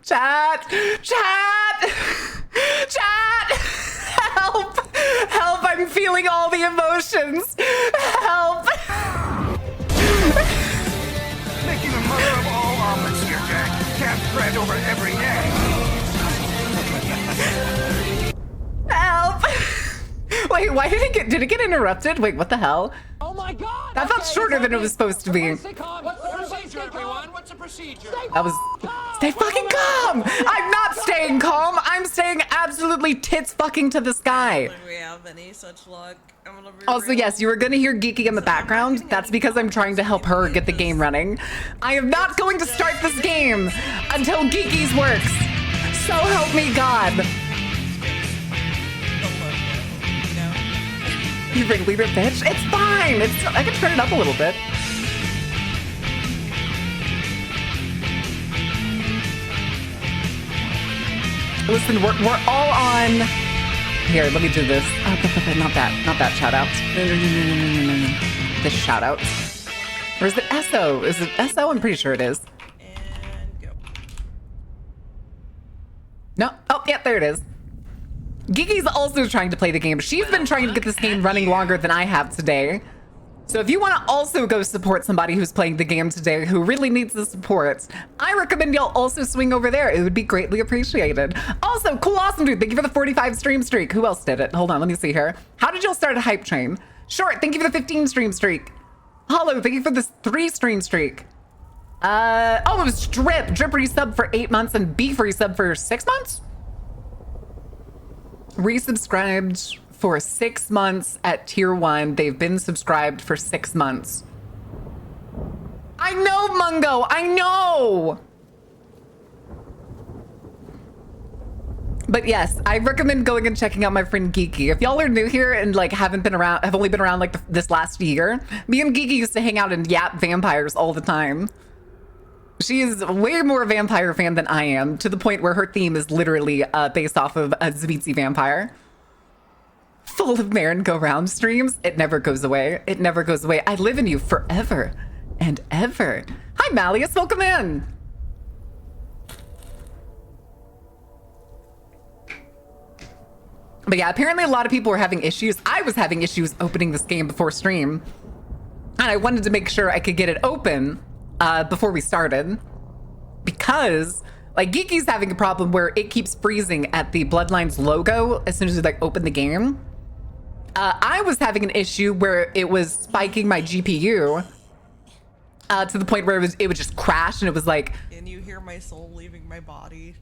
Chat! Chat! Chat! Help! Help! I'm feeling all the emotions! Help! Making a mother of all omelets here, Jack. Can't bread over every egg. Help! Wait, why did it get interrupted? Wait, what the hell? Oh my god! That felt shorter than it was supposed to be. What's the procedure, everyone? What's the procedure? That was... Stay fucking calm! I'm not staying calm! I'm staying absolutely tits fucking to the sky! Do we have any such luck? I'm gonna be Also, real. yes, you were gonna hear Geeky in the background. That's because I'm trying to help her get the game running. I am not going to start this game until Geeky's works. So help me God. You ringleader bitch? It's fine. I can turn it up a little bit. Listen, we're all on. Here, let me do this. Not that shout out. No. This shout out. Or is it SO? Is it SO? I'm pretty sure it is. And go. No. Oh, yeah, there it is. Gigi's also trying to play the game. She's been trying to get this game running longer than I have today. So if you want to also go support somebody who's playing the game today who really needs the support, I recommend y'all also swing over there. It would be greatly appreciated. Also, Cool Awesome Dude, thank you for the 45 stream streak. Who else did it? Hold on, let me see here. How did y'all start a hype train? Short, thank you for the 15 stream streak. Hollow, thank you for this 3 stream streak. Oh, it was Drip. Drip resub for 8 months and Beef resub for 6 months? Resubscribed for 6 months at tier 1. They've been subscribed for 6 months. I know, Mungo, I know. But yes, I recommend going and checking out my friend Geeky. If y'all are new here and like have only been around like this last year, me and Geeky used to hang out and yap vampires all the time. She is way more a vampire fan than I am, to the point where her theme is literally based off of a Zvitzi vampire. Full of merry-go-round streams. It never goes away. It never goes away. I live in you forever and ever. Hi, Malleus. Welcome in. But yeah, apparently a lot of people were having issues. I was having issues opening this game before stream. And I wanted to make sure I could get it open before we started, because like Geeky's having a problem where it keeps freezing at the Bloodlines logo as soon as you like open the game. I was having an issue where it was spiking my GPU to the point where it would just crash, and it was like, Can you hear my soul leaving my body?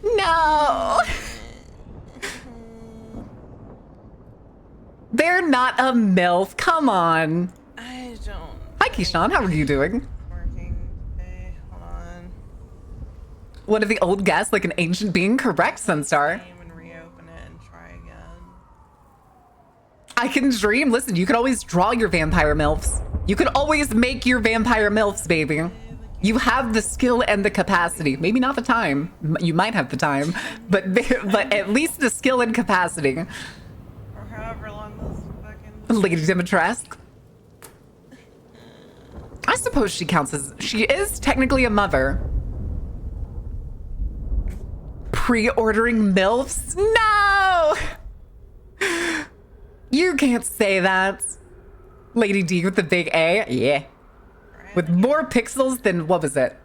no. They're not a MILF. Come on. I don't. Hi, Keyshawn. How are you doing? Working today. Hold on. One of the old guests, like an ancient being. Correct, Sunstar. Game and reopen it and try again. I can dream. Listen, you could always draw your vampire MILFs. You could always make your vampire MILFs, baby. You have the skill and the capacity. Maybe not the time. You might have the time, but at least the skill and capacity. Or however long this fucking. Lady Dimitrescu. I suppose she counts as... She is technically a mother. Pre-ordering MILFs? No! You can't say that. Lady D with the big A? Yeah. With more pixels than... What was it?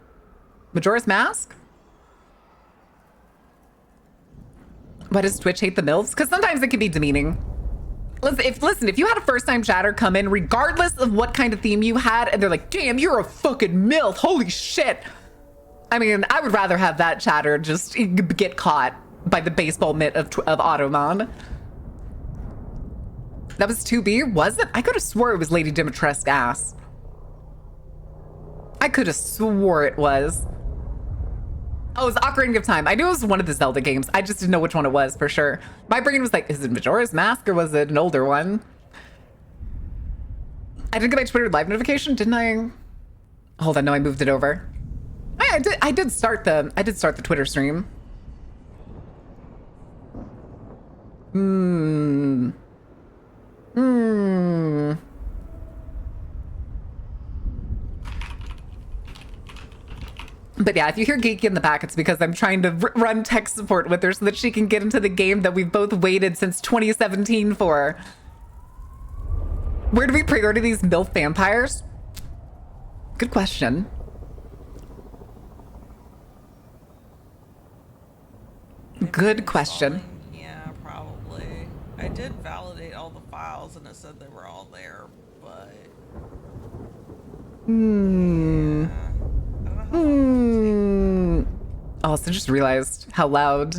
Majora's Mask? Why does Twitch hate the MILFs? Because sometimes it can be demeaning. Listen, if you had a first-time chatter come in, regardless of what kind of theme you had, and they're like, damn, you're a fucking MILF, holy shit. I mean, I would rather have that chatter just get caught by the baseball mitt of Automon. That was 2B, was it? I could have swore it was Lady Dimitrescu ass. I could have swore it was. Oh, it was Ocarina of Time. I knew it was one of the Zelda games. I just didn't know which one it was for sure. My brain was like, is it Majora's Mask or was it an older one? I didn't get my Twitter live notification, didn't I? Hold on, no, I moved it over. I did start the Twitter stream. But yeah, if you hear Geeky in the back, it's because I'm trying to run tech support with her so that she can get into the game that we've both waited since 2017 for. Where do we pre-order these MILF vampires? Good question. Good question. Yeah, probably. I did validate all the files and it said they were all there, but yeah. I don't know how long Also, just realized how loud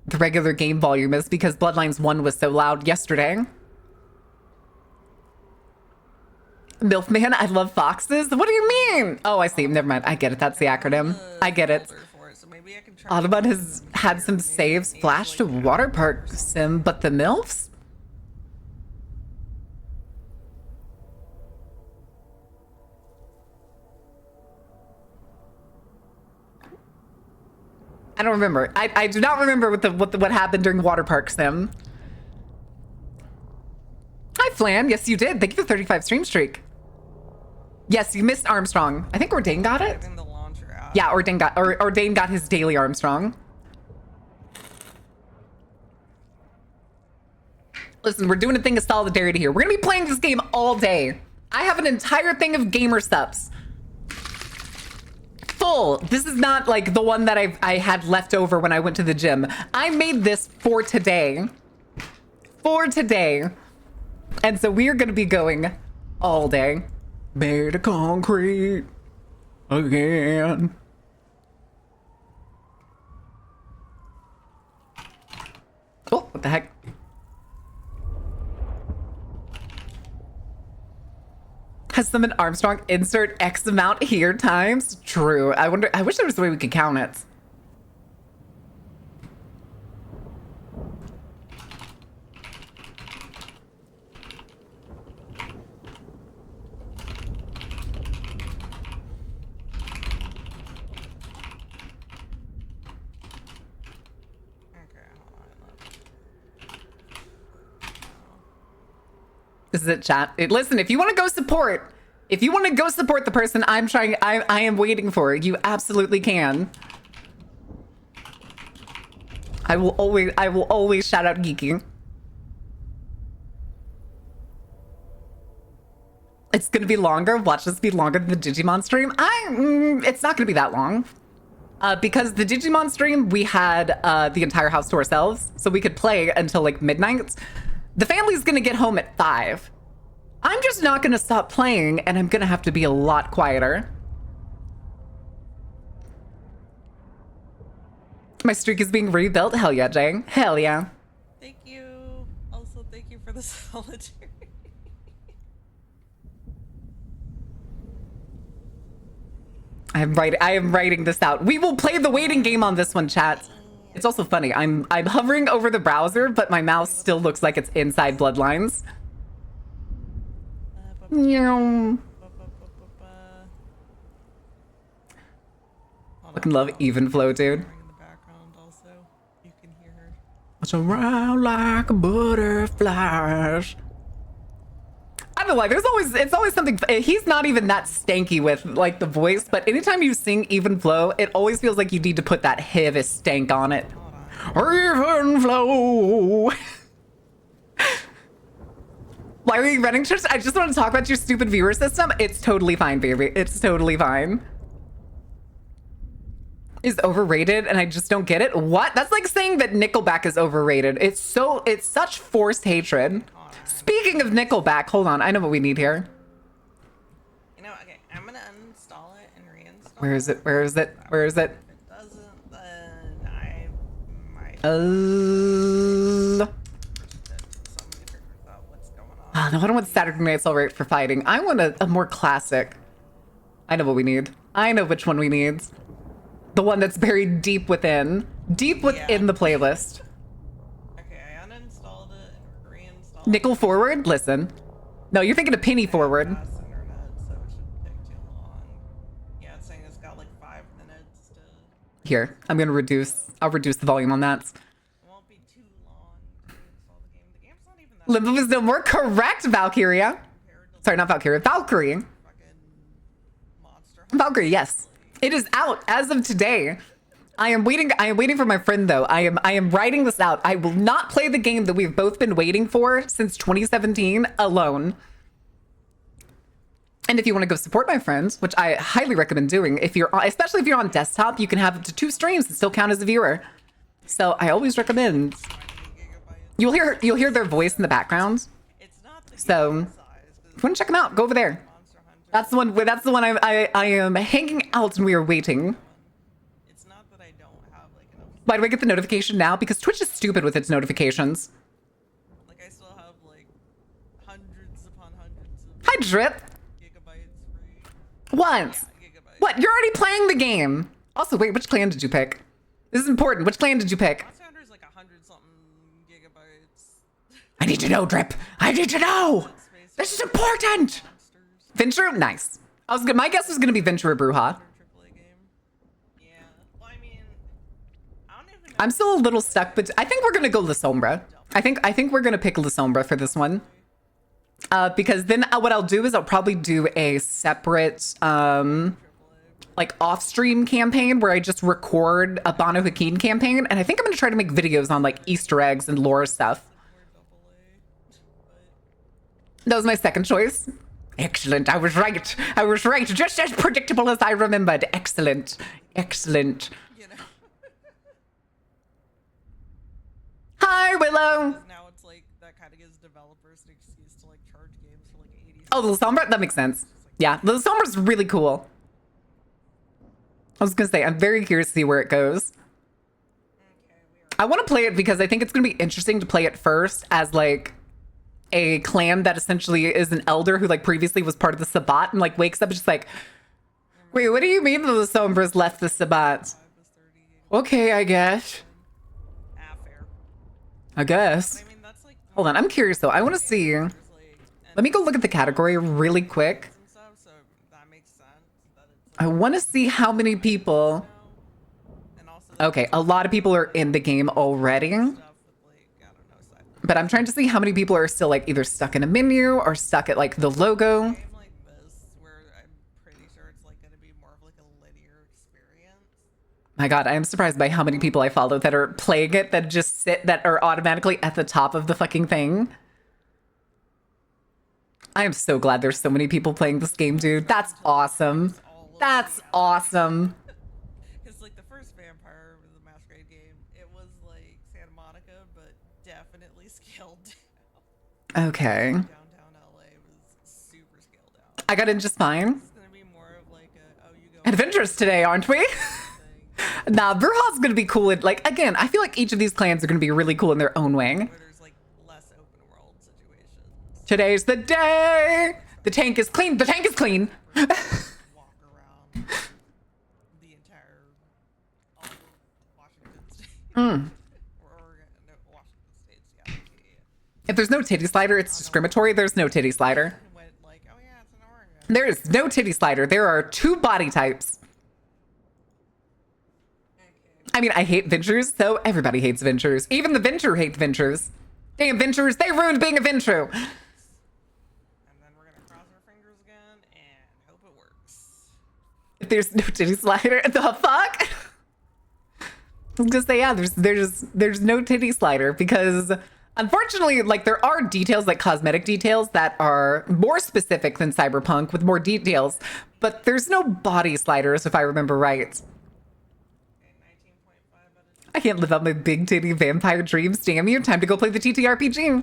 the regular game volume is because Bloodlines 1 was so loud yesterday. MILF man, I love foxes. What do you mean? Oh, I see. Never mind. I get it. That's the acronym. I get it. for it, so maybe I can try Audubon has had some saves flash to water park sim, but the MILFs? I don't remember. I do not remember what happened during water park sim. Hi, Flan. Yes, you did. Thank you for 35 stream streak. Yes, you missed Armstrong. I think Ordain got it. the launcher out. Yeah, Ordain got his daily Armstrong. Listen, we're doing a thing of solidarity here. We're gonna be playing this game all day. I have an entire thing of gamer subs. Full. This is not like the one that I had left over when I went to the gym. I made this for today. For today. And so we're gonna be going all day. Made of concrete again. Oh, what the heck? Has summoned Armstrong, insert X amount here times? True. I wish there was a way we could count it. This is it, chat. Listen, if you want to go support, the person I am waiting for, you absolutely can. I will always shout out Geeky. It's gonna be longer. Watch this be longer than the Digimon stream. It's not gonna be that long. Because the Digimon stream, we had the entire house to ourselves, so we could play until like midnight. The family's gonna get home at 5. I'm just not gonna stop playing, and I'm gonna have to be a lot quieter. My streak is being rebuilt. Hell yeah, Jay. Hell yeah. Thank you. Also, thank you for the solidarity. I am writing this out. We will play the waiting game on this one, chat. It's also funny. I'm hovering over the browser, but my mouse still looks like it's inside Bloodlines. Fucking love Even Flow, dude. It's around like a butterfly. I don't know why. It's always something. He's not even that stanky with like the voice, but anytime you sing Even Flow, it always feels like you need to put that heavy stank on it. Even Flow. Why are you running church? I just want to talk about your stupid viewer system. It's totally fine, baby. It's totally fine. Is overrated and I just don't get it. What? That's like saying that Nickelback is overrated. It's such forced hatred. Speaking of Nickelback, hold on. I know what we need here. You know, okay, I'm gonna uninstall it and reinstall. Where is it? Where is it? Where is it? If it doesn't, then I might. Somebody figures out what's going on. Oh, no, I don't want Saturday Night's All Right for fighting. I want a more classic. I know what we need. I know which one we need. The one that's buried deep within the playlist. Okay, I uninstalled it and reinstalled Nickel Forward? Listen. No, you're thinking of Penny Forward. Internet, so it shouldn't take too long. Yeah, it's saying it's got like 5 minutes to. Here, I'll reduce the volume on that. It won't be too long to install the game. The game's not even that. Limbo is no more correct, Valkyria. Sorry, not Valkyria. Valkyrie. Fucking monster. Valkyrie, yes. It is out as of today. I am waiting for my friend though. I am writing this out. I will not play the game that we've both been waiting for since 2017 alone. And if you want to go support my friends, which I highly recommend doing, especially if you're on desktop, you can have up to 2 streams and still count as a viewer. So I always recommend. You'll hear their voice in the background. So if you want to check them out, go over there. That's the one. That's the one I am hanging out and we are waiting. It's not that I don't have like enough. Why do I get the notification now? Because Twitch is stupid with its notifications. Like I still have like hundreds upon hundreds of Hi, Drip. gigabytes free. What? Yeah, gigabytes. What? You're already playing the game. Also, wait, which clan did you pick? This is important. Which clan did you pick? Monster Hunter's like 100-something gigabytes. I need to know, Drip. I need to know. This is important. Venture? Nice. My guess was gonna be Venture or Bruja. AAA game. Yeah. Well, I mean, I don't even know. I'm still a little stuck, but I think we're gonna go La Sombra. I think we're gonna pick La Sombra for this one. Because then what I'll do is I'll probably do a separate like off-stream campaign where I just record a Bano Hakeem campaign, and I think I'm gonna try to make videos on like Easter eggs and lore stuff. That was my second choice. Excellent. I was right. I was right. Just as predictable as I remembered. Excellent. Excellent. You know. Hi, Willow. Now it's like that kind of gives developers an excuse to like charge games for like 80. Oh, the Sombra? That makes sense. Yeah, the Sombra's really cool. I was gonna say, I'm very curious to see where it goes. I want to play it because I think it's gonna be interesting to play it first as like a clan that essentially is an elder who like previously was part of the Sabbat and like wakes up and just like, wait, what do you mean that the Sombras left the Sabbat? Okay, I guess. Fair. I guess. I mean, that's like Hold on, I'm curious though. I want to see. like Let me go look at the category really quick. and stuff, so that makes sense. That it's I want to see how many people. and also Okay, a lot of people are in the game already. stuff with like I don't know side But I'm trying to see how many people are still like either stuck in a menu or stuck at like the logo. game like this where I'm pretty sure it's like gonna be more of like a linear experience. My God, I am surprised by how many people I follow that are playing it that just sit that are automatically at the top of the fucking thing. I am so glad there's so many people playing this game, dude. That's awesome. That's awesome. Because like the first Vampire the Masquerade game, it was like Santa Monica, but definitely scaled down. Okay. Downtown LA was super scaled down. I got in just fine. It's gonna be more of like a oh you go Adventurous today, aren't we? thing Nah, Bruja's gonna be cool. Like, again, I feel like each of these clans are gonna be really cool in their own way. where there's like less open world situations. Today's the day. The tank is clean. The tank is clean. Walk around the entire all of Washington State. Or Oregon, no, Washington State's yeah. If there's no titty slider, it's discriminatory. There's no titty slider. Went like, oh yeah, it's in Oregon. There is no titty slider. There are 2 body types. I mean, I hate Ventures, so everybody hates Ventures. Even the Venture hates Ventures. Damn Ventures, they ruined being a Venture. And then we're gonna cross our fingers again and hope it works. If there's no titty slider, the fuck? I was gonna say, yeah, there's no titty slider because unfortunately, like there are details, like cosmetic details that are more specific than Cyberpunk with more details, but there's no body sliders if I remember right. Okay, 19.5 out of 10. I can't live out my big titty vampire dreams. Damn you, time to go play the TTRPG.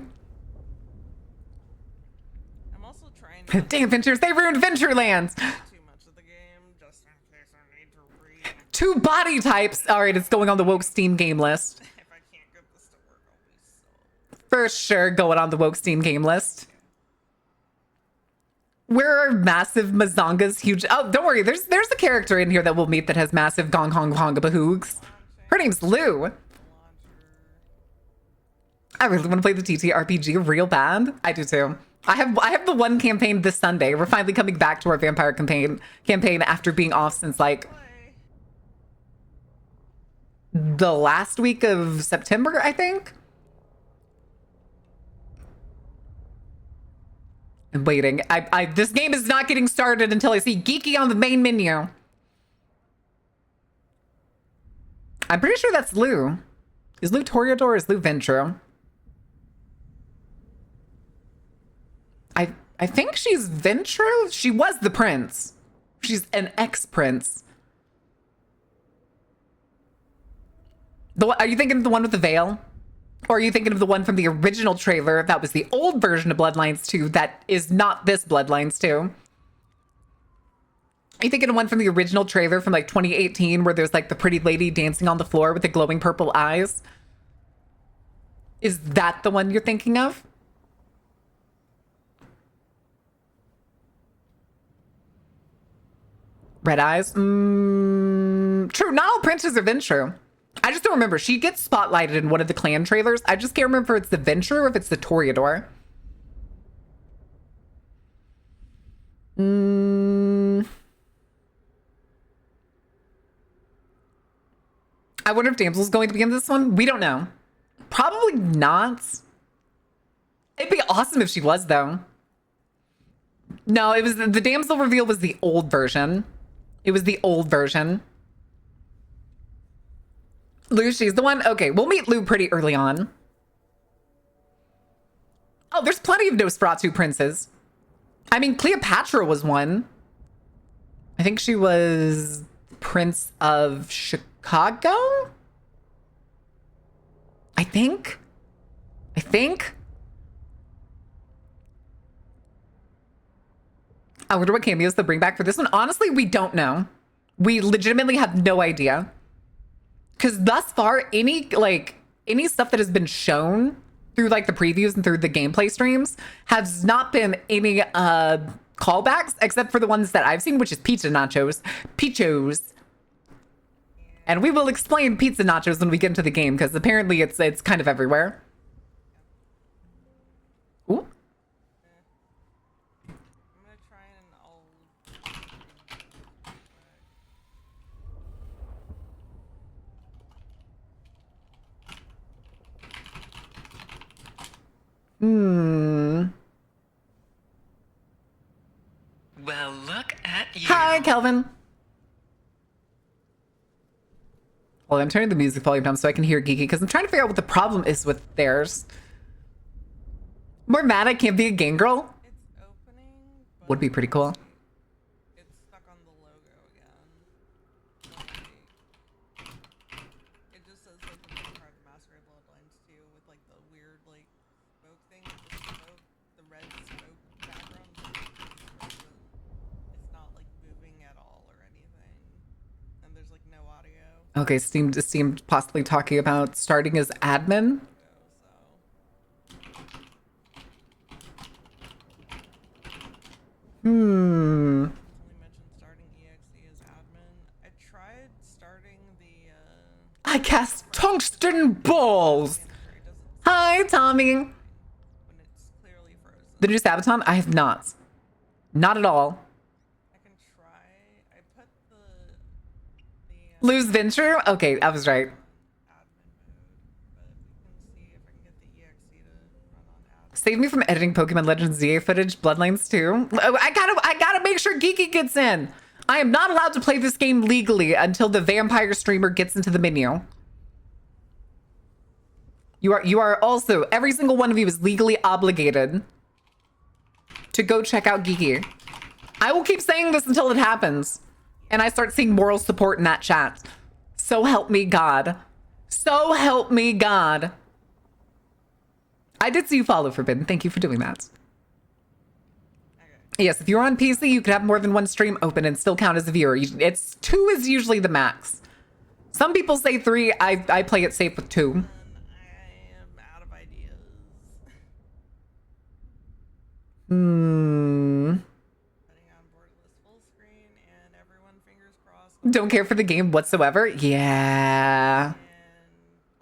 I'm also trying to Damn Ventures, they ruined Ventureland. too much of the game just in case I need to read. 2 body types. All right, it's going on the woke Steam game list. If I can't get this to work, I'll be so. For sure, going on the woke Steam game list. Where are massive Mazonga's huge? Oh, don't worry. There's a character in here that we'll meet that has massive Gong Hong Honga Bahoogs. Her name's Lou. Launcher. I really want to play the TTRPG real bad. I do too. I have the one campaign this Sunday. We're finally coming back to our vampire campaign after being off since like Play. the last week of September, I think. I'm waiting. This game is not getting started until I see Geeky on the main menu. I'm pretty sure that's Lou. Is Lou Toreador or is Lou Ventrue? I think she's Ventrue. She was the prince. She's an ex-prince. Are you thinking of the one with the veil? Or are you thinking of the one from the original trailer that was the old version of Bloodlines 2 that is not this Bloodlines 2? Are you thinking of one from the original trailer from like 2018 where there's like the pretty lady dancing on the floor with the glowing purple eyes? Is that the one you're thinking of? Red eyes? True, not all princes are Ventrue. I just don't remember. She gets spotlighted in one of the clan trailers. I just can't remember if it's the Ventrue or if it's the Toreador. I wonder if Damsel's going to be in this one. We don't know. Probably not. It'd be awesome if she was, though. No, it was the Damsel reveal was the old version. It was the old version. Lou, she's the one? Okay, we'll meet Lou pretty early on. Oh, there's plenty of Nosferatu princes. I mean, Cleopatra was one. I think she was Prince of Chicago? I think. I wonder what cameos they'll bring back for this one. Honestly, we don't know. We legitimately have no idea. Because thus far, any stuff that has been shown through like the previews and through the gameplay streams has not been any callbacks except for the ones that I've seen, which is pizza nachos. Pichos. And we will explain pizza nachos when we get into the game because apparently it's kind of everywhere. Ooh. Well, look at you. Hi, Kelvin. Well, I'm turning the music volume down so I can hear Geeky because I'm trying to figure out what the problem is with theirs. More mad I can't be a gang girl? It's opening, but Would be pretty cool. it's stuck on the logo again. It just says like the Vampire the Masquerade Bloodlines 2 with like the weird like smoke thing, the red smoke background. It's not like moving at all or anything, and there's like no audio. Okay, Steam possibly talking about starting as admin. Only mentioned starting EXE as admin. I tried starting the I cast tungsten balls. Hi, Tommy. when it's clearly frozen. The new Sabaton? I have not. Not at all. I can try. I put the Lose Venture? Okay, I was right. admin mode, but we can see if I can get the EXE to run on admin. Save me from editing Pokemon Legends ZA footage, Bloodlines 2. I gotta make sure Geeky gets in. I am not allowed to play this game legally until the vampire streamer gets into the menu. You are also, every single one of you is legally obligated to go check out Geeky. I will keep saying this until it happens. And I start seeing moral support in that chat. So help me God. So help me God. I did see you follow Forbidden. Thank you for doing that. Yes, if you're on PC, you could have more than one stream open and still count as a viewer. It's 2 is usually the max. Some people say 3. I play it safe with 2. I am out of ideas. Putting on borderless full screen and everyone fingers crossed. Don't care for the game whatsoever? Yeah. And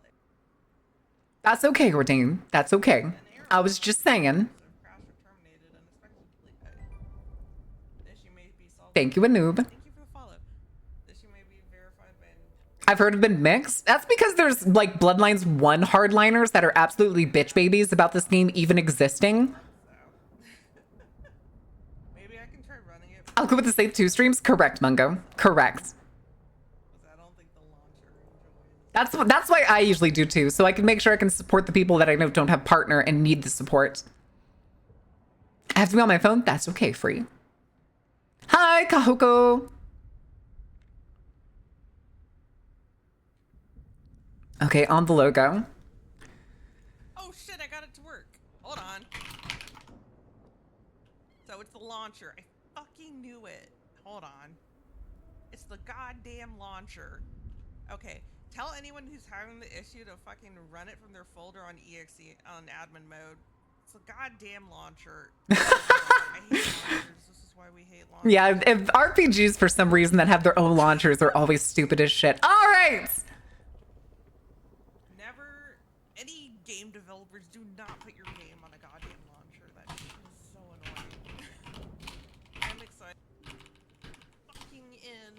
like, That's okay, Ordain. That's okay. I was just saying. crash or terminated unexpectedly. The issue may be solved. Thank you, Anoob. Thank you for the follow. The issue may be verified by I've heard have been mixed. That's because there's like Bloodlines 1 hardliners that are absolutely bitch babies about this game even existing. maybe I can try running it. I'll go with the Safe 2 streams. Correct, Mungo. Correct. Because I don't think the launcher enjoys That's why I usually do too, so I can make sure I can support the people that I know don't have partner and need the support. I have to be on my phone? That's okay, free. Hi, Kahuko. Okay, on the logo. Oh shit, I got it to work. Hold on. So it's the launcher. I fucking knew it. Hold on. It's the goddamn launcher. Okay, tell anyone who's having the issue to fucking run it from their folder on exe on admin mode. It's a goddamn launcher. I hate launchers. This is why we hate launchers. Yeah, if RPGs for some reason that have their own launchers are always stupid as shit. All right. Never, any game developers do not put your game on a goddamn launcher. That shit is so annoying. I'm excited. Fucking in.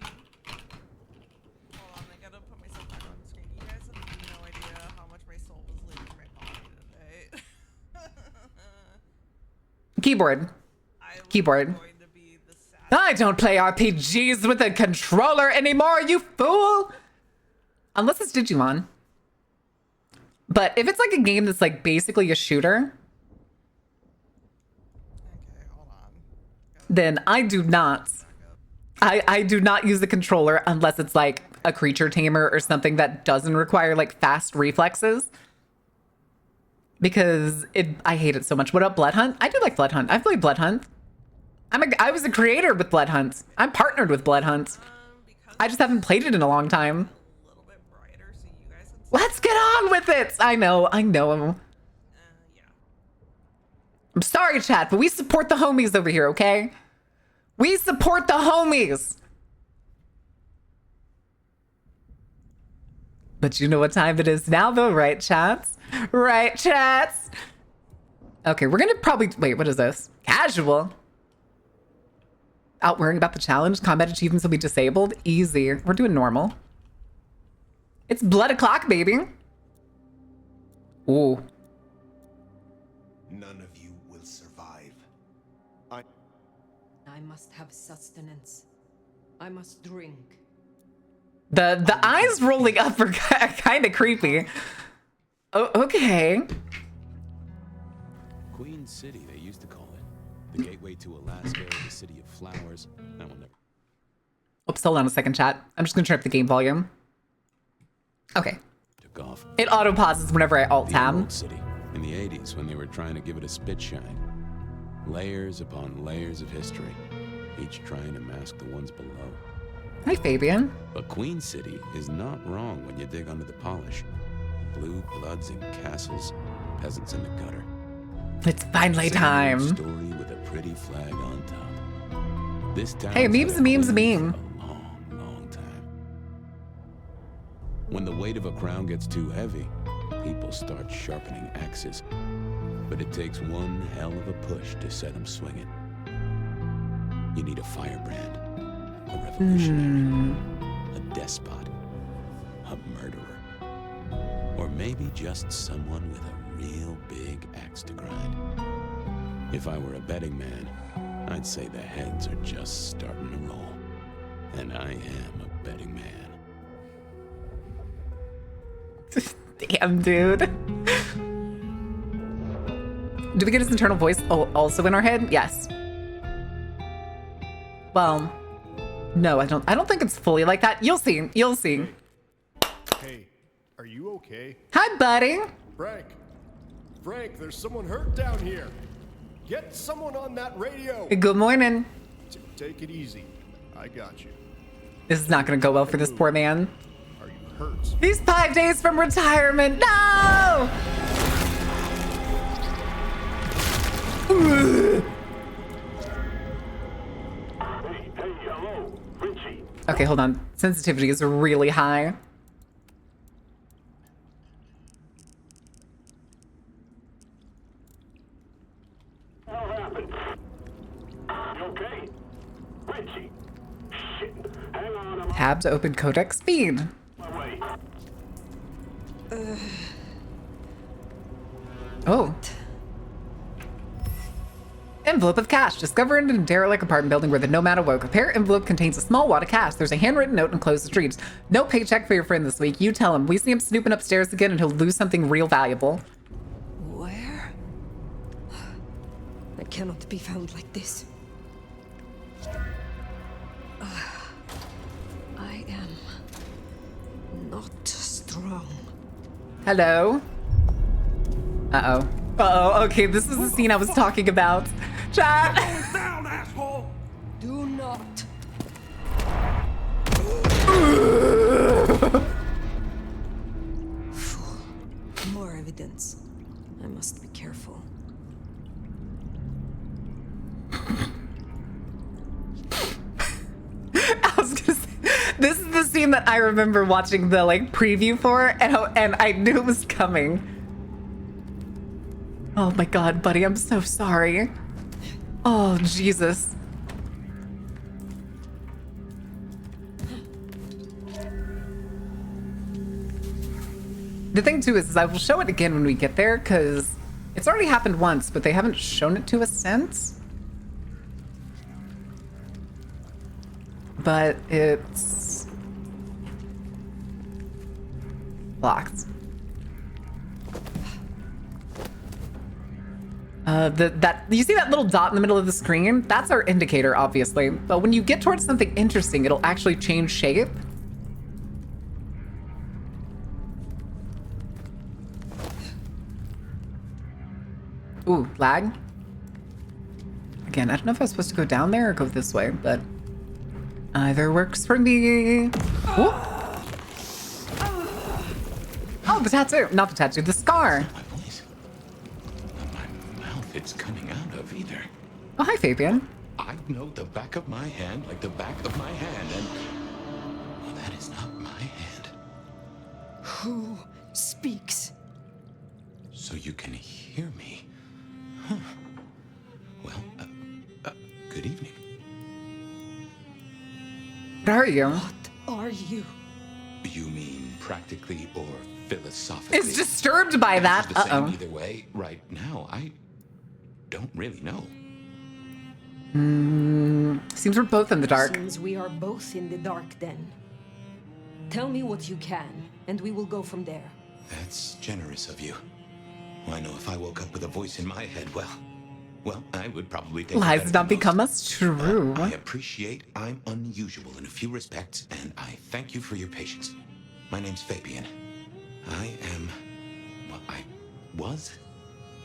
Hold on, I gotta put myself back on the screen. You guys have no idea how much my soul was leaving my body today. Keyboard. Keyboard. Going to be the sad. I don't play RPGs with a controller anymore, you fool! Unless it's Digimon. But if it's like a game that's like basically a shooter, Okay, hold on. then I do not. I do not use the controller unless it's like a creature tamer or something that doesn't require like fast reflexes. Because I hate it so much. What up, Blood Hunt? I do like Blood Hunt. I've played Blood Hunt. I was a creator with Blood Hunt. I'm partnered with Blood Hunt. Because I just haven't played it in a long time. it's a little bit brighter so you guys can see. Let's get on with it. I know. Yeah. I'm sorry, chat, but we support the homies over here, okay? We support the homies. But you know what time it is now, though, right, chats? Right, chats? Okay, we're gonna probably... Wait, what is this? Casual. Out worrying about the challenge? Combat achievements will be disabled? Easy. We're doing normal. It's blood o'clock, baby. Ooh. None of you will survive. I must have sustenance. I must drink. The eyes rolling up are kind of creepy. Oh, okay. Queen City, they used to call it. The gateway to Alaska, the city of flowers. That one never. Oops, hold on a second, chat. I'm just gonna turn up the game volume. Okay. Took off. It auto pauses whenever I alt The tab. old city in the 80s when they were trying to give it a spit shine. Layers upon layers of history, each trying to mask the ones below. Hi, Fabian. But Queen City is not wrong when you dig under the polish. Blue bloods in castles, peasants in the gutter. It's finally Same time. Story with a pretty flag on top. This town. Hey, meme's a meme's a meme. A long, long time. When the weight of a crown gets too heavy, people start sharpening axes. But it takes one hell of a push to set them swinging. You need a firebrand, a revolutionary, a despot, a murderer, or maybe just someone with a real big axe to grind. If I were a betting man, I'd say the heads are just starting to roll. And I am a betting man. Damn, dude. Do we get his internal voice also in our head? Yes. Well, no, I don't think it's fully like that. You'll see. You'll see. Hey, are you okay? Hi, buddy. Frank, there's someone hurt down here. Get someone on that radio. Good morning. Take it easy. I got you. This is not gonna go well for this poor man. Are you hurt? He's 5 days from retirement. No! Okay, hold on. Sensitivity is really high. What happened? You okay? Richie! Shit! Hang on, I'm Tab to open codec speed. on my way. Oh. Envelope of cash. Discovered in a derelict apartment building where the nomad awoke. A pair envelope contains a small wad of cash. There's a handwritten note enclosed with streets. No paycheck for your friend this week. You tell him. We see him snooping upstairs again and he'll lose something real valuable. Where? I cannot be found like this. I am not strong. Hello? Uh-oh. Uh-oh. Okay, this is the scene I was talking about. Chat! Down, asshole! Do not. Fool. More evidence. I must be careful. I was gonna say, this is the scene that I remember watching the like preview for, and I knew it was coming. Oh my god, buddy, I'm so sorry. Oh, Jesus. The thing too is I will show it again when we get there, because it's already happened once, but they haven't shown it to us since. But it's blocked. That you see that little dot in the middle of the screen? That's our indicator, obviously. But when you get towards something interesting, it'll actually change shape. Ooh, lag. Again, I don't know if I was supposed to go down there or go this way, but either works for me. Ooh. Oh, the tattoo. Not the tattoo, the scar. My voice. Not my mouth it's coming out of either. Oh, hi, Fabian. I know the back of my hand like the back of my hand, and well, that is not my hand. Who speaks? So you can hear me. Huh. Well, good evening. What are you? What are you? You mean practically or philosophically? It's disturbed by that. It's the same Uh-oh. either way. Right now, I don't really know. Seems we're both in the dark. Seems we are both in the dark then. Tell me what you can, and we will go from there. That's generous of you. Well, I know if I woke up with a voice in my head, well, I would probably take Lies it did better not than become most. us true. I appreciate I'm unusual in a few respects, and I thank you for your patience. My name's Fabian. I was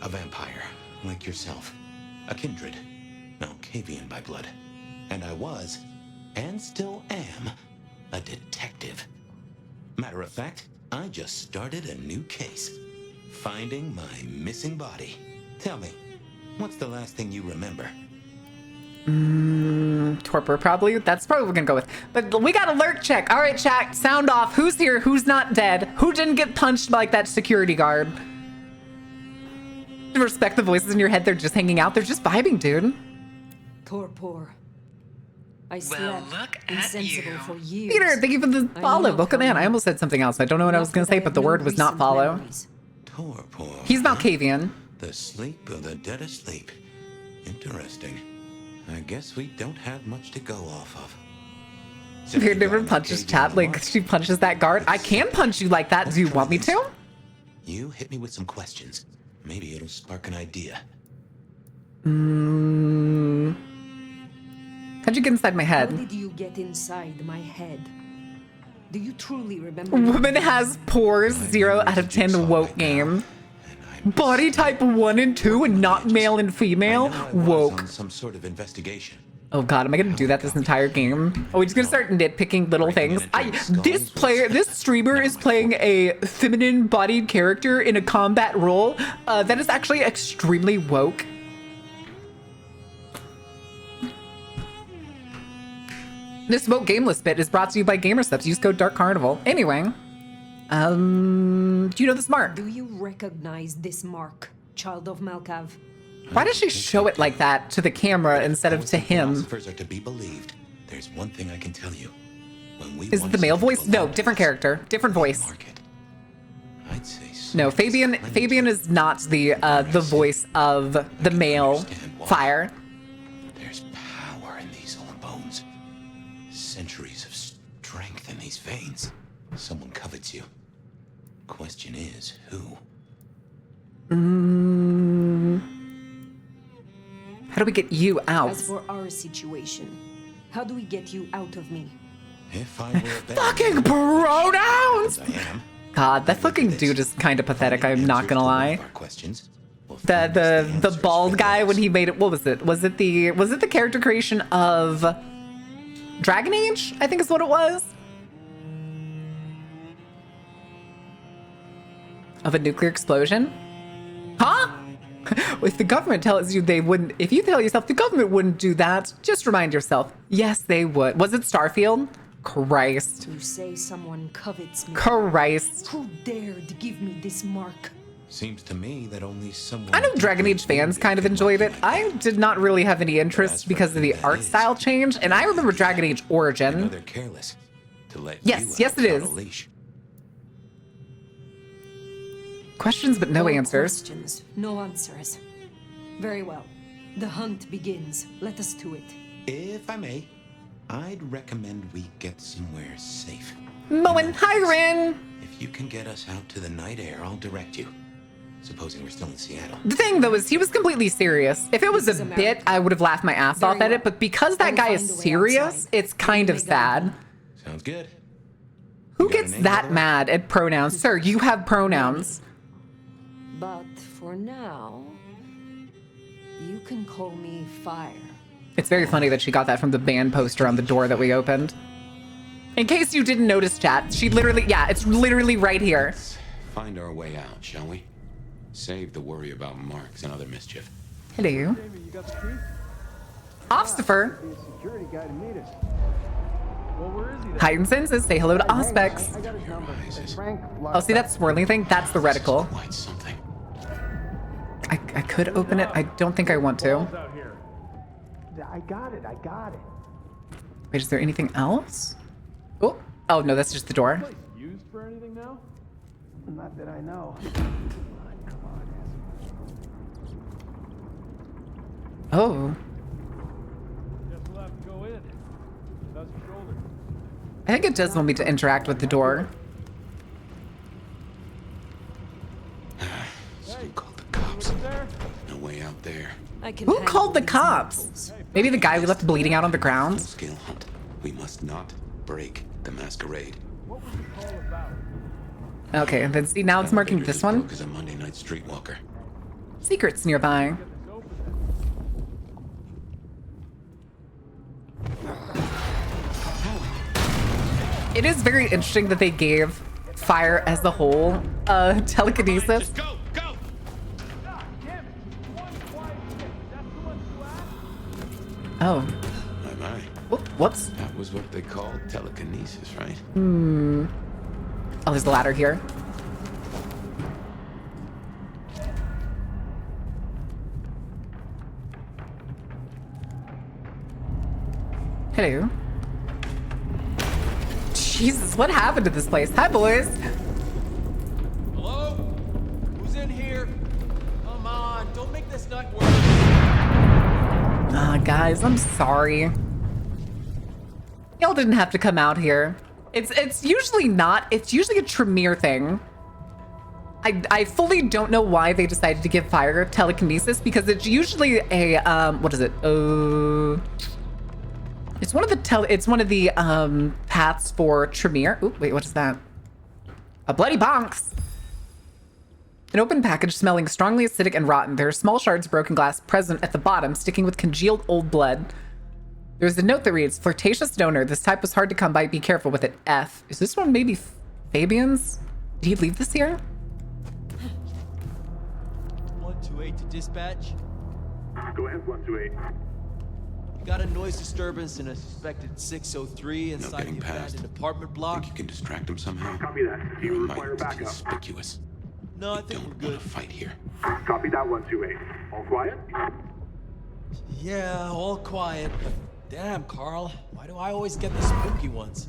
a vampire, like yourself. A kindred. Alcavian by blood. And I was, and still am, a detective. Matter of fact, I just started a new case. Finding my missing body. Tell me, what's the last thing you remember? Torpor, probably. That's probably what we're gonna go with. But we got alert check. All right, chat, sound off. Who's here? Who's not dead? Who didn't get punched like that security guard? Respect the voices in your head. They're just hanging out. They're just vibing, dude. Torpor. I Well, slept look at insensible you. for years. Peter, thank you for the I follow. know Welcome in. how I almost said something else. I don't know what I was gonna say, but the word was not follow. Torpor. He's Malkavian. The sleep of the dead asleep. Interesting. I guess we don't have much to go off of. Since Weird you never got punches Malkavian chat like mark, she punches that guard. I can punch you like that. Do you want me to? You hit me with some questions. Maybe it'll spark an idea. How'd you get inside my How head? did you get inside my head? Do you truly remember? Woman has poor 0 out of 10 woke game. Body type 1 and 2 and not male and female. I know I was Woke. on some sort of investigation. Oh god, am I gonna do that this entire game? Oh, we're just gonna start nitpicking little things. This streamer is playing a feminine-bodied character in a combat role. That is actually extremely woke. This woke gameless bit is brought to you by GamerSubs. Use code Dark Carnival. Anyway, do you know this mark? Do you recognize this mark, child of Malkav? Why does she show it like that to the camera instead of Always to the him? Philosophers are to be believed. There's one thing I can tell you. When we Is it want the male something voice? to No, belong to different us, character, different we voice. mark it. I'd say No, so. Fabian is not the voice of the male Fire. There's power in these old bones. Centuries of strength in these veins. Someone covets you. Question is, who? How do we get you out? As for our situation, how do we get you out of me? If I were a better Fucking man, pronouns! as I am, God, that fucking dude is kind of pathetic, I'm not gonna lie. our questions. We'll The find us the answers bald for guy when those. he made it, what was it? Was it the character creation of Dragon Age? I think is what it was. Of a nuclear explosion? Huh? If the government tells you they wouldn't, if you tell yourself the government wouldn't do that, just remind yourself, yes, they would. Was it Starfield? Christ. You say someone covets me. Christ. Who dared give me this mark? Seems to me that only someone. I know Dragon Age fans kind of enjoyed it. I did not really have any interest because of the art style change, and I remember Dragon Age I know Origin. they're careless to let Yes, you yes, out it without is. a leash. Questions but no All answers. Questions, no answers. Very well. The hunt begins. Let us to it. If I may, I'd recommend we get somewhere safe. Moen, hi Rin! If you can get us out to the night air, I'll direct you. Supposing we're still in Seattle. The thing though is he was completely serious. If it was This is a America. bit, I would have laughed my ass off Very at it, well. but because I that will guy find is a way serious, outside. it's kind of May God sad. Sounds good. Who You got a gets name, by that the way? mad at pronouns? Sir, you have pronouns. But for now, you can call me Fire. It's very funny that she got that from the band poster on the door that we opened. In case you didn't notice, chat, she literally, yeah, it's literally right here. Find our way out, shall we? Save the worry about marks and other mischief. Hello. You got the key? Ostifer. Be a security guy to meet us. Well, where is he then? Heightened senses, say hello to Auspex. I got his number. Rises. Frank. Oh, see that swirling thing? That's the reticle. Quite something. I could open it. I don't think I want to. out here. I got it. Wait, is there anything else? Oh, oh no, that's just the door. Used for anything now? Not that I know. Come on. Oh, Guess we'll have to go in. How's your shoulder? I think it does want me to interact with the door. Still called the cops. There? No way out there. I can Who handle called the these cops? samples. Maybe the guy we left bleeding out on the ground? Full-scale hunt. We must not break the masquerade. What was the call about? Okay, and then see, now it's marking Elevator this just one. broke as a Monday night streetwalker. Secrets nearby. It's open then. It is very interesting that they gave Fire as a whole telekinesis. Go, go! God damn it! One quiet kid. That's the one to ask? Oh, My. whoops. That was what they called telekinesis, right? Oh, there's a ladder here. Hello. Jesus, what happened to this place? Hi, boys. Hello? Who's in here? Come on, don't make this night work. Ah, guys, I'm sorry. Y'all didn't have to come out here. It's usually not. It's usually a Tremere thing. I fully don't know why they decided to give Fire telekinesis because it's usually a what is it? It's one of the paths for Tremere. Ooh, wait, what is that? A bloody bonks. An open package smelling strongly acidic and rotten. There are small shards of broken glass present at the bottom, sticking with congealed old blood. There's a note that reads, "Flirtatious donor. This type was hard to come by. Be careful with it. F." Is this one maybe Fabian's? Did he leave this here? 128 to dispatch. Go ahead, 128. Got a noise disturbance in a suspected 603 No inside getting the past. abandoned apartment block. Think you can distract him somehow? Copy that. If you Your require mind's backup. conspicuous. No, I We think we're don't good. want to fight here. Copy that, 128. All quiet? Yeah, all quiet. But damn, Carl, why do I always get the spooky ones?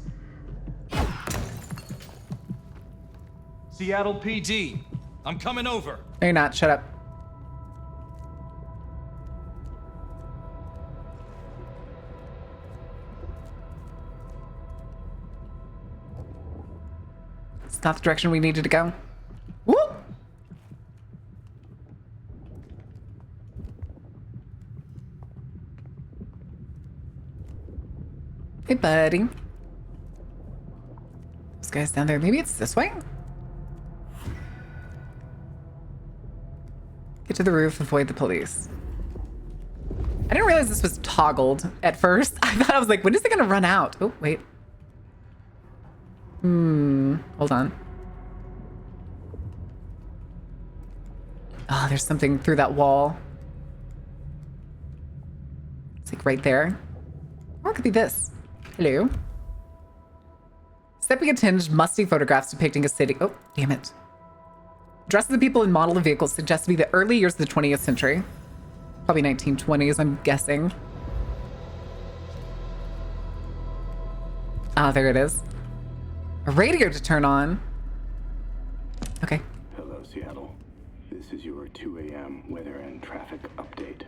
Seattle PD. I'm coming over. No, you're not. Shut up. It's not the direction we needed to go. Woo! Hey, buddy. This guy's down there. Maybe it's this way? Get to the roof, avoid the police. I didn't realize this was toggled at first. I thought I was like, when is it gonna run out? Oh, wait. Hold on. Oh, there's something through that wall. It's like right there. Or it could be this. Hello. Sepia-tinged, musty photographs depicting a city. Oh, damn it. Dress of the people and model of vehicles suggest to be the early years of the 20th century. Probably 1920s, I'm guessing. Ah, there it is. A radio to turn on. Okay. Hello, Seattle. This is your 2 a.m. weather and traffic update.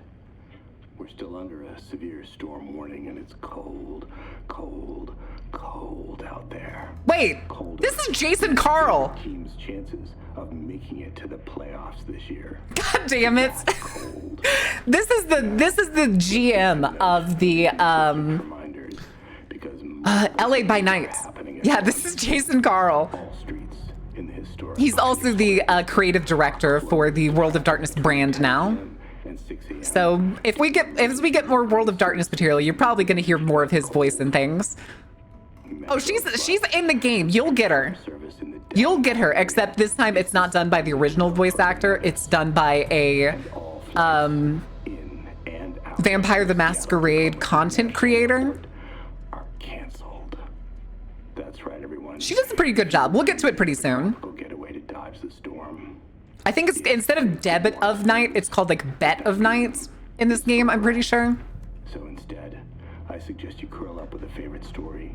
We're still under a severe storm warning, and it's cold, cold, cold out there. Wait, Colder this is Jason Carl. Team's chances of making it to the playoffs this year. God damn it. Cold. This is the GM of the Reminders, because LA by Night. Yeah, this is Jason Carl. all streets in the historic. He's also the creative director for the World of Darkness brand now. And 6 a.m. So if we get more World of Darkness material, you're probably going to hear more of his voice and things. Oh, she's in the game. You'll get her. service in the You'll get her. Except this time it's not done by the original voice actor. It's done by a in and out Vampire the Masquerade content creator. are canceled. That's right, everyone. She does a pretty good job. We'll get to it pretty soon. Go get away to dodge the storm. I think it's instead of Debit of Night, it's called like Bet of Night in this game, I'm pretty sure. So instead, I suggest you curl up with a favorite story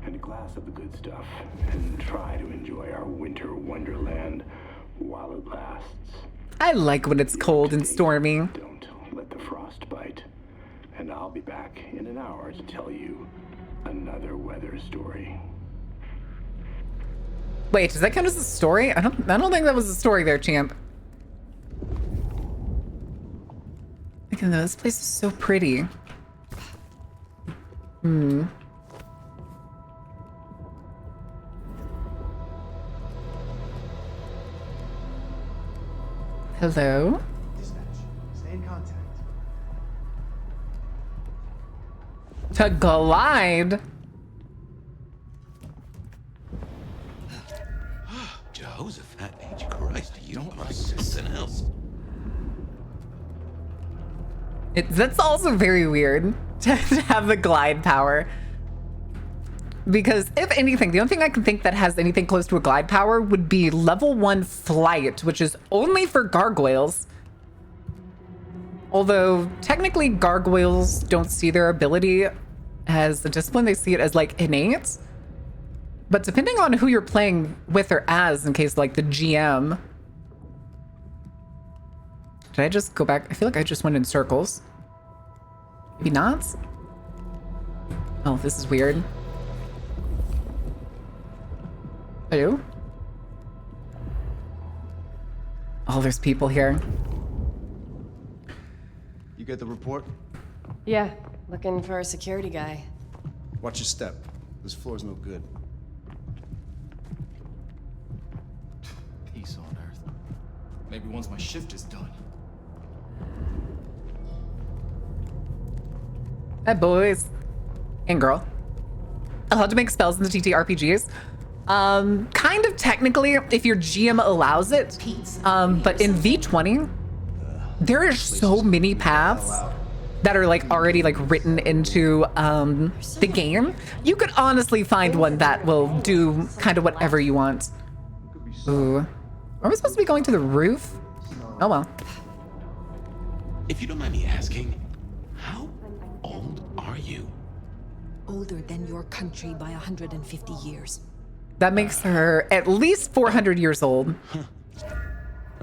and a glass of the good stuff and try to enjoy our winter wonderland while it lasts. I like when it's cold and stormy. Don't let the frost bite. And I'll be back in an hour to tell you another weather story. Wait, does that count as a story? I don't think that was a story there, champ. Look at this place is so pretty. Hello? Dispatch. Stay in contact. To glide? Jehoshaphat, H. Christ, you are something else. That's also very weird to have the glide power. Because if anything, the only thing I can think that has anything close to a glide power would be level 1 flight, which is only for gargoyles. Although technically gargoyles don't see their ability as a discipline, they see it as like innate. But depending on who you're playing with or as, in case like the GM. Did I just go back? I feel like I just went in circles. Maybe not? Oh, this is weird. Hello? Oh, there's people here. You get the report? Yeah, looking for a security guy. Watch your step. This floor's no good. Peace on Earth. Maybe once my shift is done. Hi, boys. And girl. Allowed to make spells in the TTRPGs. Kind of technically, if your GM allows it. But in V20, there are so many paths that are like already like written into the game. You could honestly find one that will do kind of whatever you want. Ooh. Are we supposed to be going to the roof? Oh well. If you don't mind me asking, how old are you? Older than your country by 150 years. That makes her at least 400 years old.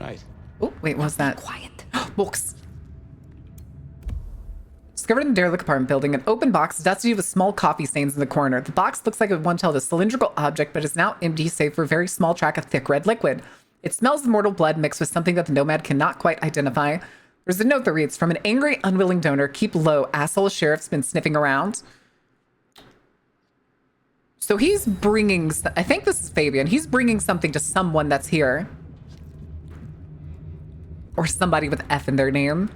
Right. Oh, wait, what's that? Quiet. Books. Discovered in a derelict apartment building, an open box dusty with small coffee stains in the corner. The box looks like it once held a cylindrical object, but is now empty save for a very small track of thick red liquid. It smells of mortal blood mixed with something that the nomad cannot quite identify. There's a note that reads, from an angry, unwilling donor, keep low, asshole sheriff's been sniffing around. So he's bringing, I think this is Fabian, he's bringing something to someone that's here. Or somebody with F in their name.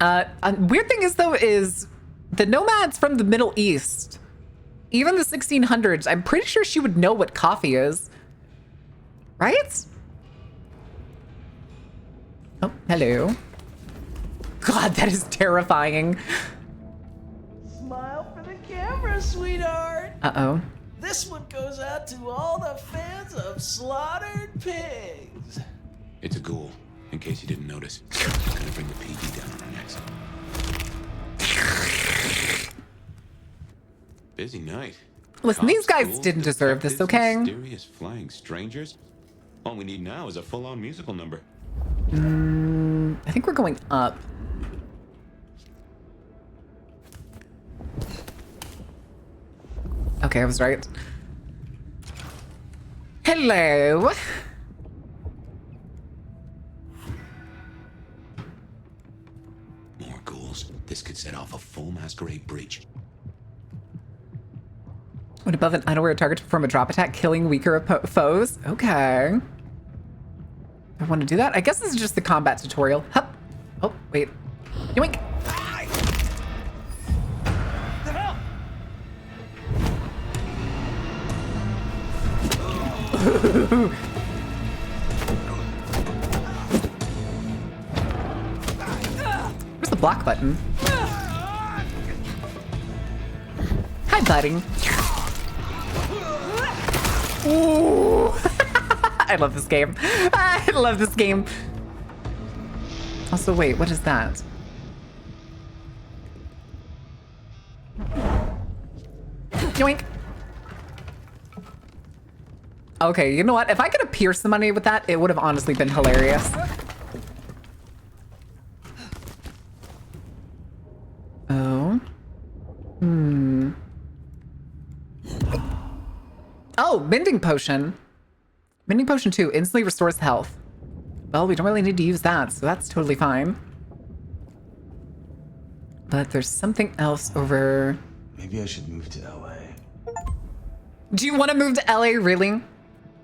Weird thing is, though, is the nomads from the Middle East, even the 1600s, I'm pretty sure she would know what coffee is. Right? Oh, hello. God, that is terrifying. Smile for the camera, sweetheart. Uh-oh. This one goes out to all the fans of slaughtered pigs. It's a ghoul, in case you didn't notice. Gonna bring the PD down on our necks. Busy night. Listen, these guys didn't deserve this, okay? Mysterious flying strangers. All we need now is a full-on musical number. I think we're going up. Okay, I was right. Hello. More ghouls. This could set off a full masquerade breach. When above an unaware target to perform a drop attack, killing weaker foes. Okay. I want to do that. I guess this is just the combat tutorial. Hup. Oh, wait. Yoink. Where's the block button? Hi, buddy. Ooh. I love this game. I love this game. Also, wait, what is that? Yoink. Okay, you know what? If I could have pierced somebody with that, it would have honestly been hilarious. Oh. Oh, mending potion. Mending potion 2 instantly restores health. Well, we don't really need to use that, so that's totally fine. But there's something else over... Maybe I should move to LA. Do you want to move to LA, really?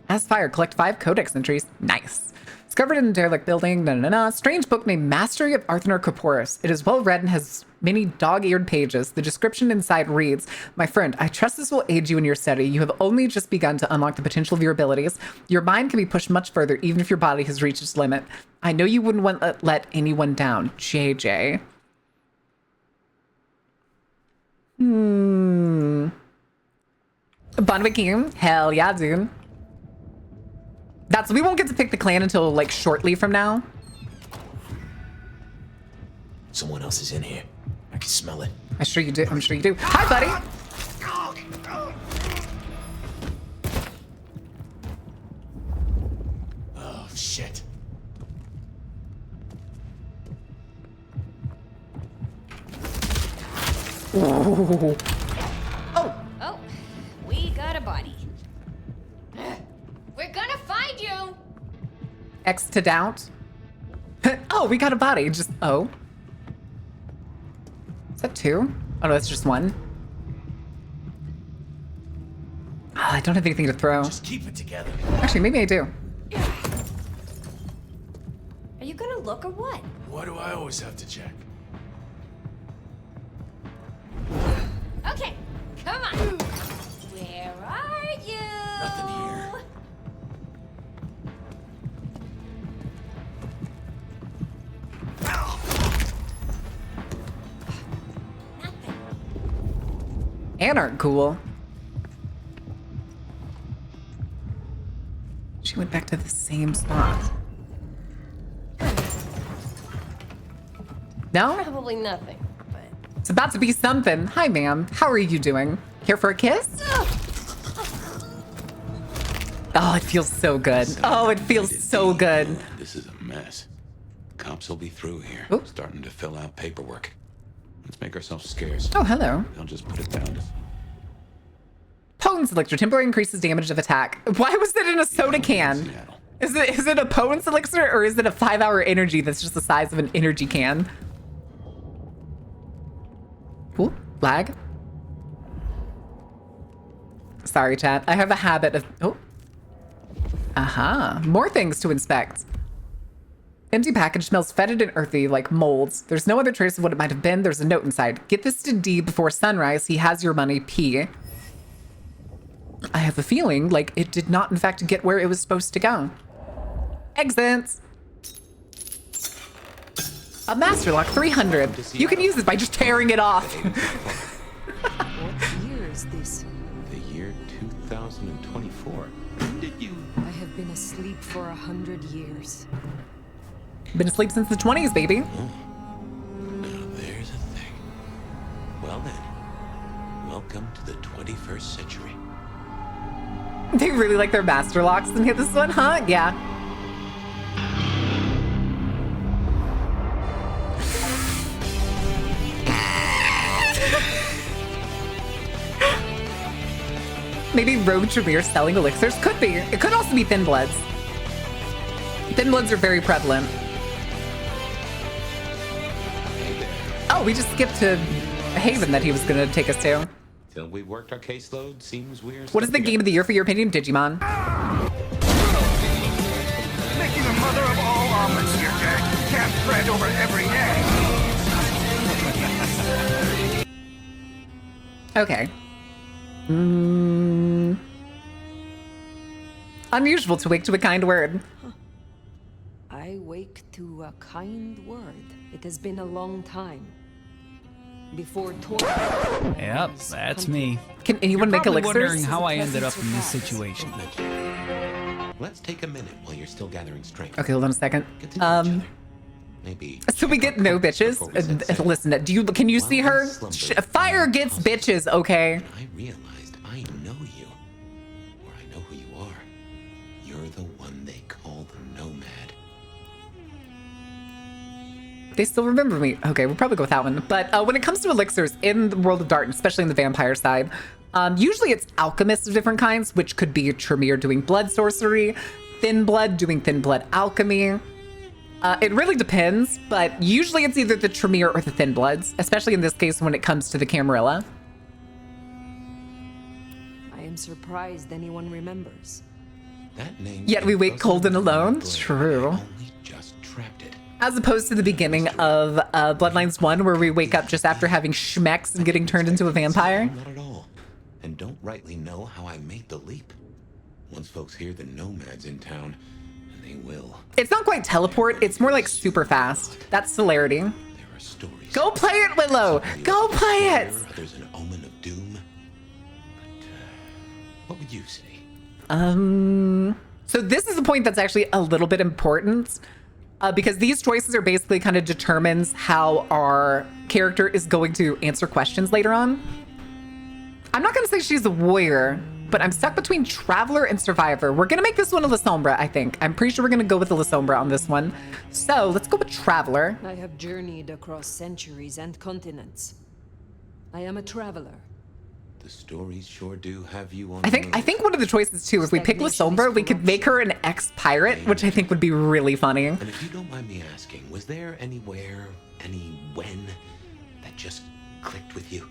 As fire, collect 5 codex entries. Nice. Discovered in a derelict building. Strange book named Mastery of Arthur Corporus. It is well read and has many dog-eared pages. The description inside reads, my friend, I trust this will aid you in your study. You have only just begun to unlock the potential of your abilities. Your mind can be pushed much further, even if your body has reached its limit. I know you wouldn't want to let anyone down. JJ. Bonwick game? Hell yeah, dude. We won't get to pick the clan until like shortly from now. Someone else is in here. I can smell it. I'm sure you do. I'm sure you do. Hi, buddy. Oh, shit. Ooh. Oh, we got a body. We're gonna find you. X to doubt. Oh, we got a body. Just, oh. Is that 2? Oh, no, that's just 1. Oh, I don't have anything to throw. Just keep it together. Actually, maybe I do. Are you gonna look or what? Why do I always have to check? Okay, come on. Where are you? Nothing here. And aren't cool. She went back to the same spot. No? Probably nothing, but... It's about to be something. Hi, ma'am. How are you doing? Here for a kiss? Oh, it feels so good. Oh, it feels so good. This is a mess. Cops will be through here, Oops. starting to fill out paperwork. Let's make ourselves scarce. Oh, hello. I'll just put it down. Potence elixir temporarily increases damage of attack. Why was it in a soda can? Is it a potence elixir or is it a 5-hour energy that's just the size of an energy can? Ooh, lag. Sorry, chat. I have a habit of... Oh. Aha. More things to inspect. Empty package smells fetid and earthy like molds. There's no other trace of what it might have been. There's a note inside. Get this to D before sunrise. He has your money. P. I have a feeling like it did not, in fact, get where it was supposed to go. Exits. A master lock 300. You can use it by just tearing it off. What year is this? The year 2024. When did you... I have been asleep for 100 years. Been asleep since the 20s, baby. Oh. Now there's a thing. Well then, welcome to the 21st century. They really like their master locks and hit this one, huh? Yeah. Maybe Rogue Tremere selling elixirs? Could be. It could also be Thin Bloods. Thin Bloods are very prevalent. Oh, we just skipped to Haven that he was going to take us to. Till we worked our caseload, seems weird. What is the game of the year for your opinion? Digimon. Making a mother of all omelets here, Jack. Can't bread over every egg. Okay. Unusual to wake to a kind word. I wake to a kind word. It has been a long time. Before Yep, that's me. Can anyone make You're elixirs? probably wondering how I ended up in this situation. Let's take a minute while you're still gathering strength. Okay, hold on a second. Maybe. So we get no bitches. Listen, can you see her? Fire gets bitches, okay? I realized I know you, or I know who you are. You're the one they call the Nomad. They still remember me. Okay, we'll probably go with that one. But when it comes to elixirs in the world of Darton, especially in the vampire side, usually it's alchemists of different kinds, which could be Tremere doing blood sorcery, Thin Blood doing Thin Blood alchemy. It really depends, but usually it's either the Tremere or the Thin Bloods, especially in this case when it comes to the Camarilla. I am surprised anyone remembers. That name. Yet we wait cold and alone. True. Only just trapped it. As opposed to the beginning of Bloodlines 1, where we wake up just after having schmecks and getting turned into a vampire. Not at all. And don't rightly know how I made the leap. Once folks hear the Nomad's in town, and they will. It's not quite teleport, it's more like super fast. That's celerity. There are stories. Go play it, Willow! Go play it! Others an omen of doom. But what would you say? So this is a point that's actually a little bit important. Because these choices are basically kind of determines how our character is going to answer questions later on. I'm not going to say she's a warrior, but I'm stuck between Traveler and Survivor. We're going to make this one a La Sombra, I think. I'm pretty sure we're going to go with the La Sombra on this one. So let's go with Traveler. I have journeyed across centuries and continents. I am a traveler. The stories sure do have you on. I think one of the choices too, if we pick La Sombra, we could make her an ex-pirate, which I think would be really funny. And if you don't mind me asking, was there anywhere, any when, that just clicked with you?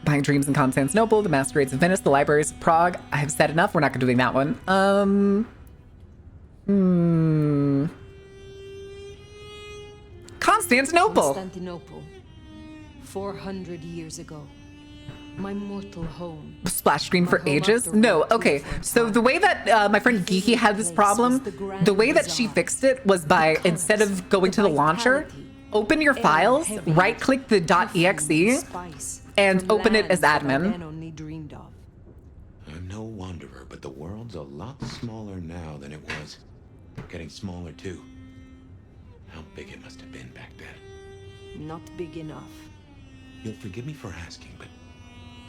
Buying Dreams in Constantinople, the Masquerades of Venice, the Libraries of Prague. I have said enough. We're not doing that one. Constantinople. Constantinople. 400 years ago. My mortal home. Splash screen for ages? No, okay. So the way that my friend Geeky had this problem, the way that she fixed it was by, instead of going to the launcher, open your files, right-click the .exe, and open it as admin. I'm no wanderer, but the world's a lot smaller now than it was. Getting smaller, too. How big it must have been back then. Not big enough. You'll forgive me for asking, but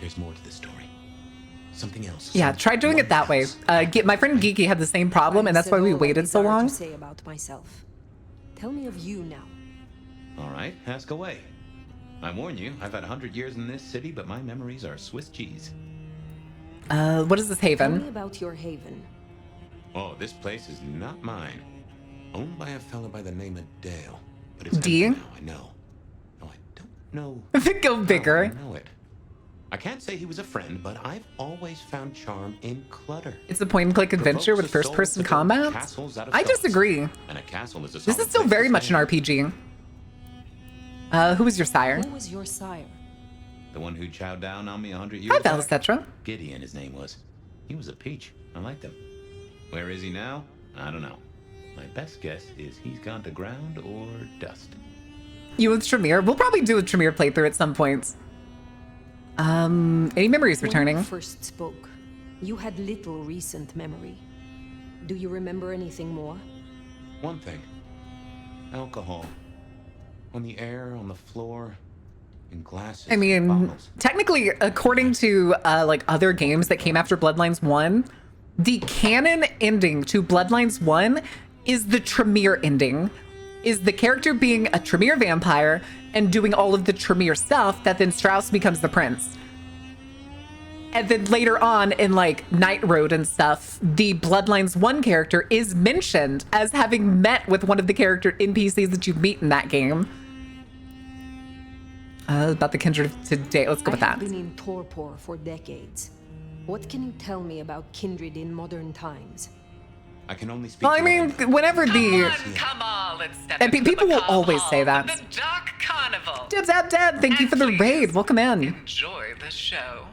there's more to the story. Something else. Yeah, try doing it that way. My friend Geeky had the same problem, and that's why we waited so long. Say about myself. Tell me of you now. All right, ask away. I warn you, I've had 100 years in this city, but my memories are Swiss cheese. What is this Tell me haven? about your haven. Oh, this place is not mine. Owned by a fella by the name of Dale. But it's D? empty now, I know. No, I don't know. Go bigger. I know it. I can't say he was a friend, but I've always found charm in clutter. It's a point-and-click adventure with first-person combat? I disagree. And a castle is a This is solid still place very to much stay. an RPG. Who was your sire? Who was your sire? The one who chowed down on me 100 years Hi, back? Valistetra. Gideon, his name was. He was a peach. I liked him. Where is he now? I don't know. My best guess is he's gone to ground or dust. You with Tremere? We'll probably do a Tremere playthrough at some point. Any memories returning? When you first spoke, you had little recent memory. Do you remember anything more? One thing. Alcohol. On the air, on the floor, in glasses. I mean, bottles. technically, according to like other games that came after Bloodlines 1, the canon ending to Bloodlines 1 is the Tremere ending. Is the character being a Tremere vampire and doing all of the Tremere stuff that then Strauss becomes the prince. And then later on in like Night Road and stuff, the Bloodlines 1 character is mentioned as having met with one of the character NPCs that you meet in that game. About the kindred of today. Let's go with I that. have been in torpor for decades. What can you tell me about kindred in modern times? I can only speak. Well, I mean, whenever the Come on, let's step and into people the will always say halls that. of the Dark Carnival. Deb, Deb, Deb, thank you for the raid. Welcome in. Enjoy the show.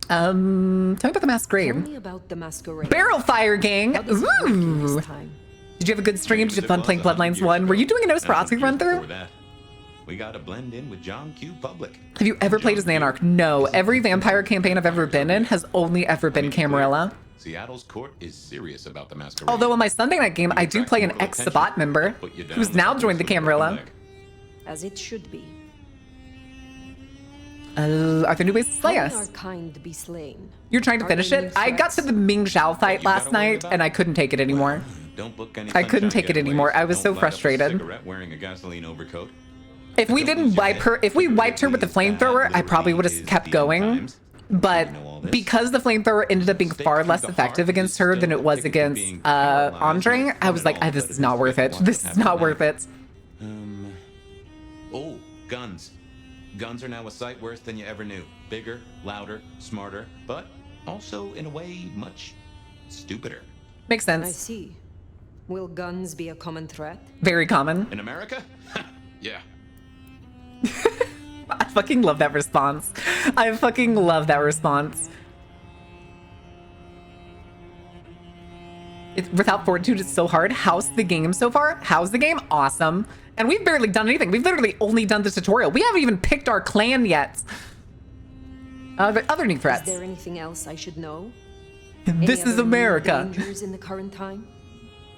Tell me about the Tell masquerade. me about the masquerade. Barrel Fire Gang. How does it work in Ooh. this time? Did you have a good stream? Did you have fun playing Bloodlines 1? Were you doing a Nosferatu run through? We gotta blend in with John Q. Public. Have you ever played as an Anarch? No. Every vampire campaign I've ever been in has only ever been Camarilla. Seattle's court is serious about the masquerade. Although in my Sunday night game, I do play an ex-Sabat member who's now joined the Camarilla. As it should be. Are there new ways to slay How us? may our kind be slain? You're trying to Are finish there it? new I got to the Ming Zhao fight last night and I couldn't take it anymore. Don't book any I couldn't sunshine take it getaways. anymore. I was Don't so light up a frustrated. cigarette wearing a gasoline overcoat. If we didn't wipe her, if we wiped her with the flamethrower, I probably would have kept going. But because the flamethrower ended up being far less effective against her than it was against Andre, I was like, this is not worth it. This is not worth it. Oh, guns. Guns are now a sight worse than you ever knew. Bigger, louder, smarter, but also in a way much stupider. Makes I sense. see. Will guns be a common threat? Very common. In America? Yeah. I fucking love that response. I fucking love that response. Without Fortitude, it's so hard. How's the game so far? How's the game? Awesome. And we've barely done anything. We've literally only done the tutorial. We haven't even picked our clan yet. Other new threats. Is there anything else I should know? This Any is other new America. dangers in the current time?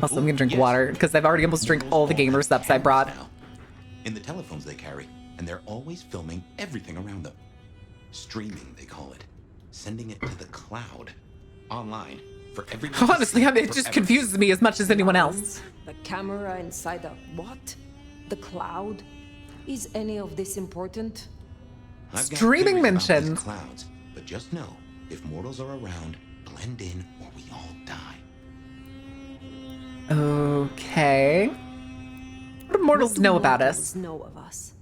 Also, I'm gonna drink water because I've already almost drank all the gamer subs I brought. In the telephones they carry, and they're always filming everything around them. Streaming, they call it. Sending it to the cloud. Online. For everyone to Honestly, see it just forever. confuses me as much as anyone else. The camera inside the what? The cloud? Is any of this important? I've got Streaming theories about these mentioned. clouds, but just know, if mortals are around, blend in or we all die. Okay. What do mortals know about us? Know of us.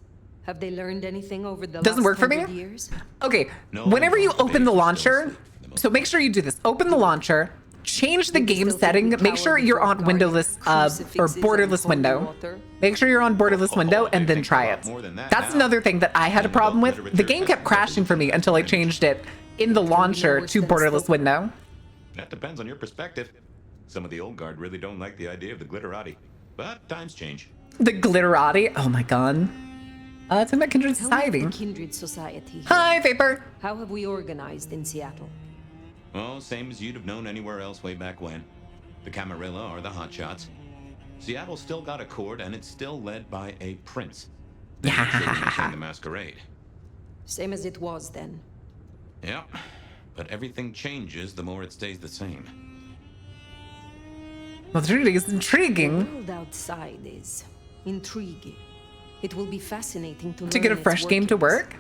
Have they learned anything over the Doesn't last work for me? 100 years? Okay, whenever you open the launcher, so make sure you do this. Open the launcher, change the game setting, make sure you're on windowless or borderless window. Make sure you're on borderless window and then try it. That's another thing that I had a problem with. The game kept crashing for me until I changed it in the launcher to borderless window. That depends on your perspective. Some of the old guard really don't like the idea of the glitterati, but times change. The glitterati, oh my god. It's in that Kindred Society. Kindred Society. Hi, Vapor. How have we organized in Seattle? Well, same as you'd have known anywhere else way back when. The Camarilla are the hotshots. Seattle's still got a court, and it's still led by a prince. The masquerade. Same as it was then. Yeah, but everything changes the more it stays the same. Well, the Trinity is intriguing. The world outside is intriguing. It will be fascinating to To get a learn its fresh game to workings. work?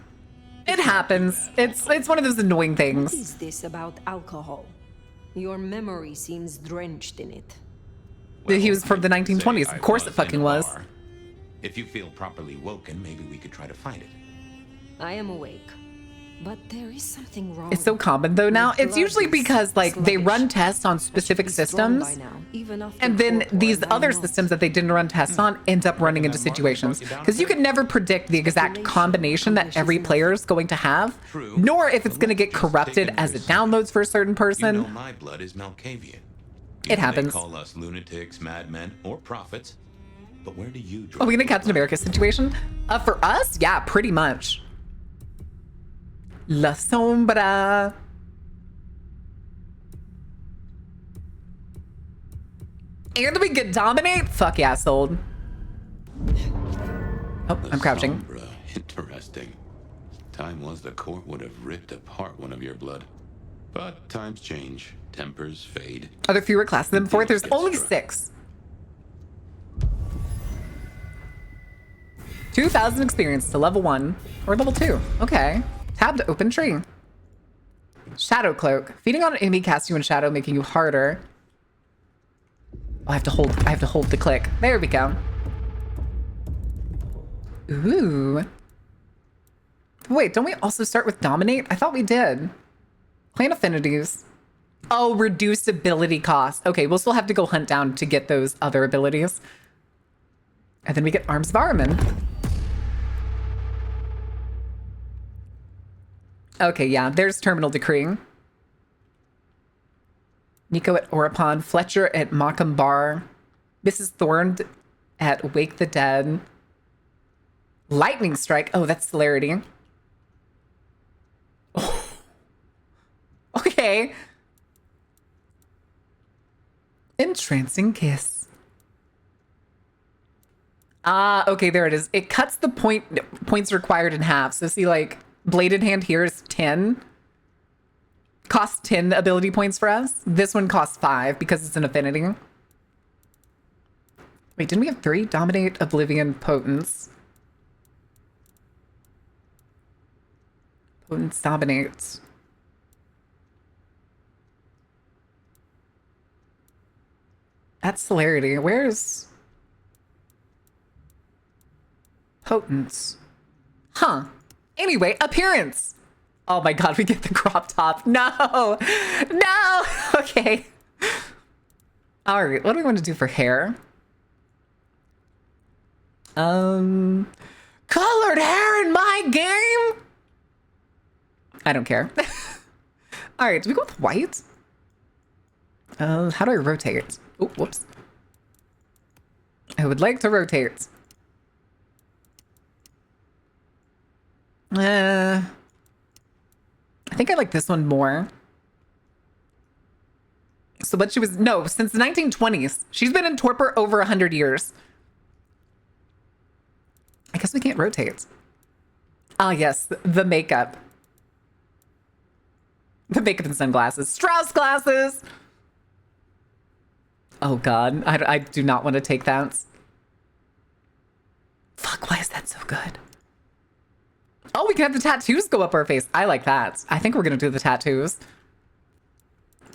It happens. It's one of those annoying What things. is this about alcohol? Your memory seems drenched in it. He was from the 1920s. Of course it fucking was. If you feel properly woken, maybe we could try to find it. I am awake. But there is something wrong. It's so common though now. It's blood usually is because like they sluggish. run tests on specific systems, By now, even after and then court these orders, other I'm not. systems that they didn't run tests on end up running into situations. Because you can never predict the exact combination that every player is going to have, nor if it's going to get corrupted as it downloads for a certain You person. know my blood is Malkavian. It happens. They call us lunatics, madmen, or prophets. But where do you draw? Are we in a Captain America situation? For us, yeah, pretty much. La Sombra. And we get dominate? Fuck yeah, sold. Oh, I'm crouching. Sombra. Interesting. Time was the court would have ripped apart one of your blood. But times change. Tempers fade. Are there fewer classes than before? There's only 6. 2,000 experience to level 1 or level 2. Okay. Tab to open tree. Shadow cloak. Feeding on an enemy casts you in shadow, making you harder. Oh, I have to hold the click. There we go. Ooh. Wait, don't we also start with dominate? I thought we did. Clan affinities. Oh, reduced ability cost. Okay, we'll still have to go hunt down to get those other abilities. And then we get Arms of Ahriman. Okay, yeah, there's Terminal Decreeing. Nico at Oripon, Fletcher at Moccam Bar, Mrs. Thorne at Wake the Dead, Lightning Strike. Oh, that's Celerity. Oh. Okay. Entrancing Kiss. Ah, okay, there it is. It cuts the points required in half. So see, like, Bladed Hand here is 10. Costs 10 ability points for us. This one costs 5 because it's an affinity. Wait, didn't we have 3? Dominate, Oblivion, Potence. Potence dominates. That's Celerity. Where's Potence? Huh. Anyway, appearance. Oh my god, we get the crop top. No! No! Okay. Alright, what do we want to do for hair? Colored hair in my game? I don't care. Alright, do we go with white? How do I rotate? Oh, whoops. I would like to rotate. I think I like this one more. So what she was, no, since the 1920s. She's been in torpor over 100 years. I guess we can't rotate. Ah, yes, the makeup. The makeup and sunglasses. Strauss glasses! Oh god, I do not want to take that. Fuck, why is that so good? Oh, we can have the tattoos go up our face. I like that. I think we're gonna do the tattoos.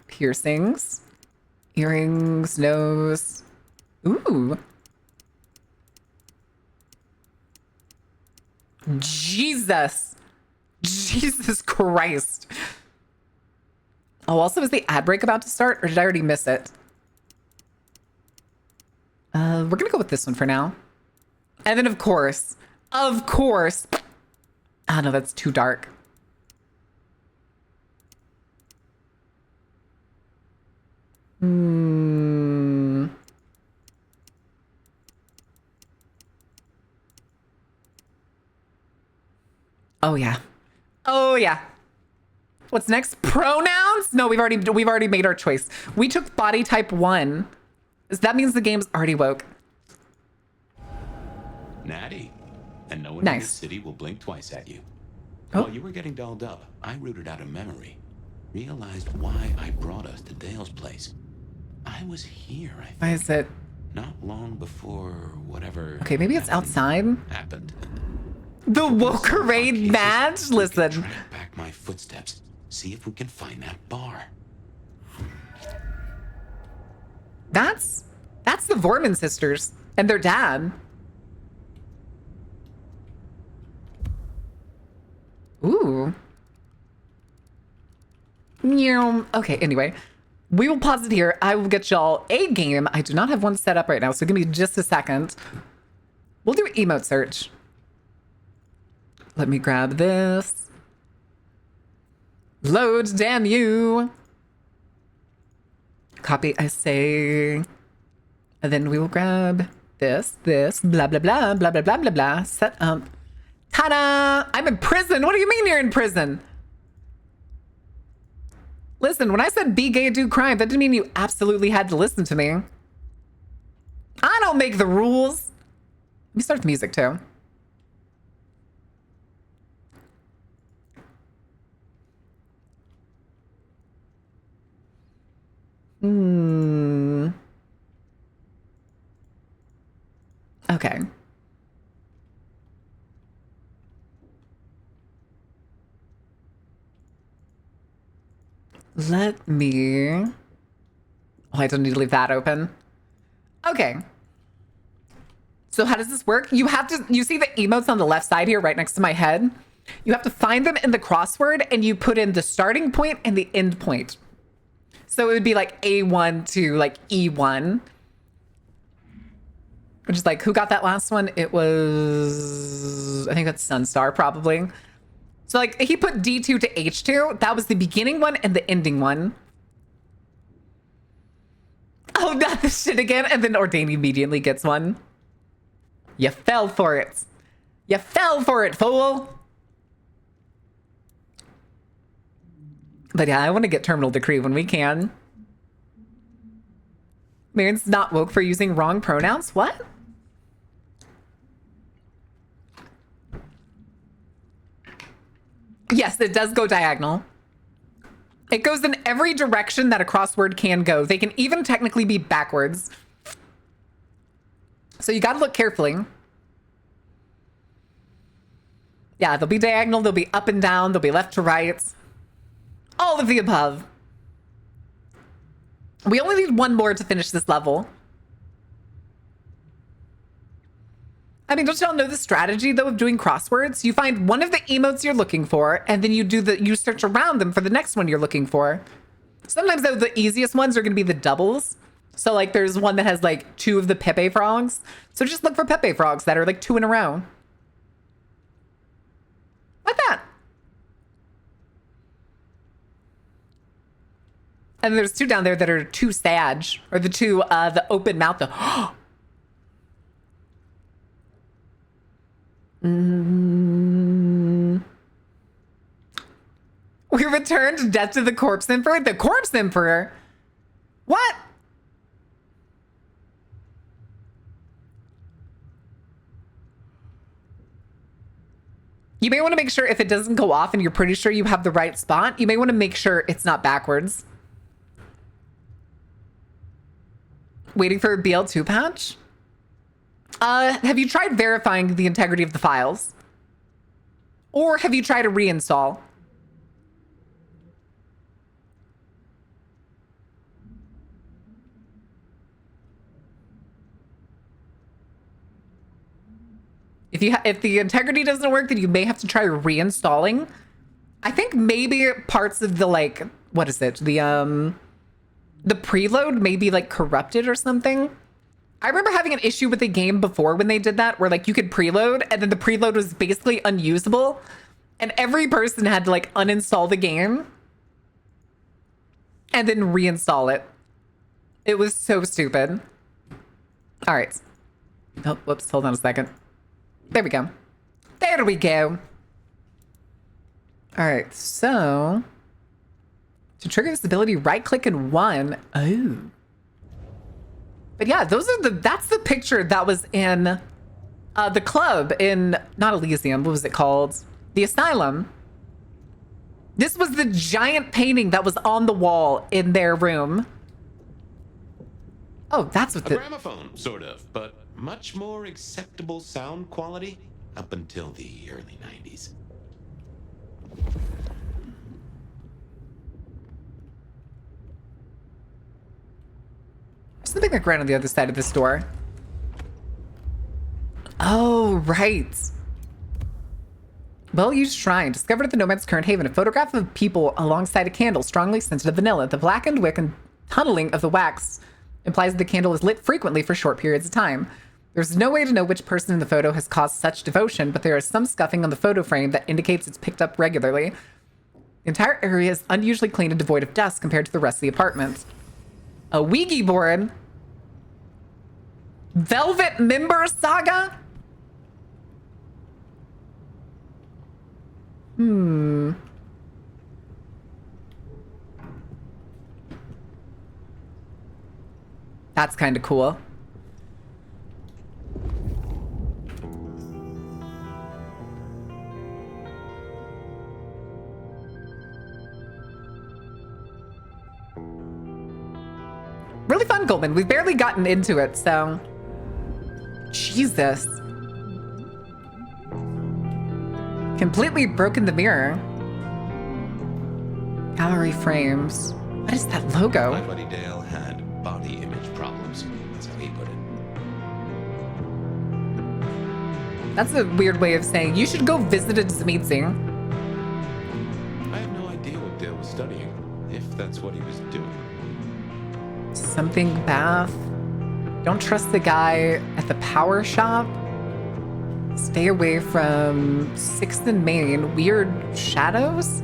Piercings. Earrings, nose. Ooh. Jesus. Jesus Christ. Oh, also, is the ad break about to start, or did I already miss it? We're gonna go with this one for now. And then, of course, ah, no, that's too dark. Oh yeah. Oh yeah. What's next? Pronouns? No, we've already made our choice. We took body type 1. So that means the game's already woke. Natty. And no one in Nice. this city will blink twice at you. Oh. While you were getting dolled up, I rooted out a memory. Realized why I brought us to Dale's place. I was here, I think. Why is it? not long before whatever. Okay, maybe it's outside. Happened. The woke raid match? Listen. Track back my footsteps. See if we can find that bar. That's the Vorman sisters and their dad. Ooh. Okay, anyway. We will pause it here. I will get y'all a game. I do not have one set up right now, so give me just a second. We'll do emote search. Let me grab this. Load, damn you. Copy, I say. And then we will grab this, blah, blah, blah, blah, blah, blah, blah, blah. Set up. Ta-da! I'm in prison. What do you mean you're in prison? Listen, when I said be gay, do crime, that didn't mean you absolutely had to listen to me. I don't make the rules. Let me start the music too. Okay. Let me... Oh, I don't need to leave that open. Okay. So how does this work? You have to... You see the emotes on the left side here, right next to my head? You have to find them in the crossword, and you put in the starting point and the end point. So it would be like A1 to like E1. Which is like, who got that last one? It was... I think that's Sunstar, probably. So like he put D2 to H2. That was the beginning one and the ending one. Oh, not this shit again. And then Ordain immediately gets one. You fell for it. You fell for it, fool. But yeah, I want to get Terminal Decree when we can. Marin's not woke for using wrong pronouns? What? Yes, it does go diagonal. It goes in every direction that a crossword can go. They can even technically be backwards. So you gotta look carefully. Yeah, they'll be diagonal, they'll be up and down, they'll be left to right. All of the above. We only need one more to finish this level. I mean, don't y'all know the strategy though of doing crosswords? You find one of the emotes you're looking for, and then you search around them for the next one you're looking for. Sometimes though, the easiest ones are gonna be the doubles. So like there's one that has like 2 of the Pepe frogs. So just look for Pepe frogs that are like 2 in a row. Like that. And there's 2 down there that are 2 Sag, or the 2, the open mouth. We returned Death to the Corpse Emperor? The Corpse Emperor? What? You may want to make sure if it doesn't go off and you're pretty sure you have the right spot, you may want to make sure it's not backwards. Waiting for a BL2 patch? Have you tried verifying the integrity of the files? Or have you tried a reinstall? If the integrity doesn't work, then you may have to try reinstalling. I think maybe parts of the like, what is it? The preload may be like corrupted or something. I remember having an issue with the game before when they did that, where like you could preload and then the preload was basically unusable. And every person had to like uninstall the game and then reinstall it. It was so stupid. All right. Oh, whoops, hold on a second. There we go. There we go. All right, so to trigger this ability, right click in 1. Oh. But yeah, that's the picture that was in the club in, not Elysium, what was it called? The Asylum. This was the giant painting that was on the wall in their room. Oh, that's what A the... gramophone, sort of, but much more acceptable sound quality up until the early 90s. Something like right on the other side of this door. Oh, right. Well-used shrine. Discovered at the Nomad's current haven. A photograph of people alongside a candle, strongly scented of vanilla. The blackened wick and tunneling of the wax implies that the candle is lit frequently for short periods of time. There's no way to know which person in the photo has caused such devotion, but there is some scuffing on the photo frame that indicates it's picked up regularly. The entire area is unusually clean and devoid of dust compared to the rest of the apartment. A Ouija board? Velvet Member Saga? That's kind of cool. Really fun, Goldman. We've barely gotten into it, so... Jesus. Completely broken the mirror. Gallery frames. What is that logo? My buddy Dale had body image problems. That's how he put it. That's a weird way of saying you should go visit a Dzmitzi. I have no idea what Dale was studying, if that's what he was doing. Something bath. Don't trust the guy at the power shop. Stay away from 6th and Main. Weird shadows.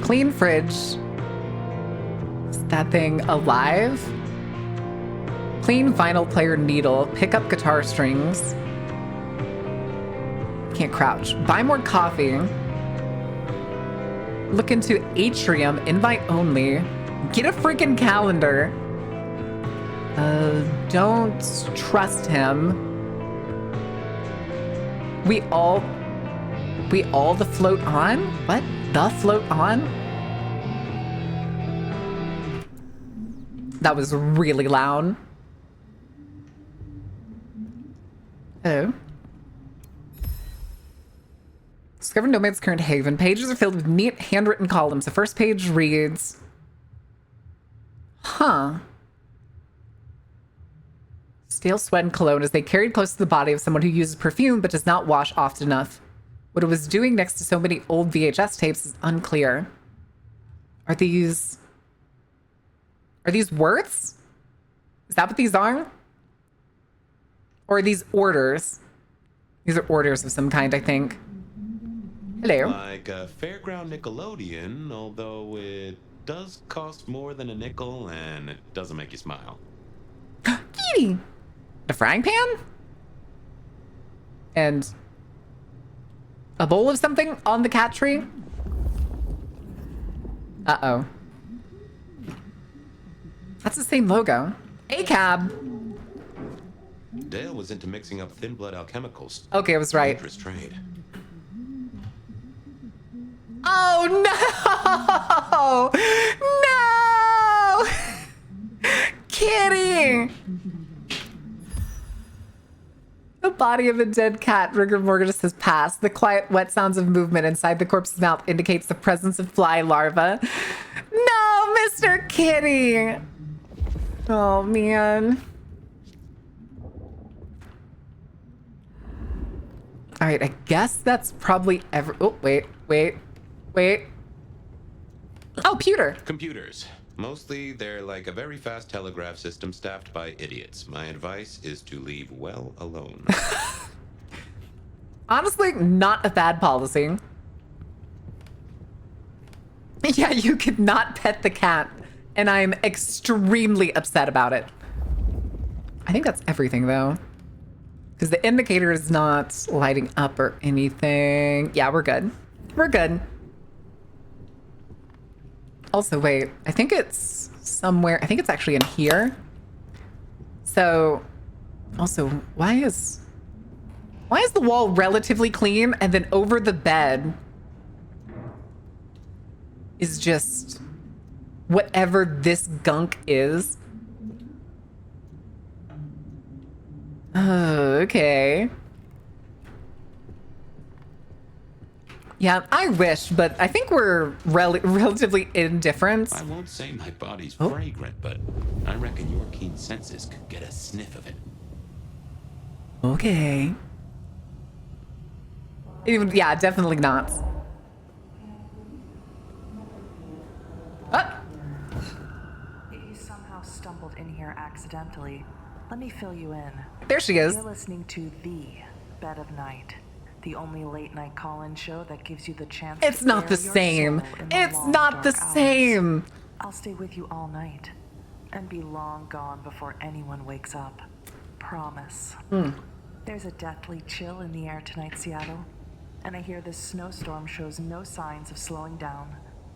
Clean fridge. Is that thing alive? Clean vinyl player needle. Pick up guitar strings. Can't crouch. Buy more coffee. Look into Atrium. Invite only. Get a freaking calendar. Don't trust him. We all the float on? What? The float on? That was really loud. Oh. Discover Nomad's current haven. Pages are filled with neat handwritten columns. The first page reads... Huh. Stale sweat and cologne as they carried close to the body of someone who uses perfume but does not wash often enough. What it was doing next to so many old VHS tapes is unclear. Are these words? Is that what these are? Or are these orders? These are orders of some kind, I think. Hello. Like a Fairground Nickelodeon, although it does cost more than a nickel and it doesn't make you smile. Kitty! A frying pan? And a bowl of something on the cat tree? Uh-oh. That's the same logo. A cab. Dale was into mixing up thin blood alchemicals. Okay, I was right. Dangerous trade. Oh no! No! Kitty! The body of a dead cat, rigor mortis, has passed. The quiet, wet sounds of movement inside the corpse's mouth indicates the presence of fly larvae. No, Mr. Kitty! Oh, man. All right, I guess that's probably Oh, wait. Oh, pewter. Computers. Mostly, they're like a very fast telegraph system staffed by idiots. My advice is to leave well alone. Honestly, not a bad policy. Yeah, you could not pet the cat, and I'm extremely upset about it. I think that's everything, though. Because the indicator is not lighting up or anything. Yeah, we're good. We're good. Also, wait, I think it's somewhere. I think it's actually in here. So, also, why is the wall relatively clean and then over the bed is just whatever this gunk is? Okay. Yeah, I wish, but I think we're relatively indifferent. I won't say my body's fragrant, but I reckon your keen senses could get a sniff of it. Okay. Yeah, definitely not. You somehow stumbled in here accidentally. Let me fill you in. There she is. You're listening to The Bed of Night, the only late-night call-in show that gives you the chance It's to not the bare your same. soul in the It's long, not the dark hours. same. I'll stay with you all night and be long gone before anyone wakes up. Promise. There's a deathly chill in the air tonight, Seattle. And I hear this snowstorm shows no signs of slowing down.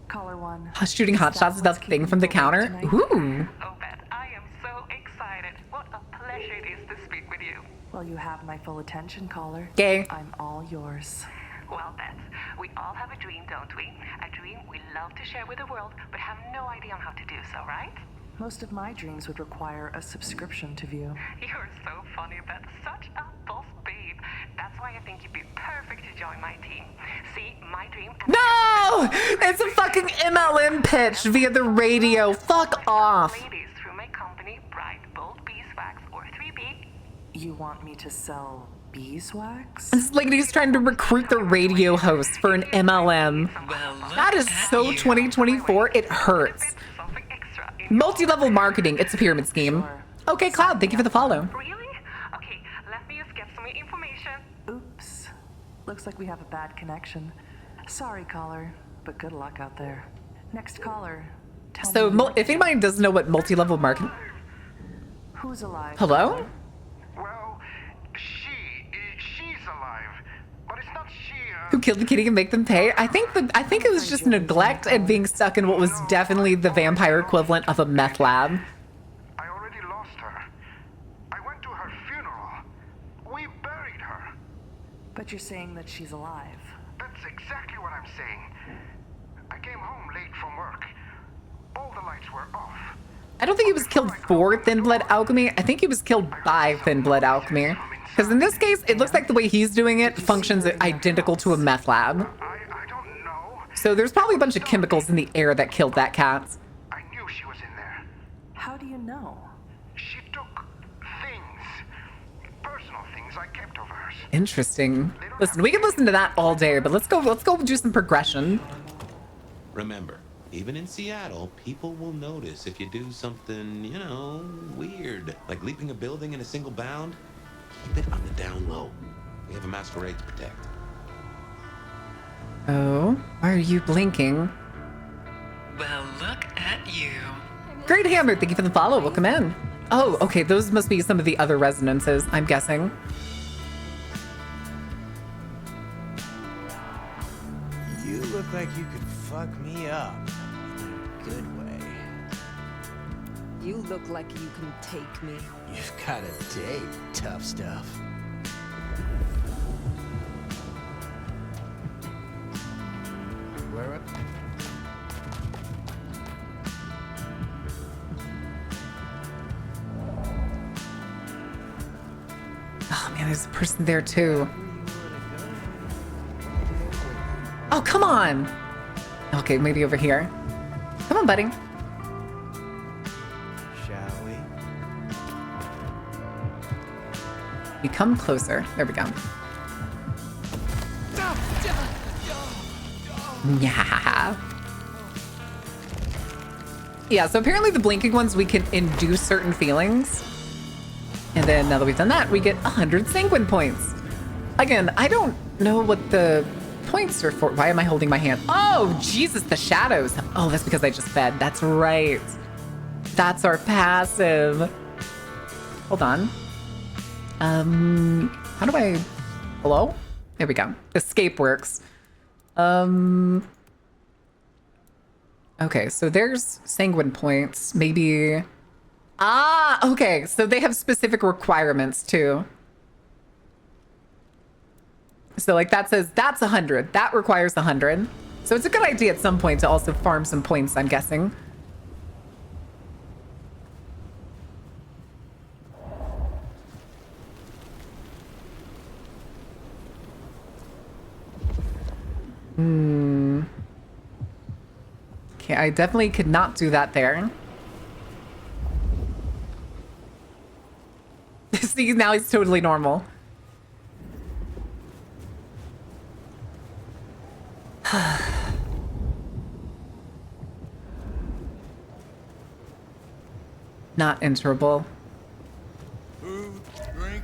Caller 1. Shooting hot shots without the thing from the counter. Ooh. Oh, Beth, I am so excited. What a pleasure it is to speak with you. Well, you have my full attention, caller. Gay. I'm all yours. Well, Beth, we all have a dream, don't we? A dream we love to share with the world, but have no idea on how to do so, right? Most of my dreams would require a subscription to view. You're so funny, Beth. Such a boss babe. That's why I think you'd be perfect to join my team. See, my dream... No! It's a fucking MLM pitch via the radio. Fuck off. Ladies through my company, Bright, Bold Beeswax, or 3B. You want me to sell beeswax? This lady's trying to recruit the radio host for an MLM. That is so 2024. It hurts. Multi-level marketing. It's a pyramid scheme. Okay, Cloud, thank you for the follow. Really? Okay, let me just get some information. Oops. Looks like we have a bad connection. Sorry, caller, but good luck out there. Next caller. So, if anybody doesn't know what multi-level marketing... Who's alive? Hello? Well, she's alive, but it's not she. Who killed the kitty and make them pay? I think it was just neglect and being stuck in what was definitely the vampire equivalent of a meth lab. I already lost her. I went to her funeral. We buried her. But you're saying that she's alive. That's exactly what I'm saying. I came home late from work. All the lights were off. I don't think he was killed for Thin Blood Alchemy. I think he was killed by Thin Blood Alchemy. Because in this case, it looks like the way he's doing it functions identical to a meth lab. I don't know. So there's probably a bunch of chemicals in the air that killed that cat. I knew she was in there. How do you know? She took things, personal things I kept of hers. Interesting. Listen, we can listen to that all day, but let's go do some progression. Remember, even in Seattle, people will notice if you do something, you know, weird. Like leaping a building in a single bound. Keep it on the down low. We have a masquerade to protect. Oh, why are you blinking? Well, look at you. Great Hammer, thank you for the follow. Welcome in. Oh, okay, those must be some of the other resonances, I'm guessing. You look like you could fuck me up. In a good way. You look like you can take me. You've got a date, tough stuff. Where? Oh man, there's a person there too. Oh, come on. Okay, maybe over here. Come on, buddy. Shall we? You come closer. There we go. Yeah. Yeah, so apparently the blinking ones, we can induce certain feelings. And then now that we've done that, we get 100 sanguine points. Again, I don't know what the points are for. Why am I holding my hand? Oh, Jesus, the shadows. Oh, that's because I just fed. That's right. That's our passive. Hold on. How do I... Hello? There we go. Escape works. Okay, so there's sanguine points. Maybe... Ah, okay. So they have specific requirements too. So like that says that's 100. That requires 100. So it's a good idea at some point to also farm some points, I'm guessing. Okay, I definitely could not do that there. See, now he's totally normal. Not enterable. Food, drink.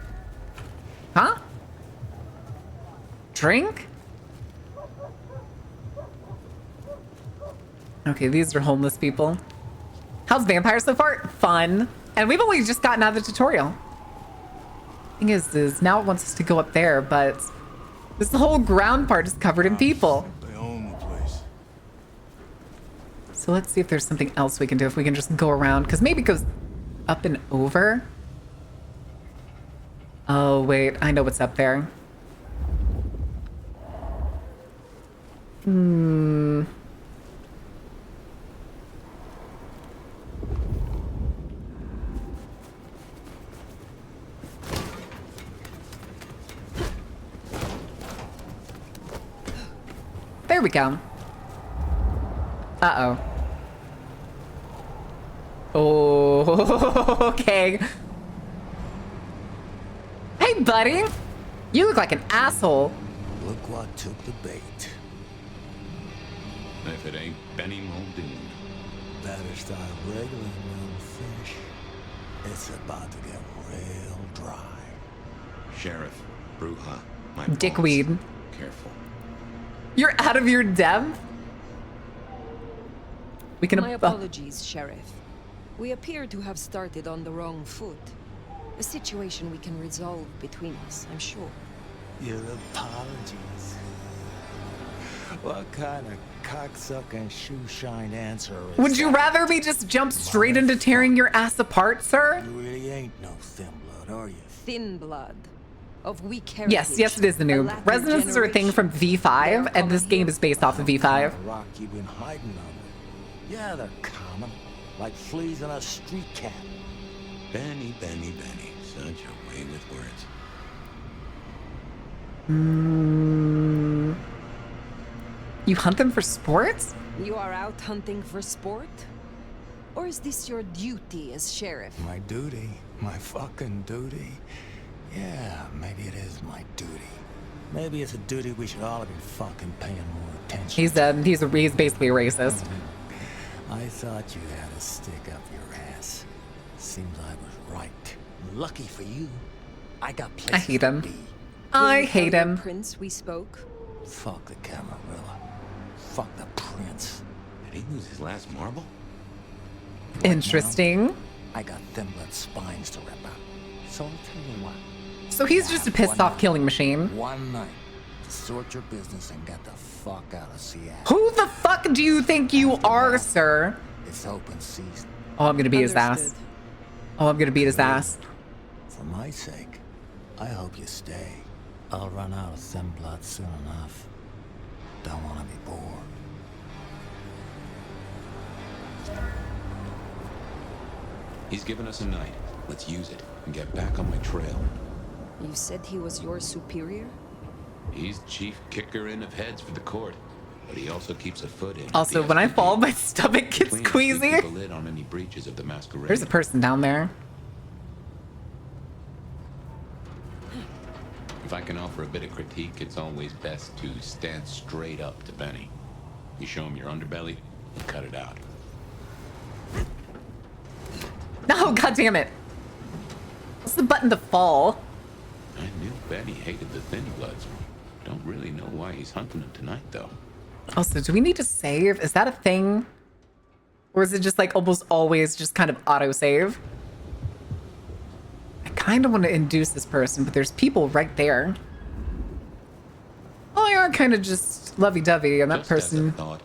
Huh? Drink? Okay, these are homeless people. How's Vampire so far? Fun. And we've only just gotten out of the tutorial. Thing is now it wants us to go up there, but this whole ground part is covered in people. They own the place. So let's see if there's something else we can do. If we can just go around, because maybe it goes up and over. Oh, wait, I know what's up there. There we go. Uh-oh. Oh, okay. Hey, buddy. You look like an asshole. Look what took the bait. If it ain't Benny Muldoon. Better start wriggling, little fish. It's about to get real dry. Sheriff, Bruja, my Dickweed. balls. Careful. You're out of your depth? We can... My apologies, Sheriff. We appear to have started on the wrong foot. A situation we can resolve between us, I'm sure. Your apologies. What kind of cocksucking shoe-shine answer is Would you that? rather me just jump straight into tearing your ass apart, sir? You really ain't no thin blood, are you? Thin blood. Of weak heritage. Yes, it is the noob. Latin Resonances are a thing from V5, and this game is based off of V5. Rock you've been hiding under. Yeah, they're common. Like fleas in a street cat. Benny, Benny, Benny. Such a way with words. You hunt them for sports? You are out hunting for sport? Or is this your duty as sheriff? My duty? My fucking duty? Yeah, maybe it is my duty. Maybe it's a duty we should all be fucking paying more attention. He's basically a racist. I thought you had a stick up your ass. Seems I was right. Lucky for you, I got places I hate him. to be. I hate him. Prince, we spoke. Fuck the Camarilla. Fuck the prince. Did he lose his last marble? Interesting. Now, I got thin blood spines to rip out. So I'll tell you what. So he's just a pissed off killing machine. One night to sort your business and get the fuck out of Seattle. Who the fuck do you think you are, sir? It's open season. Oh, I'm gonna beat his ass. Oh, I'm gonna beat his ass. For my sake, I hope you stay. I'll run out of thin blood soon enough. Don't want to be bored. He's given us a night. Let's use it and get back on my trail. You said he was your superior? He's chief kicker in of heads for the court, but he also keeps a foot in. Also, when I fall, my stomach gets queasy. Keep a lid on any breaches of the masquerade. There's a person down there. If I can offer a bit of critique, it's always best to stand straight up to Benny. You show him your underbelly, and cut it out. No, god damn it. What's the button to fall? I knew Benny hated the Thin Bloods. Don't really know why he's hunting them tonight, though. Also, do we need to save? Is that a thing? Or is it just like almost always just kind of auto-save? I kind of want to induce this person, but there's people right there. Oh, they are kind of just lovey-dovey, and that Just as person... a thought,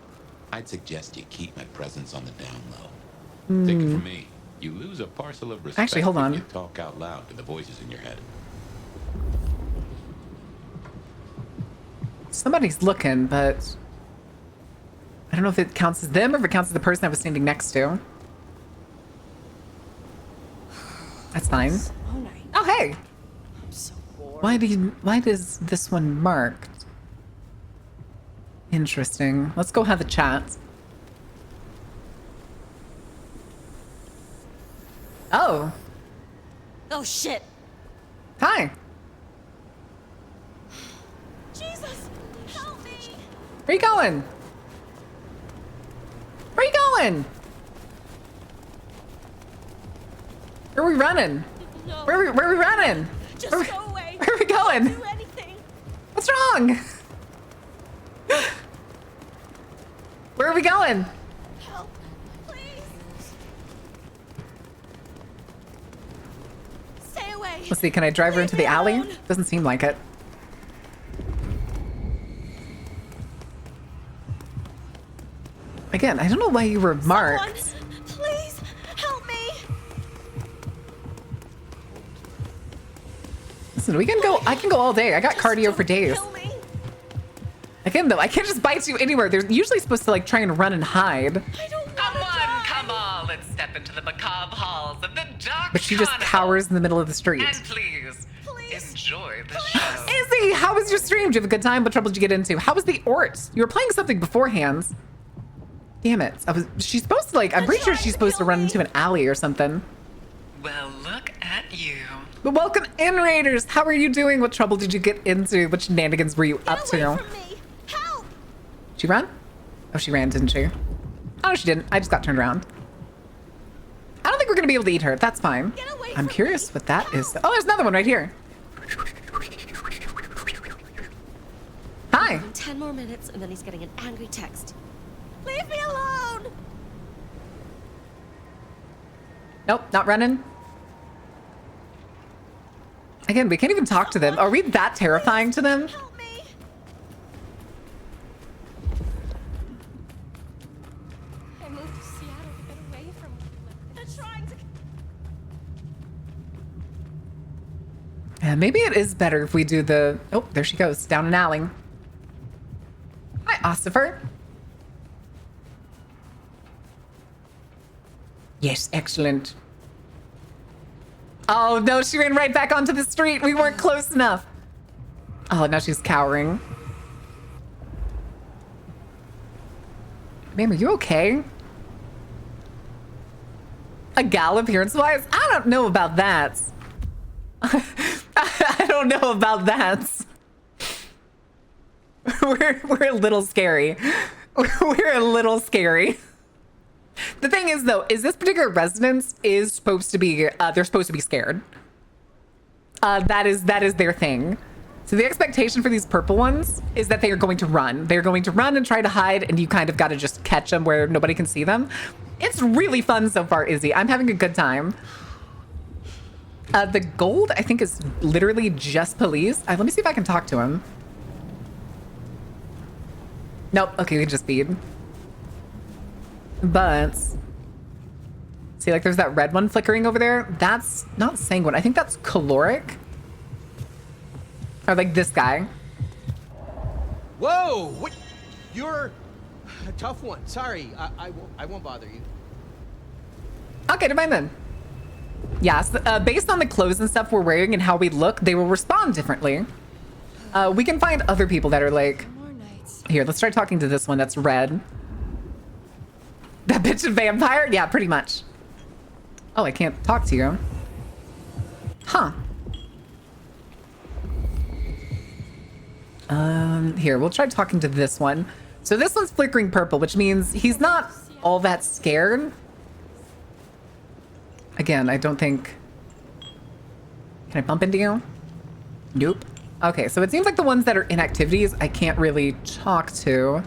I'd suggest you keep my presence on the down low. Take it from me. You lose a parcel of respect. Actually, hold on. If you talk out loud to the voices in your head. Somebody's looking, but... I don't know if it counts as them or if it counts as the person I was standing next to. That's fine. Oh, hey! I'm so bored. Why does this one marked? Interesting. Let's go have a chat. Oh. Oh shit. Hi. Jesus, help me. Where you going? Where you going? Where are we running? No. Where are we running? Just where, go away. Where are we going? Don't do anything. What's wrong? Where are we going? Help, please. Stay away. Let's see, can I drive her into the alley? Doesn't seem like it. Again, I don't know why you were marked. Someone, please help me. Listen, we can go. I can go all day. I got cardio for days. Again, though, I can't just bite you anywhere. They're usually supposed to like try and run and hide. Come on, let's step into the macabre halls of the dark. But she just cowers in the middle of the street. And please enjoy the show. Izzy, how was your stream? Did you have a good time? What trouble did you get into? How was the Ort? You were playing something beforehand. Damn it. She's supposed to like, I'm pretty sure she's supposed to run into an alley or something. Well, look at you. But welcome in, Raiders. How are you doing? What trouble did you get into? What shenanigans were you up to? Help! She ran? Oh, she ran, didn't she? Oh, she didn't. I just got turned around. I don't think we're going to be able to eat her. That's fine. I'm curious what that is. Oh, there's another one right here. Hi. 10 more minutes and then he's getting an angry text. Leave me alone! Nope, not running. Again, we can't even talk to them. Are we that terrifying to them? Help me! I moved to Seattle to get away from they're trying to. Yeah, maybe it is better if we do the... Oh, there she goes, down an alley. Hi, Ossifer. Yes, excellent. Oh, no, she ran right back onto the street. We weren't close enough. Oh, now she's cowering. Ma'am, are you okay? A gal appearance-wise? I don't know about that. I don't know about that. We're a little scary. We're a little scary. The thing is, though, is this particular residence is supposed to be, they're supposed to be scared. That is their thing. So the expectation for these purple ones is that they are going to run. They're going to run and try to hide, and you kind of got to just catch them where nobody can see them. It's really fun so far, Izzy. I'm having a good time. The gold, I think, is literally just police. Let me see if I can talk to him. Nope. Okay, we just feed. But see, like, there's that red one flickering over there. That's not sanguine. I think that's caloric. Or like this guy. Whoa! What? You're a tough one. Sorry, I won't bother you. Okay, never mind then. Yes, based on the clothes and stuff we're wearing and how we look, they will respond differently. We can find other people that are like... Here, let's try talking to this one that's red. That bitch a vampire? Yeah, pretty much. Oh, I can't talk to you. Huh. Here, we'll try talking to this one. So this one's flickering purple, which means he's not all that scared. Again, I don't think... Can I bump into you? Nope. Okay, so it seems like the ones that are in activities, I can't really talk to.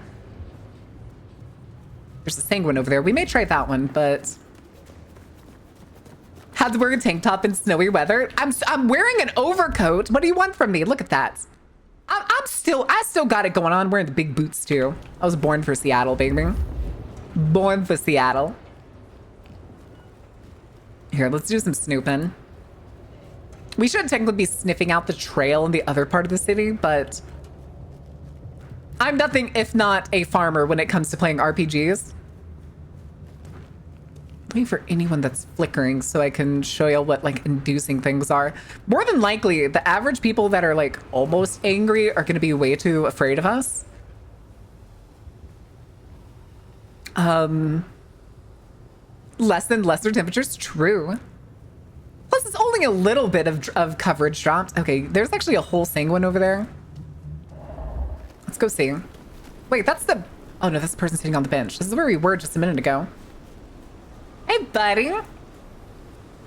There's a sanguine over there. We may try that one, but... Had to wear a tank top in snowy weather. I'm wearing an overcoat. What do you want from me? Look at that. I still got it going on. Wearing the big boots too. I was born for Seattle, baby. Born for Seattle. Here, let's do some snooping. We should technically be sniffing out the trail in the other part of the city, but I'm nothing if not a farmer when it comes to playing RPGs. Looking for anyone that's flickering so I can show you what like inducing things are. More than likely, the average people that are like almost angry are going to be way too afraid of us. Less than lesser temperatures, true. Plus, it's only a little bit of coverage dropped. Okay, there's actually a whole sanguine over there. Let's go see. Wait, that's the... Oh, no, that's the person sitting on the bench. This is where we were just a minute ago. Hey, buddy.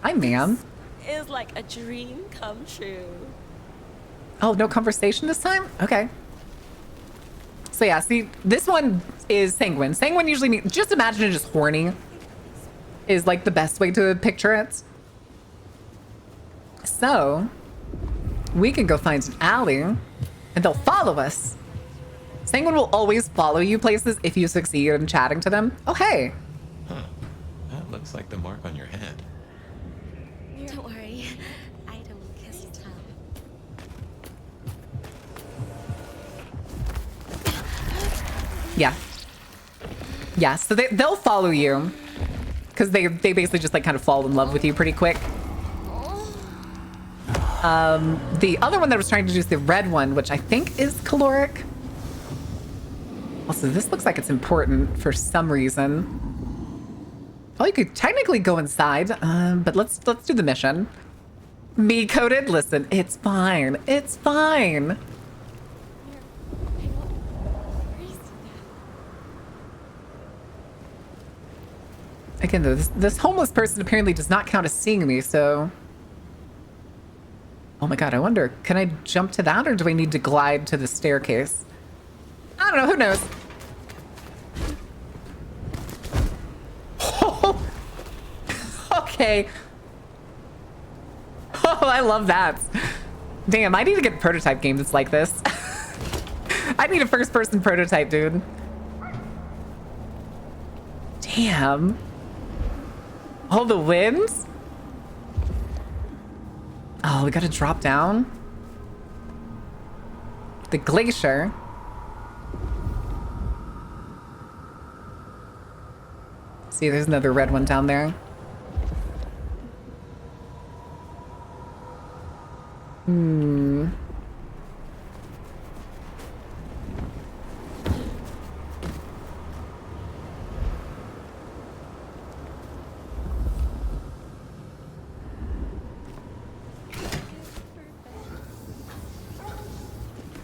Hi, ma'am. Is like a dream come true. Oh, no conversation this time? Okay. So yeah, see, this one is sanguine. Sanguine usually means... Just imagine it as horny. Is like the best way to picture it. So, we can go find an alley, and they'll follow us. Sanguine will always follow you places if you succeed in chatting to them. Oh, hey. Huh. That looks like the mark on your head. Don't worry. I don't kiss tell. Yeah. Yeah, so they'll follow you. Because they basically just like kind of fall in love with you pretty quick. The other one that I was trying to do is the red one, which I think is caloric. Also, this looks like it's important for some reason. Well, you could technically go inside, but let's do the mission. Me coded? Listen, it's fine. It's fine. Again, though, this homeless person apparently does not count as seeing me, so... Oh my god, I wonder, can I jump to that, or do I need to glide to the staircase? I don't know, who knows? Oh, okay. Oh, I love that. Damn, I need to get a prototype game that's like this. I need a first-person prototype, dude. Damn. Oh, the winds? Oh, we gotta drop down. The glacier. See, there's another red one down there. Hmm.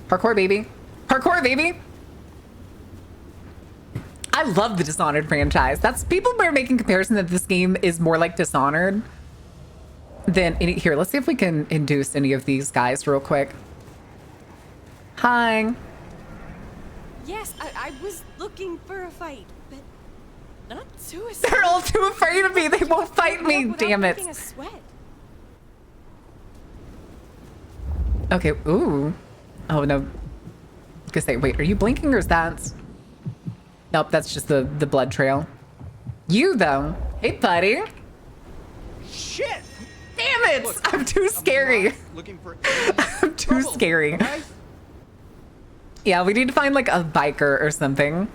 Parkour, baby. Parkour, baby. I love the Dishonored franchise. That's people are making comparison that this game is more like Dishonored than any. Here, let's see if we can induce any of these guys real quick. Hi. Yes, I was looking for a fight, but not suicide. They're all too afraid of me. They won't fight me. Damn it. A sweat. Okay. Ooh. Oh no. I was gonna say, wait, are you blinking or is that? Nope, that's just the blood trail. You though. Hey, buddy. Shit! Damn it! Look, I'm too scary. Looking for I'm too scary. Right? Yeah, we need to find like a biker or something.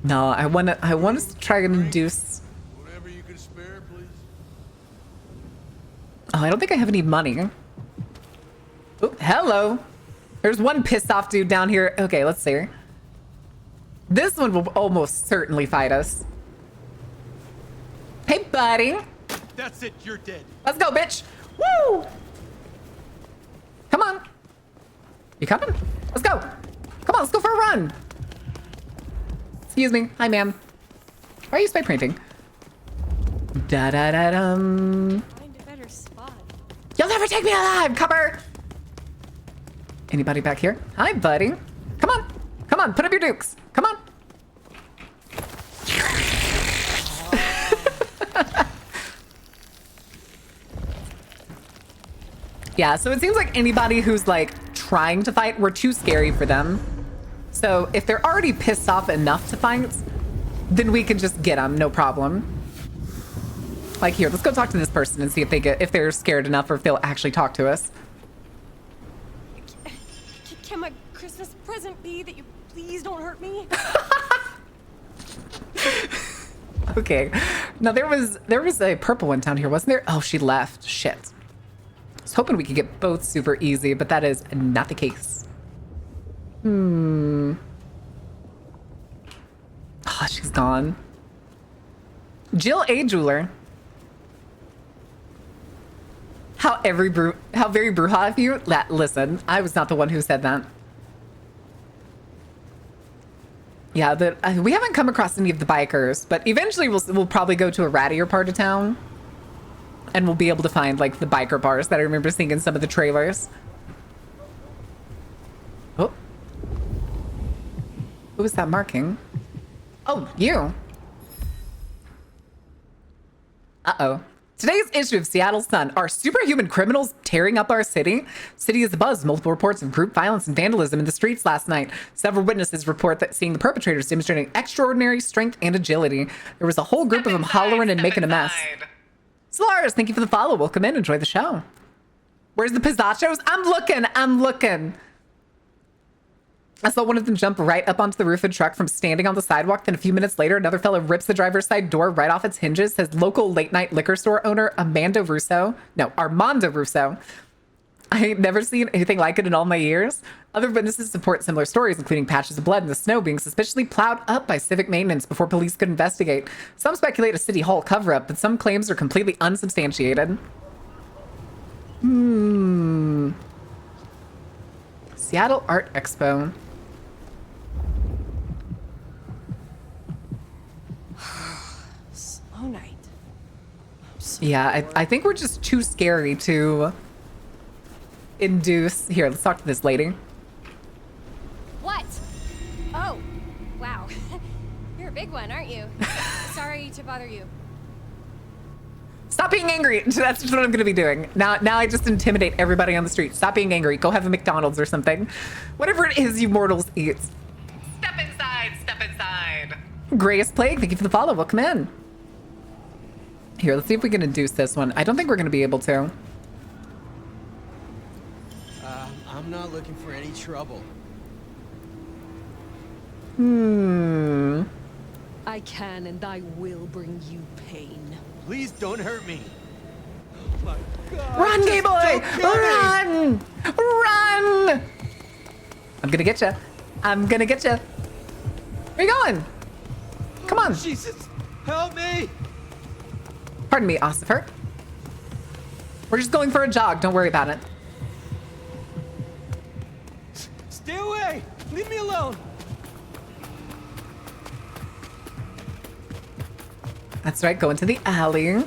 No, I want us to try and induce. Whatever you can spare, please. Oh, I don't think I have any money. Oh, hello. There's one pissed off dude down here. Okay, let's see. This one will almost certainly fight us. Hey, buddy. That's it, you're dead. Let's go, bitch. Woo! Come on. You coming? Let's go. Come on, let's go for a run. Excuse me. Hi, ma'am. Why are you spray painting? Da-da-da-dum. Find a better spot. You'll never take me alive, cover! Anybody back here? Hi, buddy. Come on. Come on, put up your dukes. Come on. Yeah, so it seems like anybody who's like trying to fight, we're too scary for them. So if they're already pissed off enough to fight, then we can just get them, no problem. Like here, let's go talk to this person and see if they're scared enough or if they'll actually talk to us. Can my Christmas present be that you please don't hurt me? Okay. Now there was a purple one down here, wasn't there? Oh, she left. Shit. hoping we could get both super easy, but that is not the case. Oh, she's gone. Jill A. Jeweler. How very Bruja of you. Listen, I was not the one who said that. Yeah, we haven't come across any of the bikers, but eventually we'll probably go to a rattier part of town, and we'll be able to find like the biker bars that I remember seeing in some of the trailers. Oh, who was that marking? Oh, you. Uh-oh. Today's issue of Seattle Sun. Are superhuman criminals tearing up our city? City is abuzz. Multiple reports of group violence and vandalism in the streets last night. Several witnesses report that seeing the perpetrators demonstrating extraordinary strength and agility. There was a whole group of them hollering and making a mess. Solaris, thank you for the follow. Welcome in. Enjoy the show. Where's the pizzachos? I'm looking. I saw one of them jump right up onto the roof of a truck from standing on the sidewalk. Then a few minutes later, another fellow rips the driver's side door right off its hinges, says local late night liquor store owner Armando Russo. I ain't never seen anything like it in all my years. Other witnesses support similar stories, including patches of blood in the snow being suspiciously plowed up by civic maintenance before police could investigate. Some speculate a city hall cover-up, but some claims are completely unsubstantiated. Seattle Art Expo. Slow night. Yeah, I think we're just too scary to induce. Here, let's talk to this lady. What? Oh, wow. You're a big one, aren't you? Sorry to bother you. Stop being angry. That's just what I'm going to be doing. Now I just intimidate everybody on the street. Stop being angry. Go have a McDonald's or something. Whatever it is you mortals eat. Step inside, step inside. Grace Plague, thank you for the follow. Welcome in. Here, let's see if we can induce this one. I don't think we're going to be able to. I'm not looking for any trouble. I can and I will bring you pain. Please don't hurt me. Oh my God. Run, gay boy! Run! Run! I'm gonna get you. I'm gonna get you. Where you going? Come on. Jesus, help me! Pardon me, Ossifer. We're just going for a jog. Don't worry about it. Stay away! Leave me alone! That's right. Go into the alley.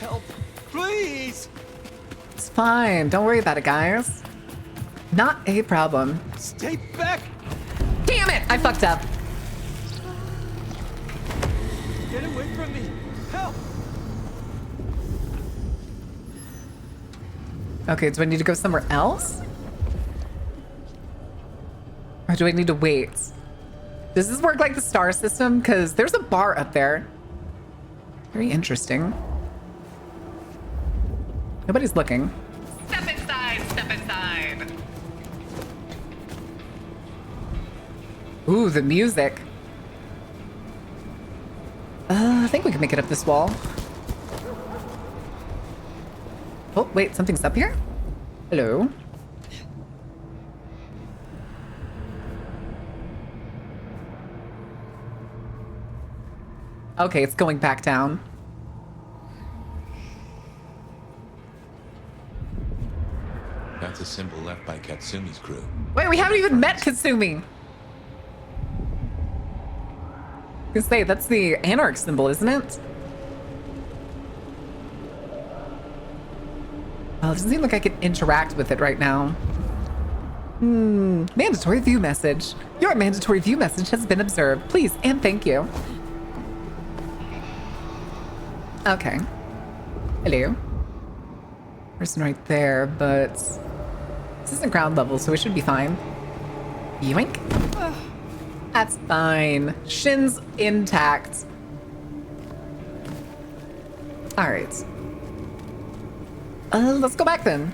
Help, please! It's fine. Don't worry about it, guys. Not a problem. Stay back! Damn it! I fucked up. Get away from me! Help! Okay, do I need to go somewhere else? Or do I need to wait? Does this work like the star system? Because there's a bar up there. Very interesting. Nobody's looking. Step inside, step inside. Ooh, the music. I think we can make it up this wall. Oh, wait, something's up here? Hello? Okay, it's going back down. That's a symbol left by Katsumi's crew. Wait, we haven't even met Katsumi. I was gonna say, that's the Anarch symbol, isn't it? Well, it doesn't seem like I can interact with it right now. Mandatory view message. Your mandatory view message has been observed. Please and thank you. Okay. Hello. Person right there, but this isn't ground level, so we should be fine. Yoink. That's fine. Shin's intact. All right. Let's go back then.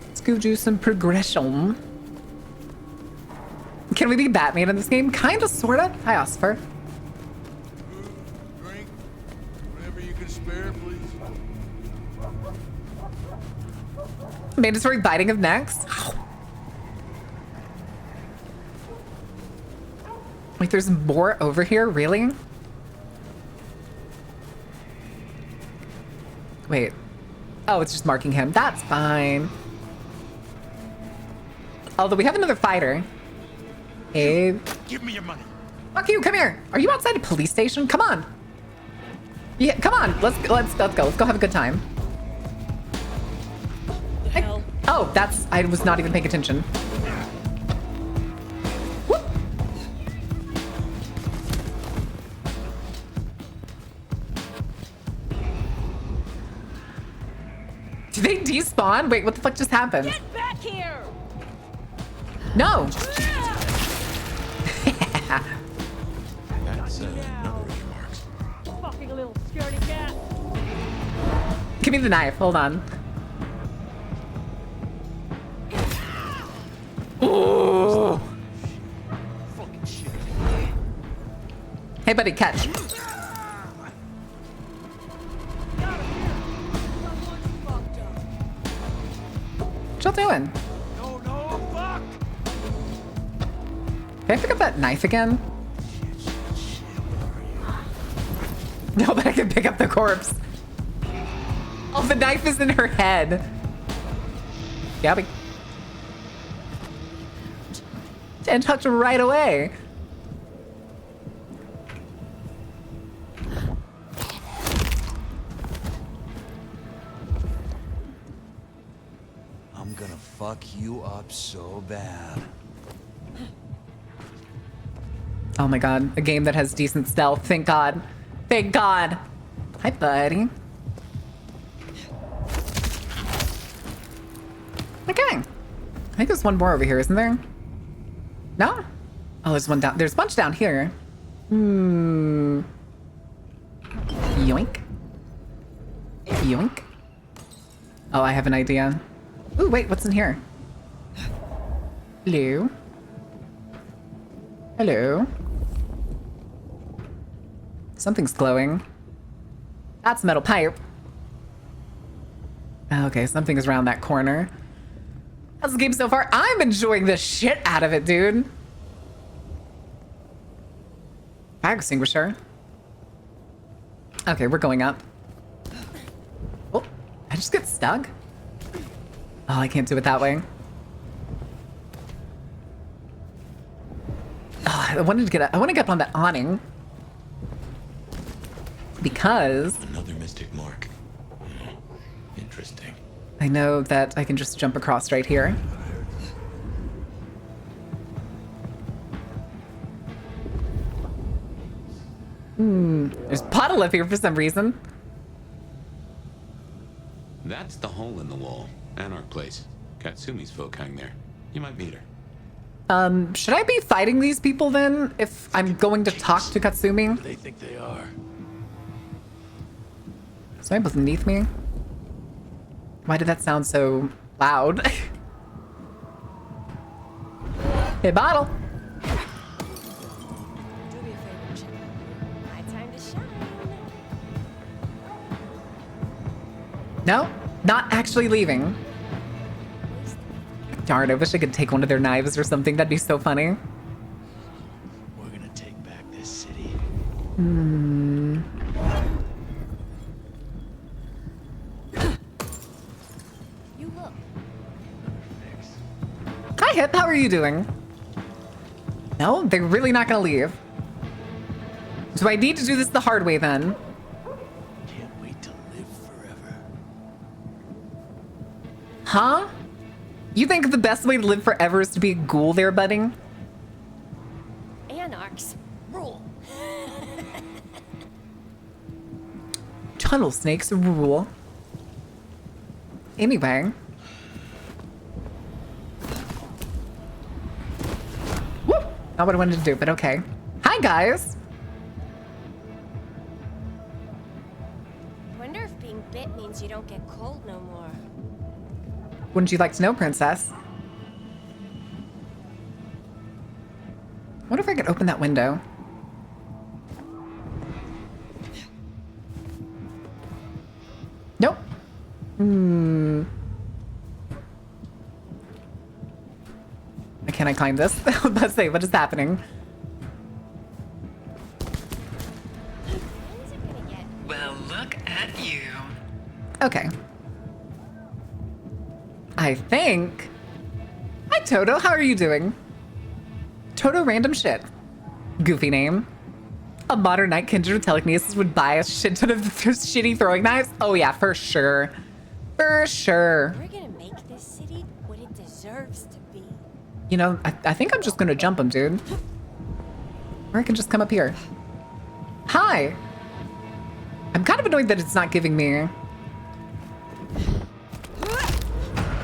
Let's go do some progression. Can we be Batman in this game? Kinda, sorta. Hi, Osfer. Drink. Whatever you can spare, please. Mandatory biting of necks? Wait, there's more over here? Really? Wait. Oh, it's just marking him. That's fine. Although we have another fighter. Abe. Give me your money. Fuck you, come here. Are you outside a police station? Come on. Yeah, come on. Let's go. Let's go have a good time. Oh, that's, I was not even paying attention. Whoop. Did they despawn? Wait, what the fuck just happened? Get back here! No. That's another of your marks. Fucking little scaredy cat. Give me the knife. Hold on. Ooh. Hey, buddy, catch. What y'all doing? No, fuck! Can I pick up that knife again? No, but I can pick up the corpse. Oh, the knife is in her head. Gabby. And touch her right away. I'm gonna fuck you up so bad. Oh my god, a game that has decent stealth. Thank God. Thank God. Hi, buddy. Okay. I think there's one more over here, isn't there? No? Oh, there's one down. There's a bunch down here. Hmm. Yoink. Yoink. Oh, I have an idea. Ooh, wait, what's in here? Hello? Hello? Something's glowing. That's metal pipe. Okay, something is around that corner. How's the game so far? I'm enjoying the shit out of it, dude. Fire extinguisher. Okay, we're going up. Oh, I just get stuck? Oh, I can't do it that way. Oh, I want to get up on that awning. Because Another mystic mark. Interesting. I know that I can just jump across right here. There's a puddle up here for some reason. That's the hole in the wall. Anarch place. Katsumi's folk hang there. You might meet her. Should I be fighting these people then if I'm going to talk to Katsumi? They think they are. Is somebody beneath me? Why did that sound so loud? Hey, bottle. Do me a favor, Chip. My time to shine. No, not actually leaving. Darn, I wish I could take one of their knives or something. That'd be so funny. We're gonna take back this city. Hmm. You look. Hi, Hip. How are you doing? No, they're really not gonna leave. Do I need to do this the hard way then? Can't wait to live forever. Huh? You think the best way to live forever is to be a ghoul there, budding? Anarchs rule. Tunnel snakes rule. Anyway. Woo! Not what I wanted to do, but okay. Hi, guys. Wonder if being bit means you don't get cold no more. Wouldn't you like to know, princess? Wonder if I could open that window. Nope. can I climb this? Let's say, what is happening? Well, look at you. Okay. I think... Hi, Toto. How are you doing? Toto random shit. Goofy name. A modern night kindred with telekinesis would buy a shit ton of shitty throwing knives? Oh yeah, for sure. For sure. We're gonna make this city what it deserves to be. You know, I think I'm just gonna jump him, dude. Or I can just come up here. Hi. I'm kind of annoyed that it's not giving me...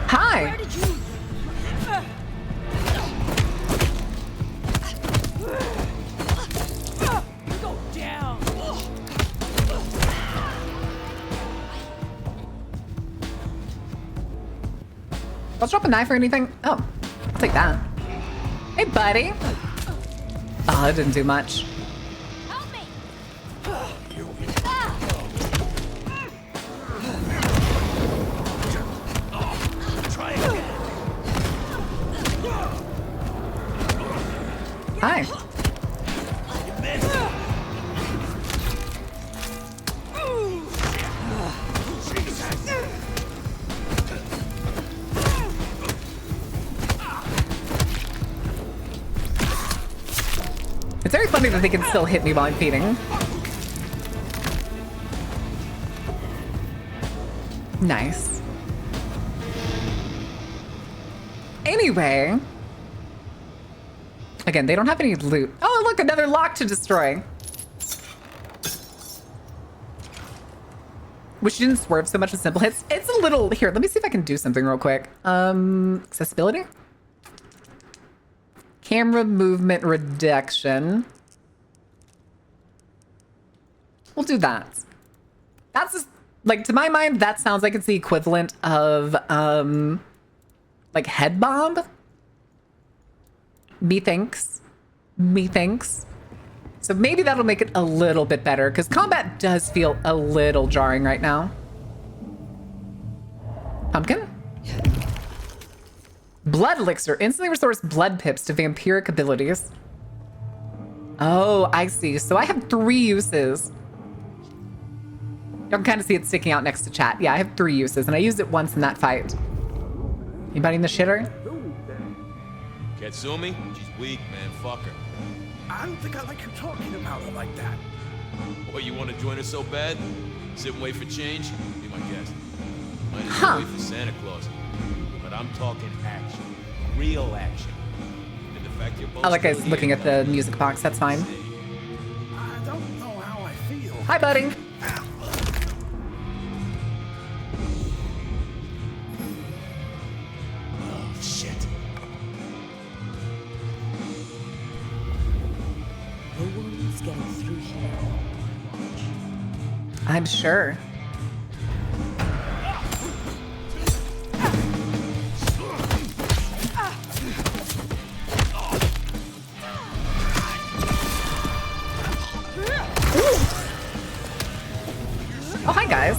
Hi. Where did you... Go down. I'll drop a knife or anything. Oh, I'll take that. Hey, buddy. Oh, it didn't do much. Help me. Hi. It's very funny that they can still hit me while I'm feeding. Nice. Anyway. Again, they don't have any loot. Oh, look, another lock to destroy. Wish you didn't swerve so much with simple hits. It's a little... Here, let me see if I can do something real quick. Accessibility? Camera movement reduction. We'll do that. That's just, like, to my mind, that sounds like it's the equivalent of, like, head bomb. Methinks. So maybe that'll make it a little bit better, because combat does feel a little jarring right now. Pumpkin? Blood elixir instantly restores blood pips to vampiric abilities. Oh, I see. So I have 3 uses. You can kind of see it sticking out next to chat. Yeah, I have 3 uses, and I used it once in that fight. Anybody in the shitter? Katsumi? She's weak, man. Fuck her. I don't think I like you talking about her like that. What, you want to join her so bad? Sit and wait for change? Be my guest. Might as Huh. well wait for Santa Claus. But I'm talking action. Real action. And the fact you're both I like still us looking here, at the music box. That's fine. I don't know how I feel. Hi, buddy. Oh, shit. No one's getting through here. I'm sure. Oh, hi, guys.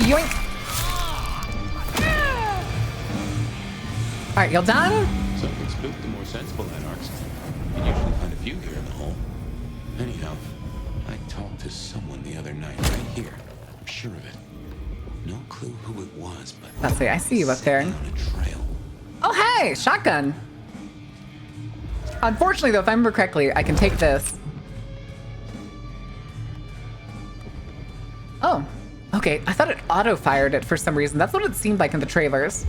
Yoink. All right, y'all done? Something spooked the more sensible anarchs. You usually find a few here in the hole. Anyhow, I talked to someone the other night right here. I'm sure of it. No clue who it was, but... Let's see, I see you up there. On a trail. Oh, hey, shotgun. Unfortunately, though, if I remember correctly, I can take this. Oh, okay. I thought it auto-fired it for some reason. That's what it seemed like in the trailers.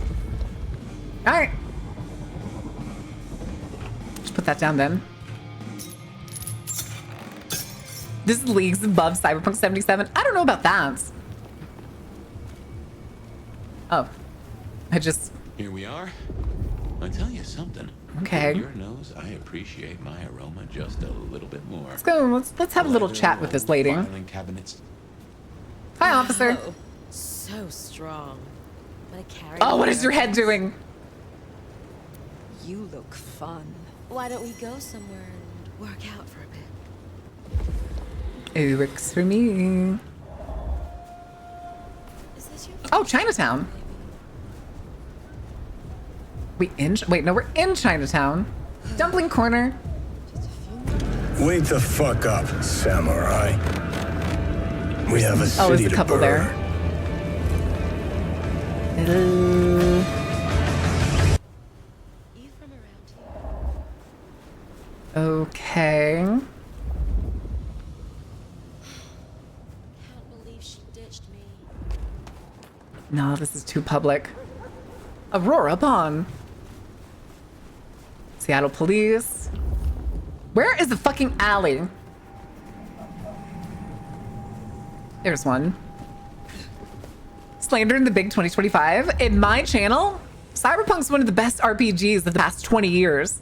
All right. Just put that down then. This is leagues above Cyberpunk 77. I don't know about that. Oh, I just... Here we are. I tell you something. Okay. Your nose, I appreciate my aroma just a little bit more. Let's go. Let's have a little chat with this lady. Filing cabinets. Hi, officer. Oh, so strong. What a carry. Oh, what is your head doing? You look fun. Why don't we go somewhere and work out for a bit? It works for me. Is this your Oh, Chinatown. Wait, no, we're in Chinatown. Dumpling Corner. Wait the fuck up, samurai. We have a city Oh, there's a to couple burn. there. Hello. Okay. Can't believe she ditched me. No, this is too public. Aurora Bond. Seattle Police. Where is the fucking alley? There's one. Slander in the Big 2025. In my channel, Cyberpunk's one of the best RPGs of the past 20 years.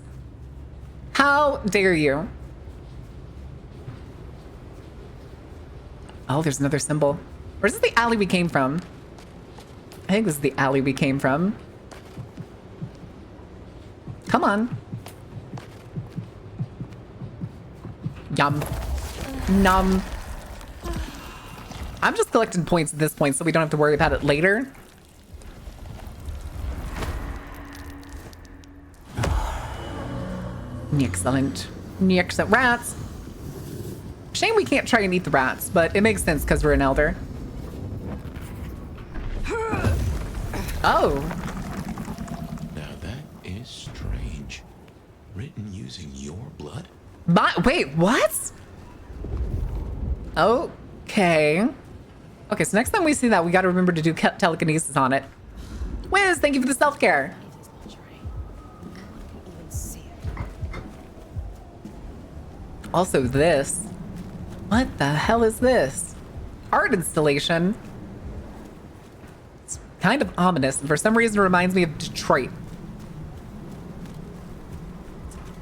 How dare you? Oh, there's another symbol. Or is this the alley we came from? I think this is the alley we came from. Come on. Yum. Num. I'm just collecting points at this point so we don't have to worry about it later. Excellent. Excellent. Rats. Shame we can't try and eat the rats, but it makes sense because we're an elder. Oh. Now that is strange. Written using your blood? Wait, what? Okay. Okay, so next time we see that, we gotta remember to do telekinesis on it. Wiz, thank you for the self-care. Also this. What the hell is this? Art installation. It's kind of ominous, and for some reason it reminds me of Detroit.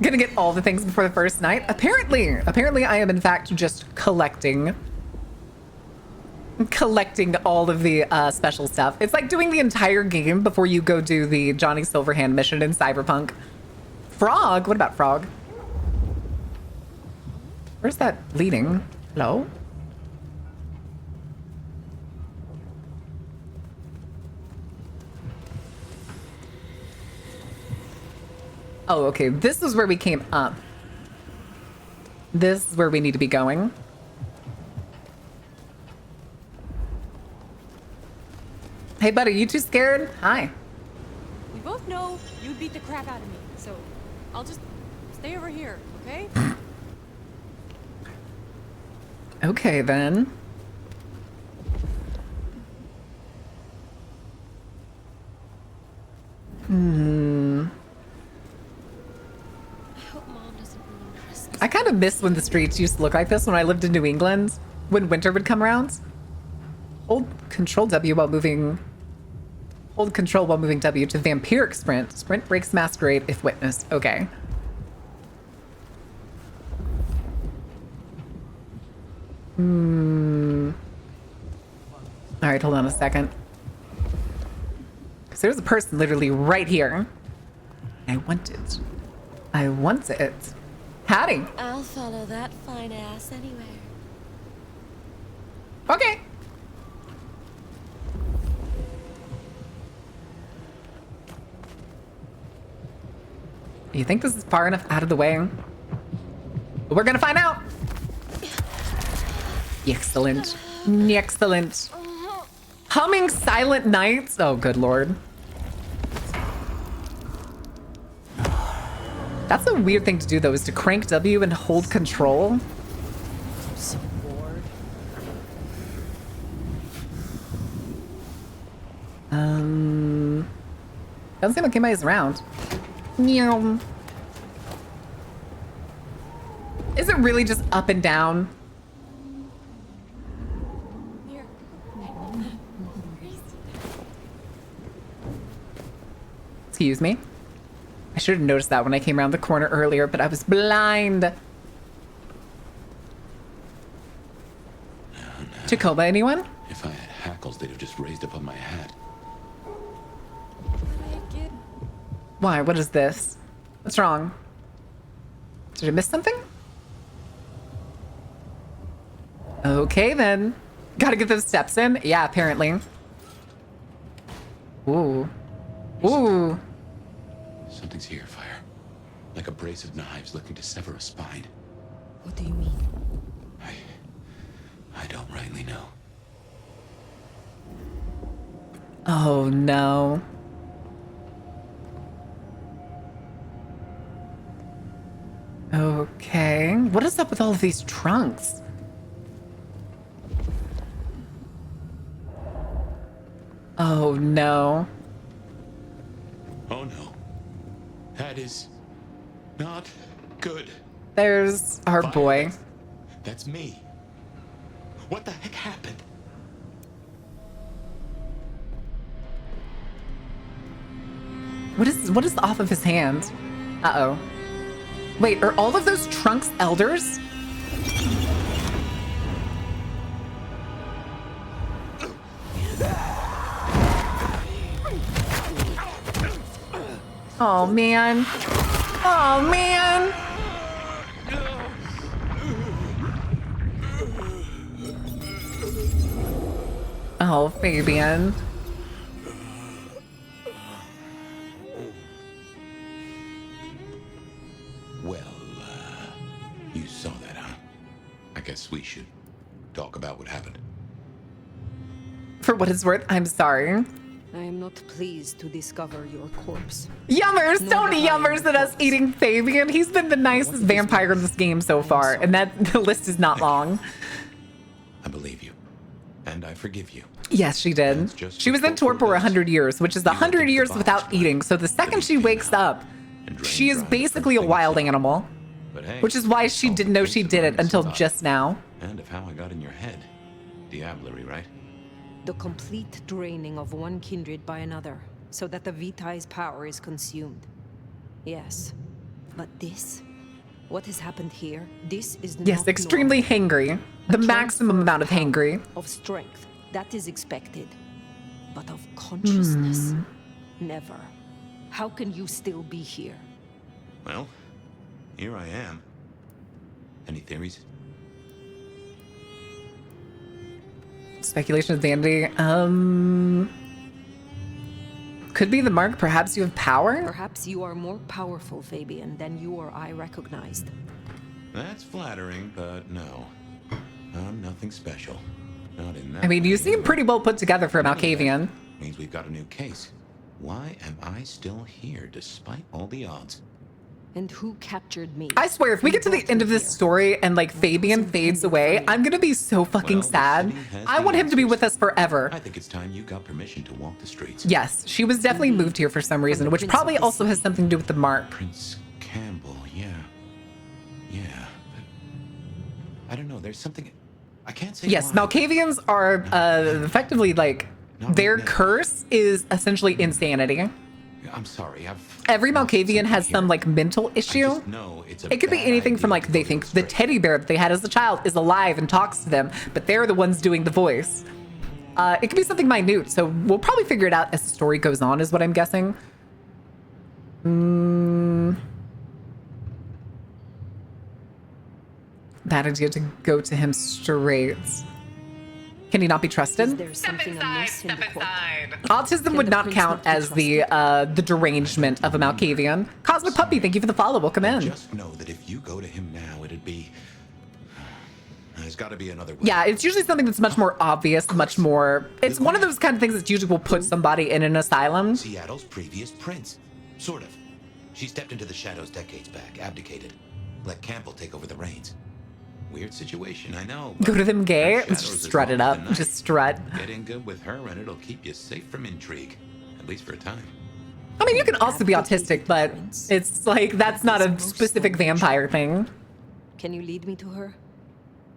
Gonna get all the things before the first night? Apparently I am in fact just collecting all of the special stuff. It's like doing the entire game before you go do the Johnny Silverhand mission in Cyberpunk. Frog? What about Frog? Where's that leading? Hello? Oh, okay. This is where we came up. This is where we need to be going. Hey, buddy, you too scared? Hi. We both know you'd beat the crap out of me, so I'll just stay over here, okay? Okay, then. I kind of miss when the streets used to look like this when I lived in New England, when winter would come around. Hold Control W while moving. Hold Control while moving W to Vampiric Sprint. Sprint breaks Masquerade if witnessed. Okay. All right, hold on a second. Because there's a person literally right here. I want it. I want it. Howdy. I'll follow that fine ass anywhere. Okay. You think this is far enough out of the way? We're gonna find out. Excellent. Excellent. Humming Silent Nights. Oh, good lord. That's a weird thing to do, though, is to crank W and hold Control. I'm so bored. Doesn't seem like anybody's around. Meow. Is it really just up and down? Excuse me. I should have noticed that when I came around the corner earlier, but I was blind. Tacoma, anyone? If I had hackles, they'd have just raised up on my hat. Why? What is this? What's wrong? Did I miss something? Okay, then. Gotta get those steps in? Yeah, apparently. Ooh. Ooh. Something's here, Fire. Like a brace of knives looking to sever a spine. What do you mean? I don't rightly know. Oh, no. Okay. What is up with all of these trunks? Oh, no. Oh no. That is not good. There's our Fire, boy. That's me. What the heck happened? What is off of his hand? Uh-oh. Wait, are all of those trunks elders? Oh, man. Oh, man. Oh, Fabian. Well, you saw that, huh? I guess we should talk about what happened. For what it's worth, I'm sorry. I am not pleased to discover your corpse. Yummers! Nor Don't the yummers iron at us corpse. eating Fabian. He's been the nicest vampire in this game so far, and that the list is not long. I believe you. And I forgive you. Yes, she did. She was in torpor 100 years, which is 100 years without eating. So the second she wakes up, she is basically a wild animal. But hey, Which is why she didn't know she did it until just now. And of how I got in your head. Diablerie, right? The complete draining of one kindred by another, so that the Vitai's power is consumed. Yes. But this? What has happened here? This is Yes, not extremely normal. hangry. The maximum amount of hangry. Of strength. That is expected. But of consciousness? Never. How can you still be here? Well, here I am. Any theories? Speculation is vanity. Could be the mark. Perhaps you have power? Perhaps you are more powerful, Fabian, than you or I recognized. That's flattering, but no. I'm nothing special. Not in that. I mean, you seem pretty well put together for a Malkavian. Means we've got a new case. Why am I still here despite all the odds? And who captured me? I swear, if we get to the end of this story and like Fabian fades away, I'm gonna be so fucking sad. I want him to be with us forever. I think it's time you got permission to walk the streets. Yes, she was definitely moved here for some reason, which probably also has something to do with the mark. Prince Campbell, yeah. But I don't know, there's something I can't say. Yes, why. Malkavians are effectively like, their curse is essentially insanity. I'm sorry, Every Malkavian has some like mental issue. It could be anything from like they think the teddy bear that they had as a child is alive and talks to them, but they're the ones doing the voice. It could be something minute, so we'll probably figure it out as the story goes on, is what I'm guessing. Bad idea to go to him straight. Can he not be trusted? There's something amiss in the court. Autism would not count as the derangement of a Malkavian. Cosmic Puppy, thank you for the follow. Welcome in. Just know that if you go to him now, it'd be. There's got to be another way. Yeah, it's usually something that's much more obvious, much more. It's one of those kind of things that usually will put somebody in an asylum. Seattle's previous prince. Sort of. She stepped into the shadows decades back, abdicated. Let Campbell take over the reins. Weird situation, I know. Go to them gay? Just strut it up. Just strut. Get in good with her and it'll keep you safe from intrigue. At least for a time. I mean, you can also be autistic, but it's like, that's not a specific vampire thing. Can you lead me to her?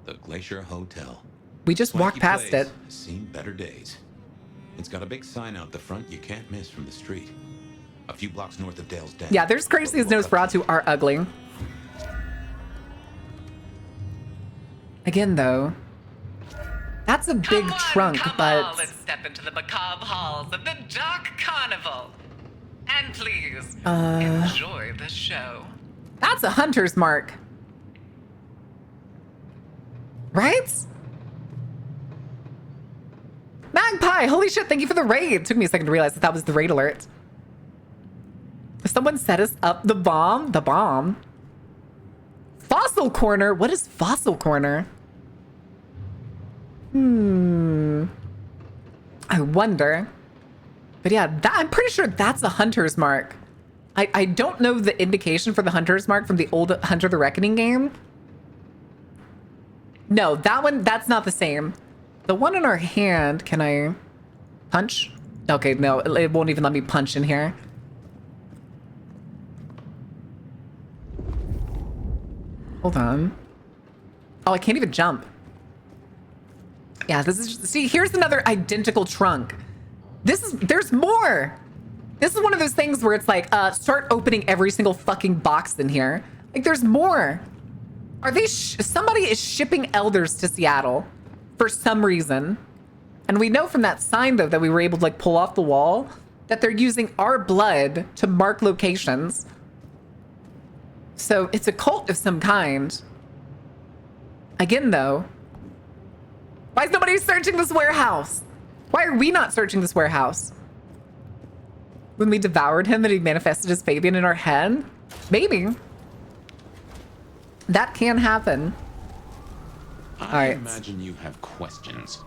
The Glacier Hotel. We just walked past place. it. Seen better days. It's got a big sign out the front you can't miss from the street. a few blocks north of Dale's Den. Yeah, there's crazy as Nosferatu are ugly. Again, though, that's a big trunk, Come but on, let's step into the macabre halls of the Dark Carnival. And please, enjoy the show. that's a hunter's mark. Right? Magpie, holy shit, thank you for the raid. It took me a second to realize that was the raid alert. Someone set us up the bomb? The bomb? Fossil Corner? What is Fossil Corner? I wonder. But yeah, I'm pretty sure that's a hunter's mark. I don't know the indication for the hunter's mark from the old Hunter the Reckoning game. No, that's not the same. The one in our hand, can I punch? Okay, no, it won't even let me punch in here. Hold on. Oh, I can't even jump. Yeah, this is, see, here's another identical trunk. There's more. This is one of those things where it's like, start opening every single fucking box in here. Like, there's more. Are they, somebody is shipping elders to Seattle for some reason. And we know from that sign, though, that we were able to, like, pull off the wall, that they're using our blood to mark locations. So it's a cult of some kind. Again, though, why is nobody searching this warehouse? Why are we not searching this warehouse? When we devoured him, that he manifested as Fabian in our head? Maybe. That can happen. I imagine you have questions.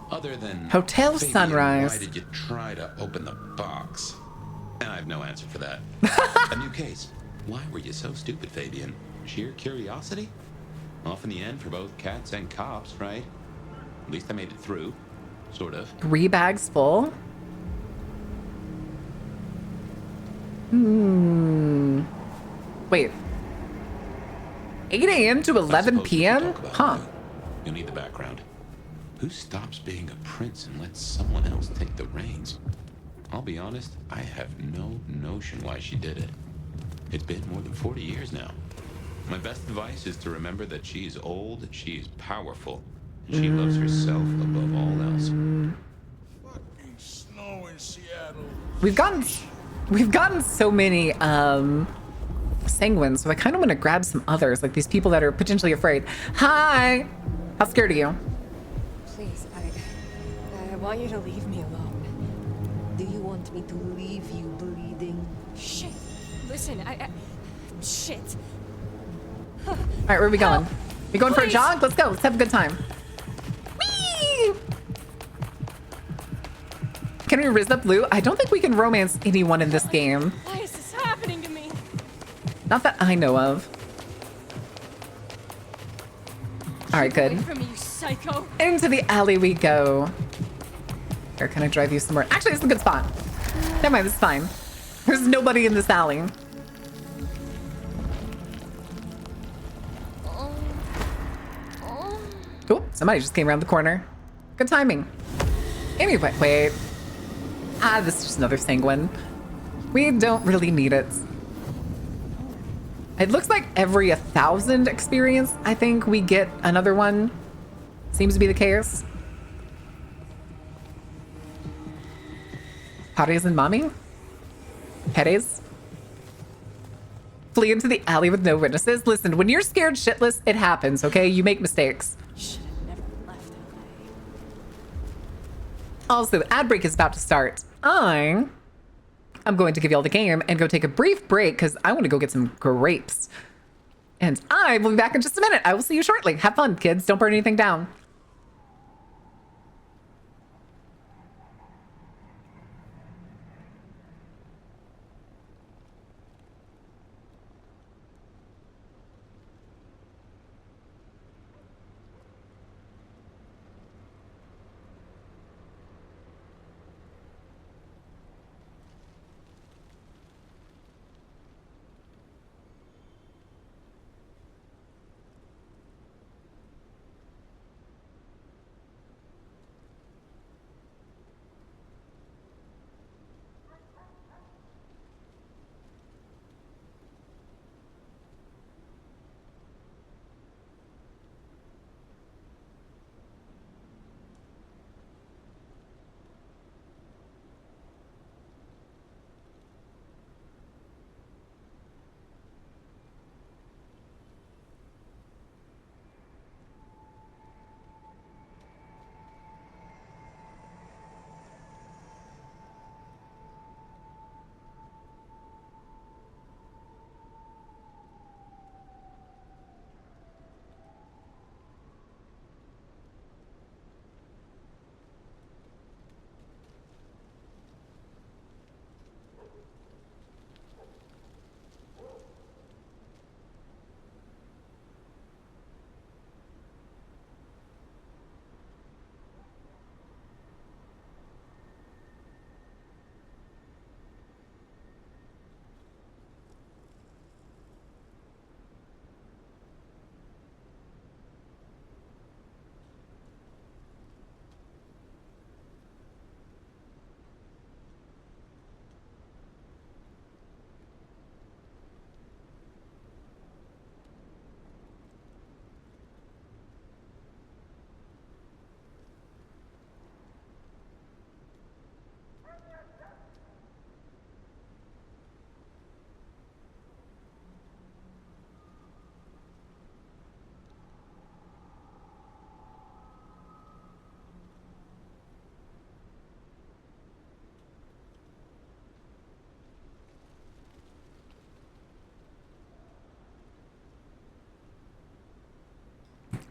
Other than Hotel Fabian, Sunrise. Why did you try to open the box? And I have no answer for that. A new case. Why were you so stupid, Fabian? Sheer curiosity? Off in the end for both cats and cops, right? At least I made it through. Sort of. 3 bags full? Wait. 8 a.m. to 11 p.m.? Huh. You'll need the background. Who stops being a prince and lets someone else take the reins? I'll be honest, I have no notion why she did it. It's been more than 40 years now. My best advice is to remember that she's old, she's powerful, and she loves herself above all else. Fucking snow in Seattle. We've gotten so many sanguines, so I kind of want to grab some others, like these people that are potentially afraid. Hi! How scared are you? Please, I want you to leave me alone. Do you want me to leave you bleeding? Shit. Listen, shit. All right, where are we going? We going for a Please. jog? Let's go. Let's have a good time. Whee! Can we riz up Lou? I don't think we can romance anyone in this game. Why is this happening to me? Not that I know of. All right, good. Away from me, you psycho. Into the alley we go. Here, can I drive you somewhere? Actually, this is a good spot. Never mind, this is fine. There's nobody in this alley. Oh, somebody just came around the corner. Good timing. Anyway, wait. This is just another sanguine. We don't really need it. It looks like every 1,000 experience, I think we get another one. Seems to be the case. Pares and mommy? Pares? Flee into the alley with no witnesses. Listen, when you're scared shitless, it happens, okay? You make mistakes. Should have never left Also, ad break is about to start. I'm going to give you all the game and go take a brief break because I want to go get some grapes. And I will be back in just a minute. I will see you shortly. Have fun, kids. Don't burn anything down.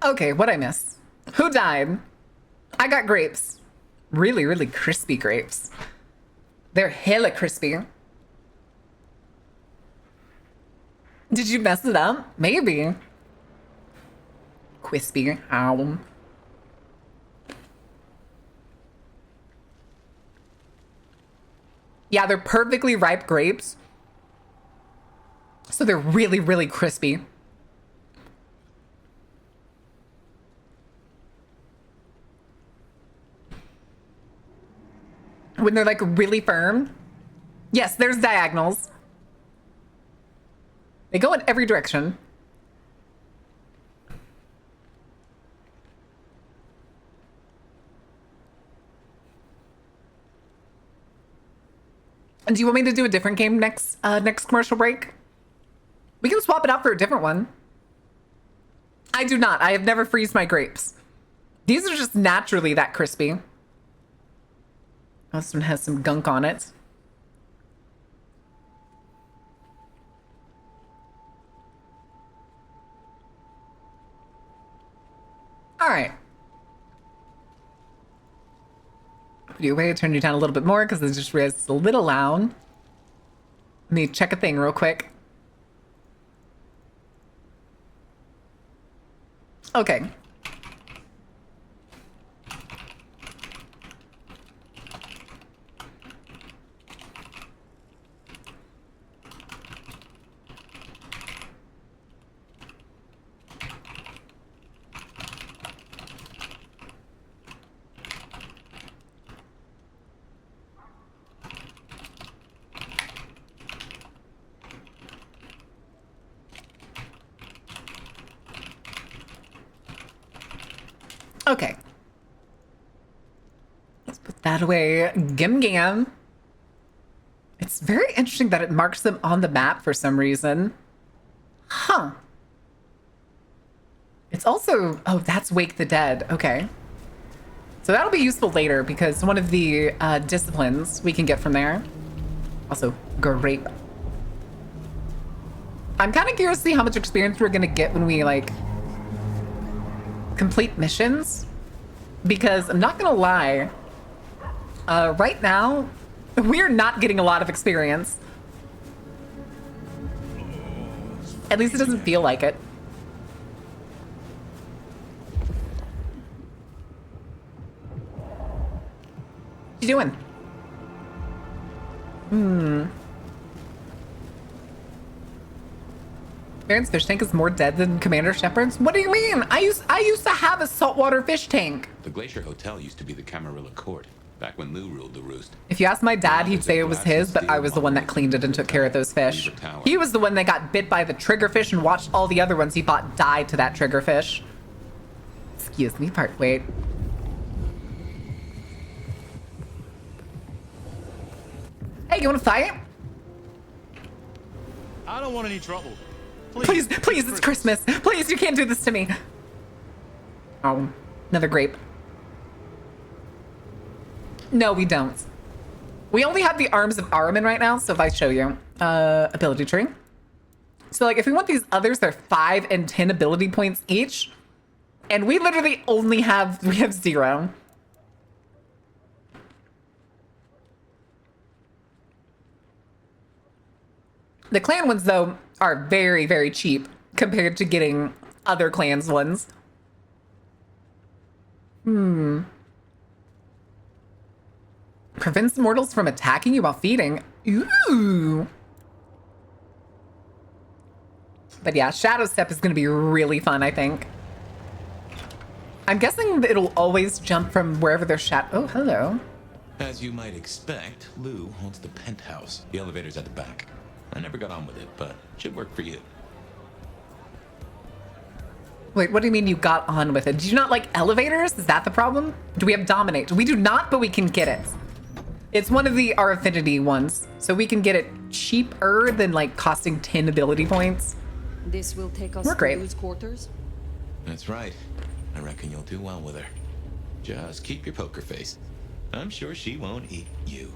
Okay, what'd I miss? Who died? I got grapes. Really, really crispy grapes. They're hella crispy. Did you mess it up? Maybe. Crispy. Ow. Yeah, they're perfectly ripe grapes. So they're really, really crispy. When they're like really firm. Yes, there's diagonals. They go in every direction. And do you want me to do a different game next commercial break? We can swap it out for a different one. I do not. I have never freezed my grapes. These are just naturally that crispy. This one has some gunk on it. All right. Put you away, turn you down a little bit more because it just realized a little loud. Let me check a thing real quick. Okay. Okay. Let's put that away. Gim Gam. It's very interesting that it marks them on the map for some reason. Huh. It's also... Oh, that's Wake the Dead. Okay. So that'll be useful later because one of the disciplines we can get from there. Also, grape. I'm kind of curious to see how much experience we're going to get when we, like... complete missions, because I'm not gonna lie, right now we're not getting a lot of experience. At least it doesn't feel like it. What you doing? Baron's fish tank is more dead than Commander Shepard's? What do you mean? I used to have a saltwater fish tank. The Glacier Hotel used to be the Camarilla Court, back when Lou ruled the roost. If you ask my dad, he'd say it was his, but I was the one that cleaned it and took care of those fish. He was the one that got bit by the triggerfish and watched all the other ones he thought died to that triggerfish. Excuse me, wait. Hey, you wanna fight? I don't want any trouble. Please, please, it's Christmas. Please, you can't do this to me. Oh, another grape. No, we don't. We only have the Arms of Ahriman right now, so if I show you, ability tree. So like if we want these others, they're 5 and 10 ability points each. And we literally only have, we have 0. The clan ones, though, are very, very cheap compared to getting other clans' ones. Prevents mortals from attacking you while feeding. Ooh. But yeah, Shadow Step is going to be really fun, I think. I'm guessing it'll always jump from wherever there's shadow. Oh, hello. As you might expect, Lou owns the penthouse. The elevator's at the back. I never got on with it, but it should work for you. Wait, what do you mean you got on with it? Do you not like elevators? Is that the problem? Do we have Dominate? We do not, but we can get it. It's one of our affinity ones. So we can get it cheaper than like costing 10 ability points. This will take us We're to great. Lou's quarters. That's right. I reckon you'll do well with her. Just keep your poker face. I'm sure she won't eat you.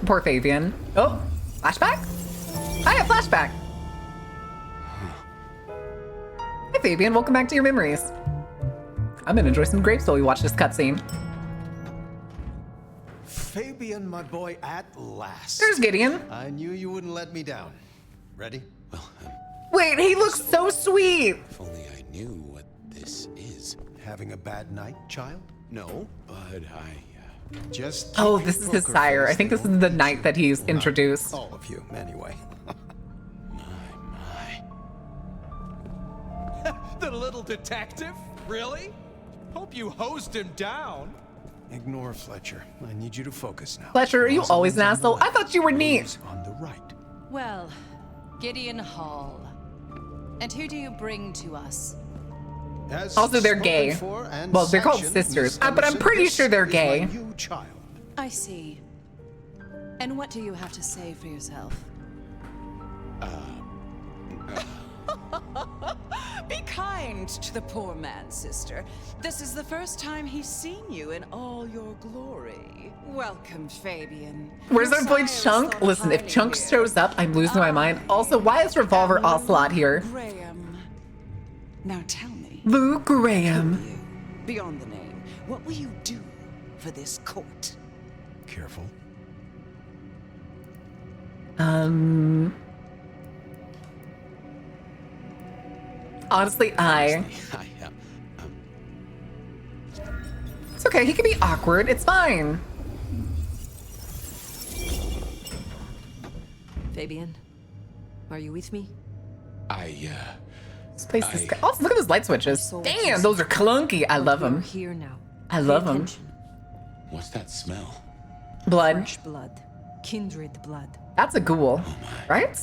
Poor Fabian. Oh, flashback? I have flashback. Fabian, welcome back to your memories. I'm gonna enjoy some grapes while we watch this cutscene. Fabian, my boy, at last. There's Gideon. I knew you wouldn't let me down. Ready? Wait, he looks so sweet. If only I knew what this is. Having a bad night, child? No. But Just Oh, keep this your is his poker sire. face I think this stable. is the night that he's introduced. All of you, anyway. The little detective? Really? Hope you hosed him down. Ignore Fletcher. I need you to focus now. Fletcher, are you always an Rosalind's on the asshole? I thought you were neat. Lou's on the right. Well, Gideon Hall. And who do you bring to us? As Also, they're spoken gay. for and Well, they're called sanctioned, sisters, Miss but I'm Emerson, pretty this sure they're is gay. my new child. I see. And what do you have to say for yourself? Be kind to the poor man, sister. This is the first time he's seen you in all your glory. Welcome, Fabian. Where's Your our boy sire's Chunk? thought Listen, if highly Chunk here. shows up, I'm losing my mind. Also, why is Revolver Ocelot here? Graham. Now tell me, Lou Graham. beyond the name, what will you do for this court? Careful. Honestly, It's okay, he can be awkward. It's fine. Fabian, are you with me? This place is... Also, look at those light switches. Damn, those are clunky. I love them. Here now. I love Pay them. attention. What's that smell? Blood. Fresh blood. Kindred blood. That's a ghoul, right?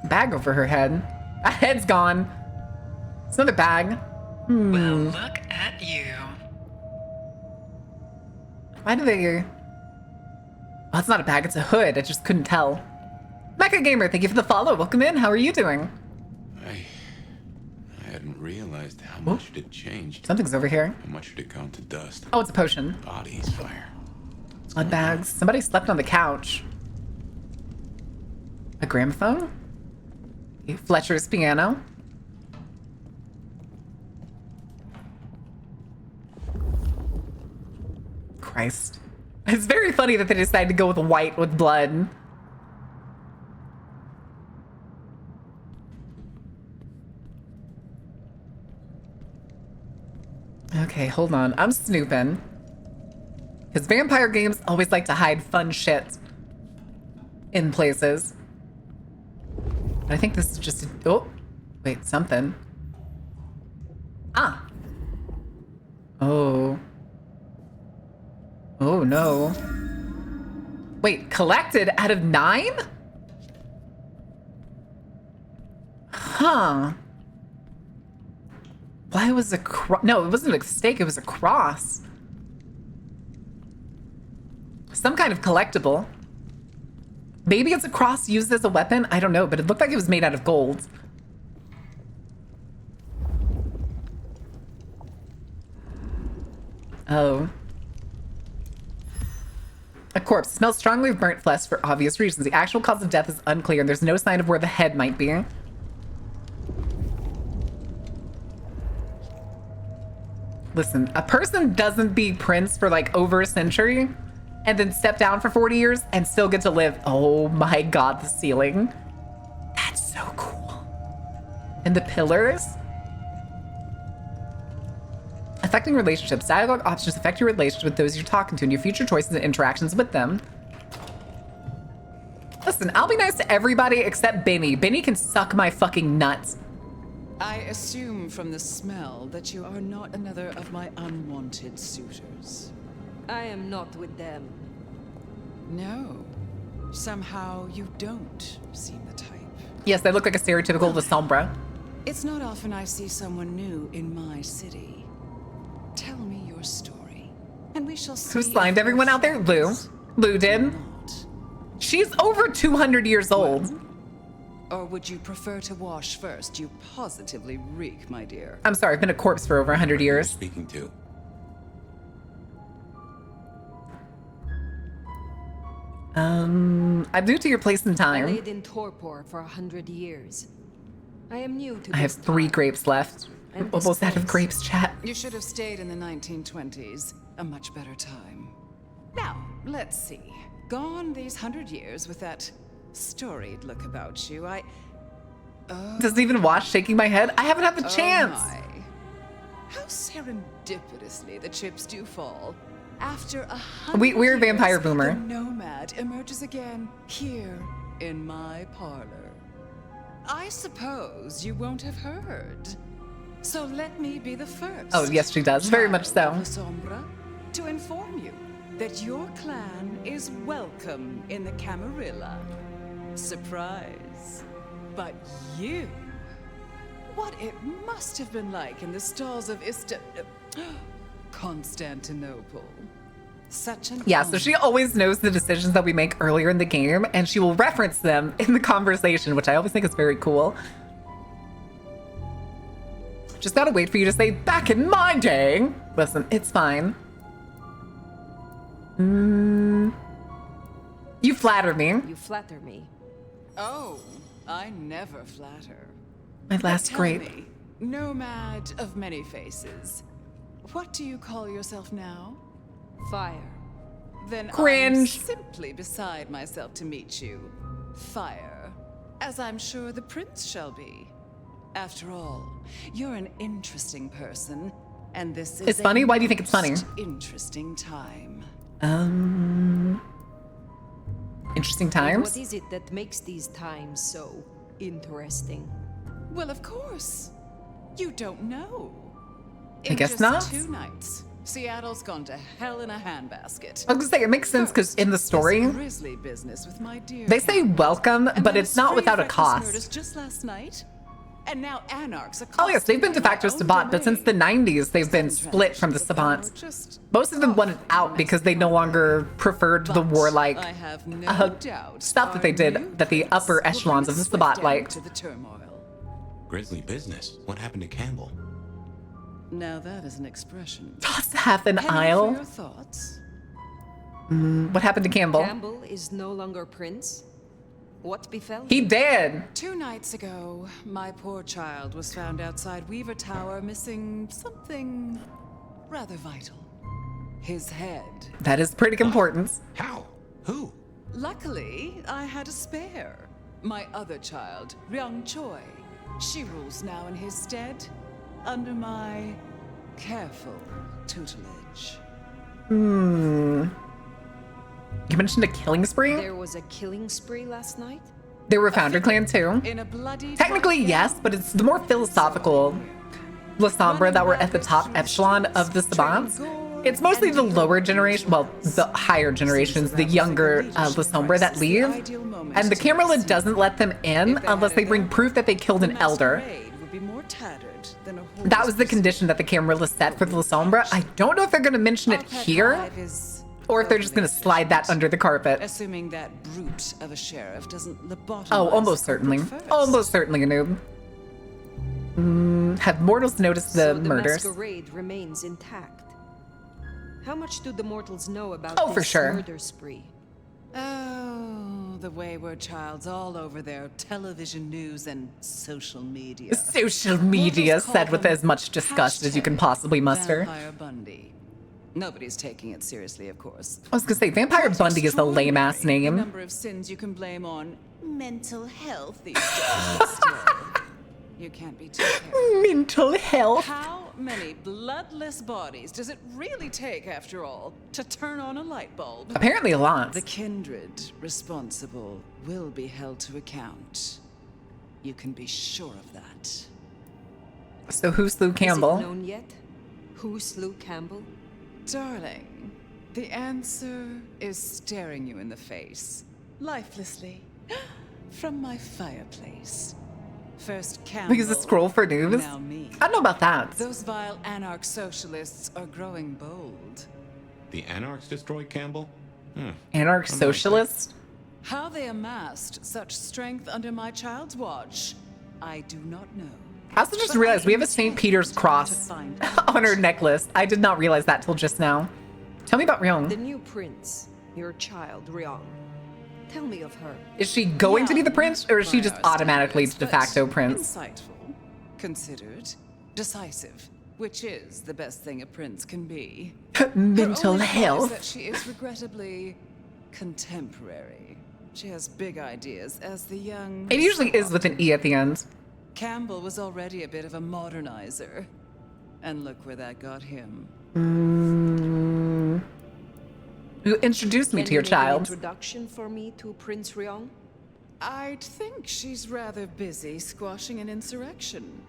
Bag over her head. That head's gone. It's another bag. Well, look at you. Why do they... Oh, it's not a bag, it's a hood. I just couldn't tell. Mecha Gamer, thank you for the follow. Welcome in. How are you doing? I hadn't realized how much it had changed. Something's over here. How much it had gone to dust. Oh, it's a potion. Bodies, fire. Blood bags. Somebody slept on the couch. A gramophone? Fletcher's piano. Christ. It's very funny that they decided to go with white with blood. Okay, hold on. I'm snooping. Because vampire games always like to hide fun shit in places. But I think this is just... Oh, wait, something. Ah. Oh. Oh, no. Wait, collected out of 9? Huh. Why was a cross? No, it wasn't a stake, it was a cross. Some kind of collectible. Maybe it's a cross used as a weapon? I don't know, but it looked like it was made out of gold. Oh. A corpse smells strongly of burnt flesh for obvious reasons. The actual cause of death is unclear, and there's no sign of where the head might be. Listen, a person doesn't be prince for like over a century and then step down for 40 years and still get to live. Oh my God, the ceiling. That's so cool. And the pillars. Affecting relationships. Dialogue options affect your relationship with those you're talking to and your future choices and interactions with them. Listen, I'll be nice to everybody except Benny. Benny can suck my fucking nuts. I assume from the smell that you are not another of my unwanted suitors. I am not with them. No. Somehow you don't seem the type. Yes, they look like a stereotypical La Sombra. It's not often I see someone new in my city. Tell me your story, and we shall see. Who slimed everyone out there? Lou. Lou did. She's over 200 years old. Or would you prefer to wash first? You positively reek, my dear. I'm sorry, I've been a corpse for over 100 years. Speaking to. I'm new to your place and I time. laid in torpor for 100 years. I am new to I have this 3 time. grapes left. I'm And this almost out of place. grapes, chat. You should have stayed in the 1920s. A much better time. Now, let's see. Gone these 100 years with that storied look about you. Doesn't even wash, shaking my head. I haven't had the chance. My. How serendipitously the chips do fall. After 100 We're a vampire years, boomer. The nomad emerges again here in my parlor. I suppose you won't have heard. So let me be the first. Oh, yes, she does. Very much so. Child of La Sombra, to inform you that your clan is welcome in the Camarilla. Surprise. But you, what it must have been like in the stalls of Constantinople. Such an Yeah, so she always knows the decisions that we make earlier in the game, and she will reference them in the conversation, which I always think is very cool. Just gotta wait for you to say, back in my day. Listen, it's fine. You flatter me. You flatter me. Oh, I never flatter. My last Tell grape. me, nomad of many faces, what do you call yourself now? Fire. Then Cringe. I'm simply beside myself to meet you. Fire. As I'm sure the prince shall be. After all, you're an interesting person, and this is It's funny? Why do you think it's funny? most interesting time. Interesting And times? what is it that makes these times so interesting? Well, of course. You don't know. I guess just not. 2 nights, Seattle's gone to hell in a handbasket. I was gonna say, it makes sense because in the story, This grisly business with my dear they say Campbell. welcome, And but then it's not stray without a reckless cost. murders just last night. And now anarchs are Oh yes, they've been de facto costing Sabat, but since the 90s, they've been split from the Sabats. Most of them wanted out because they no longer preferred the warlike I have no doubt stuff that they did that the upper echelons of the Sabat liked. to the turmoil. Grisly business. What happened to Campbell? Now that is an expression. Toss half an Penny for aisle. your thoughts. What happened to Campbell? Campbell is no longer prince? What befell He him? did. 2 nights ago, my poor child was found outside Weaver Tower missing something rather vital. His head. That is pretty important. How? Who? Luckily, I had a spare. My other child, Ryung Choi. She rules now in his stead, under my careful tutelage. You mentioned a killing spree? There was a killing spree last night? There were Founder Clan too. In a bloody Technically, yes, but it's the more philosophical La Sombra that were at the top echelon of the Sabats. It's mostly the lower generation, well, the higher generations, the younger La Sombra that leave. And the Camarilla doesn't let them in unless they bring proof that they killed an elder. would be more tattered than a That was the condition that the Camarilla set for the La Sombra. I don't know if they're going to mention it here or if they're just going to slide that under the carpet. Assuming that brute of a sheriff doesn't lobotomize. Oh, almost certainly. Almost certainly a noob. Have mortals noticed the So the murders? masquerade remains intact. How much do the mortals know about Oh, this for sure. murder spree? Oh, the wayward child's all over their television news and social media. Social media Mortals call said with them as much disgust as you can possibly muster. Vampire Bundy. Nobody's taking it seriously, of course. I was gonna say, Vampire Bundy is a lame-ass The name. number of sins you can blame on mental health these days. but still, you can't be too careful. Mental health. How many bloodless bodies does it really take, after all, to turn on a light bulb? Apparently a lot. The kindred responsible will be held to account. You can be sure of that. So who slew Campbell? Is it known yet? Who slew Campbell? Darling, the answer is staring you in the face, lifelessly, from my fireplace. First Campbell, Because the scroll for noobs? now me. I don't know about that. Those vile anarch socialists are growing bold. The Anarchs destroyed Campbell? Anarch socialist? How they amassed such strength under my child's watch, I do not know. I also just realized we have a St. Peter's cross on her necklace. I did not realize that till just now. Tell me about The Ryung. new prince, your child, Ryong. Tell me of her. Is she going to be the prince, or is she just automatically de facto prince? Insightful, considered, decisive, which is the best thing a prince can be. Mental Her only flaw is health. that she is regrettably contemporary. She has big ideas, as the young. It usually is with an E at the end. Campbell was already a bit of a modernizer, and look where that got him. You introduced me to your An child. introduction for me to Prince Ryong? I'd think she's rather busy squashing an insurrection.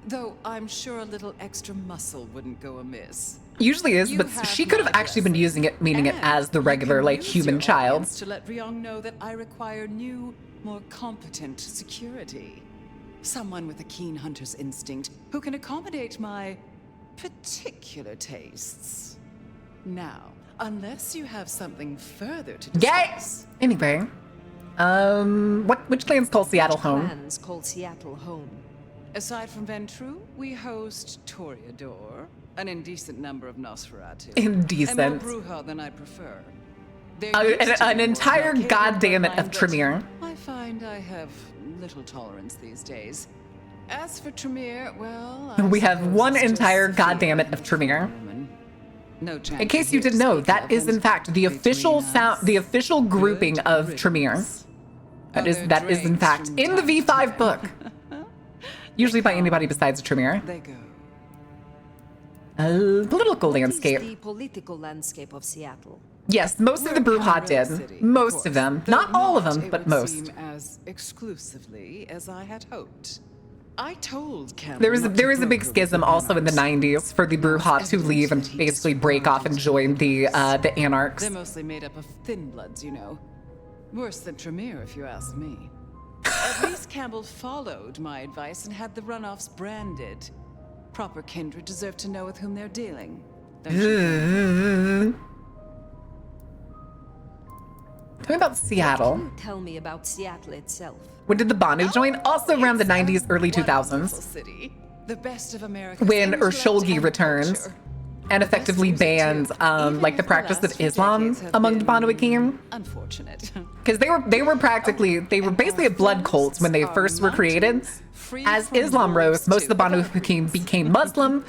Though I'm sure a little extra muscle wouldn't go amiss. Usually is, You but have she could have my actually been using it, meaning it And as the you regular, can like, use human your child. audience to let Ryong know that I require new, more competent security. Someone with a keen hunter's instinct who can accommodate my particular tastes. Now, unless you have something further to discuss. Yay! Anyway, which clan's called Seattle home? Clans called Seattle home. Aside from Ventru, we host Toreador, an indecent number of Nosferatu. Indecent. And more Bruja than I prefer. There used to An be more entire Arcadian goddamn it of bloodline, but Tremere. I find I have little tolerance these days. As for Tremere, well, We have suppose one it's just entire Sophia goddamn it of Tremere. No chance In case to you hear didn't know, speak that of, is in and fact the official sound, the official grouping of Tremere. That is in fact in the V5 book. Usually by anybody besides Tremere. They go. Political landscape. The political landscape of Seattle. Yes, most of the Bruja did. Most of them. Not all of them, but most. Seem as exclusively as I had hoped. I told Campbell There was not there to was a big broker with schism the also in the Anarchs. 90s for the Bruja to leave and basically break off and join the Anarchs. They're mostly made up of thin bloods, you know. Worse than Tremere, if you ask me. At least Campbell followed my advice and had the runoffs branded. Proper kindred deserve to know with whom they're dealing. Don't you? Tell me about Seattle. Can you tell me about Seattle itself? When did the Banu join? Also around the 90s, early 2000s. City, the best of America's When intellect Urshulgi and returns culture. and effectively bans like the practice of Islam among the Banu Hakim. Unfortunate. Because they were basically a blood cult when they first were created. As Islam rose, most of the Banu Hakim became Muslim.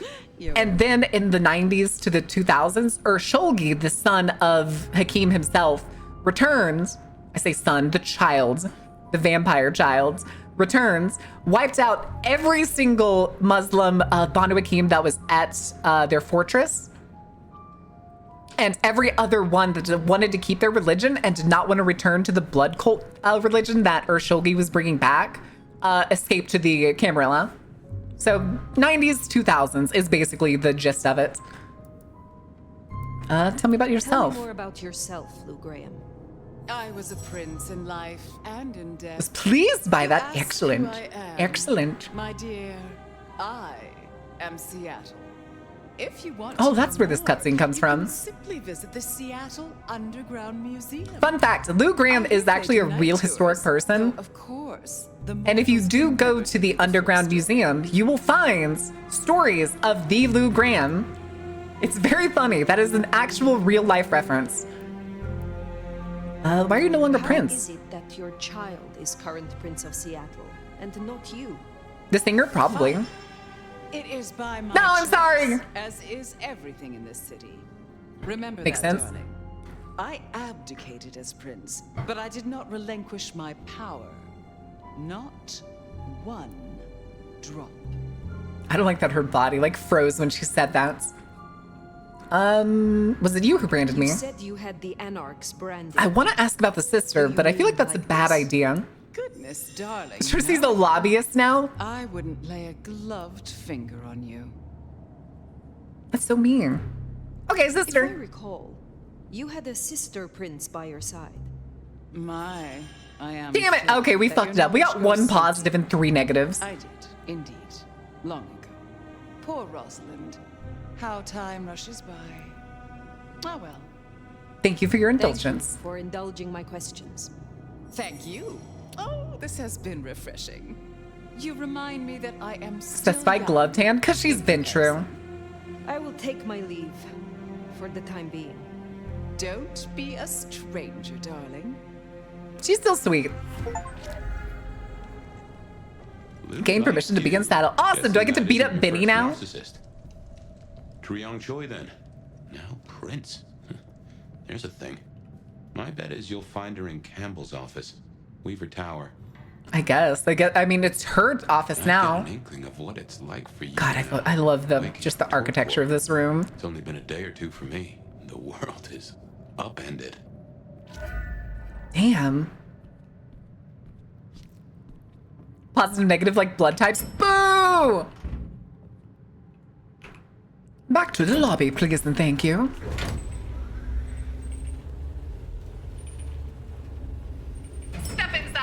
And then in the 90s to the 2000s, Urshulgi, the son of Hakim himself, returns. I say son, the child, the vampire child, returns, wiped out every single Muslim Banu Hakim that was at their fortress. And every other one that wanted to keep their religion and did not want to return to the blood cult religion that Urshulgi was bringing back, escaped to the Camarilla. So 90s, 2000s is basically the gist of it. Tell me about yourself. Tell me more about yourself, Lou Graham. I was a prince in life and in death. Was pleased by You that. asked Excellent. who I am. Excellent. My dear, I am Seattle. If you want Oh, to that's know where this more, cutscene comes you from. can simply visit the Seattle Underground Museum. Fun fact, Lou Graham is actually a real historic person. Of course. And if you do go to the Underground Museum, you will find stories of the Lou Graham. It's very funny. That is an actual real life reference. Why are you no longer How prince? is it that your child is current Prince of Seattle and not you? The singer, probably. It is by my No, I'm choice, sorry. As is everything in this city. Remember Makes that, sense. darling. I abdicated as prince, but I did not relinquish my power. Not one drop. I don't like that her body like froze when she said that. Was it you who branded me? You said you had the Anarchs branded. I want to ask about the sister, but I feel like that's a bad idea. Goodness, darling. Trixie's a lobbyist now? I wouldn't lay a gloved finger on you. That's so mean. Okay, If I sister. recall, you had a sister prince by your side. My, I am. Damn it. flattered Okay, we that fucked your up. We got knowledge one goes so positive and 3 negatives. I did, indeed. Long ago. Poor Rosalind. How time rushes by. Ah, well. Thank you for your Thank you indulgence. for indulging my questions. Thank you. Oh, this has been refreshing. You remind me that I am still Specified young. gloved hand, because she's been true. I will take my leave for the time being. Don't be a stranger, darling. She's still sweet. Gain permission to begin saddle. Awesome. Do I get to beat up Benny now? Triong Choi then. Now Prince. There's a thing. My bet is you'll find her in Campbell's office, Weaver Tower. I guess. I mean, it's her office now. An inkling of what it's like for you. God, I love just the architecture of this room. It's only been a day or two for me. The world is upended. Damn. Positive, negative, like blood types. Boo! Back to the lobby, please and thank you.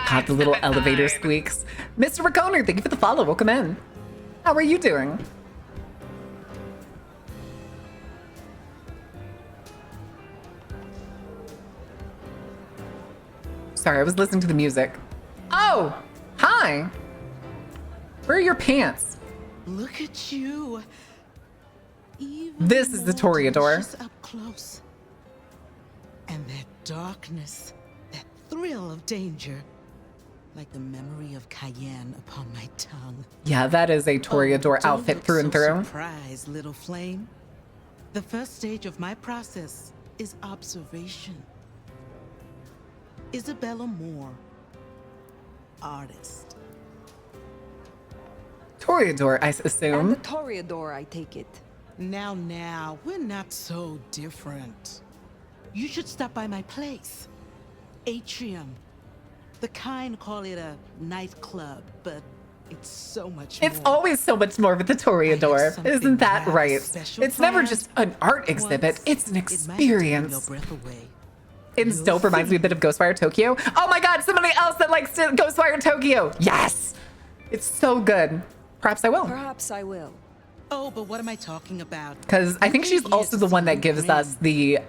God, the little elevator squeaks. Mr. Raconer, thank you for the follow. Welcome in. How are you doing? Sorry, I was listening to the music. Oh, hi. Where are your pants? Look at you. This is the Toreador. Up close. And that darkness, that thrill of danger, like the memory of Cayenne upon my tongue. Yeah, that is a Toreador outfit through and through. Surprise, little flame. The first stage of my process is observation. Isabella Moore, artist. Toreador, I assume. And the Toreador, I take it. Now, we're not so different. You should stop by my place. Atrium. The kind call it a nightclub, but it's so much more. It's always so much more with the Toreador. Isn't that right? It's never just an art exhibit, it's an experience. It's dope, reminds me a bit of Ghostwire Tokyo. Oh my god, somebody else that likes Ghostwire Tokyo. Yes! It's so good. Perhaps I will. Perhaps I will. Oh, but what am I talking about? Because I think she's also the one that gives us the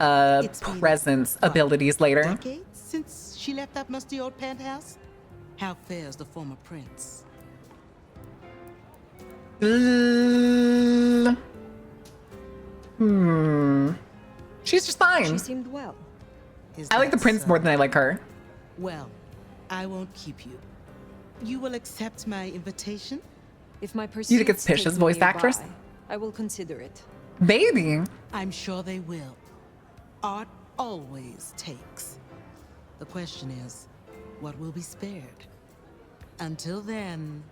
presence abilities later. Decades since she left that musty old penthouse? How fares the former prince? She's just fine. She seemed well. I like the prince more than I like her. Well, I won't keep you. You will accept my invitation? If my You think it's Pish's voice actress? I will consider it. Maybe. I'm sure they will. Art always takes. The question is, what will be spared? Until then,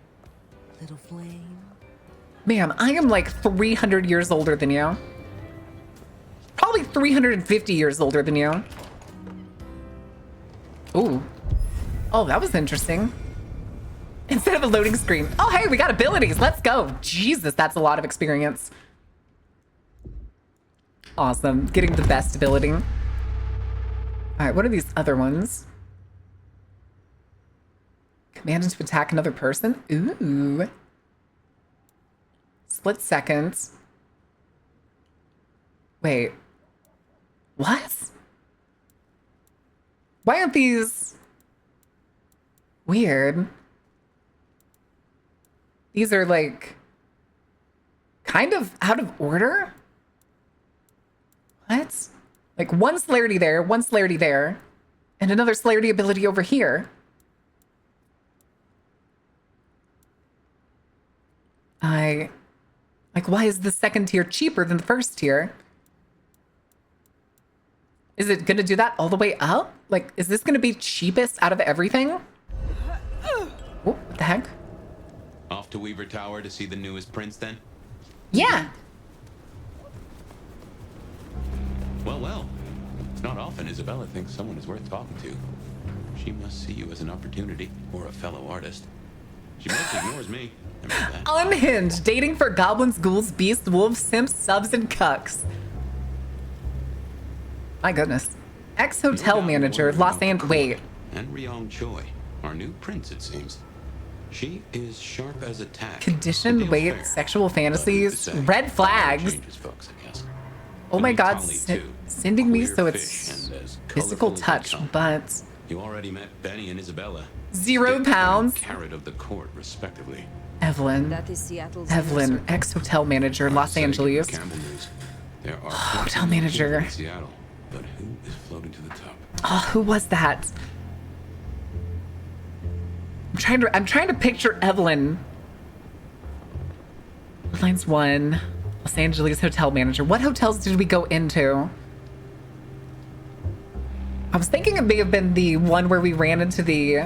little flame. Ma'am, I am like 300 years older than you. Probably 350 years older than you. Ooh. Oh, that was interesting. Instead of a loading screen. Oh, hey, we got abilities. Let's go. Jesus, that's a lot of experience. Awesome. Getting the best ability. All right, what are these other ones? Commanded to attack another person? Ooh. Split seconds. Wait. What? Why aren't these weird? These are like kind of out of order. What? Like one celerity there, one celerity there, and another celerity ability over here. Like, why is the second tier cheaper than the first tier? Is it gonna do that all the way up? Like, is this gonna be cheapest out of everything? Oh, what the heck? Off to Weaver Tower to see the newest prince then? Yeah. Well. It's not often Isabella thinks someone is worth talking to. She must see you as an opportunity or a fellow artist. She mostly ignores me. Unhinged, dating for goblins, ghouls, beasts, wolves, simps, subs, and cucks. My goodness. Ex-hotel manager, Los Angeles. Wait. And Ryong Choi, our new prince, it seems. She is sharp as a tack. Condition, weight, sexual fantasies, red flags. Folks, I guess. Oh my god, sending me so it's physical touch, but... You already met Benny and Isabella. 0 pounds. Carrot of the court, respectively. Evelyn. That is Seattle's Evelyn, ex-hotel manager, Los Angeles. There are hotel manager. in Seattle, but who is floating to the top? Oh, who was that? I'm trying to picture Evelyn. Lines 1, Los Angeles hotel manager. What hotels did we go into? I was thinking it may have been the one where we ran into the,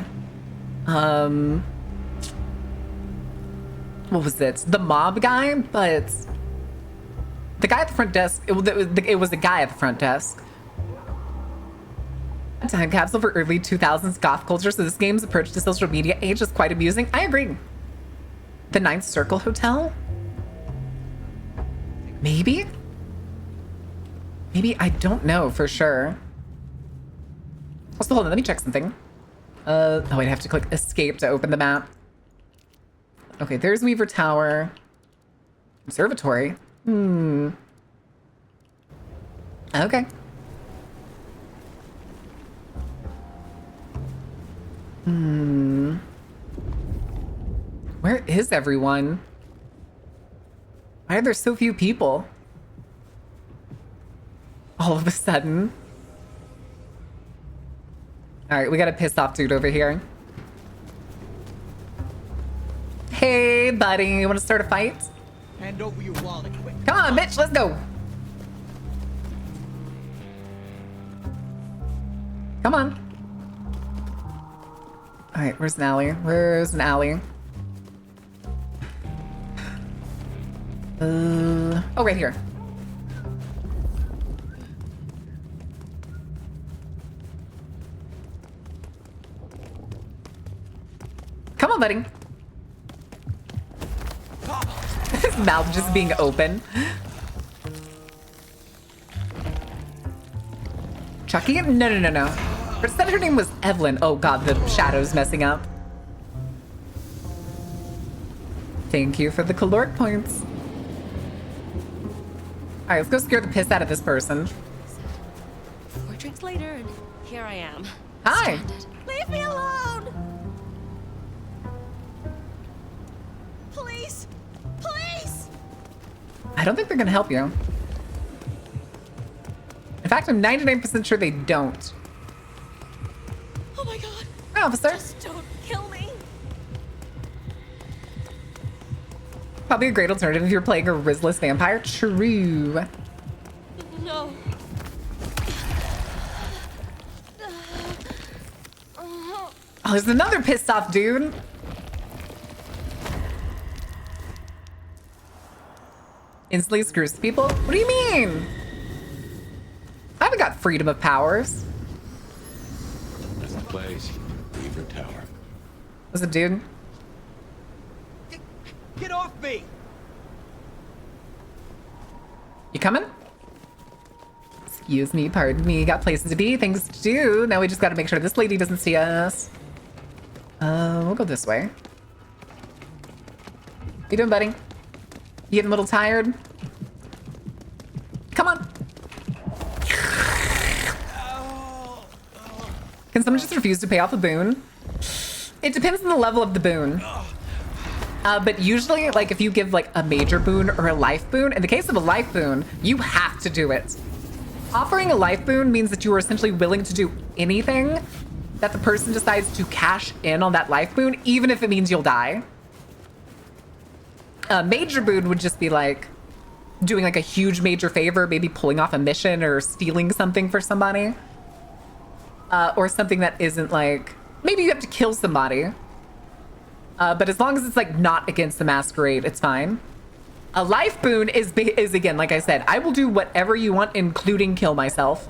what was it? The mob guy, but the guy at the front desk, it was the guy at the front desk. A time capsule for early 2000s goth culture, so this game's approach to social media age is quite amusing. I agree. The Ninth Circle Hotel? Maybe? Maybe, I don't know for sure. Also, hold on, let me check something. Oh, I'd have to click escape to open the map. Okay, there's Weaver Tower. Observatory? Okay. Where is everyone? Why are there so few people? All of a sudden. All right, we got a pissed off dude over here. Hey, buddy, you want to start a fight? Hand over your wallet quick. Come on, bitch, let's go. Come on. All right, where's an alley? Where's an alley? Oh, right here. Come on, buddy. His mouth just being open. Chucky? No. But said her name was Evelyn. Oh god, the shadow's messing up. Thank you for the caloric points. Alright, let's go scare the piss out of this person. 4 drinks later, and here I am. Hi. Stranded. Leave me alone! Please! Please! I don't think they're gonna help you. In fact, I'm 99% sure they don't. Oh my god! Hi, officer. Just don't kill me! Probably a great alternative if you're playing a Rizless vampire. True. No. Oh, there's another pissed off dude. Instantly screws people? What do you mean? I haven't got freedom of powers. That's the place. Weaver Tower. Was it dude? Get off me! You coming? Excuse me, pardon me. Got places to be, things to do. Now we just gotta make sure this lady doesn't see us. We'll go this way. How you doing, buddy? You getting a little tired? Come on. Can someone just refuse to pay off a boon? It depends on the level of the boon. But usually, like, if you give, like, a major boon or a life boon, in the case of a life boon, you have to do it. Offering a life boon means that you are essentially willing to do anything that the person decides to cash in on that life boon, even if it means you'll die. A major boon would just be, like, doing, like, a huge major favor, maybe pulling off a mission or stealing something for somebody. Or something that isn't, like, maybe you have to kill somebody. But as long as it's, like, not against the masquerade, it's fine. A life boon is again, like I said, I will do whatever you want, including kill myself.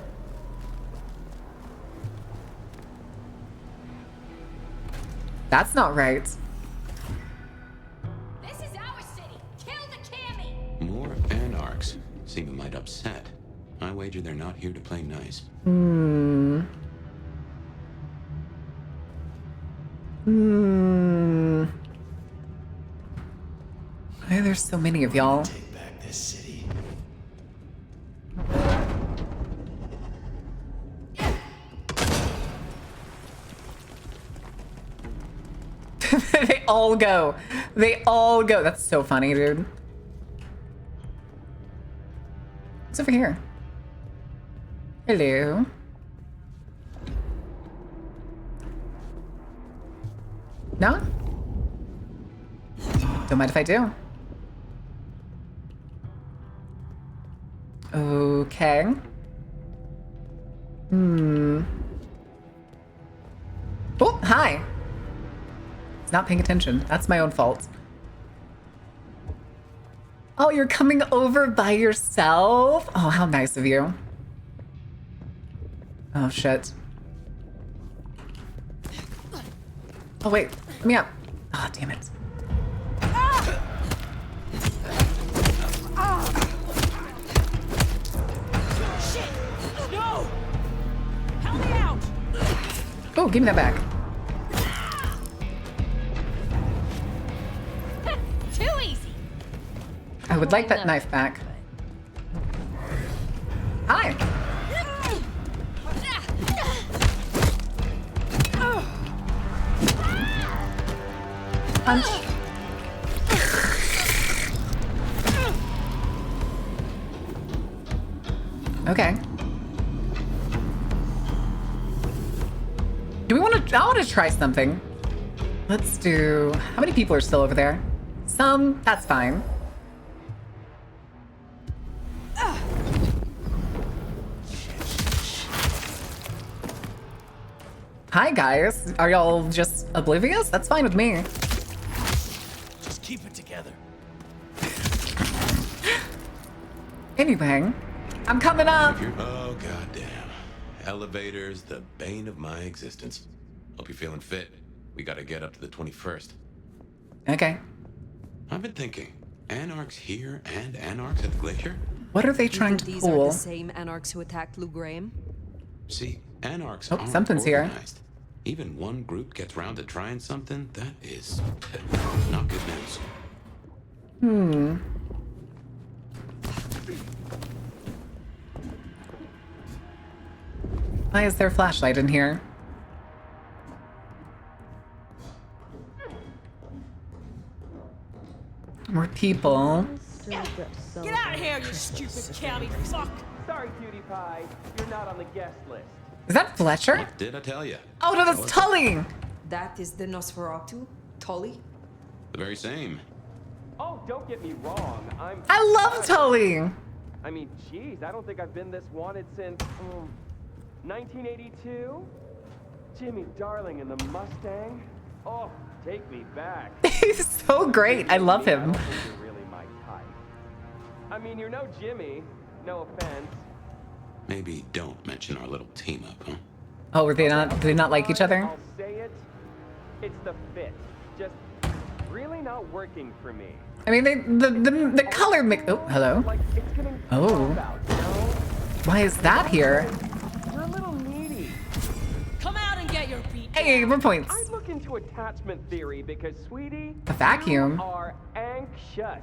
That's not right. This is our city. Kill the Cammy. More anarchs seem a mite upset. I wager they're not here to play nice. Why are there so many of y'all? Take back this city. They all go. They all go. That's so funny, dude. What's over here? Hello. No? Don't mind if I do. Okay. Oh, hi. It's not paying attention. That's my own fault. Oh, you're coming over by yourself? Oh, how nice of you. Oh, shit. Oh, wait. Let me up. Oh, damn it. Shit! No! Help me out! Oh, give me that back. Too easy. I would like that knife back. Hi. Punch. Okay. Do we want to? I want to try something. Let's do. How many people are still over there? Some. That's fine. Hi guys. Are y'all just oblivious? That's fine with me. Just keep it together. Anyway, I'm coming up. Oh, goddamn. Elevators, the bane of my existence. Hope you're feeling fit. We gotta get up to the 21st. Okay. I've been thinking, Anarchs here and Anarchs at the glacier? What are they trying to These pull? are the same Anarchs who attacked Lou Graham? See, Anarchs Oh, aren't something's here. organized. Even one group gets round to trying something, that is not good news. Why is there a flashlight in here? More people. Get out of here, you stupid cabby fuck! Sorry, cutie pie. You're not on the guest list. Is that Fletcher? What did I tell you? Oh no, that's Tully! That is the Nosferatu? Tully? The very same. Oh, don't get me wrong. I love Tully! I mean, geez, I don't think I've been this wanted since 1982. Jimmy Darling in the Mustang. Oh, take me back. He's so great. I love him. I don't think you're really my type. I mean, you're no Jimmy. No offense. Maybe don't mention our little team up, huh? Oh, were they not? Do they not like each other? I'll say it. It's the fit. Just really not working for me. I mean, the color mix. Oh, hello. Like it's getting Oh. out, you know? Why is that here? You're a little needy. Come out and get your beat. Hey, more points. I look into attachment theory because, sweetie, A vacuum. you are anxious.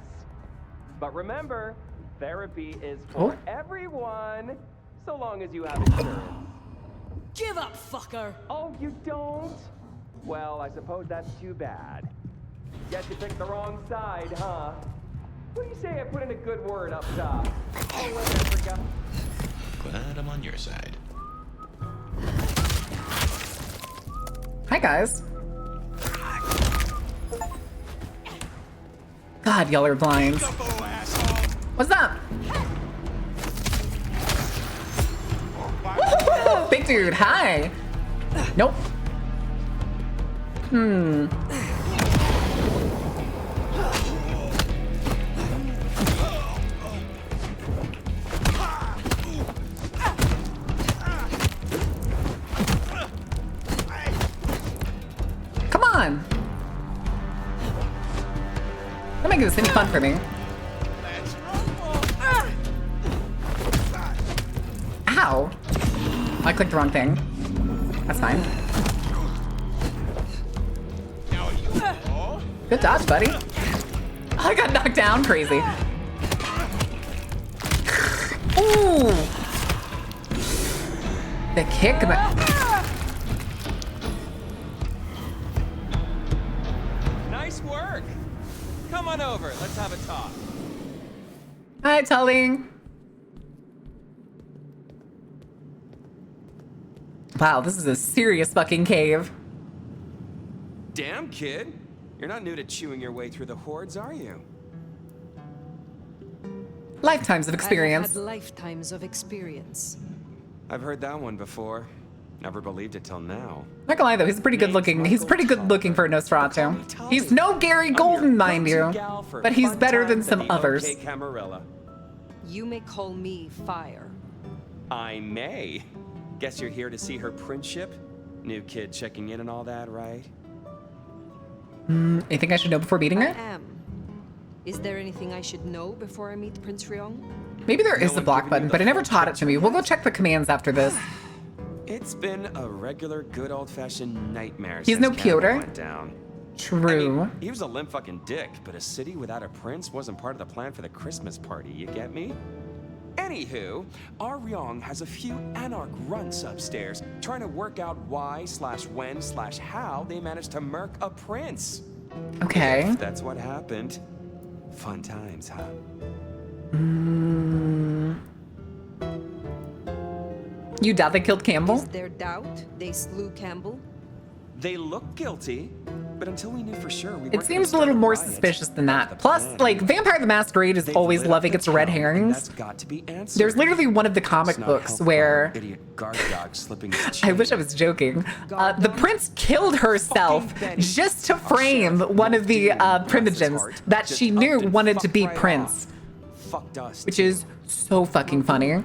But remember, therapy is for everyone, so long as you have insurance. Give up, fucker! Oh, you don't? Well, I suppose that's too bad. Guess you picked the wrong side, huh? What do you say I put in a good word up top? Oh, wait, I forgot. Glad I'm on your side. Hi, guys. God, y'all are blind. What's up? Woo-hoo-hoo! Big dude, hi. Nope. Come on. Don't make this any fun for me. Ow. I clicked the wrong thing. That's fine. Good dodge, buddy. I got knocked down. Crazy. Ooh. The kick. Nice work. Come on over. Let's have a talk. Hi, Tully. Wow, this is a serious fucking cave. Damn, kid. You're not new to chewing your way through the hordes, are you? Lifetimes of I experience. have had lifetimes of experience. I've heard that one before. Never believed it till now. Not gonna lie though, he's pretty good looking. He's pretty good looking for a Nosferatu. He's no Gary Golden, mind you, but he's better than some others. Okay, Camarilla. You may call me Fire. I may. Guess you're here to see her principship? New kid checking in and all that, right? You think I should know before meeting I her? am. Is there anything I should know before I meet Prince Ryong? Maybe there is a block button, but it never taught it to me. We'll go check the commands after this. It's been a regular, good old-fashioned nightmare. He's since no Cannibal cuter. went down. True. I mean, he was a limp fucking dick, but a city without a prince wasn't part of the plan for the Christmas party. You get me? Anywho, our Ryong has a few anarch runts upstairs, trying to work out why/when/how they managed to murk a prince. Okay. If that's what happened. Fun times, huh? You doubt they killed Campbell? Is there doubt they slew Campbell? They look guilty, but until we knew for sure, we It seems a little more suspicious than that. Plus, like, Vampire the Masquerade is always loving its red herrings. There's literally one of the comic books where... I wish I was joking. The prince killed herself just to frame one of the primogens that she knew wanted to be prince. Which is so fucking funny.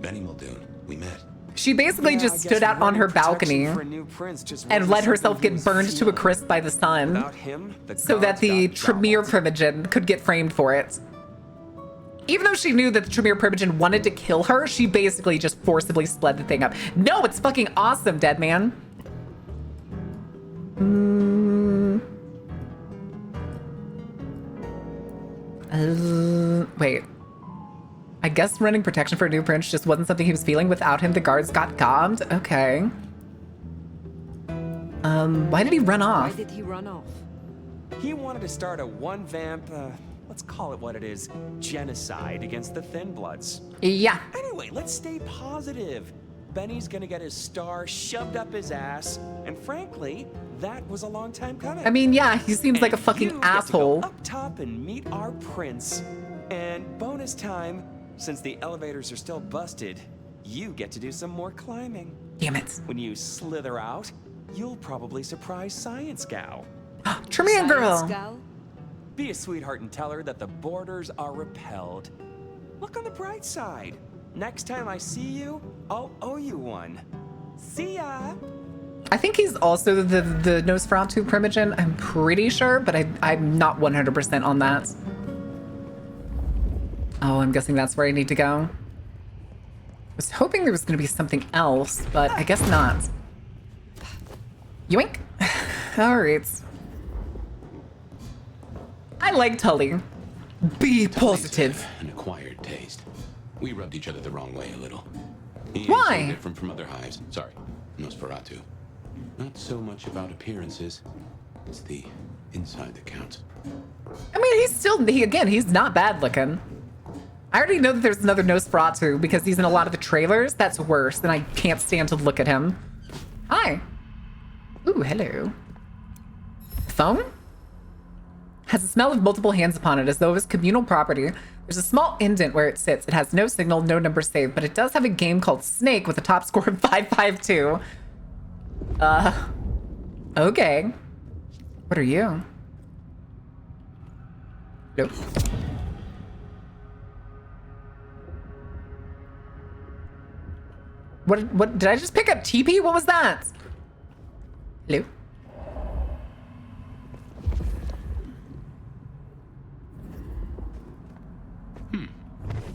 Benny Muldoon, we met. She basically just stood out on her balcony and let herself get burned to a crisp by the sun so that the Tremere Primogen could get framed for it. Even though she knew that the Tremere Primogen wanted to kill her, she basically just forcibly split the thing up. No, it's fucking awesome, dead man. Wait. I guess running protection for a new prince just wasn't something he was feeling. Without him, the guards got gobbed. Okay. Why did he run off? Why did he run off? He wanted to start a one-vamp, let's call it what it is, genocide against the Thin Bloods. Yeah. Anyway, let's stay positive. Benny's gonna get his star shoved up his ass, and frankly, that was a long time coming. I mean, yeah, he seems like a fucking You get to asshole. go up top and meet our prince. And bonus time, since the elevators are still busted, you get to do some more climbing. Damn it. When you slither out, you'll probably surprise Science Gal. Tremere girl. Gal? Be a sweetheart and tell her that the borders are repelled. Look on the bright side. Next time I see you, I'll owe you one. See ya! I think he's also the Nosferatu Primogen. I'm pretty sure, but I'm not 100% on that. Oh, I'm guessing that's where I need to go. I was hoping there was going to be something else, but I guess not. Yoink. All right. I like Tully. Be positive. An acquired taste. We rubbed each other the wrong way a little. He ain't Why? so different from other hives. Sorry, Nosferatu. Not so much about appearances. It's the inside that counts. I mean, he's not bad looking. I already know that there's another Nosferatu because he's in a lot of the trailers. That's worse, and I can't stand to look at him. Hi. Ooh, hello. Phone? Has a smell of multiple hands upon it, as though it was communal property. There's a small indent where it sits. It has no signal, no number saved, but it does have a game called Snake with a top score of 552. Okay. What are you? Nope. What did I just pick up TP? What was that? Hello?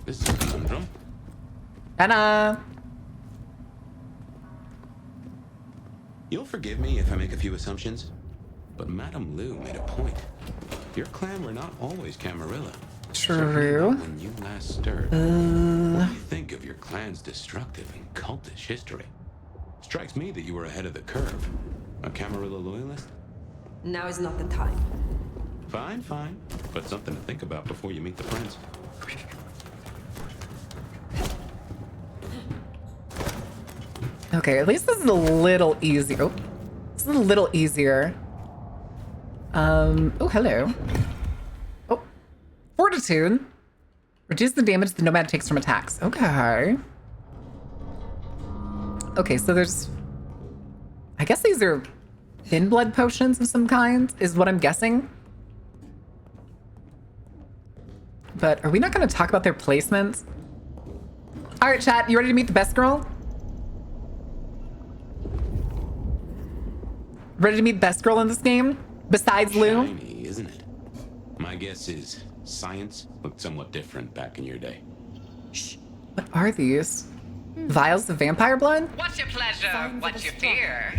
This is a conundrum. Anna. You'll forgive me if I make a few assumptions, but Madame Lou made a point. Your clan were not always Camarilla. True. When you last stirred, what do you think of your clan's destructive and cultish history? Strikes me that you were ahead of the curve. A Camarilla loyalist? Now is not the time. Fine, fine. But something to think about before you meet the prince. Okay, at least this is a little easier. Oh, this is a little easier. Oh, hello. Oh, Fortitude. Reduce the damage the nomad takes from attacks. Okay. Okay, so there's... I guess these are thin blood potions of some kind, is what I'm guessing. But are we not going to talk about their placements? All right, chat, you ready to meet the best girl? Ready to meet the best girl in this game? Besides Lou? Shiny, isn't it? My guess is science looked somewhat different back in your day. Shh. What are these? Vials of vampire blood? What's your pleasure? What's your fear?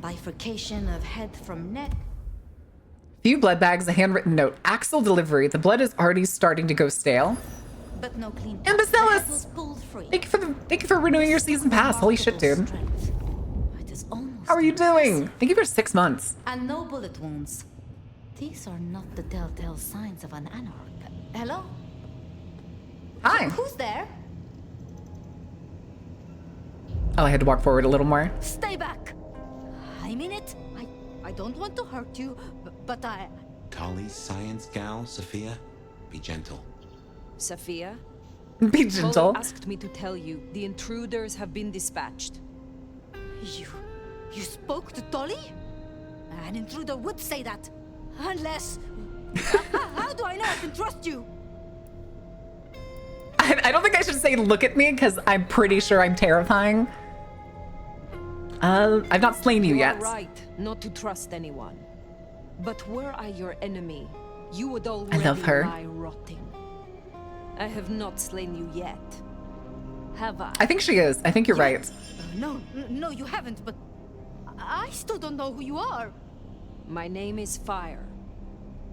Bifurcation of head from neck. Few blood bags, a handwritten note. Axle delivery. The blood is already starting to go stale. But no clean. Imbecilis! Thank you for renewing your season pass. Holy shit, dude. How are you doing? Thank you for 6 months. And no bullet wounds. These are not the telltale signs of an anarch. Hello? Hi. Who's there? Oh, I had to walk forward a little more. Stay back. I mean it. I don't want to hurt you, but I... Tali's science gal, Sophia? Be gentle. Sophia? Be gentle. Polly asked me to tell you, the intruders have been dispatched. You spoke to Tolly? An intruder would say that. Unless... How do I know I can trust you? I don't think I should say look at me, because I'm pretty sure I'm terrifying. I've not slain you yet. You are right not to trust anyone. But were I your enemy, you would already lie rotting. I have not slain you yet. Have I? I think she is. I think you're right. No, you haven't, but... I still don't know who you are. My name is Fire.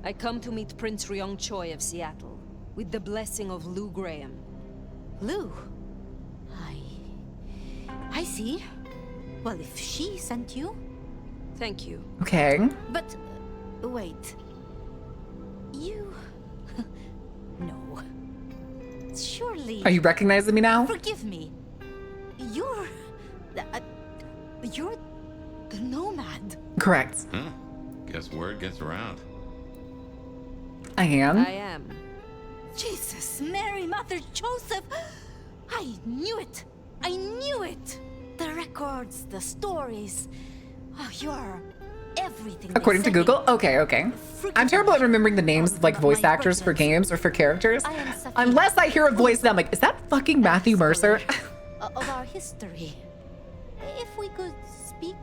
I come to meet Prince Ryong Choi of Seattle, with the blessing of Lou Graham. Lou? I see. Well, if she sent you... Thank you. Okay. But, wait. You... No. Surely... Are you recognizing me now? Forgive me. You're the nomad. Correct. Huh? Guess word gets around. I am. I am. Jesus, Mary, Mother, Joseph. I knew it. I knew it. The records, the stories. Oh, you're everything. According to Google? Okay. I'm terrible at remembering the names of like voice actors for games or for characters. Unless I hear a voice that I'm like, is that fucking Matthew Mercer? Of our history. If we could speak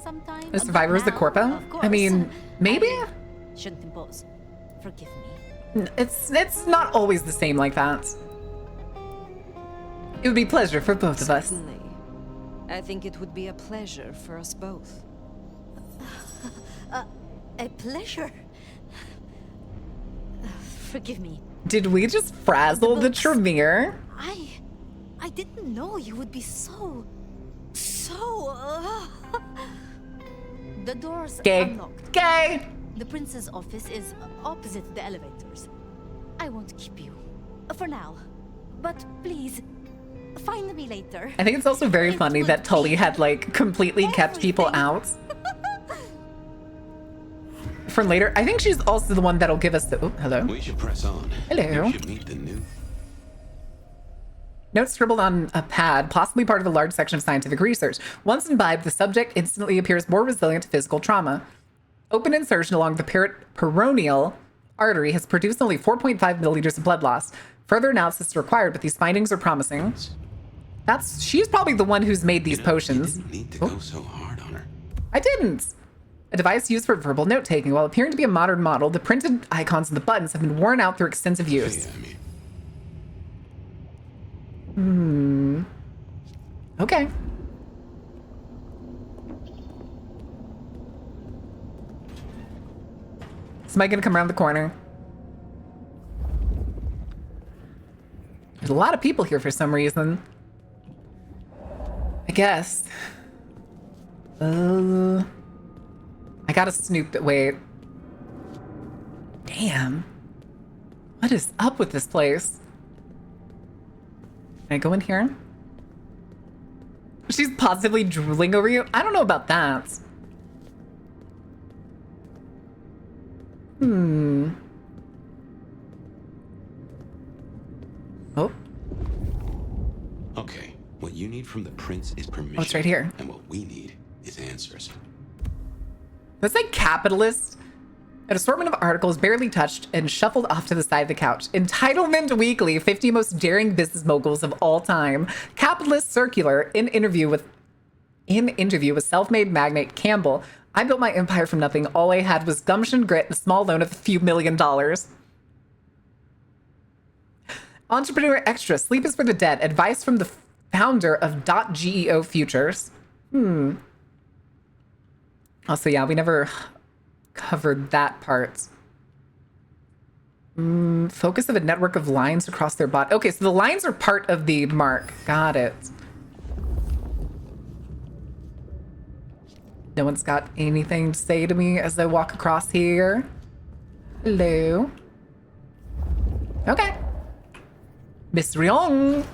sometime. The Survivor is the Corpo? I mean, maybe? Shouldn't impose. Forgive me. It's not always the same like that. It would be a pleasure for both of us. Certainly. I think it would be a pleasure for us both. A pleasure? Forgive me. Did we just frazzle the Tremere? I didn't know you would be so... The doors unlocked. Gay! The prince's office is opposite the elevators. I won't keep you. For now. But please, find me later. I think it's also very funny that Tully had like completely kept people out. For later. I think she's also the one that'll give us the... Oh, hello. We should press on. Hello. We should meet the new... Note scribbled on a pad, possibly part of a large section of scientific research. Once imbibed, the subject instantly appears more resilient to physical trauma. Open insertion along the peroneal artery has produced only 4.5 milliliters of blood loss. Further analysis is required, but these findings are promising. She's probably the one who's made these potions. You didn't need to go so hard on her. I didn't. A device used for verbal note-taking. While appearing to be a modern model, the printed icons and the buttons have been worn out through extensive use. Okay. Somebody gonna come around the corner? There's a lot of people here for some reason. I guess. I gotta snoop it. Wait. Damn. What is up with this place? Can I go in here? She's positively drooling over you? I don't know about that. Oh. Okay, what you need from the prince is permission. Oh, it's right here. And what we need is answers. That's like capitalist. An assortment of articles barely touched and shuffled off to the side of the couch. Entitlement Weekly, 50 most daring business moguls of all time. Capitalist Circular, in interview with self-made magnate Campbell. I built my empire from nothing. All I had was gumption, grit, and a small loan of a few $1 million. Entrepreneur Extra, Sleep is for the Dead. Advice from the founder of .geo Futures. Also, yeah, we never covered that part. Focus of a network of lines across their body. Okay, so the lines are part of the mark. Got it. No one's got anything to say to me as I walk across here. Hello. Okay. Miss Ryong.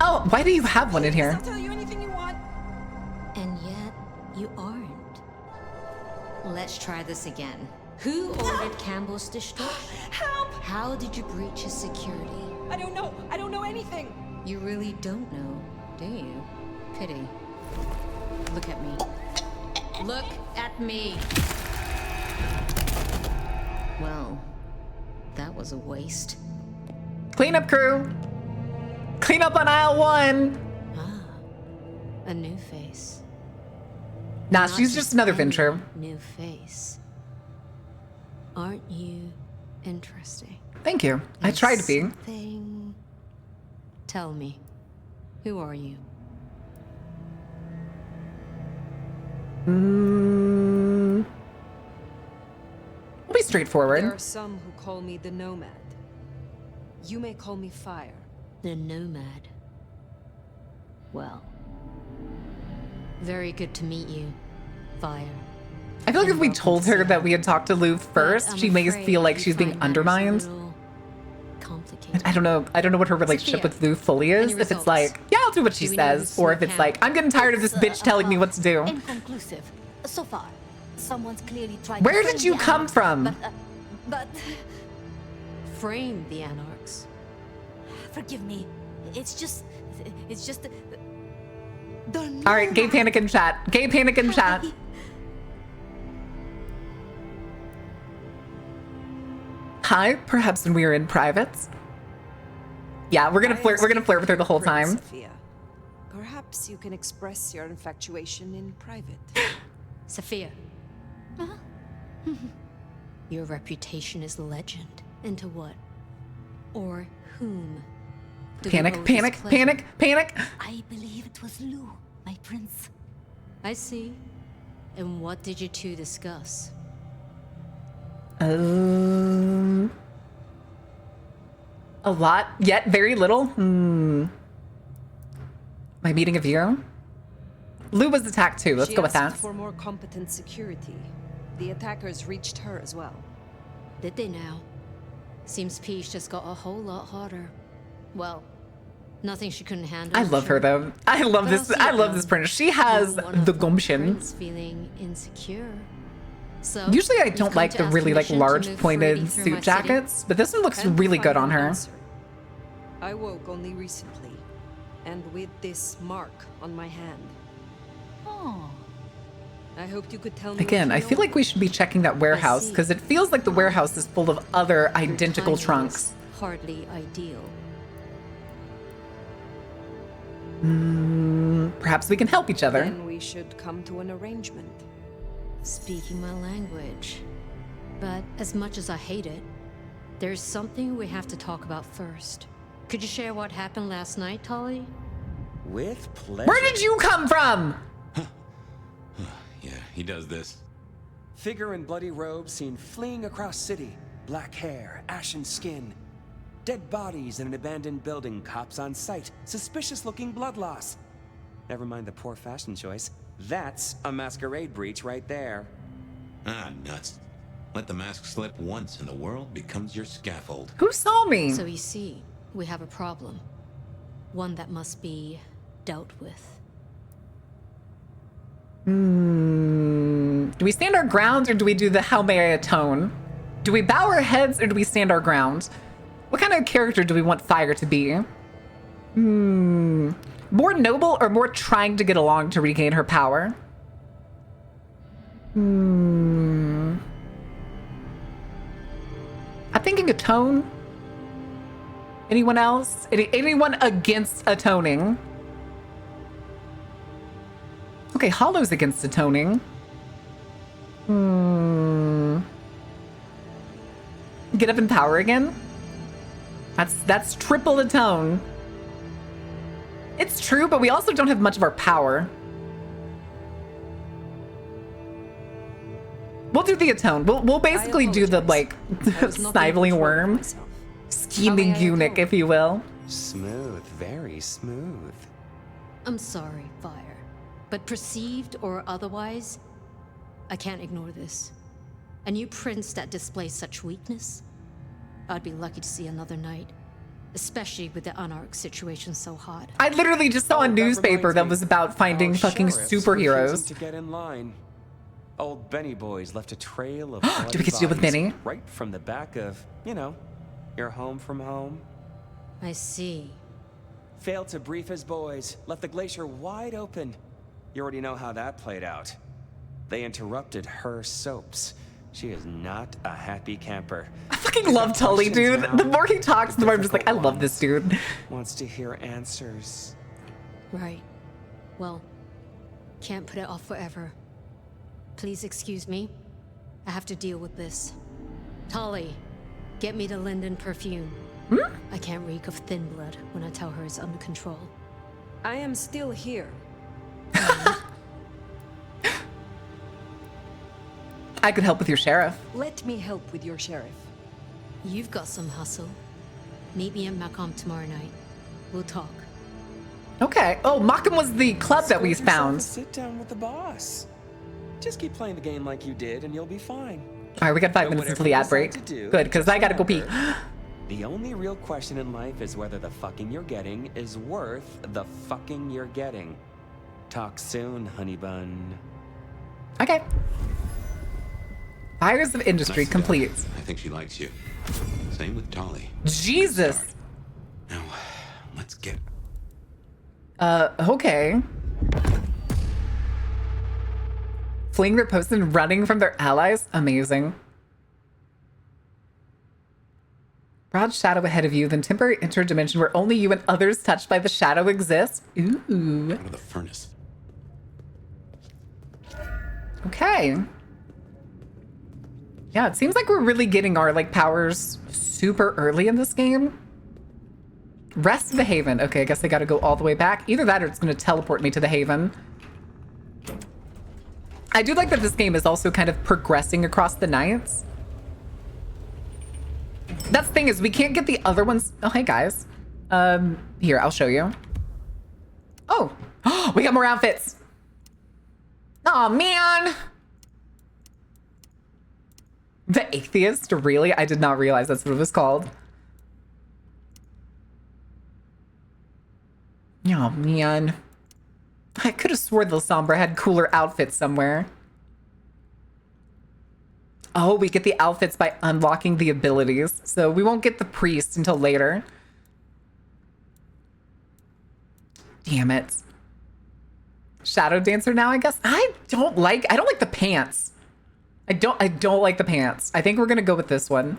Oh, why do you have one in here? I'll tell you anything you want. And yet, you aren't. Let's try this again. Who ordered Campbell's destruction? Help! How did you breach his security? I don't know. I don't know anything. You really don't know, do you? Pity. Look at me. Look at me. Well, that was a waste. Cleanup crew. Clean up on aisle 1. A new face. Nah, she's just another Venture. New face. Aren't you interesting? Thank you. I try to be. Tell me, who are you? We'll be straightforward. There are some who call me the Nomad. You may call me Fire. The Nomad. Well, very good to meet you, Fire. I feel like if we told her that we had talked to Lou first, she may feel like she's being undermined. I don't know. I don't know what her relationship with Lou fully is. If it's like, yeah, I'll do what she says, or if it's like, I'm getting tired of this bitch telling me what to do. Inconclusive. So far, someone's clearly tried. Where did you come from? But frame the Anarchs. Forgive me. It's just. All right, gay panic in chat. Gay panic in chat. Hi, perhaps when we are in private. Yeah, we're gonna flirt. We're gonna flirt with her the whole time. Sophia. Perhaps you can express your infatuation in private. Sophia. Your reputation is legend. Into what? Or whom? Panic, panic, panic, panic. I believe it was Lou, my prince. I see. And what did you two discuss? A lot, yet very little. My meeting of you? Lou was attacked too. Let's go with that. For more competent security. The attackers reached her as well. Did they now? Seems Peach just got a whole lot harder. Well, nothing she couldn't handle. I love her though. I love this. I love this printer. She has the gumption. Feeling insecure. So usually I don't like the really like large pointed suit jackets, but this one looks really good on her. I woke only recently, and with this mark on my hand. Oh. I hoped you could tell me. Again, I feel like we should be checking that warehouse because it feels like the warehouse is full of other identical trunks. Hardly ideal. Perhaps we can help each other. Then we should come to an arrangement. Speaking my language. But as much as I hate it, there's something we have to talk about first. Could you share what happened last night, Tolly? With pleasure. Where did you come from? Yeah, he does this. Figure in bloody robes seen fleeing across city. Black hair, ashen skin. Dead bodies in an abandoned building, cops on site. Suspicious looking blood loss. Never mind the poor fashion choice. That's a masquerade breach right there. Ah, nuts. Let the mask slip once and the world becomes your scaffold. Who saw me? So you see, we have a problem. One that must be dealt with. Do we stand our ground or do we do the how may I atone? Do we bow our heads or do we stand our ground? What kind of character do we want Fire to be? More noble or more trying to get along to regain her power? I'm thinking atone. Anyone else? Anyone against atoning? Okay, Hollow's against atoning. Get up in power again? That's triple atone. It's true, but we also don't have much of our power. We'll do the atone. We'll basically do the like sniveling worm, scheming eunuch, if you will. Smooth, very smooth. I'm sorry, Fire, but perceived or otherwise, I can't ignore this. A new prince that displays such weakness? I'd be lucky to see another night, especially with the Anarch situation so hot. I literally just saw a newspaper that was about finding fucking superheroes. To get in line. Old Benny boys left a trail of Do we get to deal with Benny? Right from the back of, you know, your home from home. I see. Failed to brief his boys, left the glacier wide open. You already know how that played out. They interrupted her soaps. She is not a happy camper. I fucking love Tully, dude. The more he talks, the more I'm just like, I love this dude. Wants to hear answers. Right. Well, can't put it off forever. Please excuse me. I have to deal with this. Tully, get me the linden perfume. I can't reek of thin blood when I tell her it's under control. I am still here. I could help with your sheriff. Let me help with your sheriff. You've got some hustle. Meet me at Macomb tomorrow night. We'll talk. Okay. Oh, Macomb was the club that we found. Sit down with the boss. Just keep playing the game like you did and you'll be fine. All right, we got 5 minutes until the ad break. Good, because I gotta go pee. The only real question in life is whether the fucking you're getting is worth the fucking you're getting. Talk soon, honey bun. Okay. Fires of Industry complete. I think she likes you. Same with Tolly. Jesus. Now, let's get... Okay. Fleeing their posts and running from their allies? Amazing. Broad shadow ahead of you, then temporary interdimension where only you and others touched by the shadow exist. Ooh. Out of the furnace. Okay. Yeah, it seems like we're really getting our like powers super early in this game. Rest of the Haven. Okay, I guess I gotta go all the way back. Either that or it's gonna teleport me to the Haven. I do like that this game is also kind of progressing across the nights. That's the thing is we can't get the other ones. Oh, hey guys. Here, I'll show you. Oh, we got more outfits. Oh man. The Atheist? Really? I did not realize that's what it was called. Oh, man. I could have swore the Sombra had cooler outfits somewhere. Oh, we get the outfits by unlocking the abilities. So we won't get the priest until later. Damn it. Shadow Dancer now, I guess? I don't like the pants. I don't like the pants. I think we're gonna go with this one.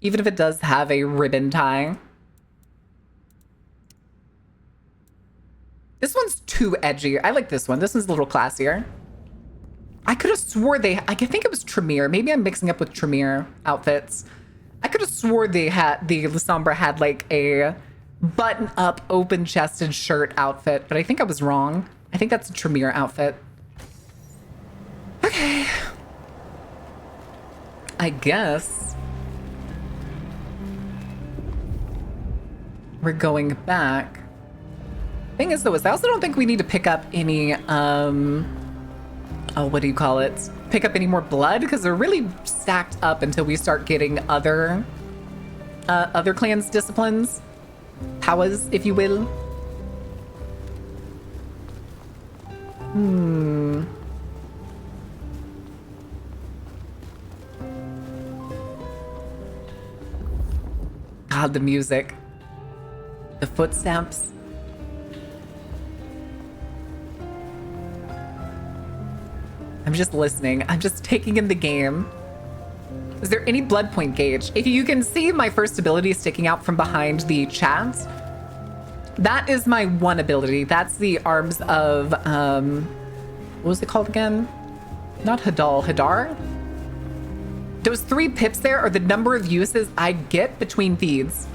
Even if it does have a ribbon tie. This one's too edgy. I like this one. This one's a little classier. I could have swore I think it was Tremere. Maybe I'm mixing up with Tremere outfits. I could have swore the Sombra had like a button-up, open-chested shirt outfit, but I think I was wrong. I think that's a Tremere outfit. Okay. I guess we're going back. Thing is, though, is I also don't think we need to pick up any, what do you call it? Pick up any more blood, because they're really stacked up until we start getting other clans' disciplines. Powers, if you will. God, the music. The footsteps. I'm just listening. I'm just taking in the game. Is there any blood point gauge? If you can see my first ability sticking out from behind the chat, that is my one ability. That's the arms of, what was it called again? Not Hadal, Hadar? Those 3 pips there are the number of uses I get between feeds.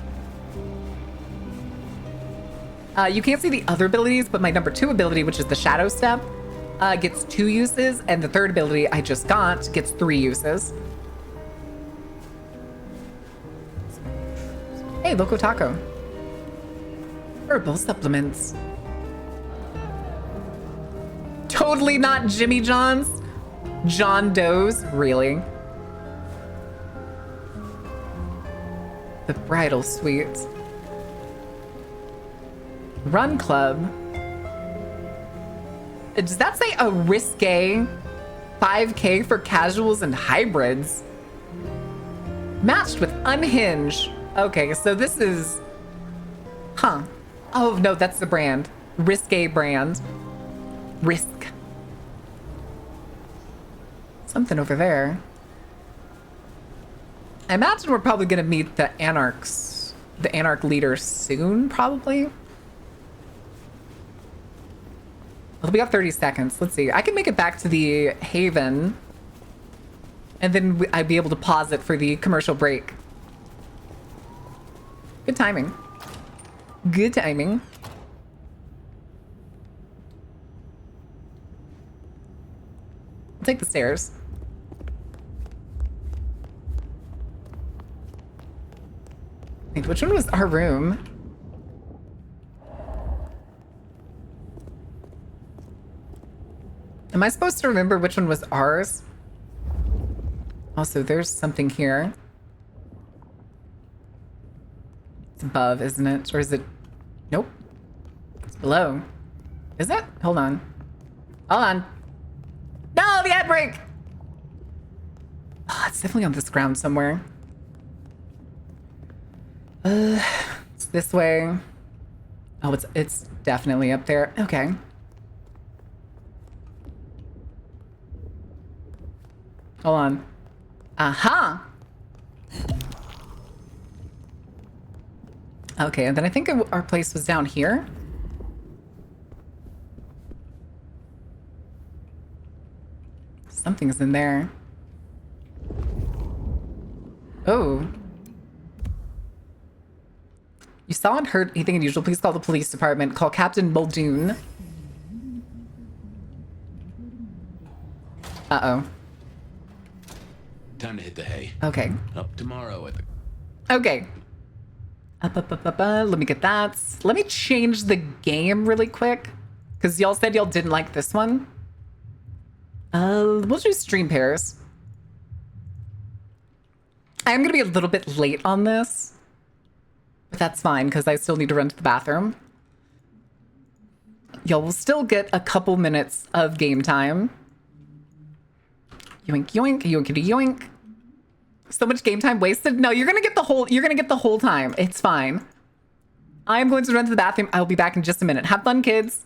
You can't see the other abilities, but my number 2 ability, which is the Shadow Step, gets 2 uses, and the 3rd ability I just got gets 3 uses. Hey, Loco Taco. Herbal supplements. Totally not Jimmy John's. John Doe's, really? The bridal suite. Run Club. Does that say a risque 5K for casuals and hybrids? Matched with Unhinged. Okay, so this is... Huh. Oh, no, that's the brand. Risque brand. Risk. Something over there. I imagine we're probably going to meet the Anarchs. The Anarch leader soon, probably. Well, we got 30 seconds. Let's see. I can make it back to the Haven. And then I'd be able to pause it for the commercial break. Good timing. Good timing. I'll take the stairs. Wait, which one was our room? Am I supposed to remember which one was ours? Also, there's something here. It's above, isn't it? Or is it? Nope. It's below. Is it? Hold on. Hold on. No, the ad break! Oh, it's definitely on this ground somewhere. It's this way. Oh, it's definitely up there. Okay. Hold on. Aha! Okay, and then I think our place was down here. Something's in there. Oh. You saw and heard anything unusual, please call the police department. Call Captain Muldoon. Uh-oh. Time to hit the hay. Okay. Up tomorrow at the... Okay. Up. Let me get that. Let me change the game really quick. Because y'all said y'all didn't like this one. We'll do stream pairs. I'm going to be a little bit late on this. But that's fine, because I still need to run to the bathroom. Y'all will still get a couple minutes of game time. Yoink, yoink, yoinkity yoink. So much game time wasted. No, you're gonna get the whole time. It's fine. I'm going to run to the bathroom. I'll be back in just a minute. Have fun, kids.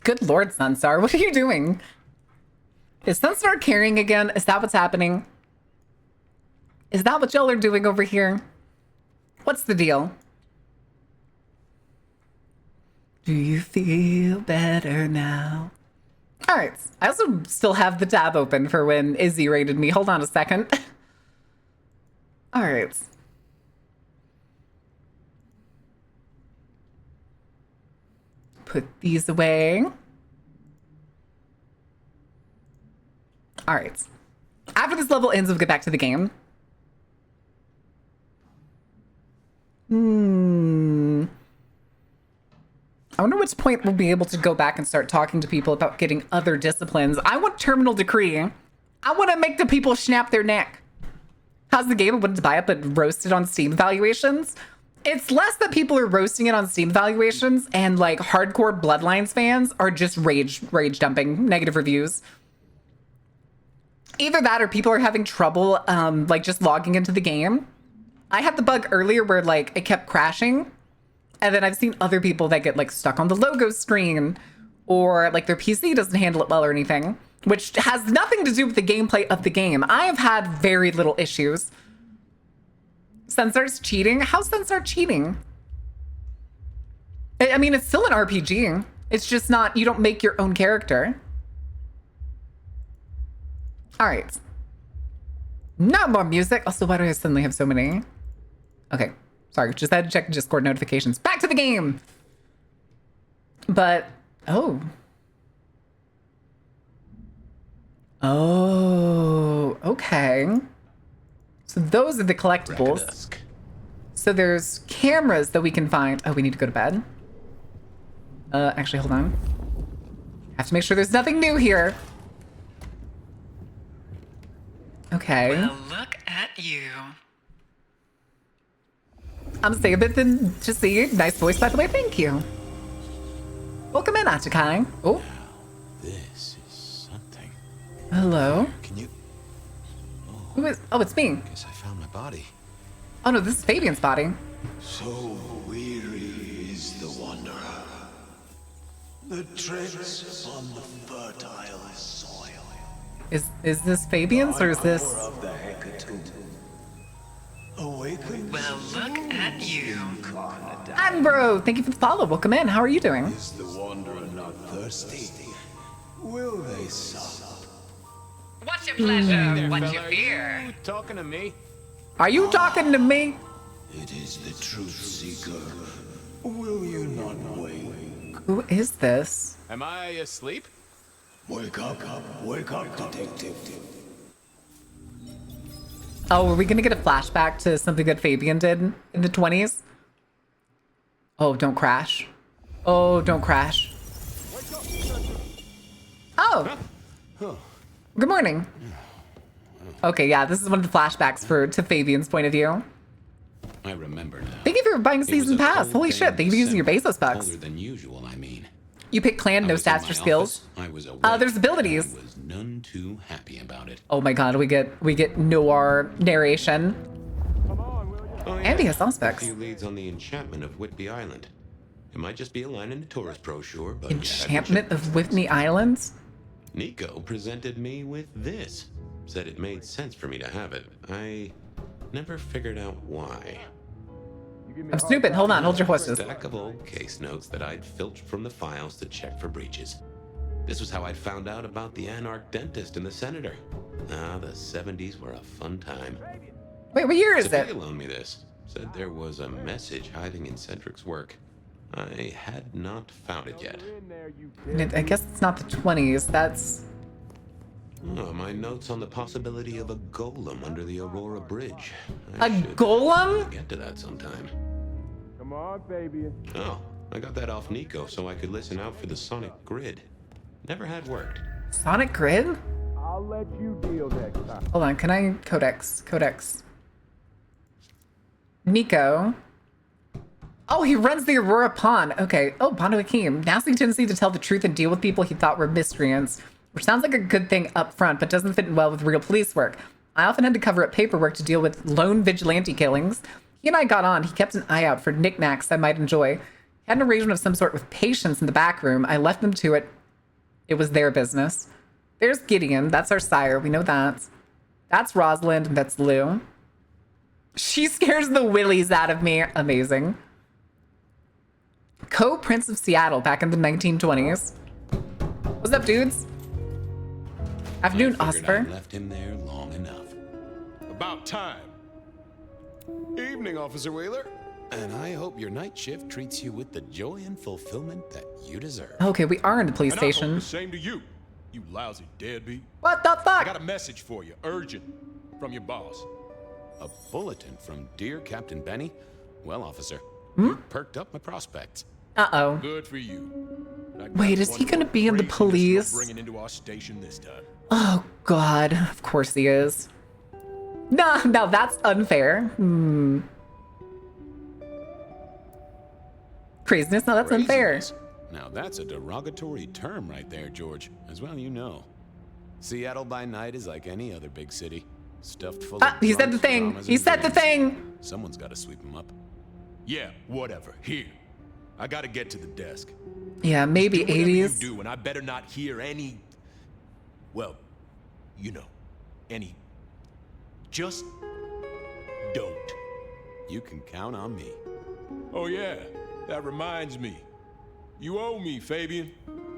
Good lord, Sunstar, what are you doing? Is Sunstar carrying again? Is that what's happening? Is that what y'all are doing over here? What's the deal? Do you feel better now? All right. I also still have the tab open for when Izzy raided me. Hold on a second. All right. Put these away. All right. After this level ends, we'll get back to the game. I wonder which point we'll be able to go back and start talking to people about getting other disciplines. I want Terminal Decree. I want to make the people snap their neck. How's the game? I wanted to buy it, but roasted on Steam evaluations. It's less that people are roasting it on Steam evaluations and like hardcore Bloodlines fans are just rage dumping negative reviews. Either that or people are having trouble like just logging into the game. I had the bug earlier where like it kept crashing. And then I've seen other people that get like stuck on the logo screen or like their PC doesn't handle it well or anything, which has nothing to do with the gameplay of the game. I have had very little issues. Sunstar's cheating? How's Sunstar cheating? I mean, it's still an RPG. It's just not, you don't make your own character. All right. No more music. Also, why do I suddenly have so many? Okay. Sorry, just had to check Discord notifications. Back to the game! But, oh. Oh, okay. So those are the collectibles. So there's cameras that we can find. Oh, we need to go to bed. Actually, hold on. Have to make sure there's nothing new here. Okay. Well, look at you. I'm staying a bit than to see. Nice voice, by the way. Thank you. Welcome in, Atakai. Oh. This is something. Hello. Can you? Who is? Oh, it's me. Guess I found my body. Oh no, this is Fabian's body. So weary is the wanderer. The treads on the fertile soil. Is this Fabian's or is this? Of the hecatomb. Awaken. Well, look at you. Bro, thank you for the follow. Welcome in. How are you doing? Is the wanderer not thirsty? Will they sup? What's your pleasure? What's your fear? You talking to me? Are you talking to me? It is the truth seeker. Will you not wake? Who is this? Am I asleep? Wake up, detective. Oh, are we gonna get a flashback to something that Fabian did in the 20s? Oh, don't crash. Oh, don't crash. Oh. Good morning. Okay, yeah, this is one of the flashbacks to Fabian's point of view. I remember now. Thank you for buying season pass. Holy shit, thank you for using your Bezos bucks. Older than usual, I mean. You pick clan, no stats or skills. There's abilities. I was none too happy about it. Oh my god, we get noir narration. Oh, yeah. Andy has aspects. A few leads on the enchantment of Whitby Island. It might just be a line in the tourist brochure, but Enchantment of Whitney Islands? Nico presented me with this. Said it made sense for me to have it. I never figured out why. I'm stupid. Hold on, hold your horses. A stack of old case notes that I'd filched from the files to check for breaches. This was how I'd found out about the anarch dentist and the senator. Ah, the 70s were a fun time. Wait, what year is it? Sophia loaned me this. Said there was a message hiding in Cedric's work. I had not found it yet. I guess it's not the 20s. That's... Oh, my notes on the possibility of a golem under the Aurora Bridge. A golem? Get to that sometime. Come on, baby. Oh, I got that off Nico so I could listen out for the sonic grid. Never had worked. Sonic grid? I'll let you deal next time. Hold on, can I... Codex. Nico. Oh, he runs the Aurora Pawn. Okay. Oh, Bondo Hakim. Nasty tendency to tell the truth and deal with people he thought were miscreants. Which sounds like a good thing up front, but doesn't fit in well with real police work. I often had to cover up paperwork to deal with lone vigilante killings. He and I got on. He kept an eye out for knickknacks I might enjoy. He had an arrangement of some sort with patients in the back room. I left him to it. It was their business. There's Gideon. That's our sire. We know that. That's Rosalind. And that's Lou. She scares the willies out of me. Amazing. Co-Prince of Seattle back in the 1920s. What's up, dudes? Afternoon, Oscar. I left him there long enough. About time. Evening, Officer Wheeler. And I hope your night shift treats you with the joy and fulfillment that you deserve. Okay, we are in the police And I hope station. the same to you, you lousy deadbeat. What the fuck? I got a message for you, urgent, from your boss. A bulletin from dear Captain Benny? Well, officer, Hmm? you perked up my prospects. Uh-oh. Good for you. Wait, is he gonna be in the police? Bringing into our station this time. Oh, God. Of course he is. Nah, now that's unfair. Craziness? No, that's unfair. Now that's a derogatory term right there, George. As well you know. Seattle by night is like any other big city. Stuffed full of He said the drunks, thing. dramas, He and said the dreams. thing. Someone's got to sweep them up. Yeah, whatever. Here. I gotta get to the desk. Yeah, maybe Do whatever 80s. you do, and I better not hear any... Well, you know, any... Just don't. You can count on me. Oh yeah, that reminds me. You owe me, Fabian.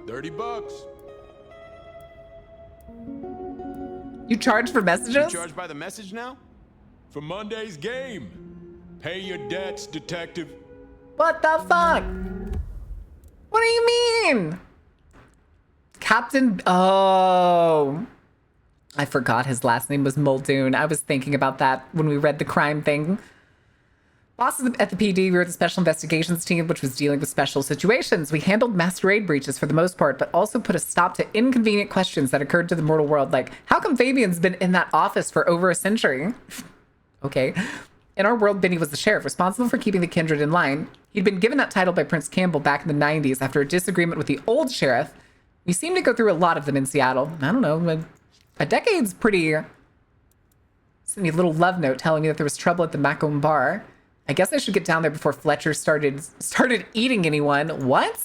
$30. You charge for You messages? charged by the message now? For Monday's game. Pay your debts, detective. What the fuck? What do you mean? Captain... Oh. I forgot his last name was Muldoon. I was thinking about that when we read the crime thing. Bosses at the PD, we were the special investigations team, which was dealing with special situations. We handled masquerade breaches for the most part, but also put a stop to inconvenient questions that occurred to the mortal world, like, how come Fabian's been in that office for over a century? Okay. In our world, Benny was the sheriff, responsible for keeping the kindred in line. He'd been given that title by Prince Campbell back in the 90s after a disagreement with the old sheriff. We seem to go through a lot of them in Seattle. I don't know, a decade's pretty... Sent me a little love note telling me that there was trouble at the Macomb bar. I guess I should get down there before Fletcher started eating anyone. What?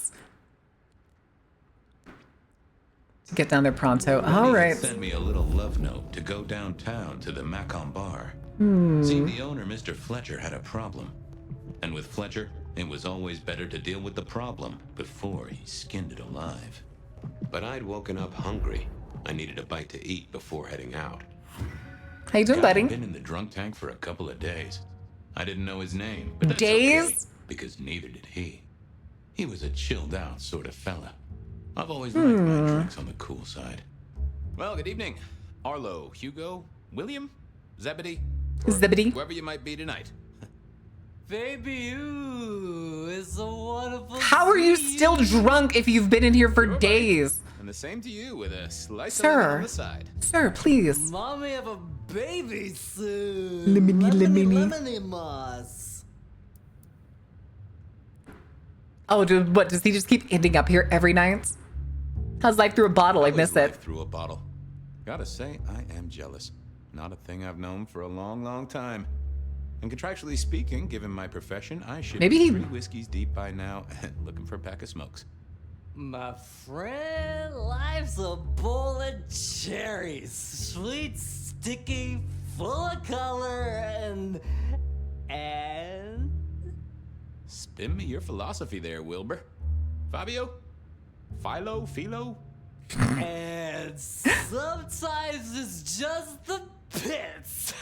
To get down there pronto. All right. Sent me a little love note to go downtown to the Macomb bar. See, the owner, Mr. Fletcher, had a problem. And with Fletcher, it was always better to deal with the problem before he skinned it alive. But I'd woken up hungry. I needed a bite to eat before heading out. How you doing, buddy? I'd been in the drunk tank for a couple of days. I didn't know his name, but that's Days? okay, because neither did he. He was a chilled out sort of fella. I've always liked my drinks on the cool side. Well, good evening. Arlo, Hugo, William, Zebedee, or Zebedee. whoever you might be tonight. Baby, you is a wonderful. How are you still drunk if you've been in here for days? And the same to you with a slice of Sir. lemon on the side. Sir, please. Mommy have a baby soon. Lemony. Lemony moss. Oh, dude, what? Does he just keep ending up here every night? How's life through a bottle? I miss it. Through a bottle. Gotta say, I am jealous. Not a thing I've known for a long, long time. And contractually speaking, given my profession, I should Maybe be he- 3 whiskeys deep by now and looking for a pack of smokes. My friend, life's a bowl of cherries. Sweet, sticky, full of color, and... Spin me your philosophy there, Wilbur. Fabio? Philo? And sometimes it's just the pits.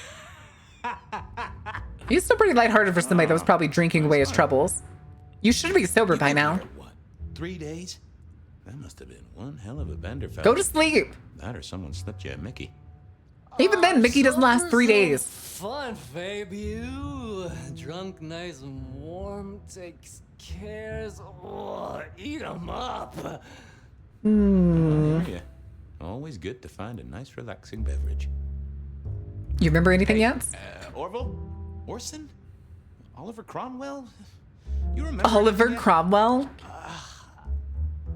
He's still pretty lighthearted for somebody that was probably drinking away his troubles. You should be sober by now. 3 days? That must have been one hell of a bender, fella. Go to sleep. That or someone slipped you a Mickey. Even then, Mickey doesn't last 3 days. Fun, baby. You drunk, nice and warm, takes cares. Oh, eat 'em up. I hear ya. Always good to find a nice, relaxing beverage. You remember anything yet? Orville? Orson? Oliver Cromwell? You remember? Oliver anything yet? Cromwell?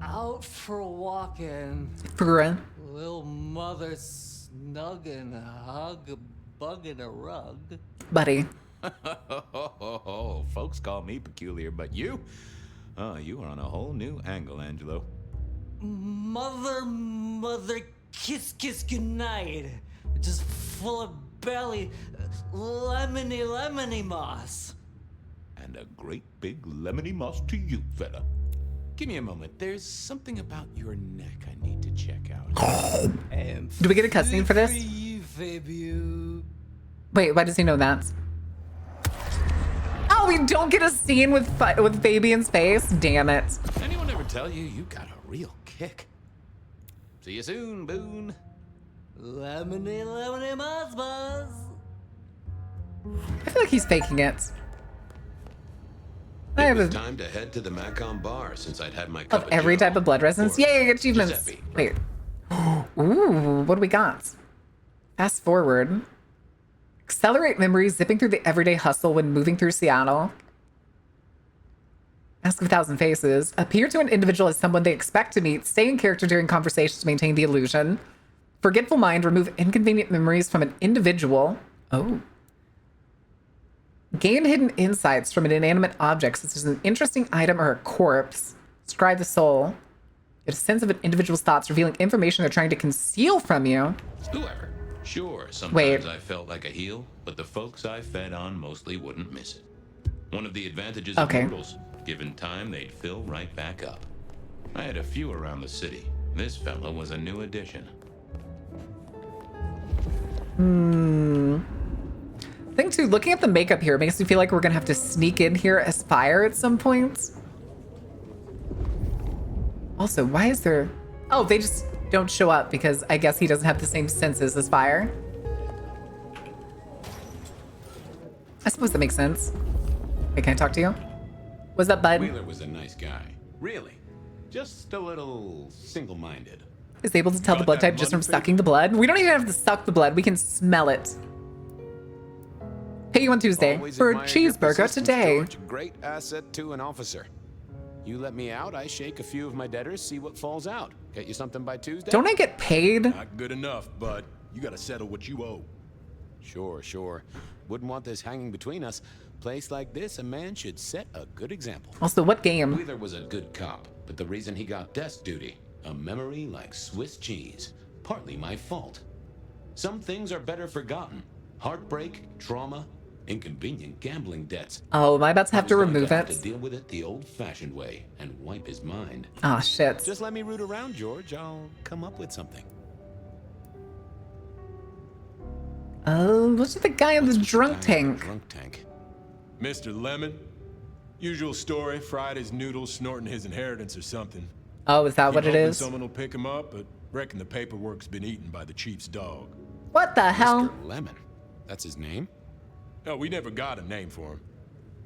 Out for walking. For Little mother snug and hug, bug in a rug. buddy. Folks call me peculiar, but you? Oh, you are on a whole new angle, Angelo. Mother, kiss goodnight. Just full of belly, lemony moss. And a great big lemony moss to you, fella. Give me a moment. There's something about your neck I need to check out. Do we get a cutscene for this? Wait, why does he know that? Oh, we don't get a scene with Fabian's face? Damn it. Anyone ever tell you you got a real kick? See you soon, Boone. Lemony moss. I feel like he's faking it. It was time to head to the Macon bar since I'd had my cup of every Joe. type of blood resonance. Yay, achievements. Giuseppe. Wait. Ooh, what do we got? Fast forward. Accelerate memories, zipping through the everyday hustle when moving through Seattle. Ask of 1,000 faces. Appear to an individual as someone they expect to meet. Stay in character during conversations to maintain the illusion. Forgetful mind, remove inconvenient memories from an individual. Oh. Gain hidden insights from an inanimate object, such as an interesting item or a corpse. Describe the soul. Get a sense of an individual's thoughts, revealing information they're trying to conceal from you. Whoever. Sure, sometimes I felt like a heel, but the folks I fed on mostly wouldn't miss it. One of the advantages of mortals, given time, they'd fill right back up. I had a few around the city. This fella was a new addition. I think too, looking at the makeup here makes me feel like we're gonna have to sneak in here as Fire at some point. Also, why is there... Oh, they just don't show up because I guess he doesn't have the same senses as Fire. I suppose that makes sense. Wait, can I talk to you? What's up, bud? Wheeler was a nice guy. Really. Just a little single-minded. Is able to tell the blood type just from sucking the blood? We don't even have to suck the blood. We can smell it. Pay you on Tuesday for a cheeseburger today. George, great asset to an officer. You let me out, I shake a few of my debtors, see what falls out. Get you something by Tuesday? Don't I get paid? Not good enough, bud. You gotta settle what you owe. Sure. Wouldn't want this hanging between us. Place like this, a man should set a good example. Also, what game? Wheeler was a good cop, but the reason he got desk duty, a memory like Swiss cheese. Partly my fault. Some things are better forgotten. Heartbreak, trauma, inconvenient gambling debts. Oh, am I about to have to remove Have it? to deal with it the old-fashioned way and wipe his mind. Ah, shit. Just let me root around, George. I'll come up with something. Oh, what's with the guy in the drunk tank? Mr. Lemon. Usual story, fried his noodles, snorting his inheritance or something. Oh, is that what it is? Someone will pick him up, but reckon the paperwork's been eaten by the chief's dog. What the hell? Mr. Lemon. That's his name? No, we never got a name for him.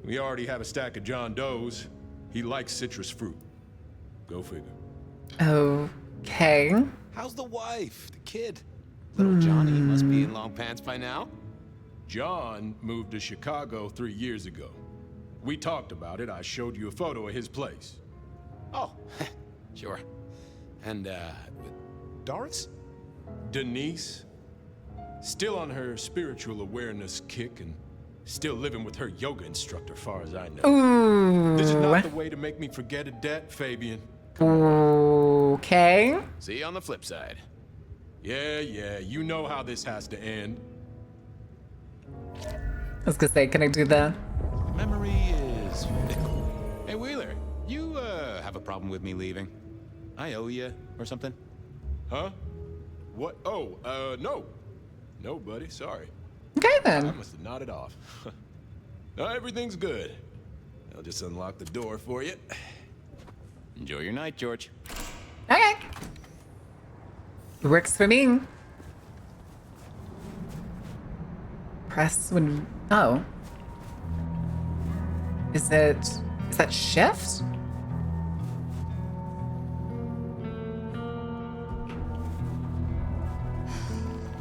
We already have a stack of John Does. He likes citrus fruit. Go figure. Okay. How's the wife? The kid? Little Johnny must be in long pants by now. John moved to Chicago 3 years ago. We talked about it. I showed you a photo of his place. Oh, sure. And, Doris? Denise? Still on her spiritual awareness kick and still living with her yoga instructor, far as I know. Ooh. This is not the way to make me forget a debt, Fabian. Okay. See you on the flip side. Yeah, you know how this has to end. I was gonna say, can I do the... Memory is fickle. Hey, Wheeler, you, have a problem with me leaving? I owe you or something? Huh? What? Oh, no. No, buddy, sorry. Okay, then. I must have nodded off. No, everything's good. I'll just unlock the door for you. Enjoy your night, George. Okay. Works for me. Press when... Oh. Is that shift?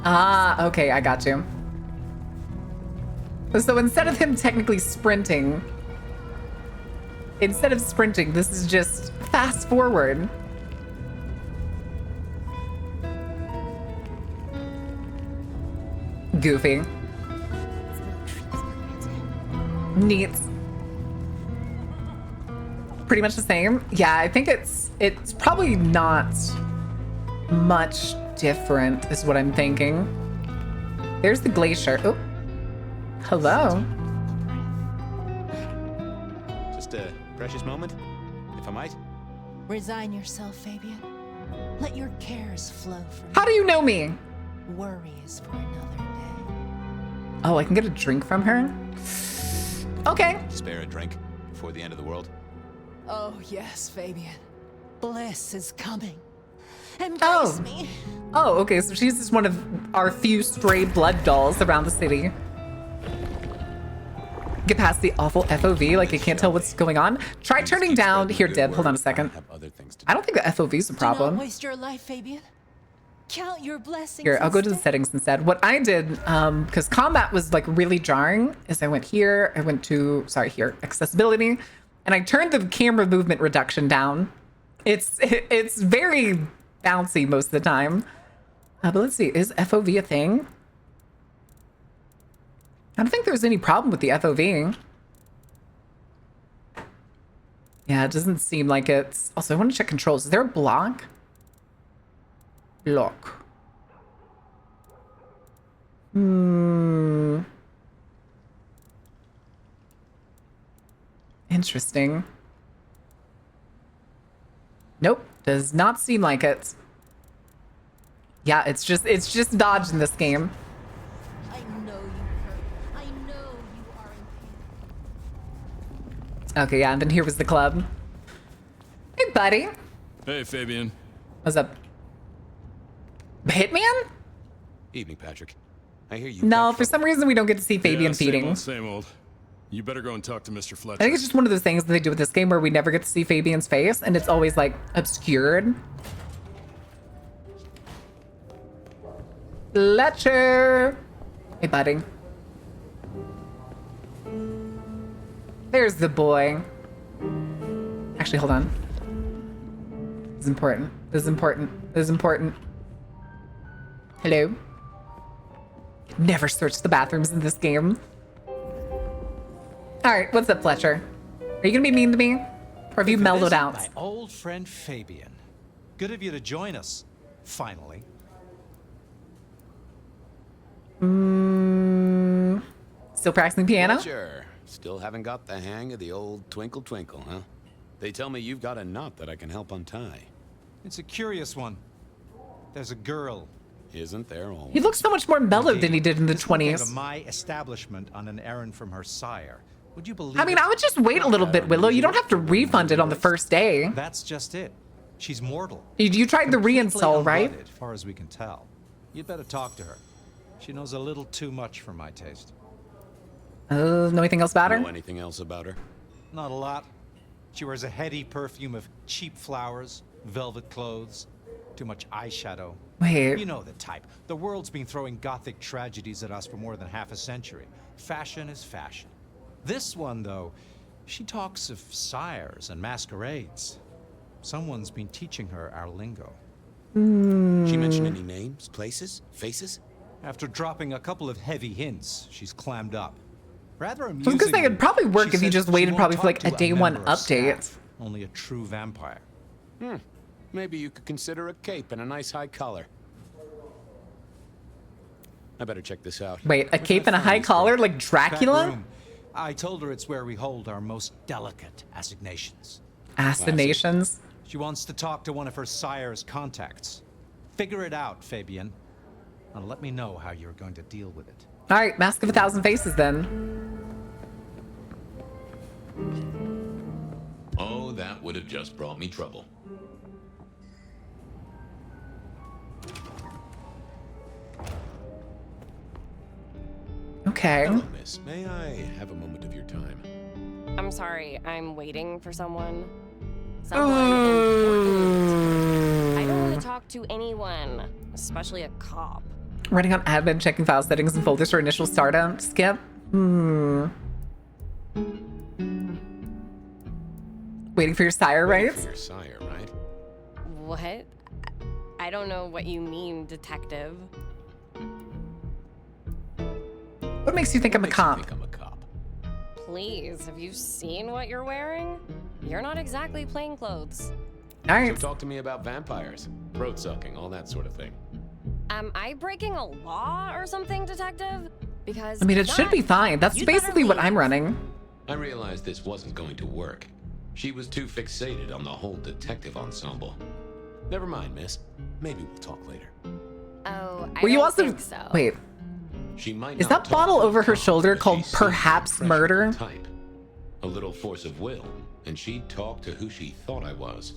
Ah, okay, I got you. So instead of him technically sprinting, this is just fast forward. Goofy. Neat. pretty much the same. Yeah, I think it's probably not much different is what I'm thinking. There's the glacier. Oh, hello. Just a precious moment, if I might. Resign yourself, Fabian. Let your cares flow from How do you know me? worries for another day. Oh, I can get a drink from her? Okay. Spare a drink before the end of the world. Oh, yes, Fabian. Bliss is coming. Embrace me. Oh, okay, so she's just one of our few stray blood dolls around the city. Get past the awful FOV, like you can't tell what's going on. Try turning down. Here, Deb, hold on a second. I don't think the FOV is a Do problem. not waste your life, Fabian. Count your blessings. Here, I'll go to the settings instead. What I did, because combat was like really jarring, is I went here, I went to, sorry, here, accessibility, and I turned the camera movement reduction down. It's very bouncy most of the time. But let's see, is FOV a thing? I don't think there's any problem with the FOV. Yeah, it doesn't seem like it's... Also, I want to check controls. Is there a block? Lock. Interesting. Nope, does not seem like it. Yeah, it's just dodge in this game. I know you hurt. I know you are in pain. Okay, yeah, and then here was the club. Hey, buddy. Hey, Fabian. What's up? Hitman? Evening, Patrick. I hear you. No, for some reason we don't get to see Fabian feeding. Same old. You better go and talk to Mr. Fletcher. I think it's just one of those things that they do with this game where we never get to see Fabian's face, and it's always like obscured. Fletcher! Hey, buddy. There's the boy. Actually, hold on. This is important. This is important. This is important. Hello? Never search the bathrooms in this game. Alright, what's up, Fletcher? Are you gonna be mean to me? Or have you mellowed out? My old friend Fabian. Good of you to join us, finally. Still practicing piano? Sure. Still haven't got the hang of the old twinkle twinkle, huh? They tell me you've got a knot that I can help untie. It's a curious one. There's a girl. Isn't there always? He looks so much more mellowed than he did in the 20s. Came to my establishment on an errand from her sire. Would you believe I mean, I would just wait a little bit, Willow. You don't have to refund it on the first day. That's just it. She's mortal. You tried the reinstall, right? As far as we can tell. You'd better talk to her. She knows a little too much for my taste. Know anything else about her? Know anything else about her? Not a lot. She wears a heady perfume of cheap flowers, velvet clothes, too much eyeshadow. Wait. You know the type. The world's been throwing gothic tragedies at us for more than half a century. Fashion is fashion. This one, though, she talks of sires and masquerades. Someone's been teaching her our lingo. She mention any names, places, faces? After dropping a couple of heavy hints, she's clammed up. Rather I was amusing. gonna say it'd probably work if you just waited probably for like a day one update. Only a true vampire. Maybe you could consider a cape and a nice high collar. I better check this out. Wait, a cape and a high collar like Dracula? I told her it's where we hold our most delicate assignations. Assignations? She wants to talk to one of her sire's contacts. Figure it out, Fabian. And let me know how you're going to deal with it. All right, Mask of 1,000 Faces then. Oh, that would have just brought me trouble. Okay. Hello, miss. May I have a moment of your time? I'm sorry, I'm waiting for someone. Important. I don't want to talk to anyone, especially a cop. Running on admin, checking file settings and folders for initial startup. Skip. Waiting for your sire, right? For your sire, right? What? I don't know what you mean, detective. What makes you think I'm a cop? please, have you seen what you're wearing? You're not exactly plain clothes. All right. So talk to me about vampires, throat sucking, all that sort of thing. Am I breaking a law or something, detective? Because I mean, it should be fine. That's basically what I'm running. I realized this wasn't going to work. She was too fixated on the whole detective ensemble. Never mind, miss. Maybe we'll talk later. Oh, I Were you don't also think so. wait? She might Is not that bottle talk over her to the shoulder but called she seemed Perhaps impressionable Murder? Type. A little force of will, and she'd talk to who she thought I was.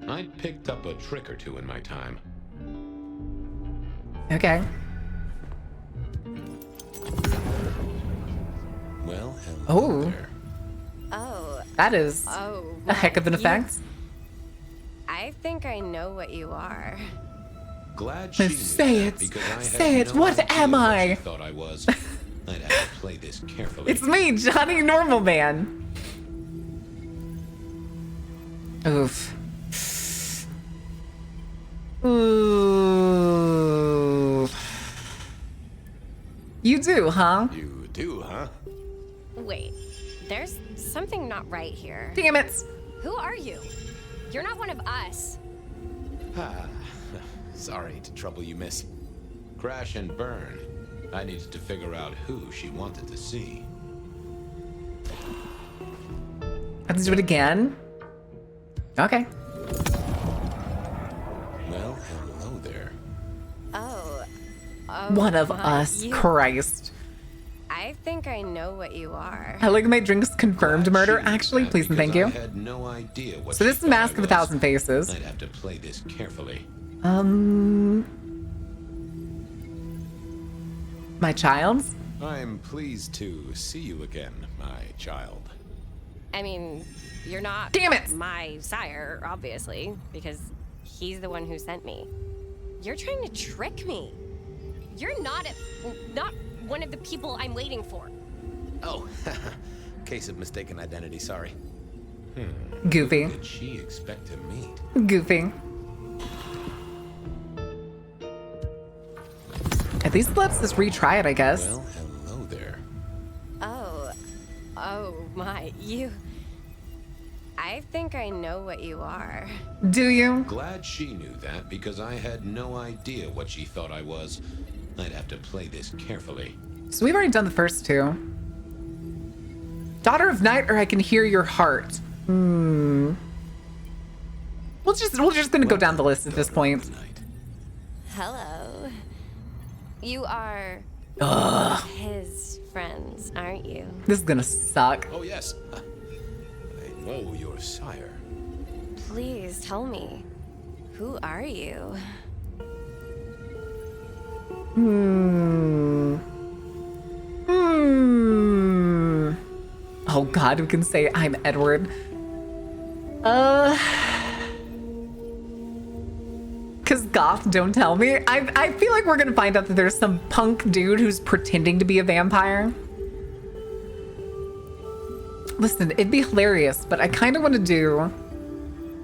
I'd picked up a trick or two in my time. Okay. Well, hello Oh. there. Oh. That is Oh. a heck of an you- effect. I think I know what you are. Glad she knew Say that it. because I had Say it. no What idea am what I? she thought I was. I'd have to play this carefully. It's me, Johnny Normal Man. Oof. Ooh. You do, huh? You do, huh? Wait, there's something not right here. Damn it. Who are you? You're not one of us. Ah, sorry to trouble you, miss. Crash and burn. I needed to figure out who she wanted to see. I have to do it again? Okay. Well, hello there. Oh. One of my, us. you- Christ. I think I know what you are. I like my drinks confirmed murder, actually. Please and thank you. I had no idea what So she this is thought Mask I of a was. Thousand Faces. I'd have to play this carefully. My child? I'm pleased to see you again, my child. I mean, you're not Damn it! my sire, obviously, because he's the one who sent me. You're trying to trick me. You're not one of the people I'm waiting for. Oh, case of mistaken identity, sorry. Goofy. Who did she expect to meet? Goofy. At least let's just retry it, I guess. Well, hello there. Oh my, you. I think I know what you are. Do you? Glad she knew that because I had no idea what she thought I was. I'd have to play this carefully. So we've already done the first two. Daughter of Night, or I Can Hear Your Heart. We're just gonna go down the list at this point. Hello. You are his friends, aren't you? This is gonna suck. Oh, yes. I know your sire. Please tell me, who are you? Oh God, we can say I'm Edward. Cause goth, don't tell me. I feel like we're gonna find out that there's some punk dude who's pretending to be a vampire. Listen, it'd be hilarious, but I kind of want to do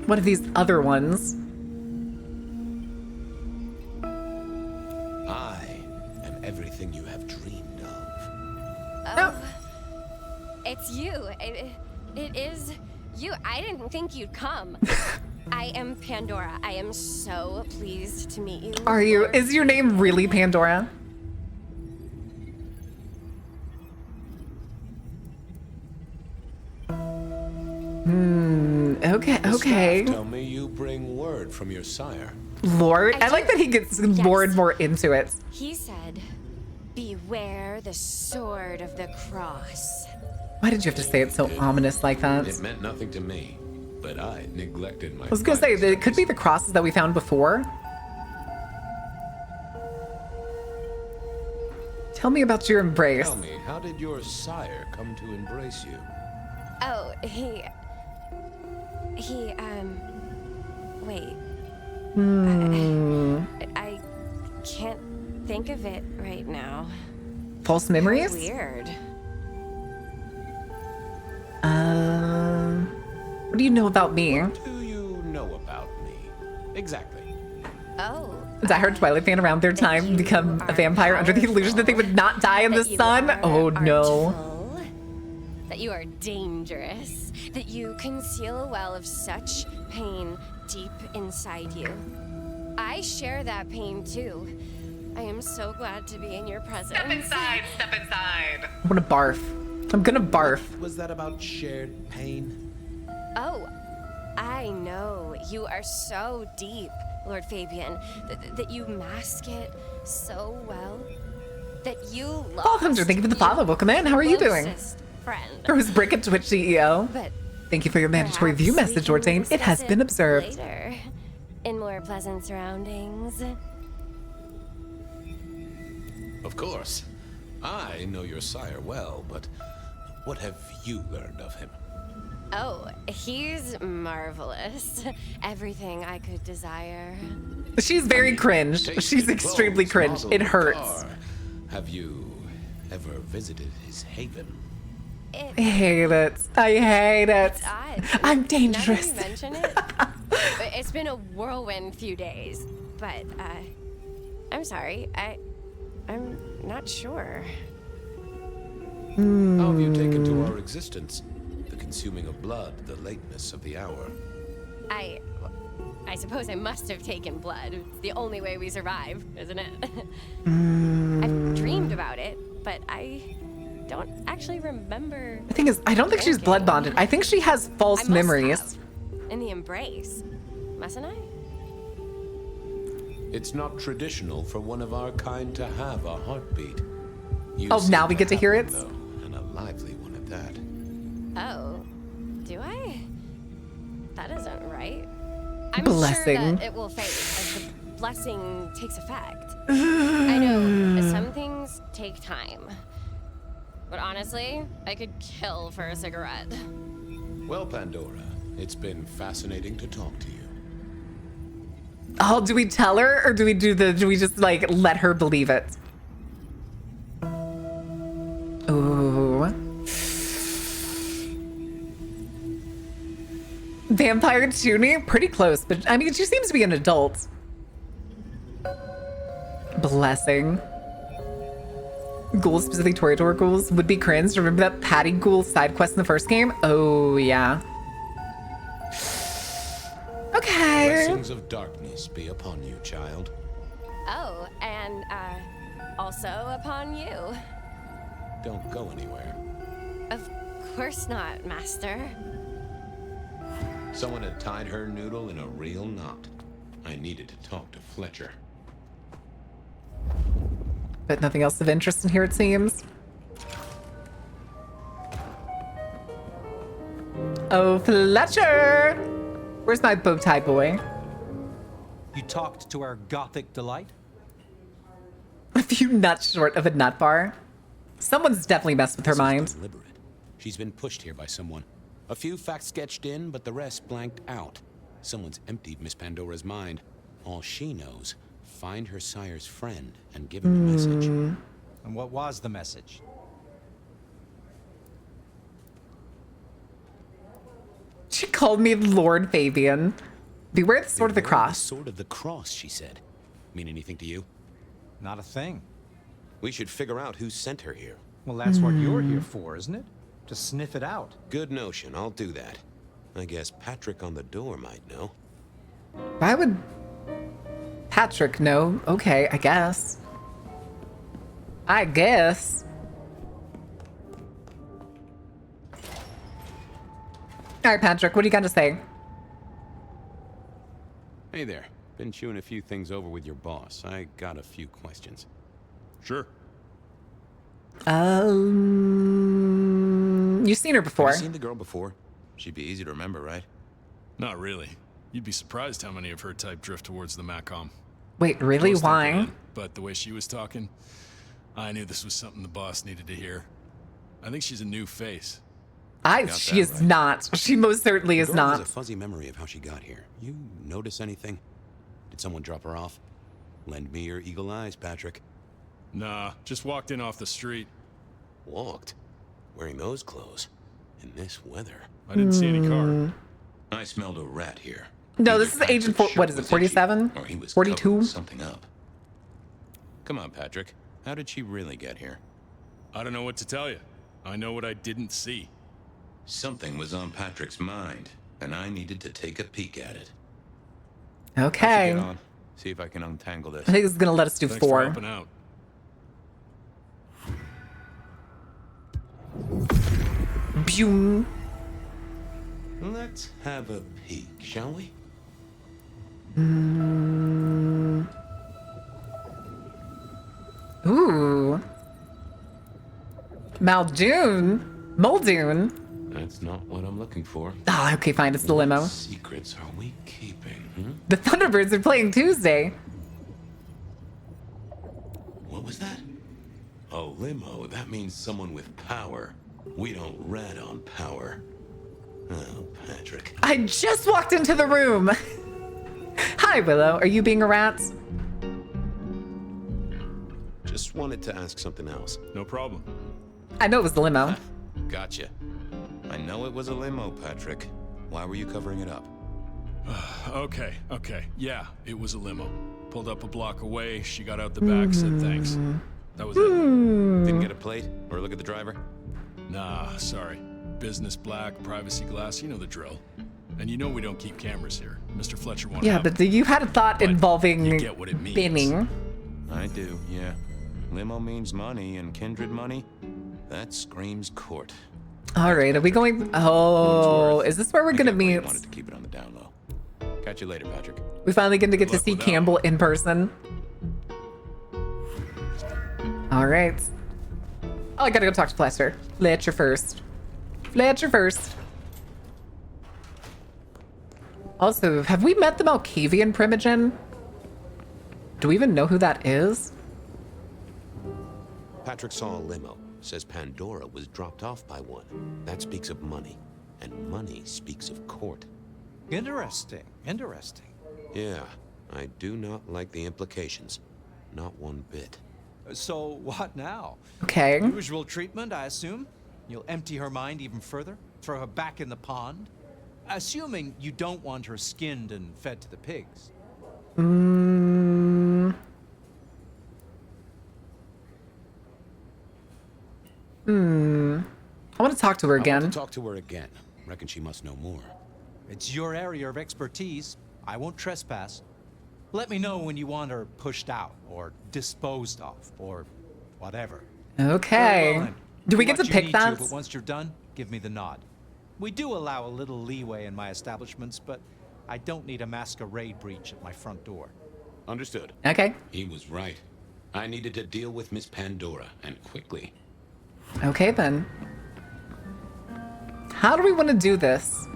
one of these other ones. I am everything you have dreamed of. Oh, it's you. It is you. I didn't think you'd come. I am Pandora. I am so pleased to meet you. Are you? Is your name really Pandora? Okay, The okay. staff tell me you bring word from your sire. Lord, I like that he gets more and more into it. He said, "Beware the sword of the cross." Why did you have to say it so ominous like that? It meant nothing to me, but I neglected my. I was gonna say, that it could be the crosses that we found before. Tell me about your embrace. Tell me, how did your sire come to embrace you? Oh, he, wait. I can't think of it right now. False memories? Weird. What do you know about me? What do you know about me? Exactly. Oh. A diehard Twilight fan around their time become a vampire under the illusion that they would not die in the sun? Oh no. That you are dangerous, that you conceal a well of such pain deep inside you. I share that pain too. I am so glad to be in your presence. Step inside, step inside. I'm gonna barf. I'm gonna barf. Was that about shared pain? Oh, I know. You are so deep, Lord Fabian, that you mask it so well. That you lost Paul Hunter, thank you for the follow. Welcome in. How are you doing? closest friend. Rose Brickett, Twitch CEO. But Thank you for your mandatory view perhaps we message, can Ordain. It has discuss been it observed. Later, in more pleasant surroundings. Of course. I know your sire well, but what have you learned of him? Oh, he's marvelous. Everything I could desire. She's very cringe. She's extremely cringe. It hurts. Have you ever visited his haven? I hate it. I hate it. It's odd. I'm Now dangerous. that you mention it, it's been a whirlwind few days. But, I'm sorry. I'm not sure. How have you taken to our existence? The consuming of blood, the lateness of the hour. I suppose I must have taken blood. It's the only way we survive, isn't it? I've dreamed about it, but I don't actually remember. The thing is, I don't think she's blood bonded. I think she has false memories. In the embrace, mustn't I? It's not traditional for one of our kind to have a heartbeat. You Oh, now seem we get to have hear one, it? though, and a lively one at that. Oh, do I? That isn't right. I'm Blessing. sure that it will fade as the blessing takes effect. I know some things take time. But honestly, I could kill for a cigarette. Well, Pandora, it's been fascinating to talk to you. Oh, do we tell her or do we just like let her believe it? Ooh. Vampire Toonie? Pretty close, but I mean, she seems to be an adult. Blessing. Ghouls, specifically Toreador ghouls, would be cringe. Remember that Patty Ghoul side quest in the first game? Oh, yeah. Okay. Blessings of darkness be upon you, child. Oh, and also upon you. Don't go anywhere. Of course not, Master. Someone had tied her noodle in a real knot. I needed to talk to Fletcher. But nothing else of interest in here, it seems. Oh, Fletcher! Where's my bow tie boy? You talked to our gothic delight? A few nuts short of a nut bar. Someone's definitely messed with her mind. Deliberate. She's been pushed here by someone. A few facts sketched in, but the rest blanked out. Someone's emptied Miss Pandora's mind. All she knows, find her sire's friend and give him a message. And what was the message? She called me Lord Fabian. Beware the sword of the cross. The sword of the cross, she said. Mean anything to you? Not a thing. We should figure out who sent her here. Well, that's what you're here for, isn't it? To sniff it out. Good notion, I'll do that. I guess Patrick on the door might know. Why would Patrick know? Okay, I guess. I guess. All right, Patrick, what do you got to say? Hey there. Been chewing a few things over with your boss. I got a few questions. Sure. You've seen her before. Have you seen the girl before? She'd be easy to remember, right? Not really. You'd be surprised how many of her type drift towards the Macom. Wait, really? Most don't Why? get in, but the way she was talking, I knew this was something the boss needed to hear. I think she's a new face. She is not. She most certainly is The girl has not. a fuzzy memory of how she got here. You notice anything? Did someone drop her off? Lend me your eagle eyes, Patrick. Nah, just walked in off the street. Walked? Wearing those clothes? In this weather? I didn't see any car. I smelled a rat here. No, this is Agent what is it, 47? Or he was 42? covering something up. Come on, Patrick. How did she really get here? I don't know what to tell you. I know what I didn't see. Something was on Patrick's mind, and I needed to take a peek at it. Okay. I should get on. See if I can untangle this. I think this is gonna let us do Thanks 4. for helping out. Boom. Let's have a peek, shall we? Ooh. Muldoon. That's not what I'm looking for. Ah, okay, fine. It's the limo. What secrets are we keeping? The Thunderbirds are playing Tuesday. What was that? A limo. That means someone with power. We don't rat on power. Oh, Patrick. I just walked into the room. Hi, Willow. Are you being a rat? Just wanted to ask something else. No problem. I know it was the limo. Gotcha. I know it was a limo, Patrick. Why were you covering it up? Okay. Yeah, it was a limo. Pulled up a block away, she got out the back, said thanks. That was it. Didn't get a plate or look at the driver? Nah, sorry. Business black, privacy glass, you know the drill. And you know we don't keep cameras here. Mr. Fletcher won't Yeah, have but them. you had a thought involving you get what it means. binning. I do, yeah. Limo means money, and kindred money? That screams court. All right, are we going? Oh, is this where we're gonna meet? Wanted to keep it on the down low. Catch you later, Patrick. We finally get to see Campbell in person. All right. Oh, I gotta go talk to Fletcher. Fletcher first. Also, have we met the Malkavian Primogen? Do we even know who that is? Patrick saw a limo. Says Pandora was dropped off by one. That speaks of money. And money speaks of court. Interesting. Yeah, I do not like the implications. Not one bit. So what now? Okay. Usual treatment, I assume? You'll empty her mind even further? Throw her back in the pond? Assuming you don't want her skinned and fed to the pigs. I want to talk to her again. I want to talk to her again. Reckon she must know more. It's your area of expertise. I won't trespass. Let me know when you want her pushed out, or disposed of, or whatever. Okay. Very well, then. Do we Do get to what you pick need that? but once you're done, give me the nod. We do allow a little leeway in my establishments, but I don't need a masquerade breach at my front door. Understood. Okay. He was right. I needed to deal with Miss Pandora, and quickly. Okay, then. How do we want to do this?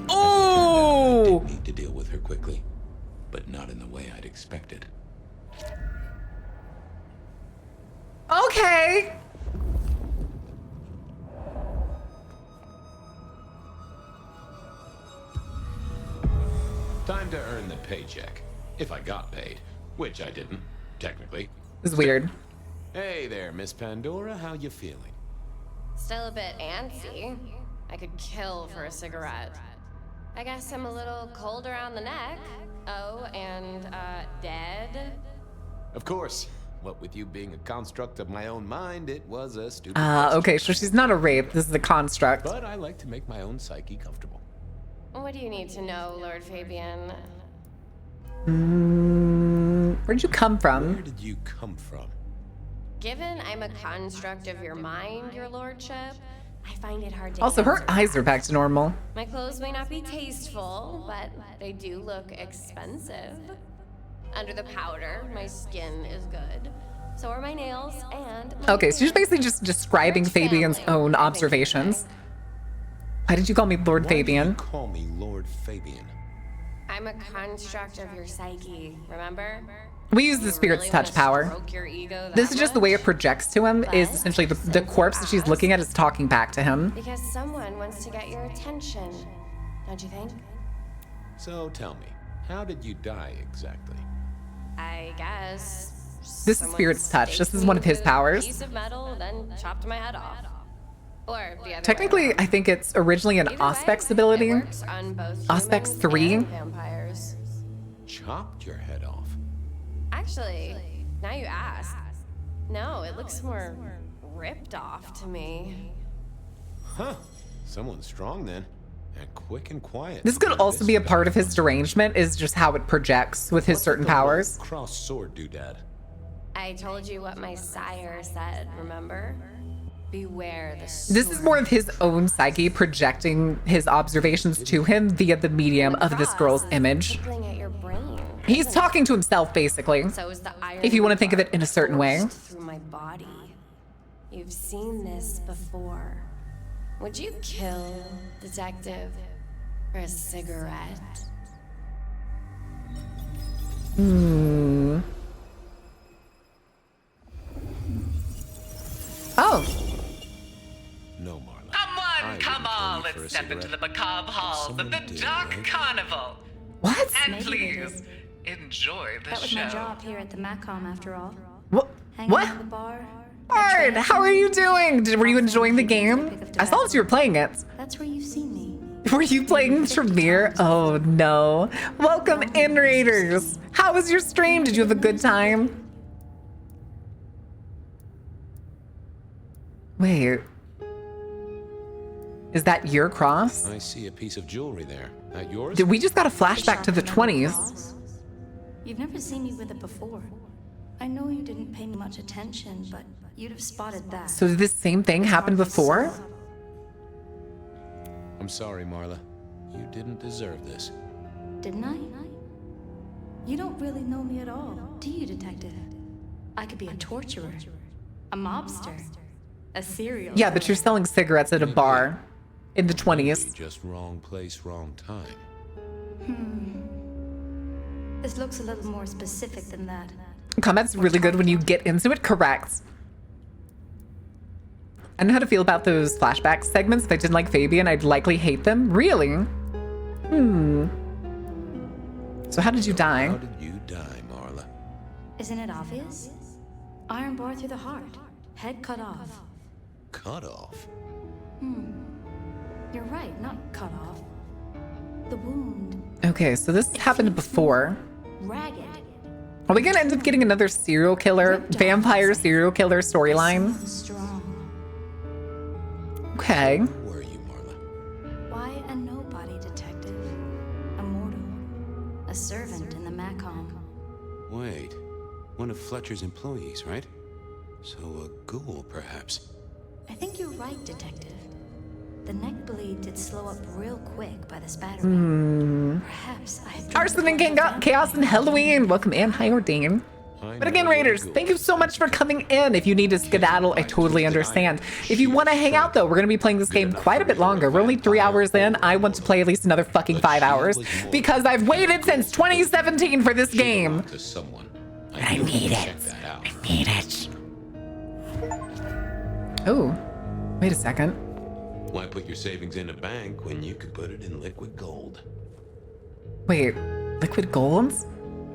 Oh! I did need to deal with her quickly, but not in the way I'd expected. Okay. Time to earn the paycheck. If I got paid, which I didn't, technically. This is weird. Hey there, Miss Pandora. How you feeling? Still a bit antsy. I could kill for a cigarette. I guess I'm a little cold around the neck. Oh, and, dead? Of course. What with you being a construct of my own mind, it was a stupid Okay, so she's not a rape. This is a construct. But I like to make my own psyche comfortable. What do you need to know, Lord Fabian? Where'd you come from? Where did you come from? Given I'm a construct of your mind, your lordship, I find it hard to Also, her answer eyes are that. back to normal. My clothes may not be tasteful, but they do look expensive. Under the powder, my skin is good. So are my nails and my Okay, so she's basically just describing Fabian's own observations. Why did you call me Lord Fabian? Call me Lord Fabian. I'm a construct of your psyche, remember? We use the spirit's touch power. This is just the way it projects to him, is essentially the corpse that she's looking at is talking back to him. Because someone wants to get your attention, don't you think? So tell me, how did you die exactly? I guess. This is spirit's touch. This is one of his powers. Piece of metal, then chopped my head off. Or the other Technically, I think it's originally an Auspex ability. on both Auspex humans 3. and vampires. Chopped your head off. Actually, now you ask. No, it looks more ripped off to me. Huh. Someone strong then. And quick and quiet. This could also be a part of his derangement, is just how it projects with his certain powers. Cross sword doodad. I told you what my sire said, remember? Beware the This is more of his own psyche projecting his observations to him via the medium of this girl's image. at your brain. He's talking to himself, basically, So is the iron if you want to think of it in a certain way. through my body. You've seen this before. Would you kill, detective, for a cigarette? Oh. No, Marla. Come on, let's step into the macabre halls of the Dark Carnival. What? And Maybe please, enjoy the That was show. my job here at the Macom, after all. What? Hanging What? out at the bar. Bard, how are you doing? Were you enjoying the game? I saw that you were playing it. That's where you've seen me. Were you playing Tremere? Oh no. Welcome in, Raiders. How was your stream? Did you have a good time? Wait. Is that your cross? I see a piece of jewelry there. That yours? Did we just got a flashback to the 20s? You've never seen me with it before. I know you didn't pay me much attention, but you'd have spotted that. So did this same thing happen before? I'm sorry, Marla. You didn't deserve this. Didn't I? You don't really know me at all, do you, detective? I could be a torturer, a mobster, a serial Yeah, but you're selling cigarettes at a bar in the 20s. Just wrong place, wrong time. This looks a little more specific than that. Combat's really good when you get into it. Correct. I know how to feel about those flashback segments. If I didn't like Fabian, I'd likely hate them. Really? So how did you die? How did you die, Marla? Isn't it obvious? Iron bar through the heart, head cut off. Cut off? You're right, not cut off. The wound, Okay, so this happened before. ragged. Are we gonna end up getting another serial killer, vampire serial killer storyline? Strong. Okay. Were you, Marla? Why a nobody detective? A mortal. A servant in the Macom. Wait. One of Fletcher's employees, right? So a ghoul, perhaps. I think you're right, detective. The neck bleed did slow up real quick by the spattering. Perhaps I have Arson and Chaos and Halloween. Welcome in. Hi, Ordain. But again, Raiders, thank you so much for coming in. If you need to skedaddle, I totally understand. If you want to hang out, though, we're going to be playing this game quite a bit longer. We're only 3 hours in. I want to play at least another fucking 5 hours because I've waited since 2017 for this game. To someone. I need it. I need it. Oh, wait a second. Why put your savings in a bank when you could put it in liquid gold? Wait, liquid golds?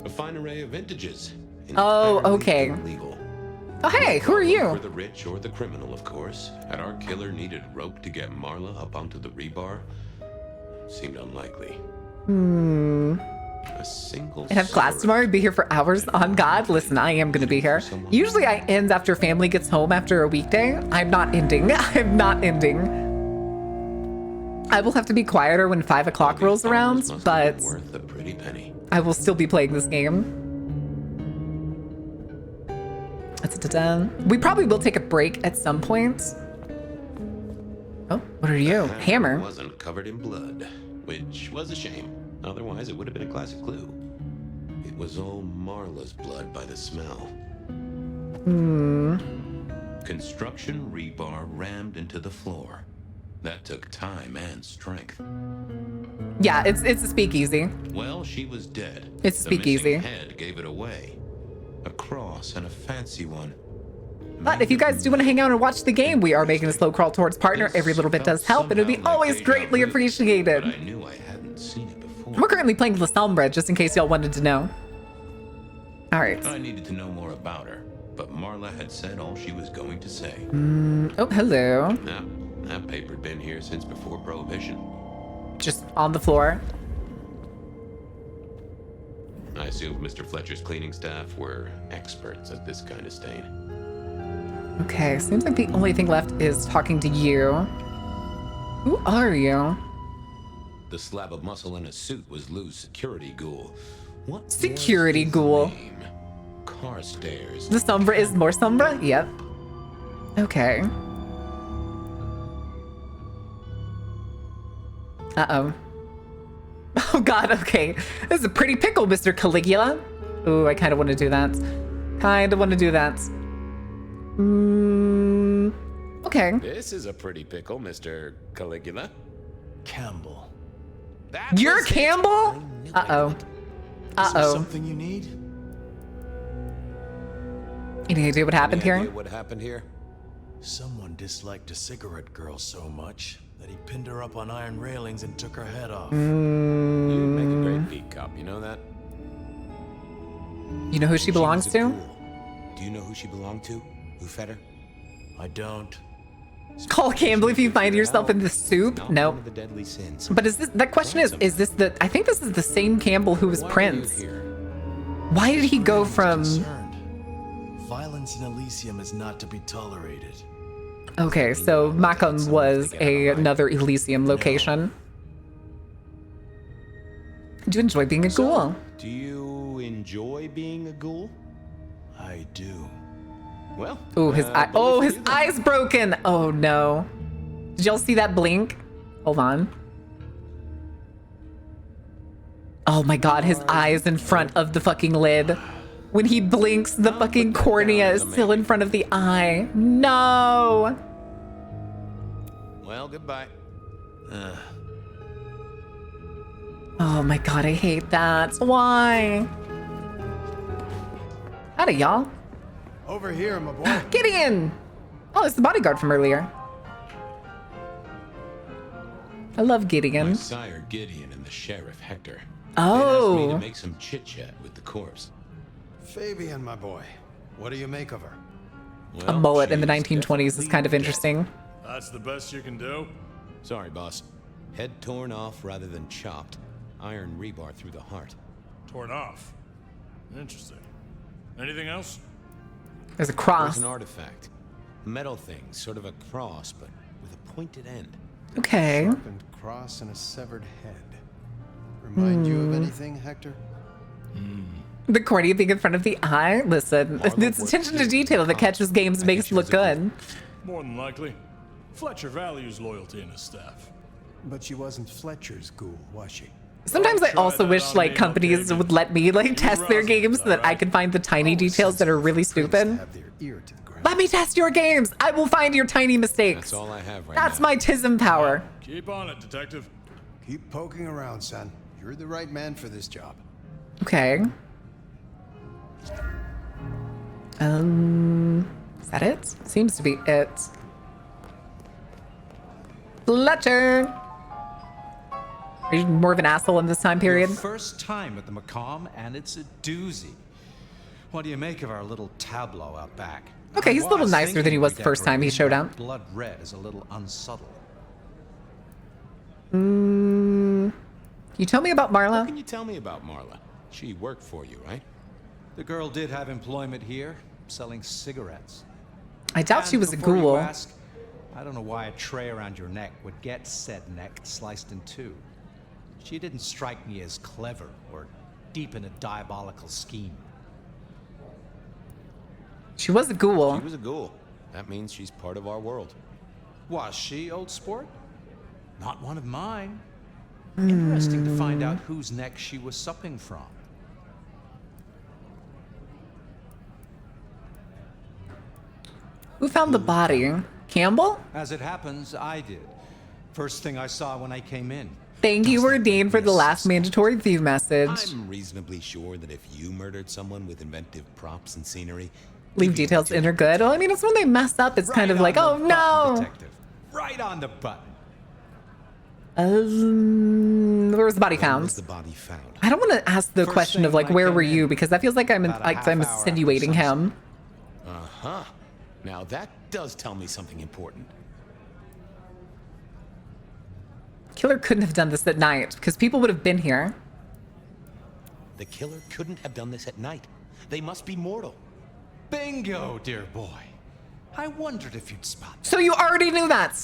A fine array of vintages. Oh, Entirely okay. illegal. Oh, hey, who are you? For the rich or the criminal, of course. Had our killer needed rope to get Marla up onto the rebar? Seemed unlikely. A single I have class tomorrow. Be here for hours. On God, listen, I am going to be here. Usually I end after family gets home after a weekday. I'm not ending. I'm not ending. I will have to be quieter when 5 o'clock rolls around, but worth a pretty penny. I will still be playing this game. We probably will take a break at some point. Oh, what are you? Hammer. Wasn't covered in blood, which was a shame. Otherwise, it would have been a classic clue. It was all Marla's blood by the smell. Construction rebar rammed into the floor. That took time and strength. Yeah, it's a speakeasy. Well, she was dead. It's a The speakeasy. missing head gave it away. A cross and a fancy one. But if you guys do want to hang out and watch the game, we are making a slow crawl towards partner. Every little bit does help, and it would be always greatly appreciated. I knew I hadn't seen it before. We're currently playing La Sombra, just in case y'all wanted to know. All right. I needed to know more about her, but Marla had said all she was going to say. Oh, hello. Now, that paper'd been here since before Prohibition. Just on the floor. I assumed Mr. Fletcher's cleaning staff were experts at this kind of stain. Okay, seems like the only thing left is talking to you. Who are you? The slab of muscle in his suit was Lou's security ghoul. What Security ghoul. Carstairs. The Sombra is more Sombra? Yep. Okay. Uh-oh. Oh god, okay. This is a pretty pickle, Mr. Caligula. Ooh, I kind of want to do that. Okay. This is a pretty pickle, Mr. Caligula. Campbell. You're Campbell? Uh-oh. Uh-oh. Something you need? Any idea what happened here? What happened here? Someone disliked a cigarette girl so much that he pinned her up on iron railings and took her head off. You'd make a great beat cop, you know that? You know who she belongs to? Do you know who she belonged to? Who fed her? I don't. Call Campbell if you find yourself in the soup? No. One of the deadly sins. But is this, that question is this the, I think this is the same Campbell who was Prince. Why did he go from... Violence in Elysium is not to be tolerated. Okay, so Macon was another Elysium location. Do you enjoy being a ghoul? Do you enjoy being a ghoul? I do. Well, ooh, his eye. Oh, his eye's broken. Oh no. Did y'all see that blink? Hold on. Oh my god, his eye is in front of the fucking lid. When he blinks, the fucking cornea is still in front of the eye. No. Well, goodbye. Oh my god, I hate that. Why? Howdy, y'all. Over here, my boy. Gideon! Oh, it's the bodyguard from earlier. I love Gideon. My sire Gideon and the sheriff Hector. Oh. They asked me to make some chit-chat with the corpse. Fabian, my boy. What do you make of her? A mullet in the 1920s is kind of interesting. That's the best you can do? Sorry, boss. Head torn off rather than chopped. Iron rebar through the heart. Torn off. Interesting. Anything else? There's a cross. There's an artifact. Metal thing, sort of a cross, but with a pointed end. Okay. Sharpened cross and a severed head. Remind you of anything, Hector? The cornea being in front of the eye? Listen, it's attention to detail that catches games and makes it look good. More than likely. Fletcher values loyalty in his staff. But she wasn't Fletcher's ghoul, was she? Sometimes I also wish like companies would let me like test their games so that I can find the tiny details that are really stupid. Let me test your games. I will find your tiny mistakes. That's all I have right That's now. my TISM power. Keep on it, detective. Keep poking around, son. You're the right man for this job. Okay. Is that it? Seems to be it. Fletcher! Are you more of an asshole in this time period? Your first time at the Macomb, and it's a doozy. What do you make of our little tableau out back? Okay, he's a little nicer than he was the first time he showed up. Blood red is a little unsubtle. Can you tell me about Marla? What can you tell me about Marla? She worked for you, right? The girl did have employment here, selling cigarettes. I doubt And she was a before you ghoul. ask, I don't know why a tray around your neck would get said neck sliced in two. She didn't strike me as clever or deep in a diabolical scheme. She was a ghoul. She was a ghoul. That means she's part of our world. Was she, old sport? Not one of mine. Interesting to find out whose neck she was supping from. Who found the body? Campbell? As it happens, I did. First thing I saw when I came in. Thank you, Ordained, for the last mandatory view message. I'm reasonably sure that if you murdered someone with inventive props and scenery, Leave details in are good. Well, I mean, it's when they mess up, it's kind of like, oh no! Detective. Right on the button. Where was the body found? the body found? I don't want to ask the First question of thing like, when I where came were in, you? Because that feels like I'm about a like half I'm hour after insinuating him. Uh-huh. Now that does tell me something important. Killer couldn't have done this at night because people would have been here. The killer couldn't have done this at night. They must be mortal. Bingo, dear boy. I wondered if you'd spot that. So you already knew that.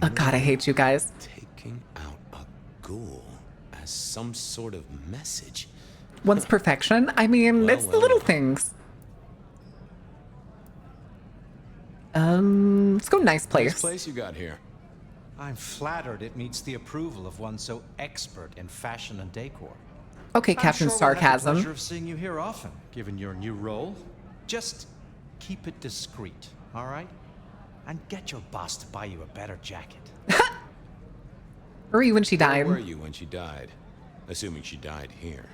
Oh God, I hate you guys. Taking out a ghoul as some sort of message. What's perfection? I mean, it's the little things. Let's go nice place. Nice place you got here. I'm flattered it meets the approval of one so expert in fashion and decor. Okay, I'm Captain sure we'll have the Sarcasm. pleasure of seeing you here often, given your new role. Just keep it discreet, all right? And get your boss to buy you a better jacket. Where were you when she died? Where were you when she died? Assuming she died here.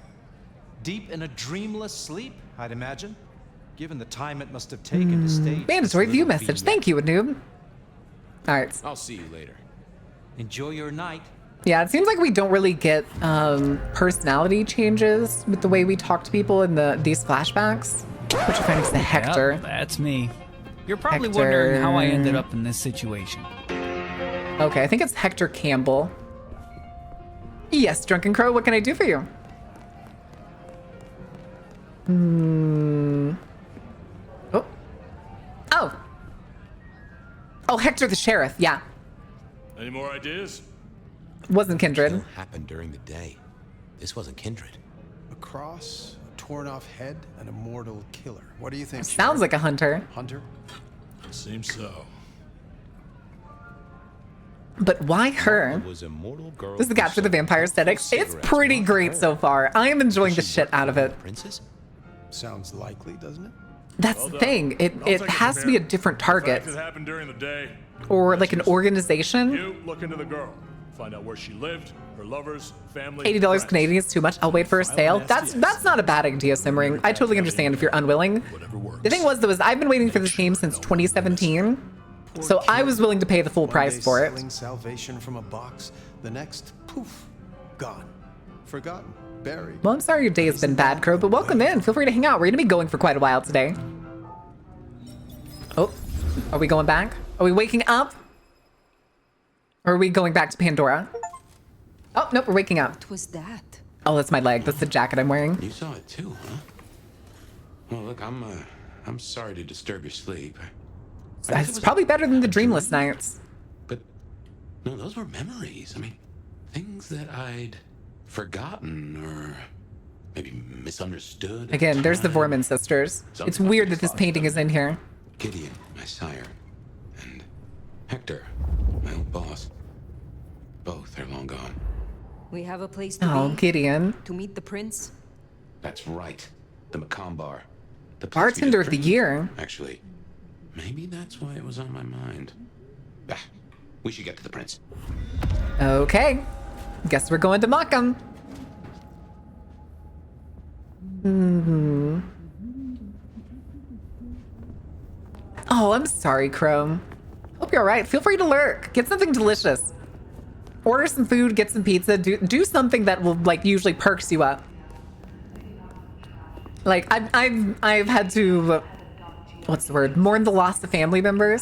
Deep in a dreamless sleep, I'd imagine. Given the time it must have taken to stage. Mandatory this view little message. vignette. Thank you, Noob. All right. I'll see you later. Enjoy your night. Yeah, it seems like we don't really get personality changes with the way we talk to people in these flashbacks. Which I find is the Hector. Yep, that's me. You're probably Hector. wondering how I ended up in this situation. Okay, I think it's Hector Campbell. Yes, Drunken Crow, what can I do for you? Oh. Oh. Oh, Hector the Sheriff, yeah. Any more ideas? Wasn't Kindred. Still happened during the day. This wasn't Kindred. A cross, a torn off head, and a mortal killer. What do you think? Sounds like a hunter. Hunter? Seems so. But why her? Was a mortal girl This is the Capture the Vampire aesthetics. It's pretty great so far. I am enjoying the shit out of it. Princess? Sounds likely, doesn't it? That's the thing. It has to be a different target. It happened during the day. Or like an organization. You look into the girl. Find out where she lived, her lovers, family. $80 Canadian is too much. I'll wait for a sale. That's not a bad idea, Simmering. I totally understand if you're unwilling. The thing was, though, is I've been waiting for this game since 2017. So I was willing to pay the full price for it. Selling salvation from a box, the next, poof, gone. Forgotten, buried. Well, I'm sorry your day has been bad, Crow, but welcome in. Feel free to hang out. We're going to be going for quite a while today. Oh, are we going back? Are we waking up? Or are we going back to Pandora? Oh, nope, we're waking up. What was that? Oh, that's my leg. That's the jacket I'm wearing. You saw it too, huh? Well, look, I'm sorry to disturb your sleep. It's probably better than the dreamless nights. But no, those were memories. I mean, things that I'd forgotten or maybe misunderstood. at Again, there's the time. Vorman sisters. Something It's weird that this must painting is in here. Gideon, my sire, and Hector, my old boss. Both are long gone. We have a place to Oh, be. Gideon. To meet the prince. That's right. The Macomb Bar. The place we Bartender just of the drank. year. Actually, maybe that's why it was on my mind. Ah, we should get to the prince. Okay. Guess we're going to Markham. Oh, I'm sorry, Chrome. Hope you're all right. Feel free to lurk. Get something delicious. Order some food, get some pizza, do something that will like usually perks you up. Like I've had to what's the word? Mourn the loss of family members.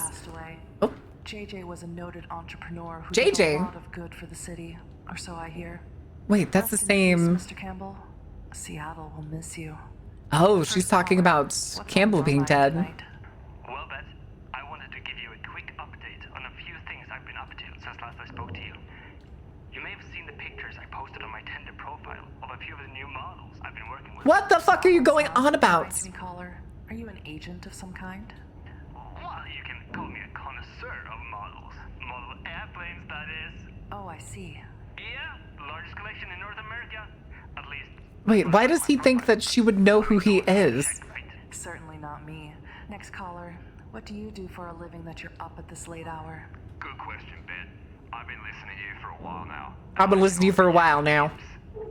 Oh. JJ was a noted entrepreneur who JJ? did a lot of good for the city, or so I hear. Wait, that's the Rest in peace, same. Mr. Campbell. Seattle will miss you. Oh, she's talking about Campbell being dead. Well, Beth, I wanted to give you a quick update on a few things I've been up to since last I spoke to you. You may have seen the pictures I posted on my Tinder profile of a few of the new models I've been working with. What the fuck are you going on about? Caller, are you an agent of some kind? Well, you can call me a connoisseur of models. Model airplanes, that is. Oh, I see. Yeah, the largest collection in North America. At least. Wait, why does he think that she would know who he is? Certainly not me. Next caller, what do you do for a living that you're up at this late hour? Good question, Ben. I've been listening to you for a while now. I've been listening to you for a while now.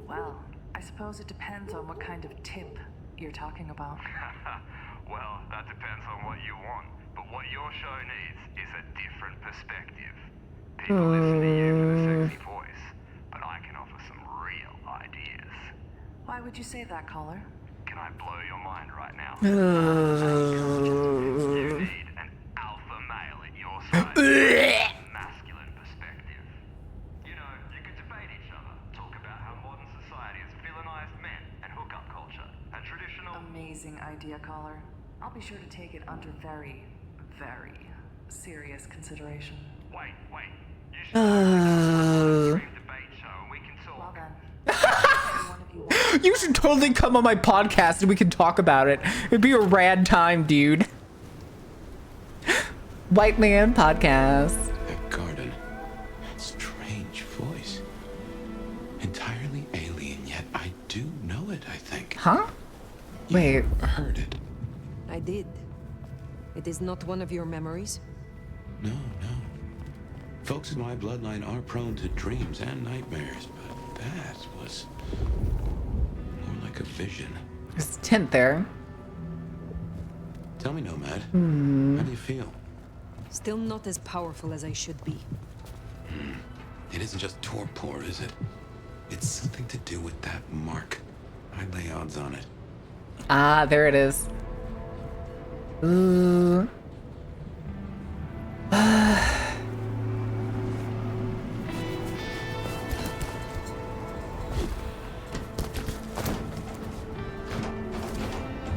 Well, I suppose it depends on what kind of tip you're talking about. Well, that depends on what you want. But what your show needs is a different perspective. People listen to you with a sexy voice, but I can offer some real ideas. Why would you say that, caller? Can I blow your mind right now? You need an alpha male at your side. Masculine perspective. You know, you could debate each other, talk about how modern society has villainized men and hookup culture, and traditional... Amazing idea, caller. I'll be sure to take it under very, very serious consideration. Wait. Uh, Well then. you should totally come on my podcast and we can talk about it. It'd be a rad time, dude. White Man Podcast. That garden. Strange voice. Entirely alien, yet I do know it, I think. Huh? Wait. You heard it. I did. It is not one of your memories? No. Folks in my bloodline are prone to dreams and nightmares, but that was more like a vision. There's a tent there. Tell me, Nomad. Hmm. How do you feel? Still not as powerful as I should be. It isn't just torpor, is it? It's something to do with that mark. I lay odds on it. Ah, there it is. Ooh.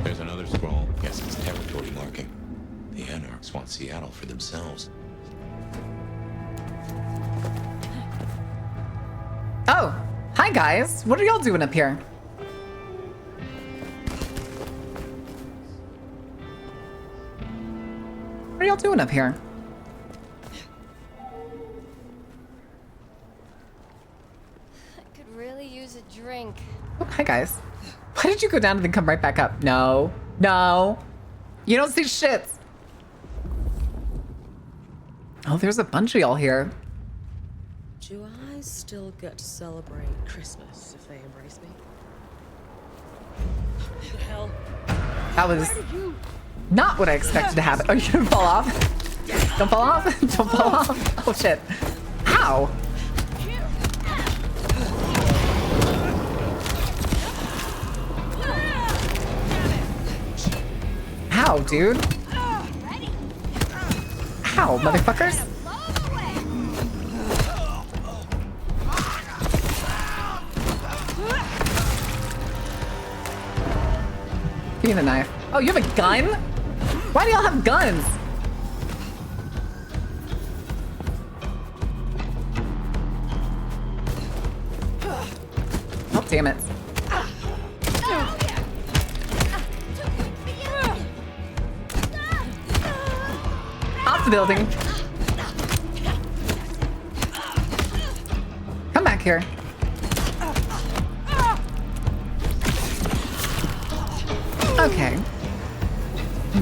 There's another scroll. Guess it's territory marking. The Anarchs want Seattle for themselves. Oh, hi guys. What are y'all doing up here? What are y'all doing up here? I could really use a drink. Oh, hi guys. Why did you go down and then come right back up? No. You don't see shit. Oh, there's a bunch of y'all here. Do I still get to celebrate Christmas if they embrace me? What the hell? That was not what I expected to happen. Oh, you didn't fall off? Don't fall off? Don't fall off? Oh, shit. Ow. Ow, dude. Ow, motherfuckers. Give me the knife. Oh, you have a gun? Why do y'all have guns? Oh, damn it. Off the building. Come back here. Okay.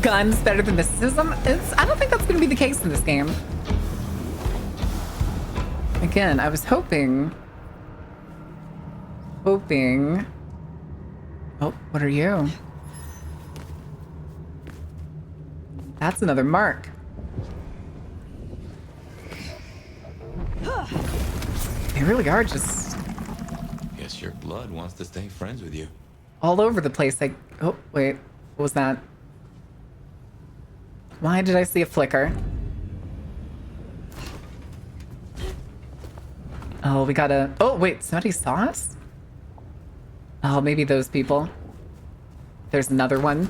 Guns better than mysticism? I don't think that's going to be the case in this game. Again, I was hoping... Oh, what are you? That's another mark. They really are just Guess your blood wants to stay friends with you. all over the place. Like, oh, wait, what was that? Why did I see a flicker? Oh, we gotta... Oh, wait, somebody saw us? Oh, maybe those people. There's another one.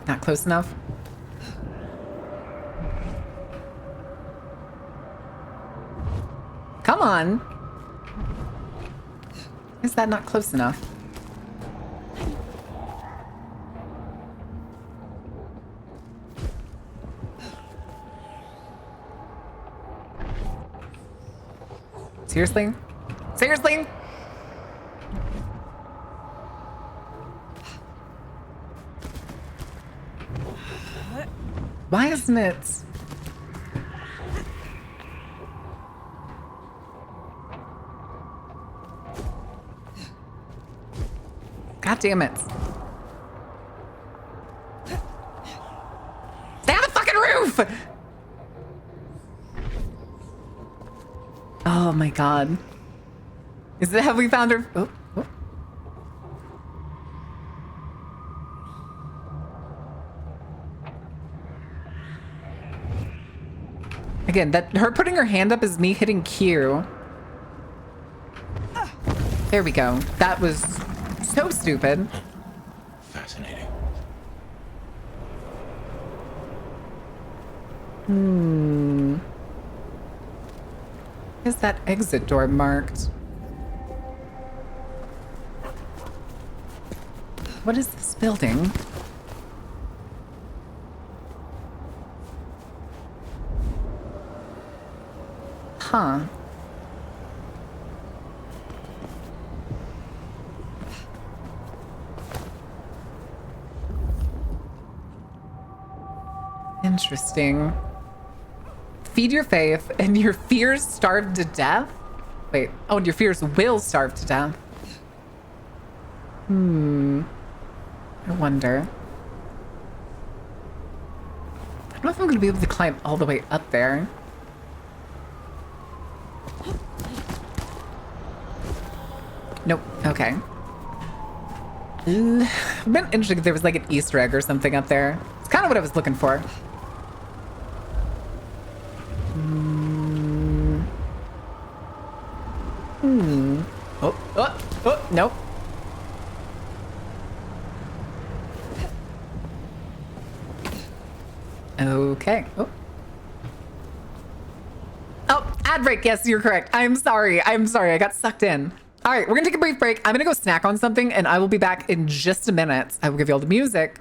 Not close enough? Come on! Is that not close enough? Seriously? Seriously? Why isn't it? God damn it. Stay on the fucking roof! Oh my god. Is it, have we found her? Oh, oh. Again, that her putting her hand up is me hitting Q. There we go. That was so stupid. Fascinating. Is that exit door marked? What is this building? Huh. Interesting. Feed your faith and your fears starve to death? Wait, oh, and your fears will starve to death. I wonder. I don't know if I'm gonna be able to climb all the way up there. Nope, okay. I've been interested if there was like an Easter egg or something up there. It's kind of what I was looking for. Oh, nope. Okay. Oh, ad break. Yes, you're correct. I'm sorry. I got sucked in. All right, we're gonna take a brief break. I'm gonna go snack on something and I will be back in just a minute. I will give you all the music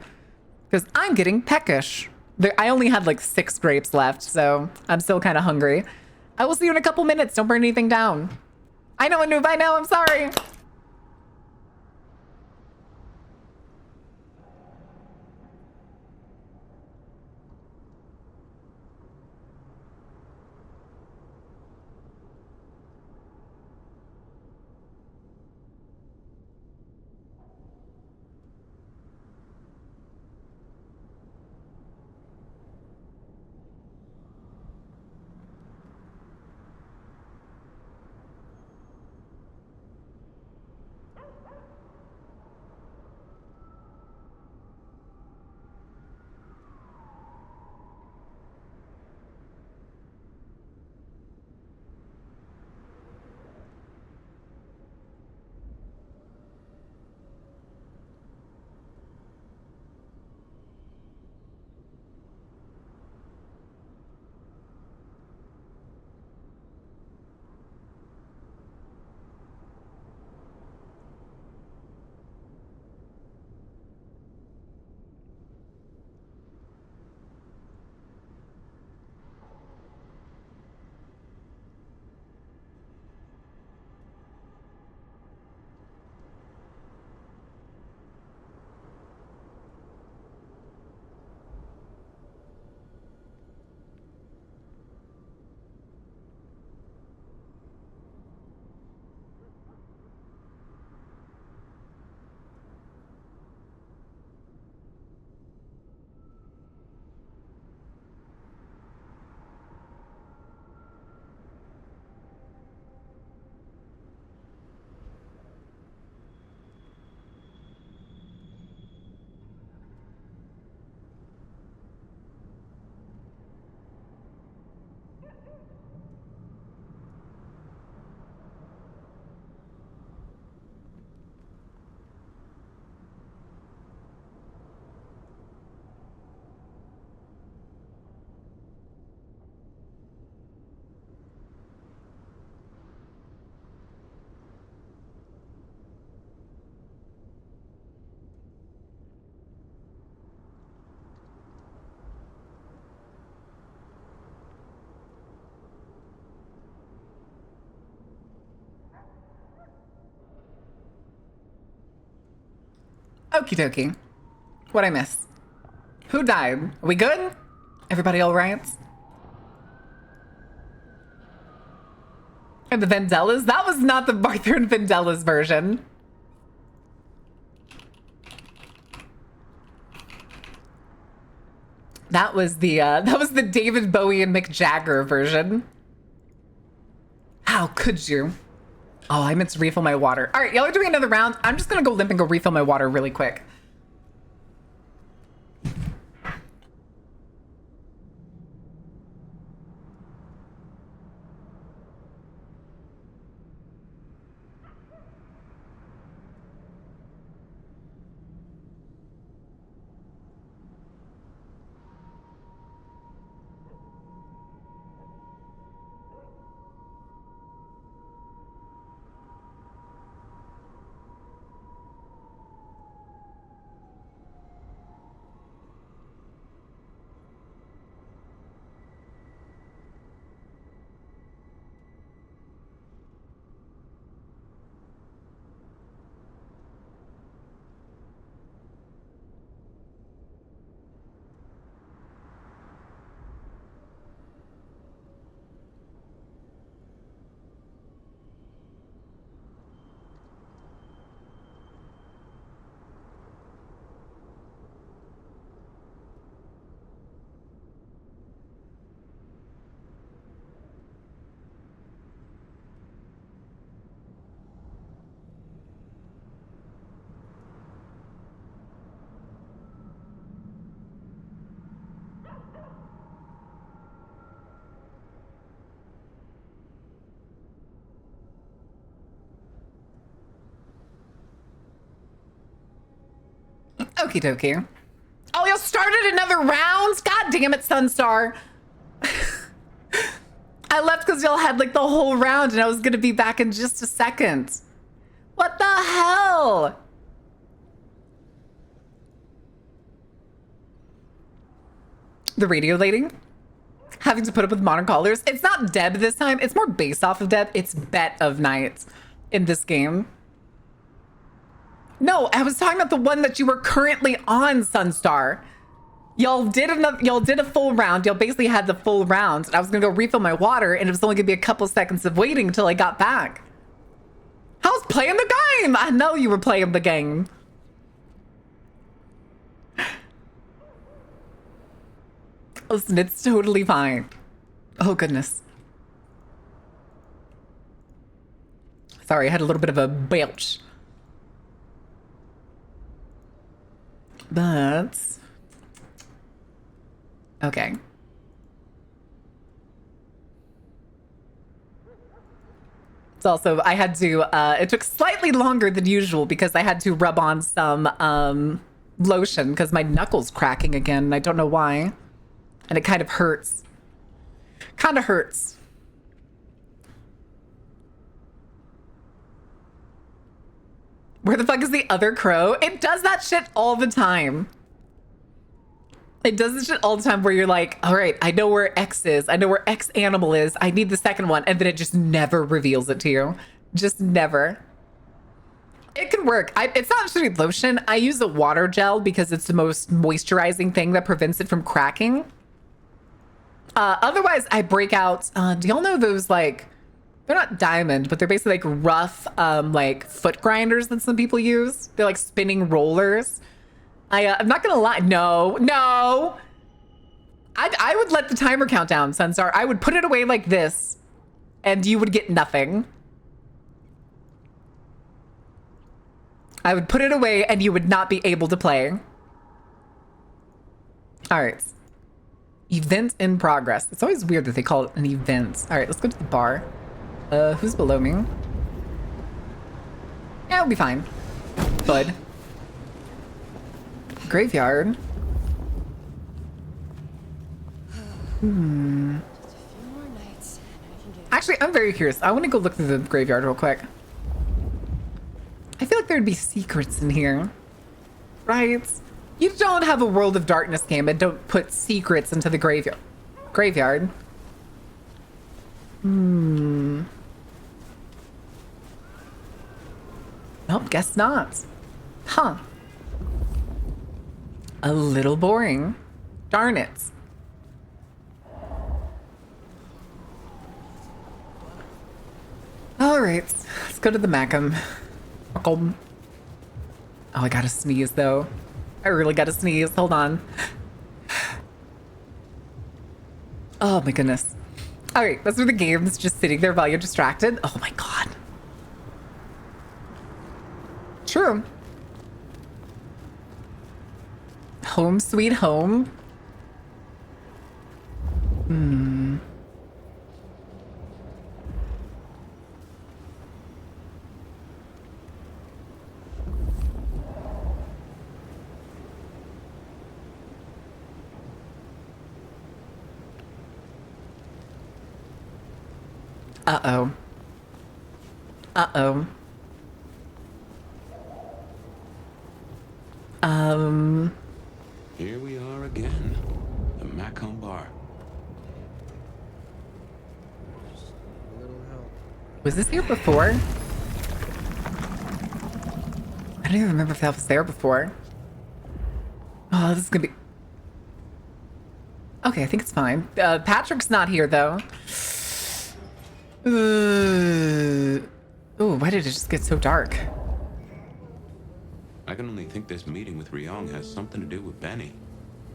because I'm getting peckish. I only had like 6 grapes left, so I'm still kind of hungry. I will see you in a couple minutes. Don't burn anything down. I know, Anoop. I know. I'm sorry. Okie dokie. What'd I miss? Who died? Are we good? Everybody all right? And the Vandellas? That was not the Arthur and Vandellas version. That was the David Bowie and Mick Jagger version. How could you? Oh, I meant to refill my water. All right, y'all are doing another round. I'm just gonna go limp and go refill my water really quick. Okie dokie. Oh, you started another round? God damn it, Sunstar. I left because y'all had like the whole round and I was gonna be back in just a second. What the hell? The radio lady? Having to put up with modern callers. It's not Deb this time. It's more based off of Deb. It's Bet of Night in this game. No, I was talking about the one that you were currently on, Sunstar. Y'all did a full round. Y'all basically had the full round. I was gonna go refill my water and it was only gonna be a couple seconds of waiting until I got back. I was playing the game. I know you were playing the game. Listen, it's totally fine. Oh, goodness. Sorry, I had a little bit of a belch. But... okay. It's also, I had to, it took slightly longer than usual because I had to rub on some lotion because my knuckle's cracking again and I don't know why. And it kind of hurts. Kind of hurts. Where the fuck is the other crow? It does that shit all the time. It does this shit all the time where you're like, all right, I know where X is. I know where X animal is. I need the second one. And then it just never reveals it to you. Just never. It can work. It's not actually lotion. I use a water gel because it's the most moisturizing thing that prevents it from cracking. Otherwise, I break out. Do y'all know those, like, they're not diamond, but they're basically like rough, like foot grinders that some people use. They're like spinning rollers. I'm not gonna lie. No. I would let the timer count down, Sunstar. I would put it away like this, and you would get nothing. I would put it away, and you would not be able to play. All right. Event in progress. It's always weird that they call it an event. All right, let's go to the bar. Who's below me? Yeah, we'll be fine. Bud. Graveyard. Actually, I'm very curious. I want to go look through the graveyard real quick. I feel like there'd be secrets in here. Right? You don't have a World of Darkness game and don't put secrets into the graveyard. Nope, guess not. Huh. A little boring. Darn it. All right, let's go to the Macam. Oh, I gotta sneeze though. I really gotta sneeze. Hold on. Oh my goodness. All right, those are the games just sitting there while you're distracted. Oh my God. True. Home sweet home. Uh-oh. Uh-oh. Here we are again. The Macomb Bar. Was this here before? I don't even remember if that was there before. Oh, this is gonna be... okay, I think it's fine. Patrick's not here, though. Ooh, why did it just get so dark? I can only think this meeting with Ryong has something to do with Benny.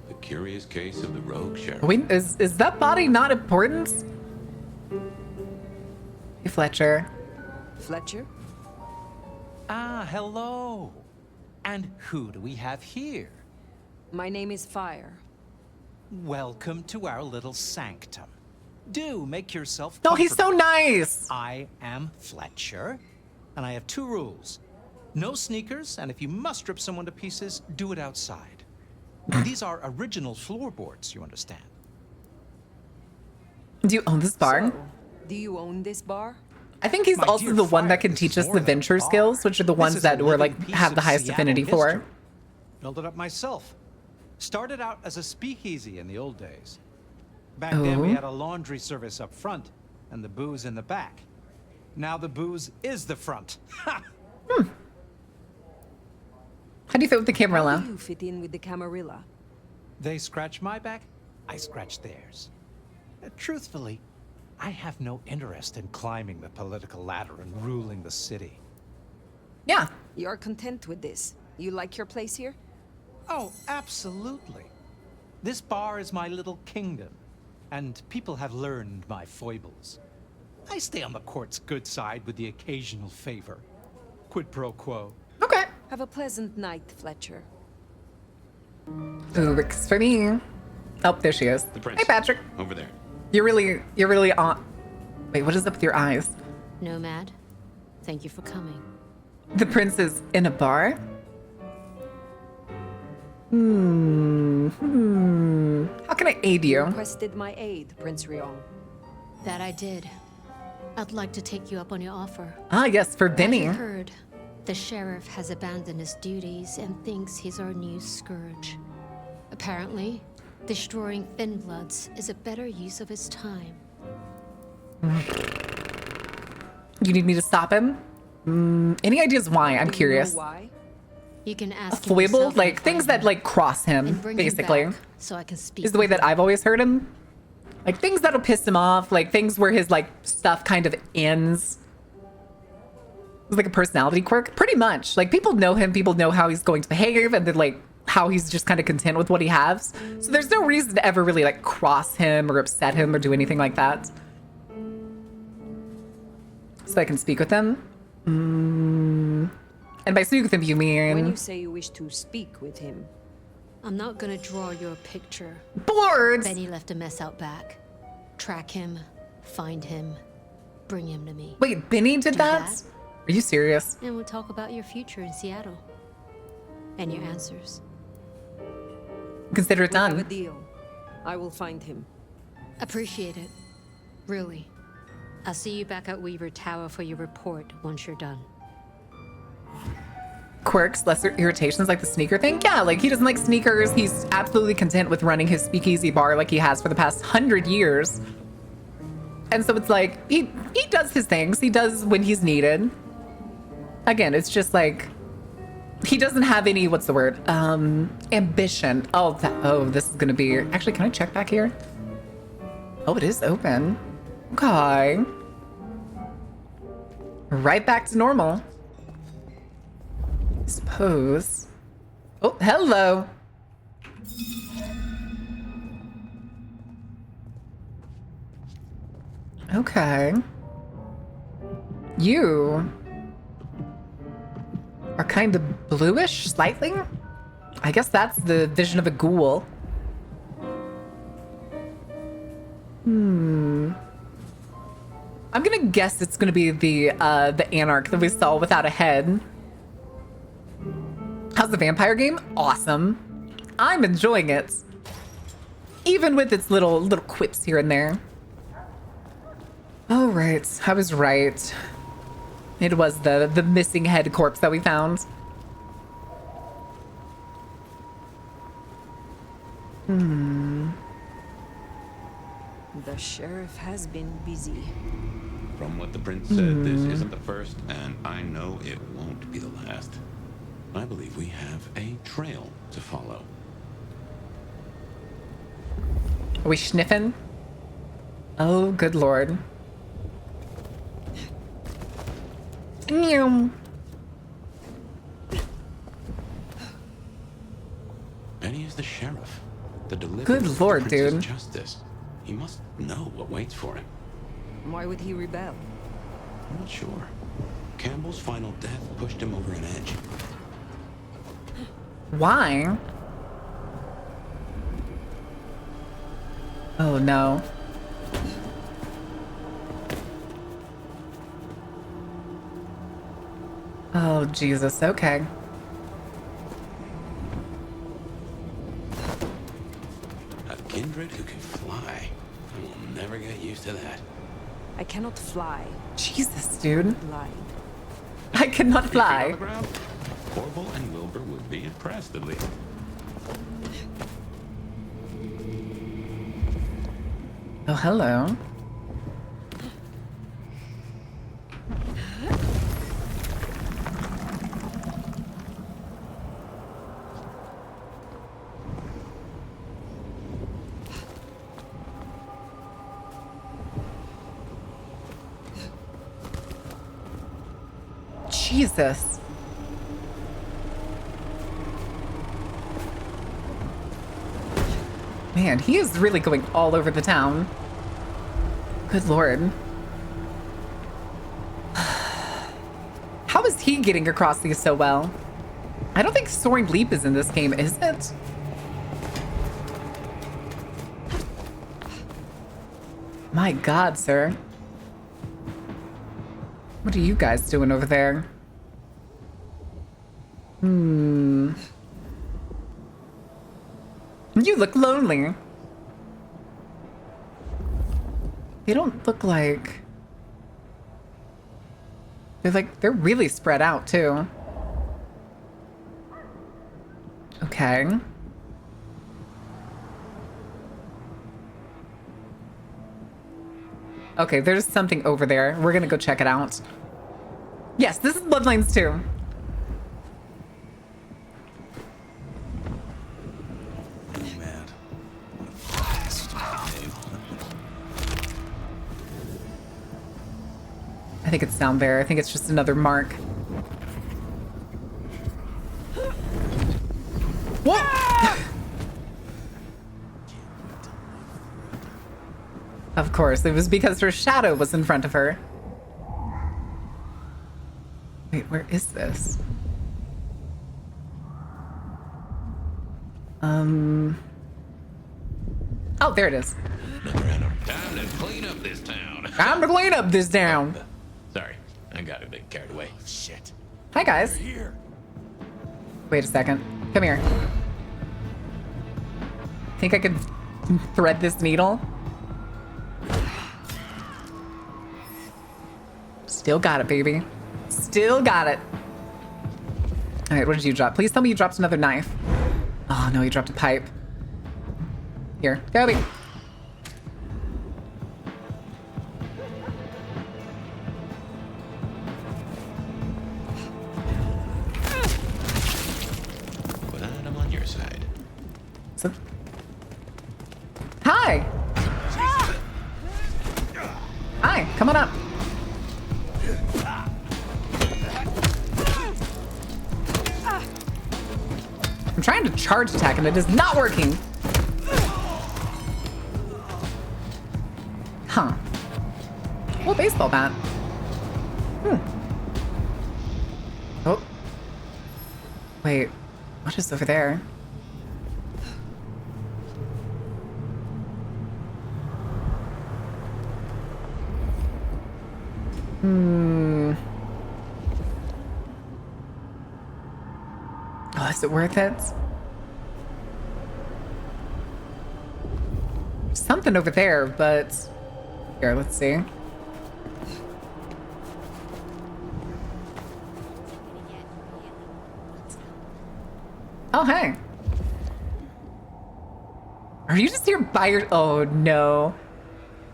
The curious case of the rogue sheriff. Wait, is that body not important? Hey, Fletcher. Fletcher? Ah, hello. And who do we have here? My name is Fire. Welcome to our little sanctum. Do make yourself No, he's so nice. I am Fletcher, and I have two rules. No sneakers, and if you must rip someone to pieces, do it outside. These are original floorboards, you understand. Do you own this bar? So, do you own this bar? I think he's My also dear the one that Fire, can this teach is us more the than a venture bar. skills, which are the This ones is a that we're living like piece have the of highest Seattle affinity for. history. Built it up myself. Started out as a speakeasy in the old days. Back then we Oh. had a laundry service up front and the booze in the back. Now the booze is the front. Ha! How do you fit with the How Camarilla? do you fit in with the Camarilla? They scratch my back, I scratch theirs. Truthfully, I have no interest in climbing the political ladder and ruling the city. Yeah. You're content with this? You like your place here? Oh, absolutely. This bar is my little kingdom, and people have learned my foibles. I stay on the court's good side with the occasional favor. Quid pro quo. Okay. Have a pleasant night, Fletcher. Ooh, works for me. Oh, there she is. The prince. Hey, Patrick. Over there. You're really on. Wait, what is up with your eyes? Nomad, thank you for coming. The prince is in a bar? How can I aid you? Requested my aid, Prince Rion. That I did. I'd like to take you up on your offer. Ah, yes, for Vinny. As you heard, the sheriff has abandoned his duties and thinks he's our new scourge. Apparently, destroying Thinbloods is a better use of his time. You need me to stop him? Any ideas why? I'm curious. Why? You can A ask him foible? yourself Like, things that, like, cross him, and bring him basically. back so I can speak Is the way with that him. I've always heard him. Like, things that'll piss him off. Like, things where his, like, stuff kind of ends. It's like a personality quirk. Pretty much. Like, people know him. People know how he's going to behave. And then, like, how he's just kind of content with what he has. So there's no reason to ever really, like, cross him or upset him or do anything like that. So I can speak with him. And by speak with him, you mean... When you say you wish to speak with him, I'm not gonna draw your picture. Boards! Benny left a mess out back. Track him, find him, bring him to me. Wait, Benny did Do that? Are you serious? And we'll talk about your future in Seattle. And your answers. Consider it we have a done. deal. I will find him. Appreciate it. Really. I'll see you back at Weaver Tower for your report once you're done. Quirks, lesser irritations like the sneaker thing? Yeah, like he doesn't like sneakers. He's absolutely content with running his speakeasy bar like he has for the past 100 years. And so it's like, he does his things. He does when he's needed. Again, it's just like, he doesn't have any, what's the word? Ambition. Oh, this is gonna be, actually, can I check back here? Oh, it is open. Okay. Right back to normal. Suppose. Oh, hello. Okay. You are kind of bluish, slightly? I guess that's the vision of a ghoul. I'm gonna guess it's gonna be the Anarch that we saw without a head. How's the vampire game? Awesome. I'm enjoying it. Even with its little quips here and there. Oh, right. I was right. It was the missing head corpse that we found. The sheriff has been busy. From what the prince said, this isn't the first, and I know it won't be the last. I believe we have a trail to follow. Are we sniffing? Oh, good lord. Meow. Benny is the sheriff. The deliverer Good of the lord, prince's dude. justice. He must know what waits for him. Why would he rebel? I'm not sure. Campbell's final death pushed him over an edge. Why? Oh no. Oh, Jesus. Okay. A kindred who can fly. I will never get used to that. I cannot fly. Jesus, dude. Blind. I cannot fly. On the ground, Orville and Wilbur would be impressed at least. Oh, hello. Jesus. Man, he is really going all over the town. Good Lord. How is he getting across these so well? I don't think Soaring Leap is in this game, is it? My God, sir. What are you guys doing over there? You look lonely. They don't look like... They're really spread out, too. Okay. Okay, there's something over there. We're gonna go check it out. Yes, this is Bloodlines 2. I think it's down there. I think it's just another mark. What? Of course, it was because her shadow was in front of her. Wait, where is this? Oh, there it is. Time to clean up this town. Time to clean up this town. Sorry, I got a bit carried away. Oh, shit. Hi, guys. Here. Wait a second. Come here. Think I could thread this needle? Still got it, baby. Still got it. All right, what did you drop? Please tell me you dropped another knife. Oh, no, you dropped a pipe. Here, Kobe. Glad I'm on your side. So... Hi! Hi, come on up. I'm trying to charge attack and it is not working. Huh. Oh, baseball bat. Oh. Wait, what is over there? Oh, is it worth it? Something over there, but... Here, let's see. Oh, hey. Are you just here by your... Oh, no.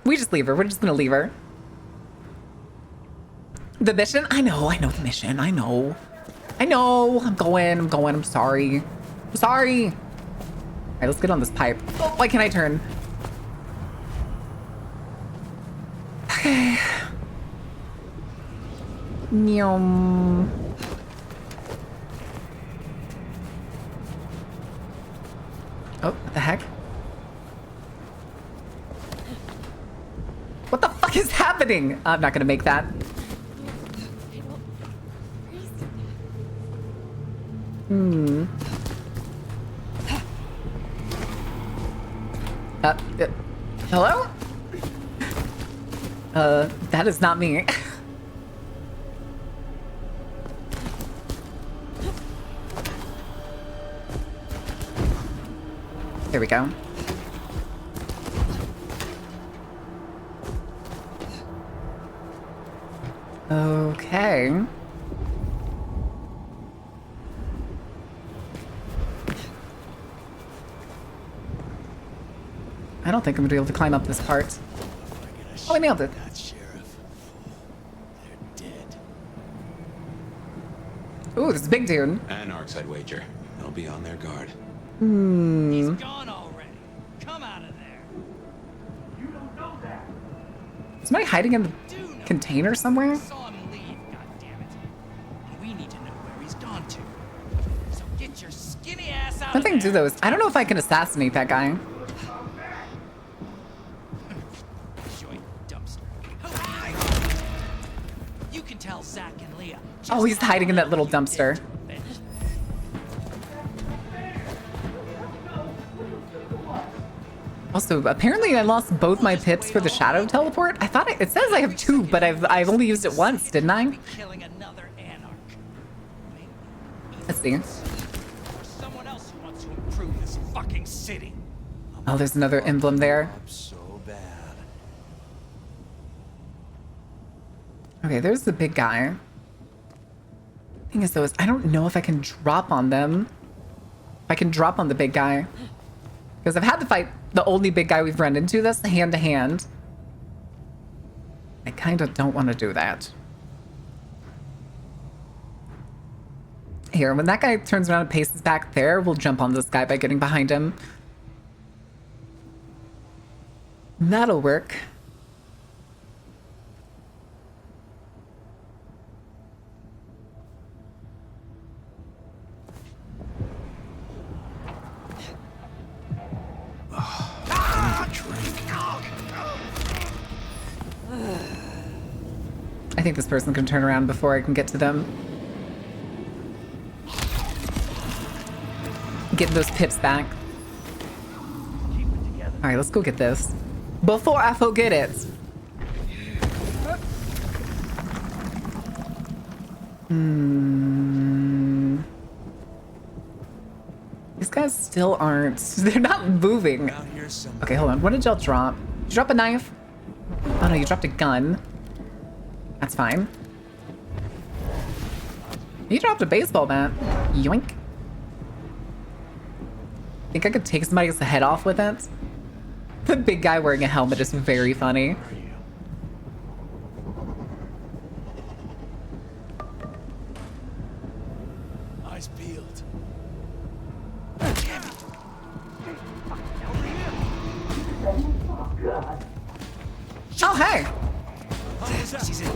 We just leave her. We're just gonna leave her. The mission? I know the mission. I know. I'm going. I'm sorry. I'm sorry. All right, let's get on this pipe. Oh, why can't I turn? Okay. Nyum. Oh, what the heck? What the fuck is happening? I'm not gonna make that. Hello? That is not me. There we go. Okay. I don't think I'm gonna be able to climb up this part. Oh, I nailed it. Ooh, this is a big dude. Anarchs, I'd wager. They'll be on their guard. Hmm. Gone already. Come out of there. You don't know that. Is somebody hiding in the container somewhere? Saw him leave, goddammit. And we need to know where he's gone to. So get your skinny ass out One of thing to do there. though is, I don't know if I can assassinate that guy. Joint dumpster. You can tell Zach and Leah. Oh, he's hiding in that little dumpster. Also, apparently I lost both my pips for the shadow teleport. I thought it says I have 2, but I've only used it once, didn't I? Killing another anarch. Let's see. Someone else who wants to improve this fucking city. Oh, there's another emblem there. So bad. Okay, there's the big guy. Thing is though, is I don't know if I can drop on them. If I can drop on the big guy. Because I've had to fight the only big guy we've run into this hand to hand. I kind of don't want to do that. Here, when that guy turns around and paces back there, we'll jump on this guy by getting behind him. That'll work. I think this person can turn around before I can get to them. Get those pips back. Alright, let's go get this. Before I forget it. These guys still aren't. They're not moving. Okay, hold on. What did y'all drop? Did you drop a knife? Oh no, you dropped a gun. That's fine. You dropped a baseball bat. Yoink. Think I could take somebody's head off with it? The big guy wearing a helmet is very funny. Eyes peeled. Oh, hey! She's in.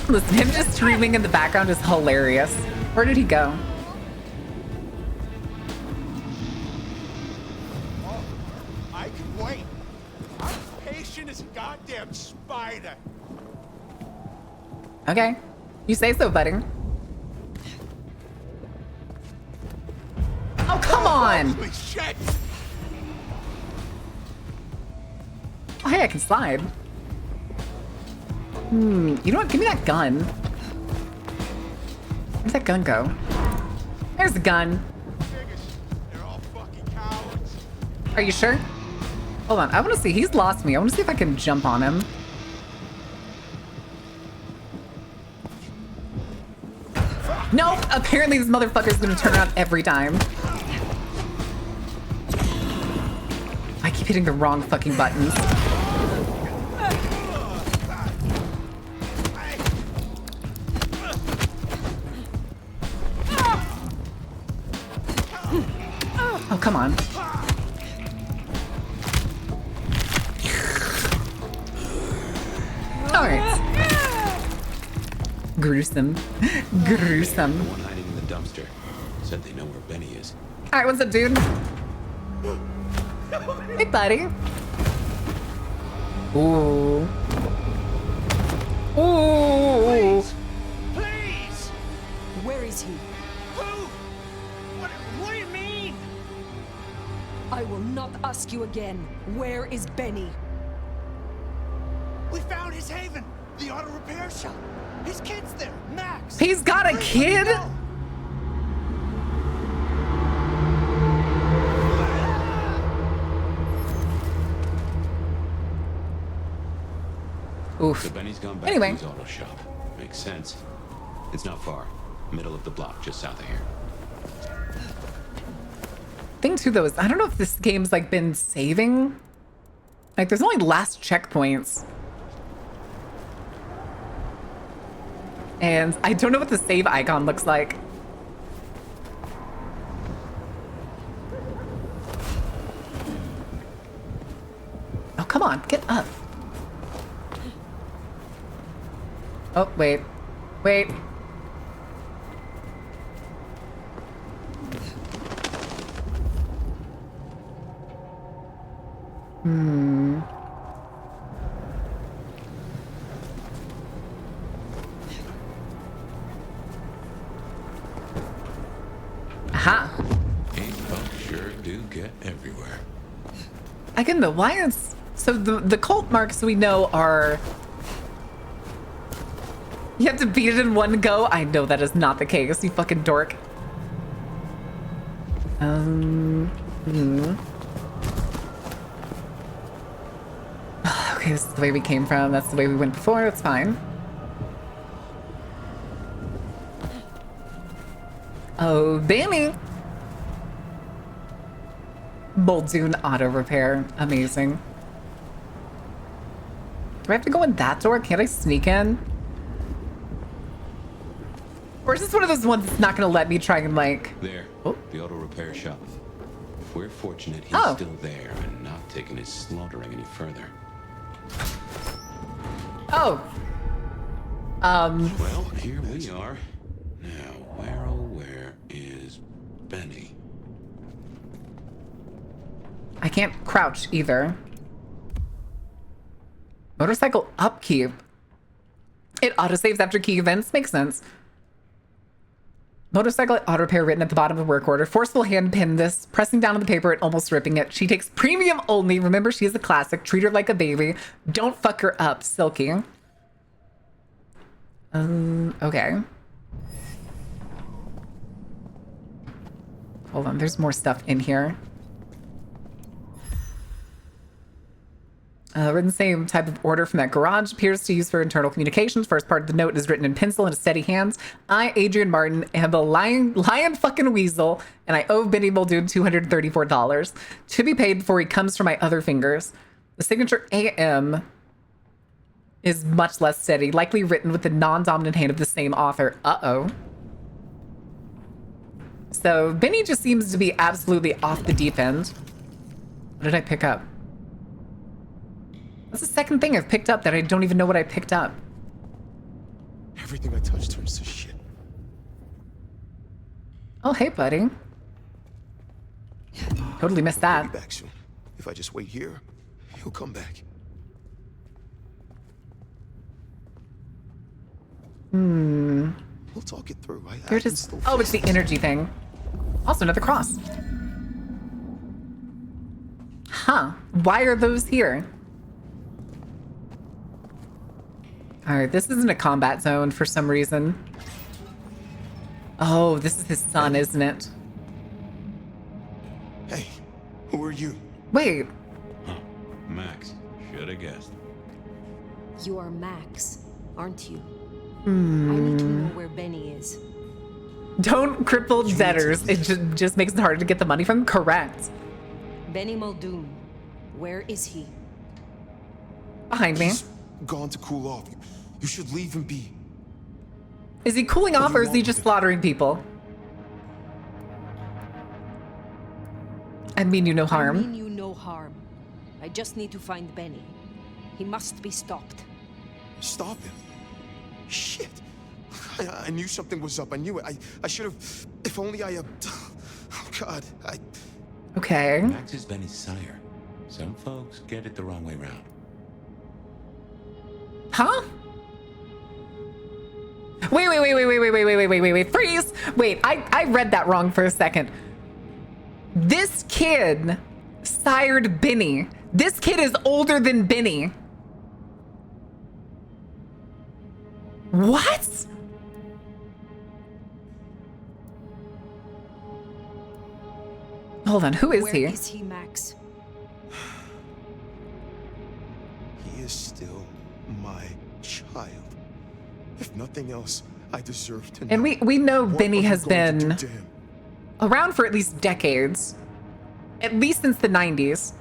Listen, him just screaming in the background is hilarious. Where did he go? I can wait. I'm patient as a goddamn spider. Okay. You say so, buddy. Oh, come on! Holy shit! Oh, hey, I can slide. You know what? Give me that gun. Where'd that gun go? There's the gun. Are you sure? Hold on. I want to see. He's lost me. I want to see if I can jump on him. Nope. Apparently this motherfucker's going to turn around every time. I keep hitting the wrong fucking buttons. Oh, come on. Alright. Gruesome. Gruesome. The one hiding in the dumpster said they know where Benny is. Alright, what's up, dude? Hey, buddy. Ooh. Ooh. Please! Where is he? Who? What do you mean? I will not ask you again. Where is Benny? We found his haven, the auto repair shop. His kid's there, Max. He's got a kid? Oof. So Benny's gone back Anyway. to his auto shop. Makes sense. It's not far. Middle of the block, just south of here. Thing too, though, is I don't know if this game's like been saving. Like, there's only last checkpoints. And I don't know what the save icon looks like. Oh, come on, get up. Oh, wait. Wait. Hmm. Aha. Folks sure do get everywhere. Again, though, why is... So the cult marks we know are... You have to beat it in one go? I know that is not the case, you fucking dork. Okay, this is the way we came from. That's the way we went before. That's fine. Oh, Benny! Muldoon auto repair. Amazing. Do I have to go in that door? Can't I sneak in? Or is this one of those ones that's not gonna let me try and like... There, the auto repair shop. We're fortunate he's still there and not taking his slaughtering any further. Oh. Well, here we are. Now, where is Benny? I can't crouch either. Motorcycle upkeep. It autosaves after key events. Makes sense. Motorcycle auto repair written at the bottom of the work order. Forceful hand pin this. Pressing down on the paper and almost ripping it. She takes premium only. Remember, she is a classic. Treat her like a baby. Don't fuck her up, Silky. Okay. Hold on, there's more stuff in here. We're in the same type of order from that garage. Appears to use for internal communications. First part of the note is written in pencil in steady hands. I, Adrian Martin, am a lion fucking weasel, and I owe Benny Muldoon $234 to be paid before he comes from my other fingers. The signature AM is much less steady, likely written with the non-dominant hand of the same author. Uh-oh. So Benny just seems to be absolutely off the deep end. What did I pick up? That's the second thing I've picked up that I don't even know what I picked up. Everything I touch turns to shit. Oh, hey, buddy. Totally missed that. He'll be back soon. If I just wait here, he'll come back. Hmm. We'll talk it through. There it is. Oh, it's the energy thing. Also, another cross. Huh. Why are those here? Alright, this isn't a combat zone for some reason. Oh, this is his son, isn't it? Hey, who are you? Wait. Huh. Max. Should have guessed. You are Max, aren't you? I Hmm. need to know where Benny is. Don't cripple debtors. It just makes it harder to get the money from them. Correct. Benny Muldoon, where is he? Behind me. He's gone to cool off. You should leave him be. Is he cooling off or is he just slaughtering people? I mean you no harm. I mean you no harm. I just need to find Benny. He must be stopped. Stop him. Shit. I knew something was up. I knew it. I should have. If only I. Oh God. Okay. Max is Benny's sire. Some folks get it the wrong way round. Huh? Wait, freeze! Wait, I read that wrong for a second. This kid sired Benny. This kid is older than Benny. What? Hold on, who is he? Where is he, Max? He is still my child. If nothing else, I deserve to know. And we know What Benny are you has going to been do to him? around for at least decades. At least since the 90s.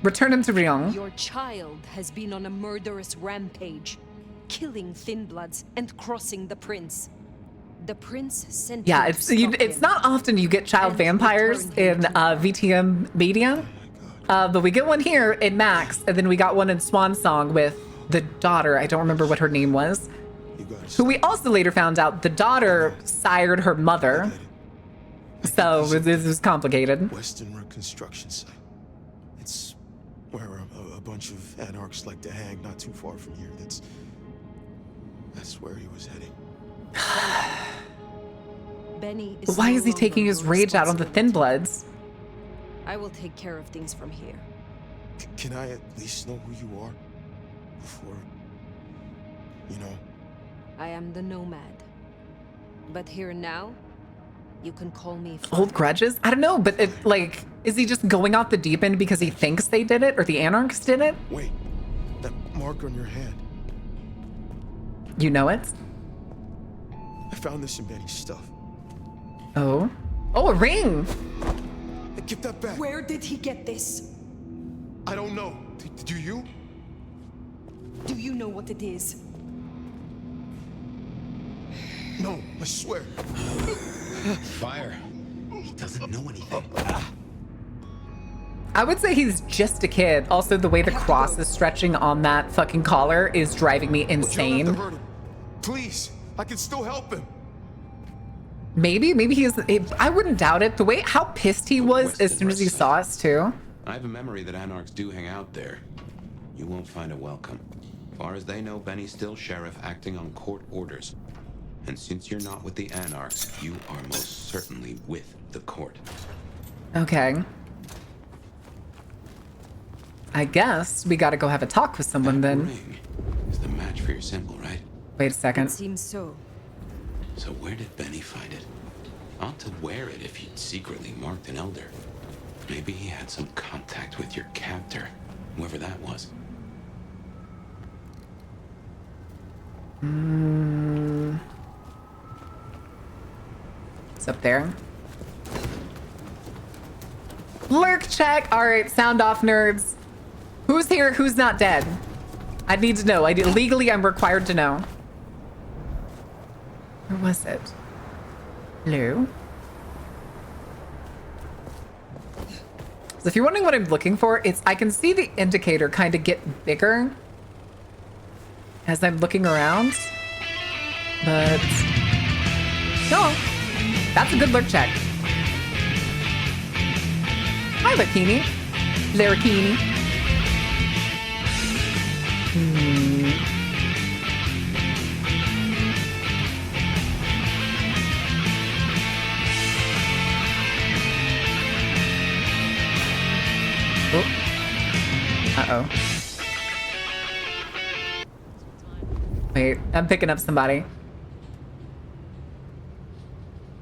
Return him to Rion. Your child has been on a murderous rampage, killing Thin Bloods and crossing the Prince. The Prince sent Yeah, you it's to stop it's him. not often you get child vampires in VTM media, but we get one here in Max, and then we got one in Swan Song with the daughter. I don't remember what her name was. Who we also later found out the daughter sired her mother. So this is complicated. Western Road construction site. It's where a bunch of anarchs like to hang, not too far from here. That's where he was heading. Benny is Why no is he taking longer his your rage out on the Thin Bloods? I will take care of things from here. Can I at least know who you are? Before, you know. I am the Nomad. But here now, you can call me Old grudges? I don't know, but is he just going off the deep end because he thinks they did it or the anarchs did it? Wait, that mark on your hand. You know it? I found this in Benny's stuff. Oh. Oh, a ring! Give that back. Where did he get this? I don't know. Do you? Do you know what it is? No, I swear. Fire. He doesn't know anything. I would say he's just a kid. Also, the way the cross is stretching on that fucking collar is driving me insane. Please, I can still help him. Maybe he is. I wouldn't doubt it. The way how pissed he was as soon as he saw us too. I have a memory that anarchs do hang out there. You won't find a welcome. As far as they know, Benny's still sheriff acting on court orders. And since you're not with the anarchs, you are most certainly with the court. Okay. I guess we gotta go have a talk with someone then. Ring is the match for your symbol, right? Wait a second. It seems so. So where did Benny find it? Ought to wear it if he'd secretly marked an elder. Maybe he had some contact with your captor, whoever that was. It's up there. Lurk check. All right, sound off, nerds. Who's here? Who's not dead? I need to know. Legally, I'm required to know. Where was it? Hello? So if you're wondering what I'm looking for, I can see the indicator kind of get bigger as I'm looking around. But no, that's a good lurk check. Hi, Lurkini. Lurkini. Uh-oh. Wait, I'm picking up somebody.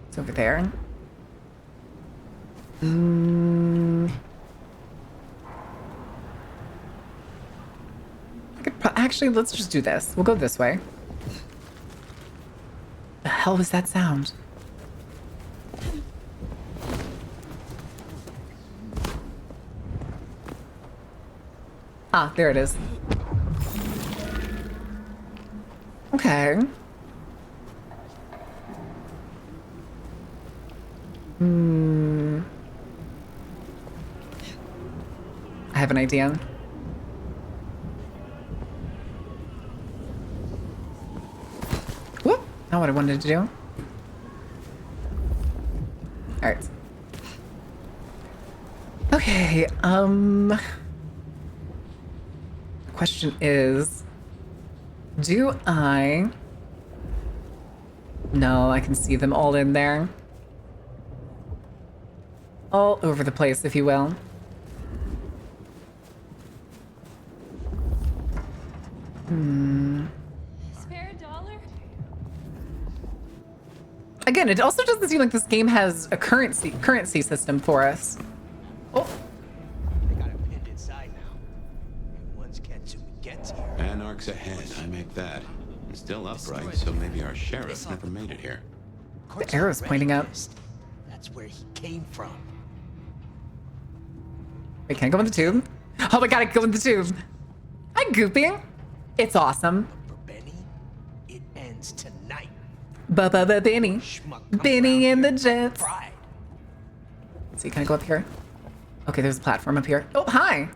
It's over there. I could actually, let's just do this. We'll go this way. The hell was that sound? Ah, there it is. Okay. I have an idea. Whoop! Not what I wanted to do. Alright. Okay, the question is, do I... No, I can see them all in there. All over the place, if you will. Spare a dollar? Again, it also doesn't seem like this game has a currency system for us. Oh. They got it pinned inside now. And once Ketsu gets here. Anarchs ahead, I make that. It's still upright, so maybe our sheriff never made it here. The arrow's pointing up. That's where he came from. Wait, can I go in the tube? Oh my god, I can go in the tube. Hi, Goopy. It's awesome. It ends tonight. Benny. Benny and the Jets. Let's see, can I go up here? Okay, there's a platform up here. Oh, hi.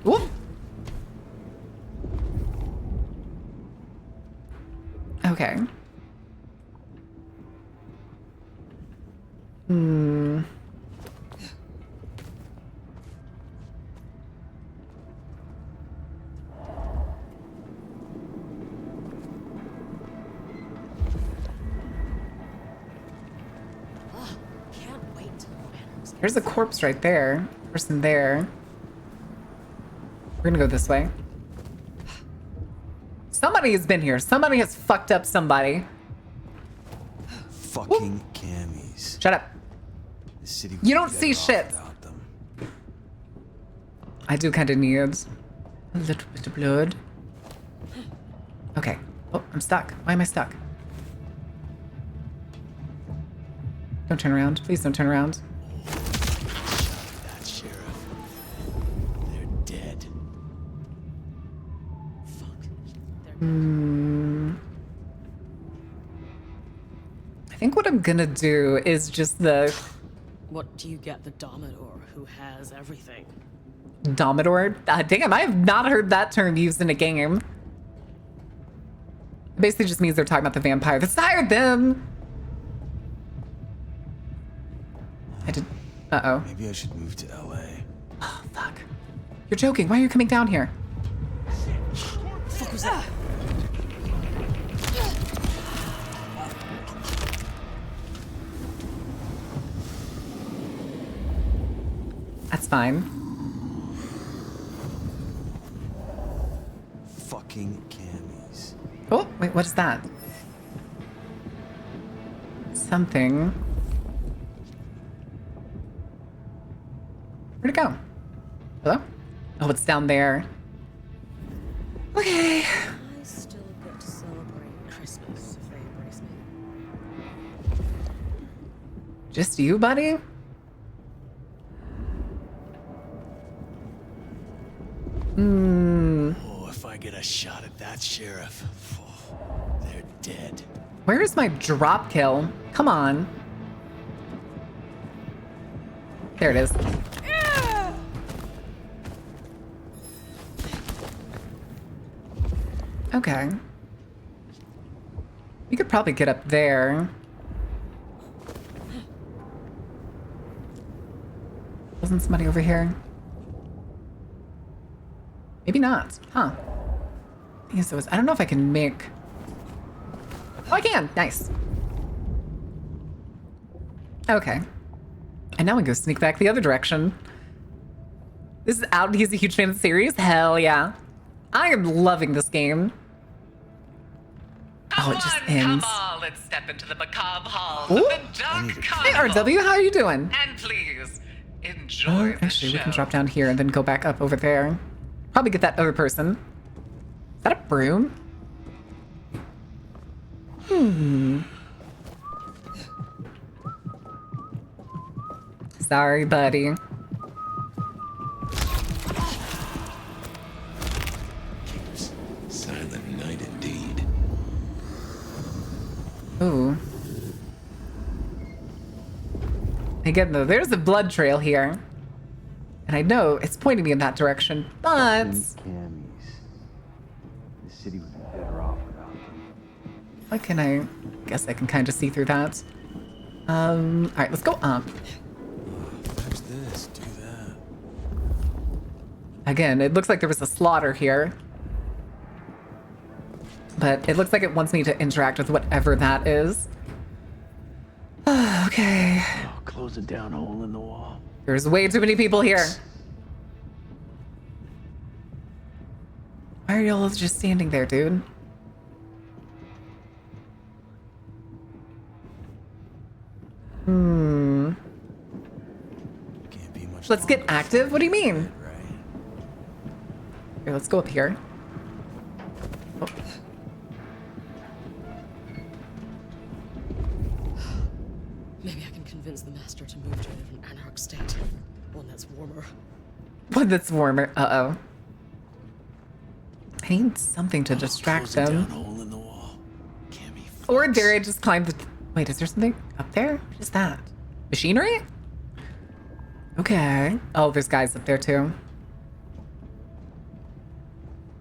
Whoop. Okay. Can't wait till There's a corpse right there. Person there. We're gonna go this way. Somebody has been here. Somebody has fucked up somebody. Fucking cammies. Shut up. The city You don't see shit. I do kind of need a little bit of blood. Okay. Oh, I'm stuck. Why am I stuck? Don't turn around. Please don't turn around. That sheriff. They're dead. I think what I'm gonna do is just the What do you get the Domador who has everything? Domador? Damn, I have not heard that term used in a game. It basically just means they're talking about the vampire that sired them. I did. Uh-oh. Maybe I should move to LA. Oh, fuck. You're joking. Why are you coming down here? Fuck was that? That's fine. Fucking cammies. Oh, wait, what is that? Something. Where'd it go? Hello? Oh, it's down there. Okay. I still get to celebrate Christmas if they embrace me. Just you, buddy? Oh, if I get a shot at that sheriff, they're dead. Where is my drop kill? Come on. There it is. Okay. We could probably get up there. Wasn't somebody over here? Maybe not. Huh. Yes, it was. I don't know if I can make... Oh, I can. Nice. Okay. And now we go sneak back the other direction. This is out. He's a huge fan of the series. Hell yeah. I am loving this game. Oh, it just ends. Come on, let's step into the macabre halls Ooh. of the Dark Hey, Carnival. RW, how are you doing? And please, enjoy the Actually, we can show. drop down here and then go back up over there. Probably get that other person. Is that a broom? Sorry, buddy. Silent night indeed. Ooh. Again, though, there's a blood trail here. And I know it's pointing me in that direction, but... Cammies. The city would be better off What can I... guess I can kind of see through that. Alright, let's go up. Fetch this, do that. Again, it looks like there was a slaughter here. But it looks like it wants me to interact with whatever that is. Okay. Oh, close it down, hole in the wall. There's way too many people here. Why are y'all just standing there, dude? Let's get active? What do you mean? Here, let's go up here. Oh. Maybe I can convince the master to move to a different anarch state. One that's warmer. One that's warmer. Uh-oh. I need something to distract them. Or dare I just climb the... Wait, is there something up there? What is that? Machinery? Okay. Oh, there's guys up there too.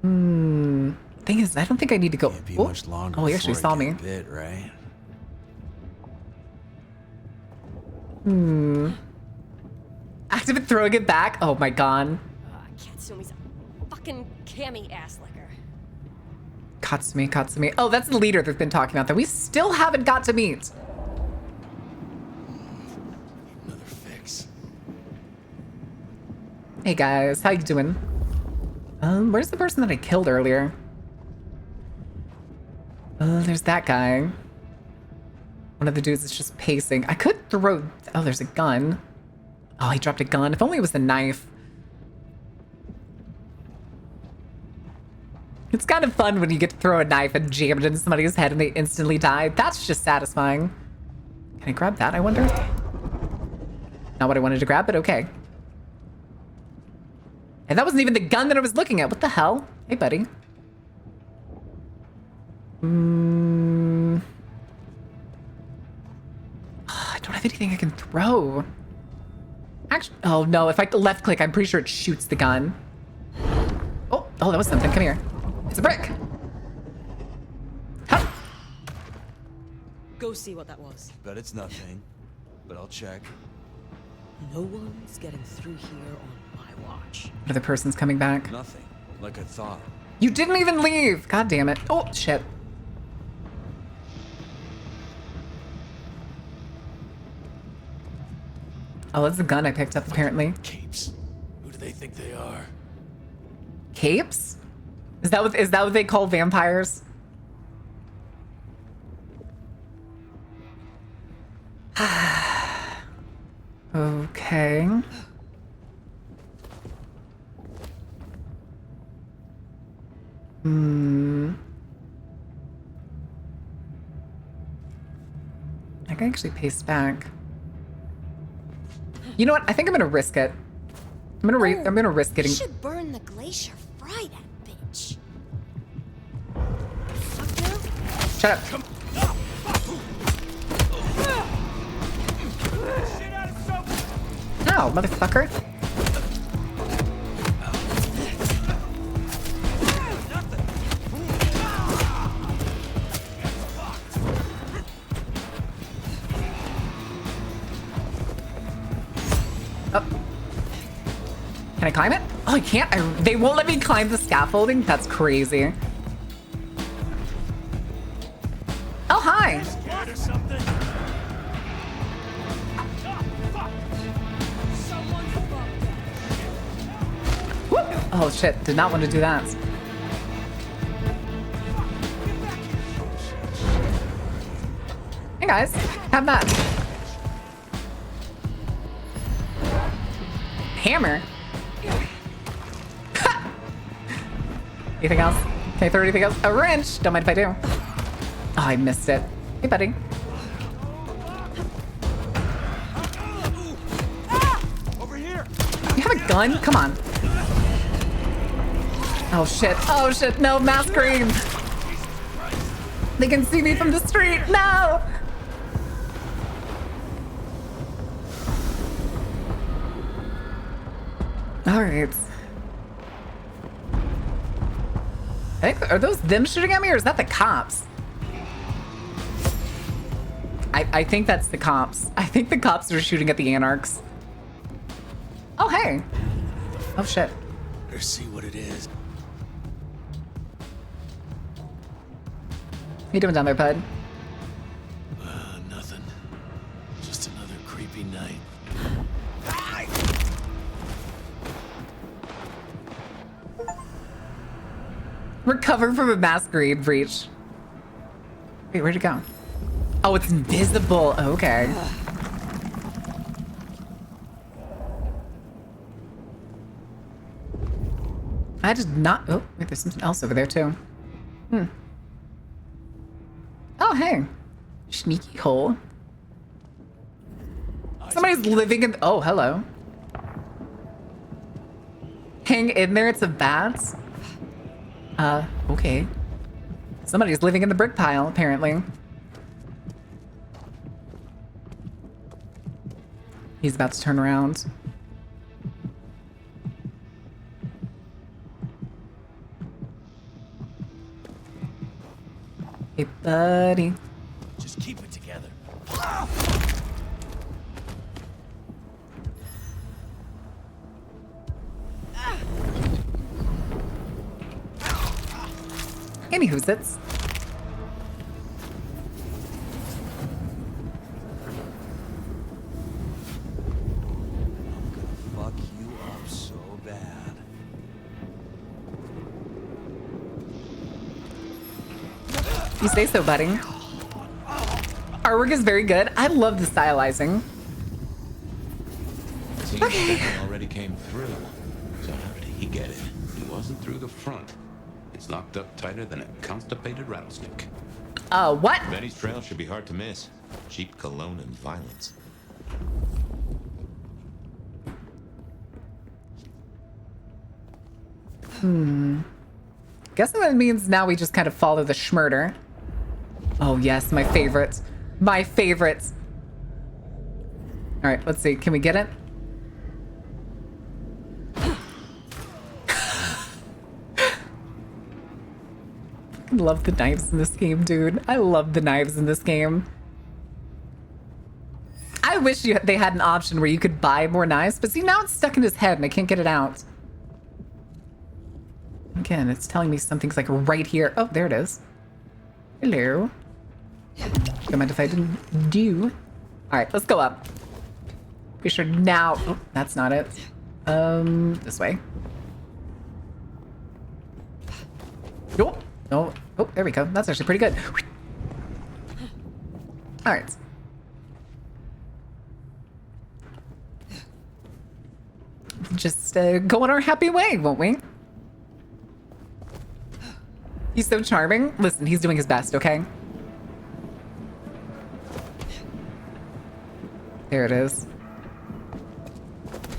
Thing is, I don't think I need to go... Oh, he actually saw me. Bit, right? Activate throwing it back? Oh my god. Katsumi's a fucking cami ass licker. Katsumi. Oh, that's the leader that's been talking about that we still haven't got to meet. Another fix. Hey guys, how you doing? Where's the person that I killed earlier? There's that guy. One of the dudes is just pacing. I could throw... Oh, there's a gun. Oh, he dropped a gun. If only it was a knife. It's kind of fun when you get to throw a knife and jam it into somebody's head and they instantly die. That's just satisfying. Can I grab that, I wonder? Not what I wanted to grab, but okay. And that wasn't even the gun that I was looking at. What the hell? Hey, buddy. I don't have anything I can throw. Actually, oh no, if I left click, I'm pretty sure it shoots the gun. Oh, that was something. Come here. It's a brick. Huh. Go see what that was. Bet it's nothing, but I'll check. No one's getting through here on my watch. Another person's coming back. Nothing, like I thought. You didn't even leave. God damn it. Oh, shit. Oh, that's the gun I picked up, apparently. Capes. Who do they think they are? Capes? Is that what they call vampires? Okay. I can actually paste back. You know what? I think I'm gonna risk it. I'm gonna risk getting. You should burn the glacier. Fry that bitch. Shut up. No, motherfucker. Oh. Can I climb it? Oh, I can't. They won't let me climb the scaffolding? That's crazy. Oh, hi. Whoop. Oh, shit. Did not want to do that. Hey, guys. Have that. Hammer? Anything else? Can I throw anything else? A wrench! Don't mind if I do. Oh, I missed it. Hey, buddy. Over here. You have a gun? Come on. Oh, shit. Oh, shit. No, mass green. They can see me from the street. No! All right. I think, are those them shooting at me or is that the cops? I think that's the cops. I think the cops are shooting at the anarchs. Oh, hey. Oh, shit. Let's see what it is. How you doing down there, bud? Nothing. Just another creepy night. Recover from a masquerade breach. Wait, where'd it go? Oh, it's invisible. Okay. I did not. Oh, wait, there's something else over there, too. Oh, hey. Sneaky hole. Somebody's living in. Oh, hello. Hang in there, it's a bat. Okay. Somebody's living in the brick pile, apparently. He's about to turn around. Hey, buddy. Just keep it together. Anywho's it's. Fuck you up so bad. You say so, buddy. Artwork is very good. I love the stylizing. Seems okay. Already came through. So how did he get it? He wasn't through the front. It's locked up tighter than a constipated rattlesnake. What? Betty's trail should be hard to miss. Cheap cologne and violence. Guessing that means now we just kind of follow the schmurder. Oh, yes, my favorites. My favorites. All right, let's see. Can we get it? I love the knives in this game, dude. I love the knives in this game. I wish they had an option where you could buy more knives, but see, now it's stuck in his head and I can't get it out. Again, it's telling me something's like right here. Oh, there it is. Hello. Don't mind if I didn't do. All right, let's go up. Be sure now. Oh, that's not it. This way. Oh, oh, oh, there we go. That's actually pretty good. All right. Just go on our happy way, won't we? He's so charming. Listen, he's doing his best, okay? There it is.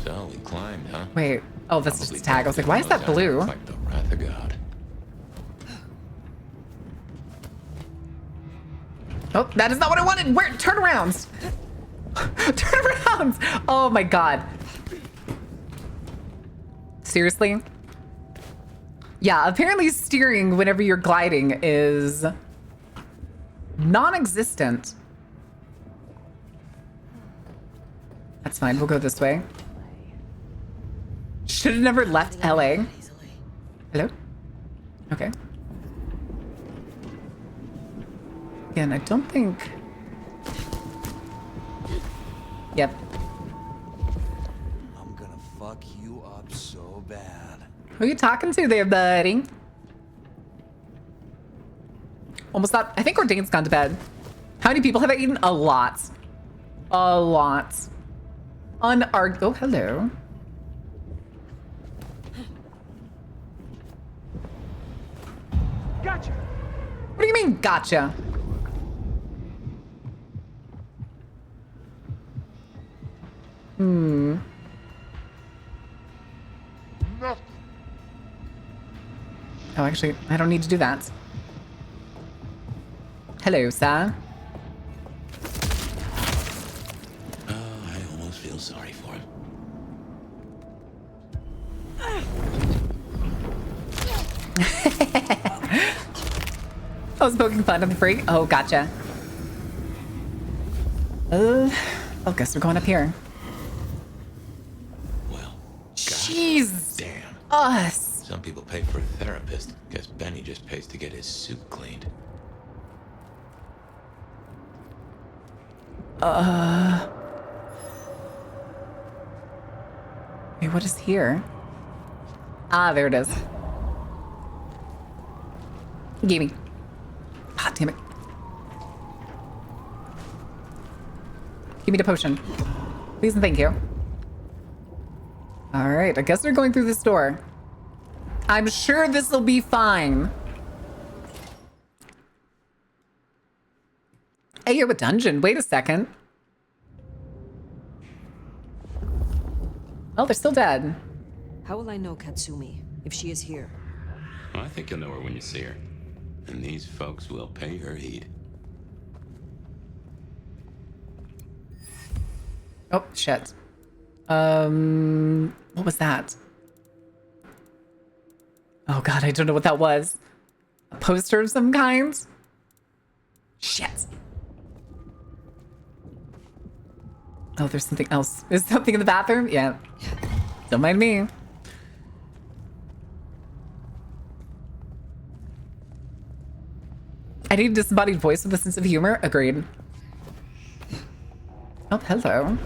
So we climbed, huh? Wait. Oh, that's just a tag. I was like, why is that blue? Like the wrath of God. Oh, that is not what I wanted. Where? Turn around. Turn around. Oh my God. Seriously? Yeah, apparently steering whenever you're gliding is non-existent. That's fine. We'll go this way. Should have never left LA. Hello? Okay. Again, I don't think... Yep. I'm gonna fuck you up so bad. Who are you talking to there, buddy? Almost not. I think Ordain's gone to bed. How many people have I eaten? A lot. A lot. Oh, hello. Gotcha. What do you mean, gotcha? Nothing. Oh, actually, I don't need to do that. Hello, sir. I almost feel sorry for him. I was poking fun at the freak. Oh, gotcha. I guess we're going up here. Well, Jeez. damn. Us. Some people pay for a therapist. Guess Benny just pays to get his suit cleaned. Wait, what is here? Ah, there it is. He gave me. Ah, damn it. Give me the potion. Please and thank you. Alright, I guess they're going through this door. I'm sure this will be fine. Hey, you have a dungeon. Wait a second. Oh, they're still dead. How will I know Katsumi if she is here? Well, I think you'll know her when you see her. And these folks will pay her heed. Oh, shit. What was that? Oh god, I don't know what that was. A poster of some kind? Shit. Oh, there's something else. Is something in the bathroom? Yeah. Don't mind me. I need a disembodied voice with a sense of humor. Agreed. Oh, hello.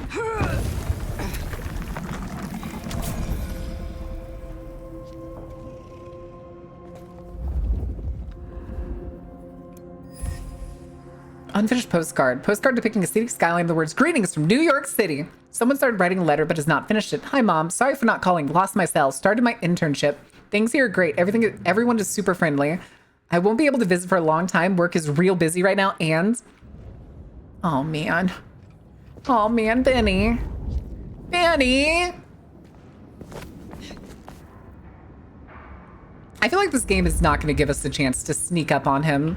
Unfinished postcard. Postcard depicting a scenic skyline, the words, "Greetings from New York City." Someone started writing a letter but has not finished it. "Hi, Mom. Sorry for not calling. Lost my cell. Started my internship. Things here are great. Everyone is super friendly. I won't be able to visit for a long time. Work is real busy right now and..." Oh, man. Oh, man, Benny. Benny! I feel like this game is not going to give us a chance to sneak up on him.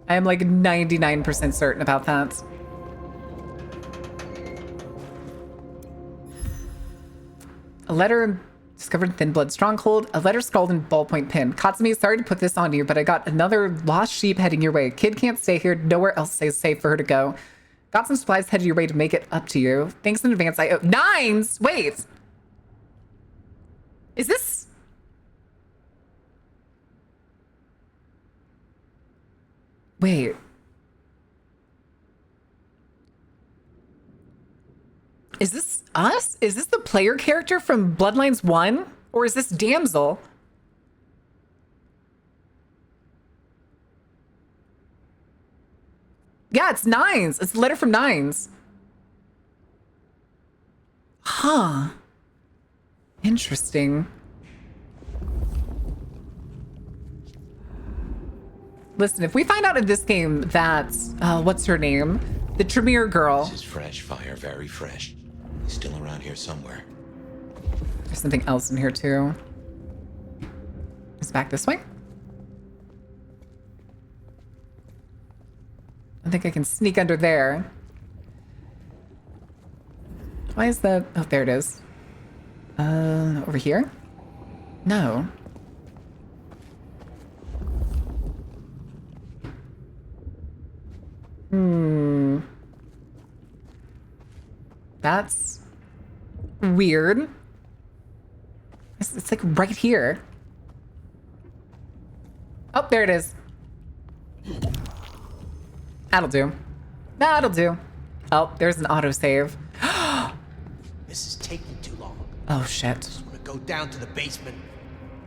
I am like 99% certain about that. A letter discovered in Thin Blood Stronghold. A letter scrawled in ballpoint pen. Katsumi, sorry to put this on you, but I got another lost sheep heading your way. Kid can't stay here. Nowhere else is safe for her to go. Got some supplies headed your way to make it up to you. Thanks in advance. I owe... Nines! Wait! Is this... Wait. Is this us? Is this the player character from Bloodlines 1? Or is this Damsel? Yeah, it's Nines. It's a letter from Nines. Huh. Interesting. Listen, if we find out in this game that, what's her name? The Tremere girl. This is fresh fire, very fresh. He's still around here somewhere. There's something else in here too. Is it back this way? I think I can sneak under there. Why is that? Oh, there it is. Over here? No. That's weird. It's like right here. Oh, there it is. That'll do. That'll do. Oh, there's an autosave. This is taking too long. Oh, shit. Just want to go down to the basement,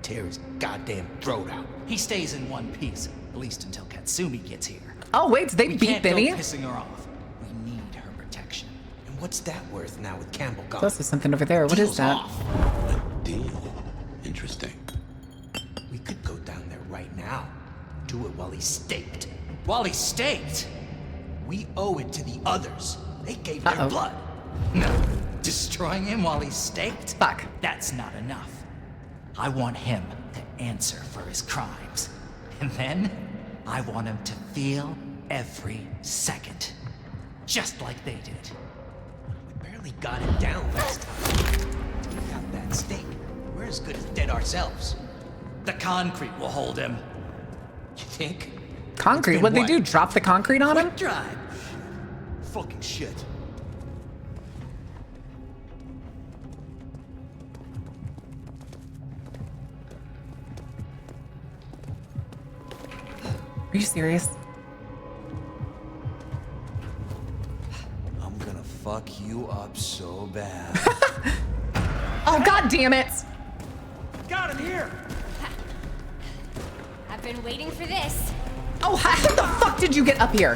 tear his goddamn throat out. He stays in one piece, at least until Katsumi gets here. Oh, wait, did they We beat can't Benny? go pissing her off. We need her protection. And what's that worth now with Campbell gone? There's also something over there. What is Deal's that? off. Deal. Interesting. We could go down there right now. Do it while he's staked. While he's staked? We owe it to the others. They gave their blood. No. Destroying him while he's staked? Fuck. That's not enough. I want him to answer for his crimes. And then, I want him to feel every second. Just like they did. We barely got it down last time. We got that stake. We're as good as dead ourselves. The concrete will hold him. You think? Concrete? What'd they do? Drop the concrete on him? Drive. fucking shit. Are you serious? I'm gonna fuck you up so bad. Oh, god damn it! Got him here! I've been waiting for this. Oh, how the fuck did you get up here?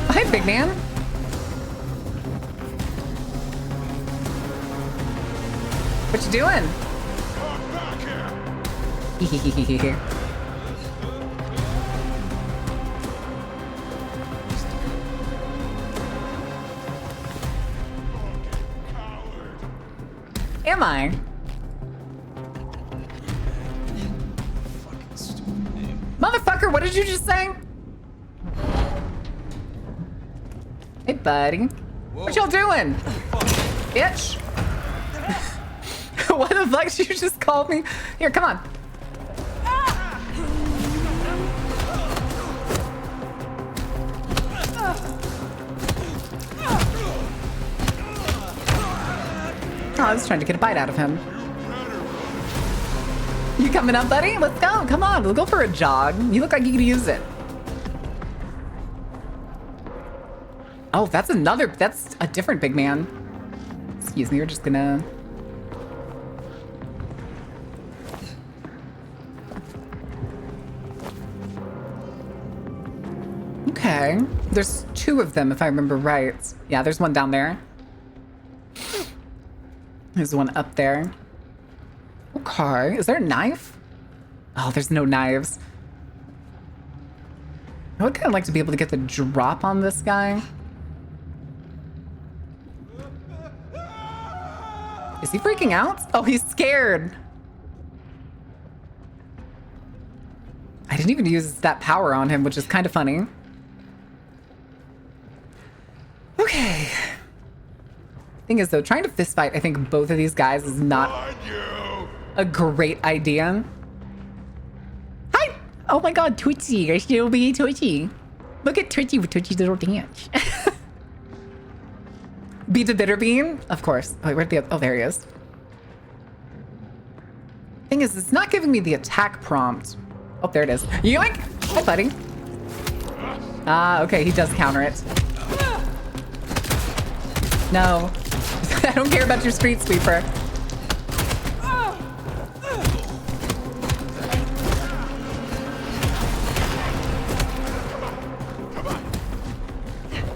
Hi, big man. What you doing? Am I? Motherfucker, what did you just say? Hey, buddy. What y'all doing? Bitch. What the fuck did you just call me? Here, come on. Oh, I was trying to get a bite out of him. You coming up, buddy? Let's go. Come on, we'll go for a jog. You look like you could use it. Oh, that's a different big man. Excuse me, we're just gonna... Okay. There's two of them, if I remember right. Yeah, there's one down there. There's one up there. Okay. Is there a knife? Oh, there's no knives. I would kind of like to be able to get the drop on this guy. Is he freaking out? Oh, he's scared. I didn't even use that power on him, which is kind of funny. Okay. Thing is, though, trying to fist fight, I think both of these guys is not a great idea. Hi! Oh my god, Twitchy. I still be Twitchy. Look at Twitchy with Twitchy's little dance. Be the bitter bean? Of course. Oh, wait, where'd the... Oh, there he is. Thing is, it's not giving me the attack prompt. Oh, there it is. Yoink! Hi, buddy. Ah, okay, he does counter it. No. I don't care about your street sweeper.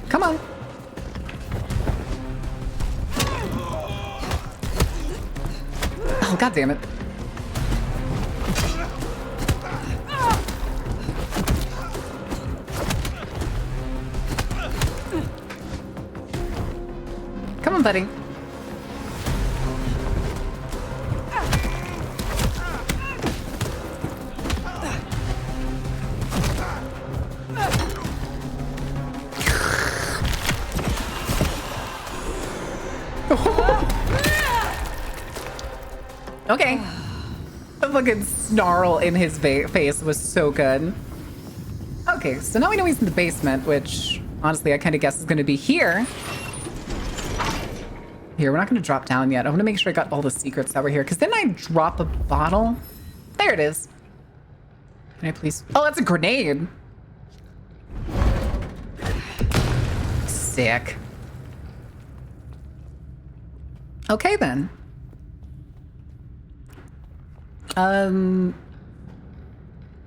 Come on. Oh, god damn it. Come on, buddy. Okay. The fucking snarl in his face was so good. Okay, so now we know he's in the basement, which honestly I kind of guess is going to be here. Here, we're not going to drop down yet. I want to make sure I got all the secrets that were here, because then I drop a bottle. There it is. Can I please? Oh, that's a grenade. Sick. Okay, then. I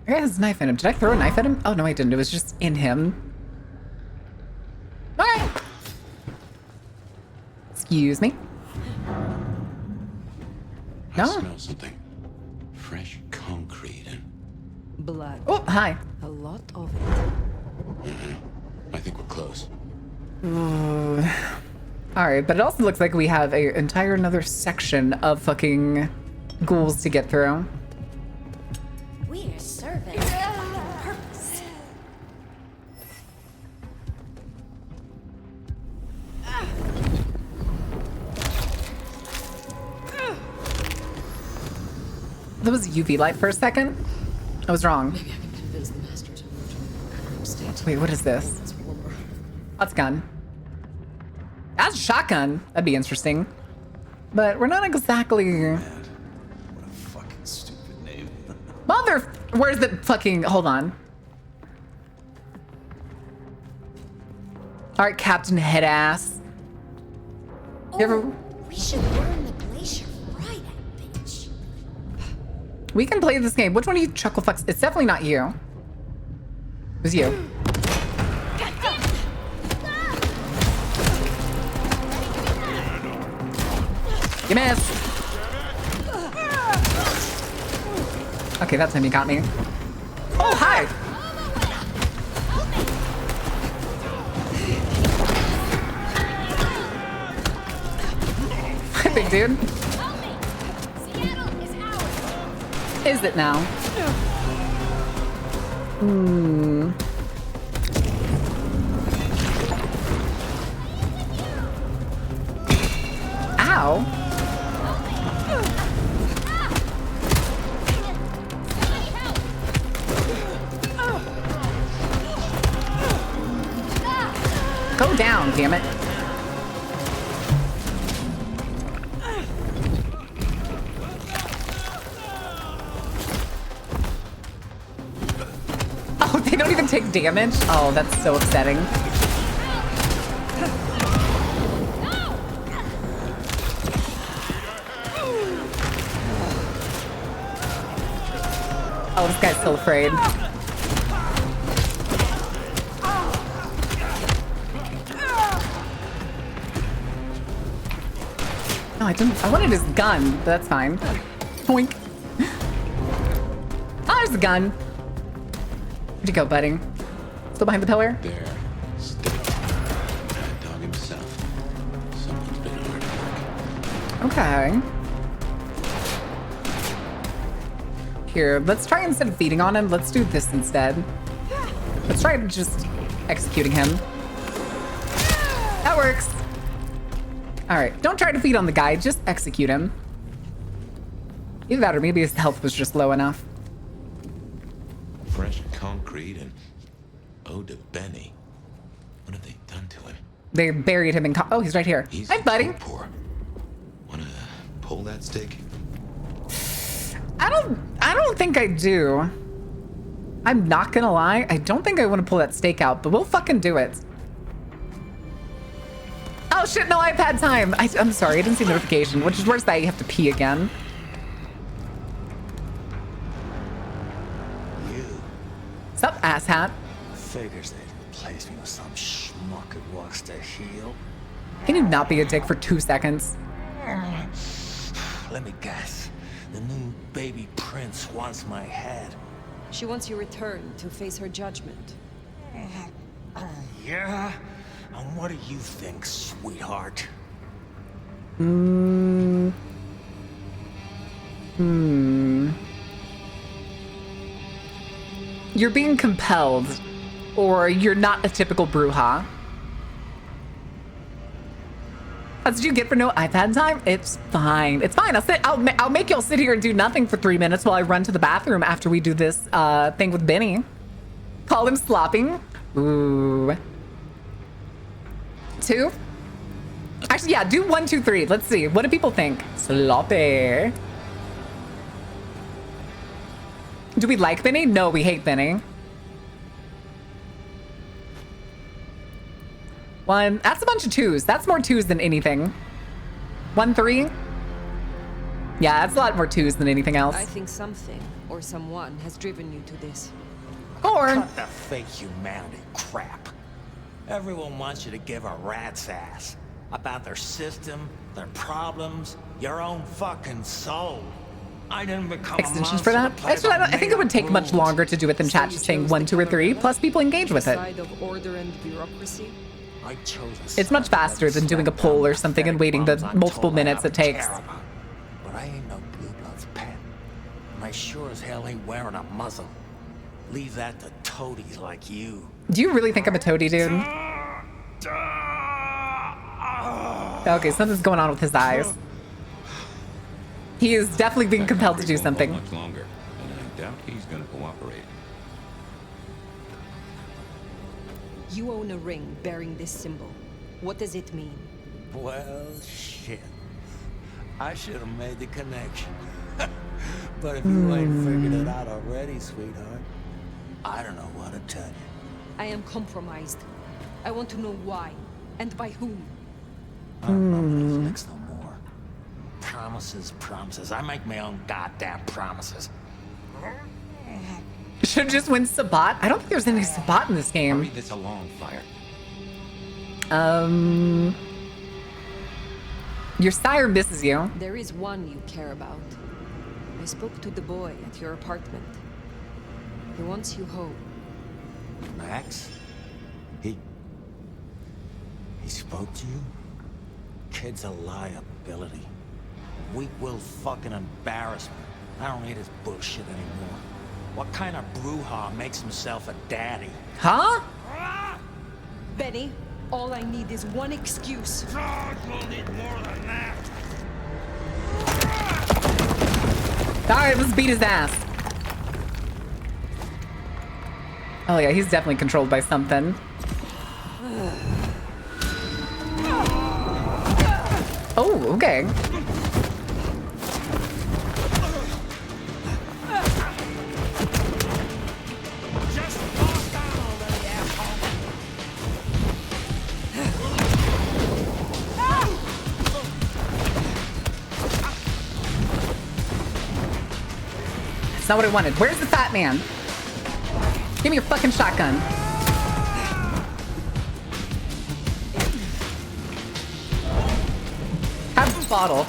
got his knife in him. Did I throw a knife at him? Oh, no, I didn't. It was just in him. All right. Excuse me. I smell something. Fresh concrete and... Blood. Oh, hi. A lot of it. I think we're close. Ooh. All right, but it also looks like we have a entire another section of fucking ghouls to get through. We're serving a fucking purpose. That was UV light for a second. I was wrong. Maybe I can convince the master to move to a bedroom state. Wait, what is this? It's warmer. That's a gun. That's a shotgun. That'd be interesting. But we're not exactly... What a fucking stupid name. Mother... Where's the fucking... Hold on. Alright, Captain Headass. You ever... We should burn the glacier right at bitch. We can play this game. Which one of you chucklefucks? It's definitely not you. It was you. You missed. Okay, that time you got me. Oh, hi. Hi, big dude. Is it now? Hmm. Ow. Go down, damn it. Oh, they don't even take damage? Oh, that's so upsetting. Oh, this guy's still afraid. No, I didn't. I wanted his gun, but that's fine. Boink. Oh, there's the gun. Where'd you go, buddy? Still behind the pillar? There. Still. Mad Dog himself. Someone's been hard at work. Okay. Here, let's try instead of feeding on him, let's do this instead. Let's try just executing him. That works. All right, don't try to feed on the guy, just execute him. Either that or maybe his health was just low enough. Fresh concrete and ode to Benny. What have they done to him? They buried him in oh, he's right here. Hi, buddy. Poor. Wanna pull that stick? I don't think I do. I'm not gonna lie. I don't think I want to pull that stake out, but we'll fucking do it. Oh shit, no, I've had time. I'm sorry, I didn't see notification, which is worse that you have to pee again. You. Sup, asshat? Figures they'd replace me with some schmuck who wants to heal. Can you not be a dick for 2 seconds? Let me guess. The new baby prince wants my head. She wants you returned to face her judgment. Yeah? And what do you think, sweetheart? You're being compelled, or you're not a typical Bruja. That's what you get for no iPad time? It's fine. It's fine. I'll make y'all sit here and do nothing for 3 minutes while I run to the bathroom after we do this thing with Benny. Call him slopping. Ooh. 2? Actually, yeah, do 1, 2, 3. Let's see. What do people think? Sloppy. Do we like Benny? No, we hate Benny. 1. That's a bunch of 2s. That's more 2s than anything. 1, 3. Yeah, that's a lot more 2s than anything else. I think something or someone has driven you to this. Or Cut the fake humanity crap. Everyone wants you to give a rat's ass about their system, their problems, your own fucking soul. I didn't become extensions for that? Actually, I think it would take much longer to do it than chat just saying 1, 2, or 3. Plus, people engage with it. Side of order and bureaucracy. I chose It's much faster than doing a poll or something and waiting the multiple minutes it takes. But I ain't no blue blood's pet. And I sure as hell ain't wearing a muzzle. Leave that to toadies like you. Do you really think I'm a toady, dude? Okay, something's going on with his eyes. He is definitely being compelled to do something. Much longer, and I doubt he's going to cooperate. You own a ring bearing this symbol. What does it mean? Well, shit. I should have made the connection. But if you ain't figured it out already, sweetheart, I don't know what to tell you. I am compromised. I want to know why, and by whom. I don't remember those licks no more. Promises, promises. I make my own goddamn promises. Should just win Sabat. I don't think there's any Sabat in this game. Hurry this along, Fire. Your sire misses you. There is one you care about. I spoke to the boy at your apartment. He wants you home. Max? He spoke to you? Kid's a liability. Weak-willed fucking embarrassment. I don't need his bullshit anymore. What kind of brouhaha makes himself a daddy? Huh? Benny, all I need is one excuse. We'll need more than that. Alright, let's beat his ass. Oh yeah, he's definitely controlled by something. Oh, okay. That's not what I wanted. Where's the fat man? Give me your fucking shotgun. Have the bottle.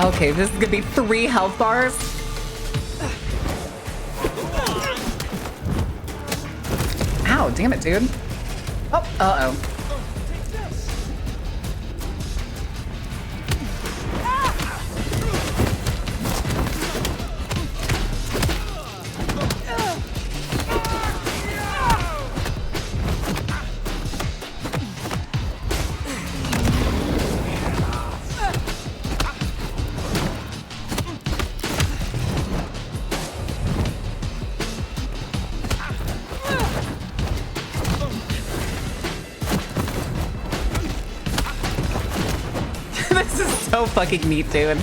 Okay, this is gonna be 3 health bars. Ow, damn it, dude. Oh, uh-oh. So fucking neat, dude.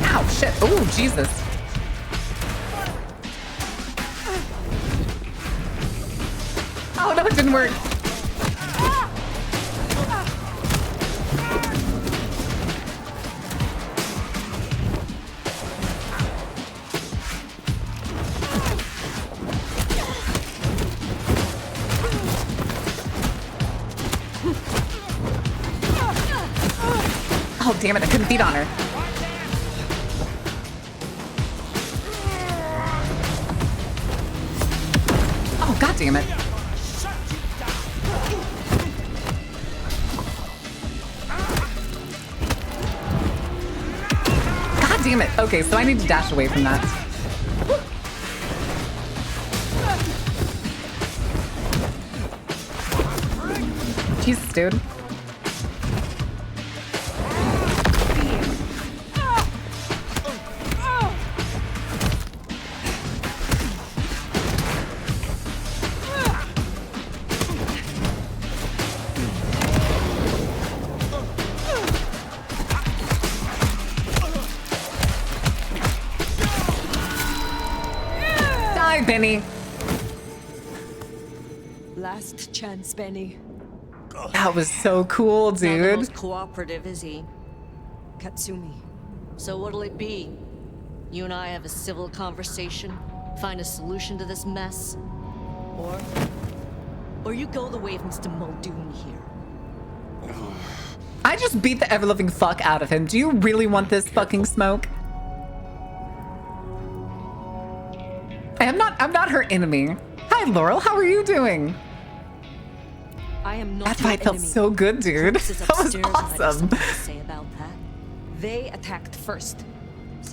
Ow, shit. Oh, Jesus. Oh no, it didn't work. Oh damn it, I couldn't beat on her. Oh god damn it. Damn it. Okay, so I need to dash away from that. Jesus, dude. Benny. Last chance, Benny. That was so cool, Not the dude. most cooperative, is he? Katsumi. So what'll it be? You and I have a civil conversation, find a solution to this mess? Or you go the way of Mr. Muldoon here. I just beat the ever-living fuck out of him. Do you really want this fucking smoke? I'm not her enemy. Hi, Laurel. How are you doing? I am not That fight felt so good, dude. That was awesome. Say about that. They attacked first.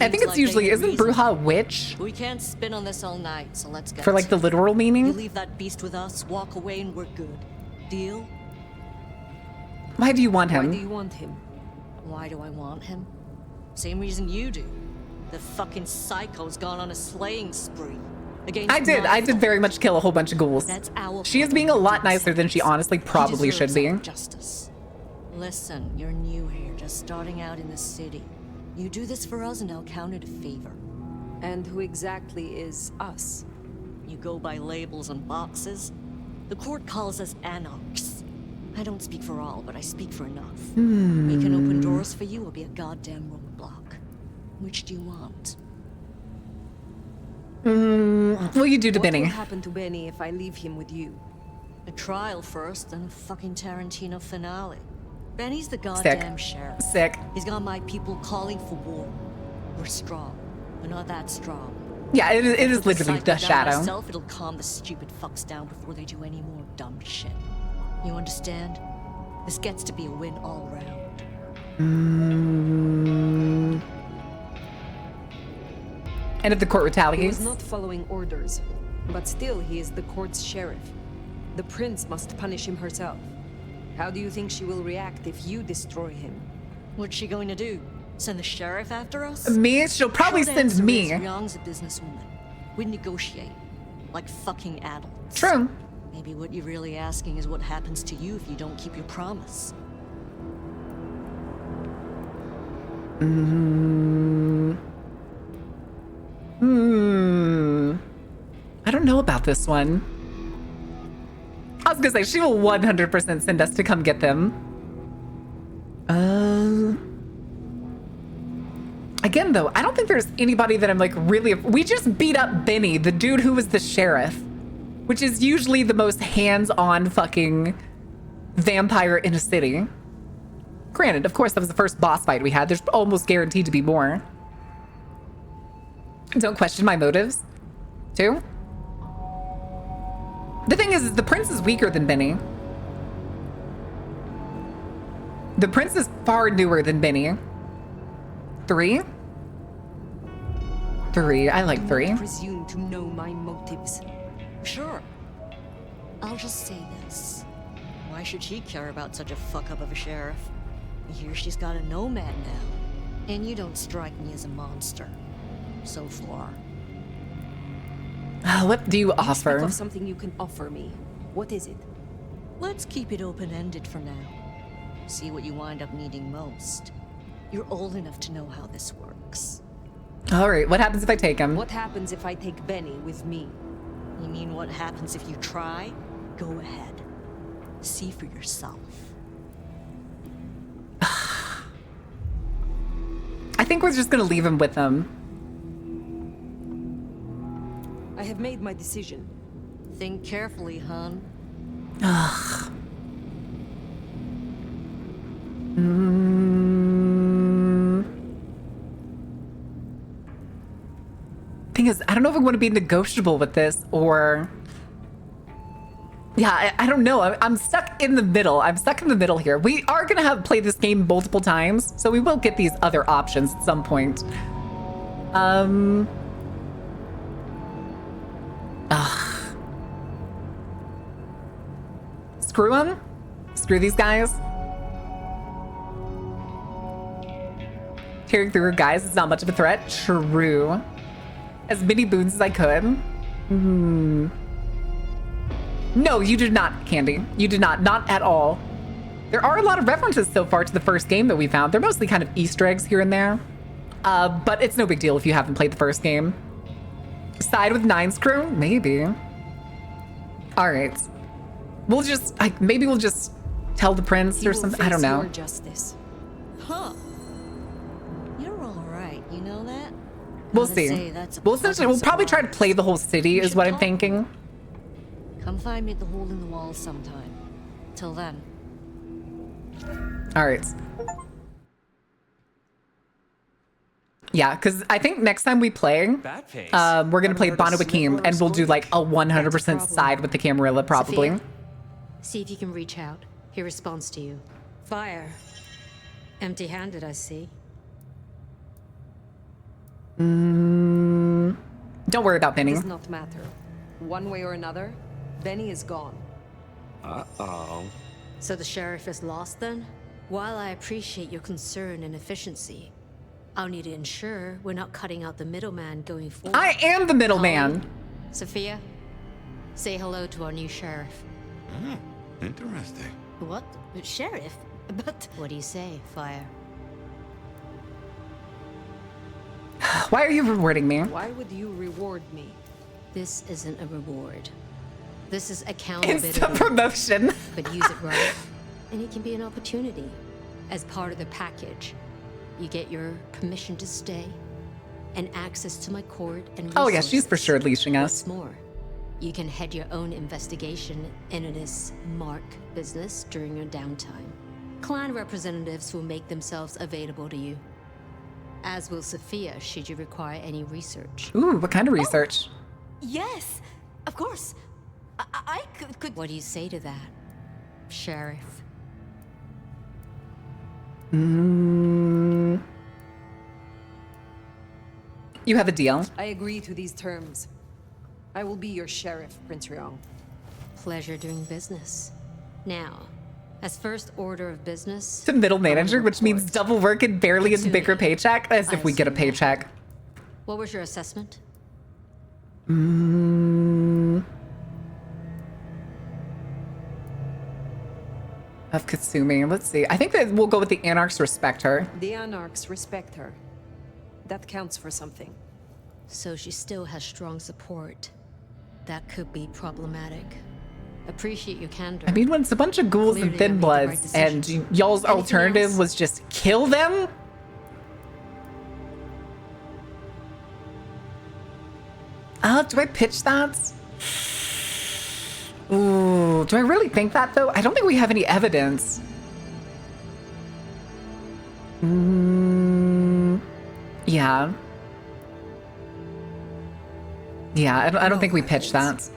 I think it's usually, isn't Bruja a witch? We can't spin on this all night, so let's get For like the literal You meaning? leave that beast with us, walk away, and we're good. Deal? Why do you want Why do him? you want him? Why do I want him? Same reason you do. The fucking psycho's gone on a slaying spree. Against I did very much kill a whole bunch of ghouls. That's our She is being a lot nicer than she honestly probably should be. Justice. Listen, you're new here, just starting out in the city. You do this for us and I'll count it a favor. And who exactly is us? You go by labels on boxes. The court calls us anarchs. I don't speak for all, but I speak for enough. We can open doors for you or be a goddamn roadblock. Which do you want? What will you do to Benny? What will happen to Benny if I leave him with you? A trial first, then a fucking Tarantino finale. Benny's the goddamn sheriff. Sick. He's got my people calling for war. We're strong. We're not that strong. Yeah, it is Put literally cycle the down shadow. Myself, it'll calm the stupid fucks down before they do any more dumb shit. You understand? This gets to be a win all round. And if the court He retaliates? was not following orders, but still he is the court's sheriff. The prince must punish him herself. How do you think she will react if you destroy him? What's she going to do? Send the sheriff after us? Me? She'll probably Short send answer me. is Young's a businesswoman. We negotiate. Like fucking adults. True. Maybe what you're really asking is what happens to you if you don't keep your promise. I don't know about this one. I was gonna say, she will 100% send us to come get them. Again, though, I don't think there's anybody that I'm like really... We just beat up Benny, the dude who was the sheriff, which is usually the most hands-on fucking vampire in a city. Granted, of course, that was the first boss fight we had. There's almost guaranteed to be more. Don't question my motives, too. The thing is the prince is weaker than Benny. The prince is far newer than Benny. 3? 3. I like 3. You presume to know my motives. Sure. I'll just say this. Why should she care about such a fuck-up of a sheriff? Here she's got a nomad now. And you don't strike me as a monster. So far. What do you Speak offer? of something you can offer me. What is it? Let's keep it open-ended for now. See what you wind up needing most. You're old enough to know how this works. All right, what happens if I take him? What happens if I take Benny with me? You mean what happens if you try? Go ahead. See for yourself. I think we're just gonna leave him with them. I have made my decision. Think carefully, hon. Ugh. Thing is, I don't know if I want to be negotiable with this or... Yeah, I don't know. I'm stuck in the middle. I'm stuck in the middle here. We are going to have played this game multiple times, so we will get these other options at some point. Screw them. Screw these guys. Tearing through her guys is not much of a threat. True. As many boons as I could. No, you did not, Candy. You did not. Not at all. There are a lot of references so far to the first game that we found. They're mostly kind of Easter eggs here and there. But it's no big deal if you haven't played the first game. Side with Nine's crew? Maybe. All right. We'll just, maybe we'll just tell the prince or something. I don't know. Your justice. Huh. You're all right, you know that? We'll Gotta see. say, that's a We'll essentially, we'll probably try to play the whole city is what I'm thinking. Come find me at the hole in the wall sometime. Till then. All right. Yeah, because I think next time we play, we're going to play Banu Hakim, and we'll do like a 100% side with the Camarilla, probably. Sophia, see if you can reach out. He responds to you. Fire. Empty-handed, I see. Don't worry about Benny. Does not matter. One way or another, Benny is gone. Uh-oh. So the sheriff is lost then? While I appreciate your concern and efficiency, I'll need to ensure we're not cutting out the middleman going forward. I am the middleman. Sophia, say hello to our new sheriff. Interesting. What? Sheriff? But what do you say, Fire? Why are you rewarding me? Why would you reward me? This isn't a reward. This is accountability. It's a promotion. But use it right, and it can be an opportunity. As part of the package, you get your permission to stay, and access to my court and resources. Oh yeah, she's for sure leashing us. What's more, you can head your own investigation into this Mark business during your downtime. Clan representatives will make themselves available to you. As will Sophia, should you require any research. Ooh, what kind of research? Yes, of course. I could... What do you say to that, Sheriff? You have a deal. I agree to these terms. I will be your sheriff, Prince Ryong. Pleasure doing business. Now, as first order of business... To middle manager, which means double work and barely a bigger paycheck, as if we get a paycheck. What was your assessment? Of Kasumi. Let's see. I think that we'll go with the Anarchs respect her. The Anarchs respect her. That counts for something. So she still has strong support. That could be problematic. Appreciate your candor. I mean, when it's a bunch of ghouls and thin bloods, and y'all's alternative was just kill them? Do I pitch that? Ooh, do I really think that though? I don't think we have any evidence. Yeah. Yeah, I don't think we pitched that.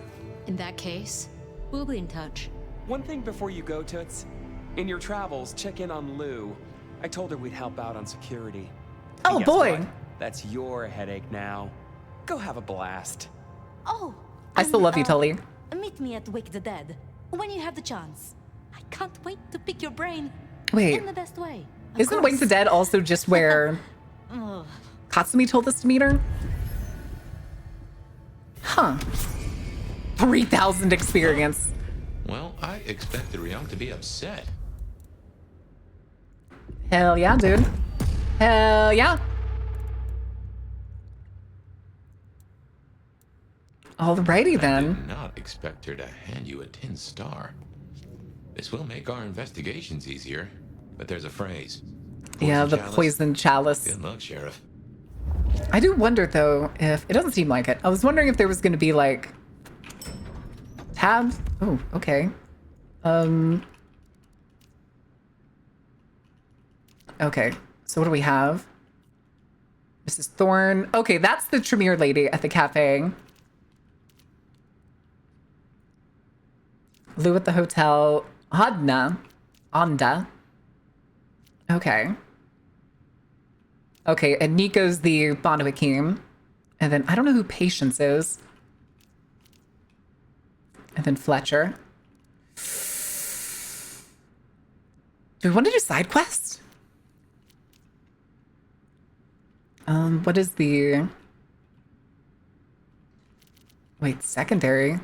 In that case, we'll be in touch. One thing before you go, Toots. In your travels, check in on Lou. I told her we'd help out on security. Oh, And guess boy. what? That's your headache now. Go have a blast. Oh. I still love you, Tully. Meet me at Wake the Dead when you have the chance. I can't wait to pick your brain. Wait. In the best way. Isn't Wake the Dead also just where Ugh. Katsumi told us to meet her? Huh. 3,000 experience. Well, I expected Ryong to be upset. Hell yeah, dude. Hell yeah. Alrighty then. I did not expect her to hand you a tin star. This will make our investigations easier, but there's a phrase. Yeah, the chalice. poison chalice. Good luck, Sheriff. I do wonder though if it doesn't seem like it. I was wondering if there was going to be like tabs. Oh, okay. Okay. So what do we have? Mrs. Thorne. Okay, that's the Tremere lady at the cafe. Lou at the hotel. Onda. Okay. Okay, and Nico's the Banu Hakim. And then I don't know who Patience is. And then Fletcher. Do we want to do side quests? What is the... Wait, secondary?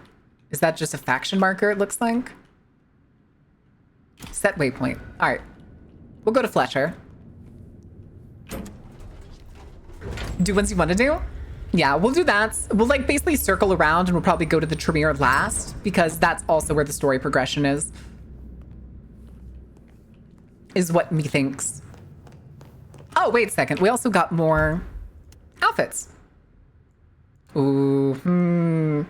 Is that just a faction marker, it looks like? Set waypoint. All right. We'll go to Fletcher. Do ones you want to do? Yeah, we'll do that. We'll like basically circle around and we'll probably go to the Tremere last because that's also where the story progression is. is what me thinks. Oh, wait a second. We also got more outfits. Ooh,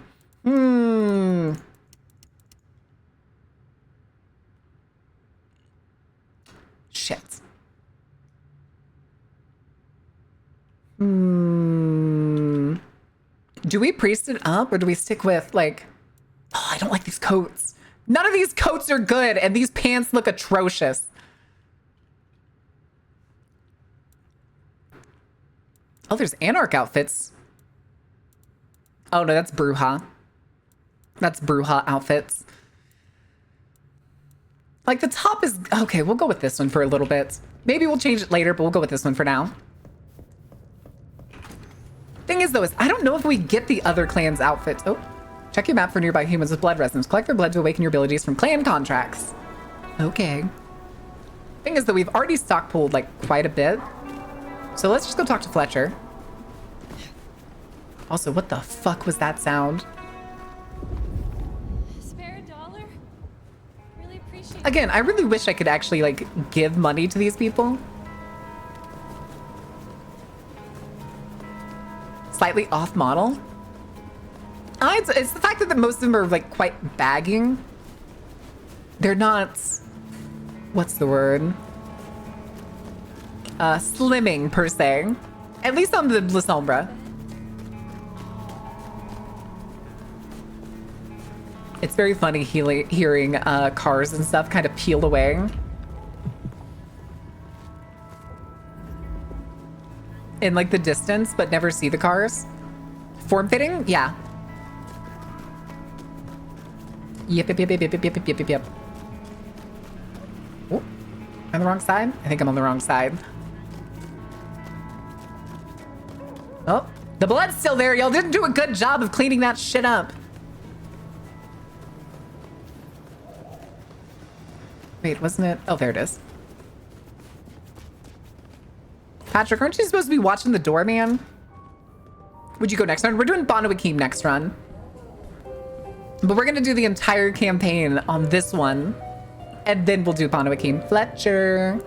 Shit. Do we priest it up or do we stick with like, oh, I don't like these coats. None of these coats are good and these pants look atrocious. Oh, there's Anarch outfits. Oh no, that's Bruja. That's Bruja outfits. Like the top is, okay, we'll go with this one for a little bit. Maybe we'll change it later, but we'll go with this one for now. Thing is though, is I don't know if we get the other clan's outfits. Oh, check your map for nearby humans with blood resonance. Collect their blood to awaken your abilities from clan contracts. Okay. Thing is though, we've already stock pooled like quite a bit. So let's just go talk to Fletcher. Also, what the fuck was that sound? Spare a dollar? Really appreciate it. Again, I really wish I could actually like give money to these people. Slightly off model. It's the fact that most of them are like quite bagging. They're not, what's the word? Slimming per se. At least on the La Sombra. It's very funny hearing cars and stuff kind of peel away. In like the distance, but never see the cars. Form fitting? Yeah. Yep. Oh, on the wrong side? I think I'm on the wrong side. Oh, the blood's still there. Y'all didn't do a good job of cleaning that shit up. Wait, wasn't it? Oh, there it is. Patrick, aren't you supposed to be watching the door, man? Would you go next run? We're doing Bonawakim next run. But we're going to do the entire campaign on this one. And then we'll do Bonawakim. Fletcher.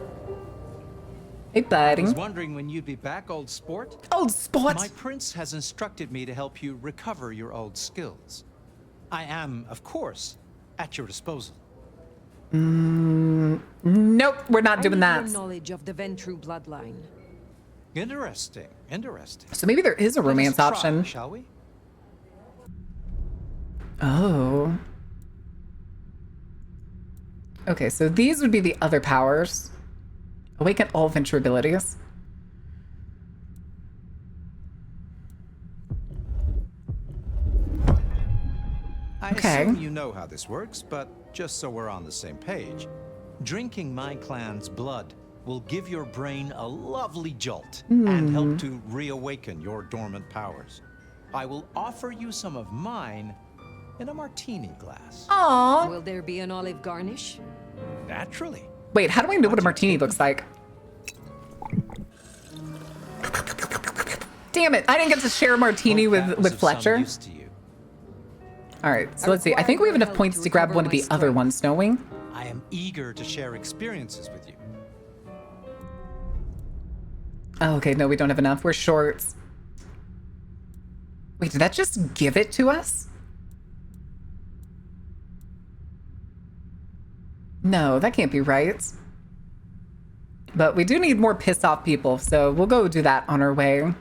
Hey, buddy. I was wondering when you'd be back, old sport. Old sport? My prince has instructed me to help you recover your old skills. I am, of course, at your disposal. Nope, we're not doing that. Your knowledge of the Ventru bloodline. Interesting, interesting. So maybe there is a romance Let us try, option. Shall we? Oh. Okay, so these would be the other powers. Awaken all Venture abilities. I assume you know how this works, but just so we're on the same page, drinking my clan's blood will give your brain a lovely jolt and help to reawaken your dormant powers. I will offer you some of mine in a martini glass. Aww. Will there be an olive garnish? Naturally. Wait, how do I know what a martini looks like? Damn it, I didn't get to share a martini with Fletcher. All right, so let's see. I think we have enough points to grab one of the other ones, don't we? I am eager to share experiences with you. Oh, okay, no, we don't have enough. We're short. Wait, did that just give it to us? No, that can't be right. But we do need more pissed off people, so we'll go do that on our way.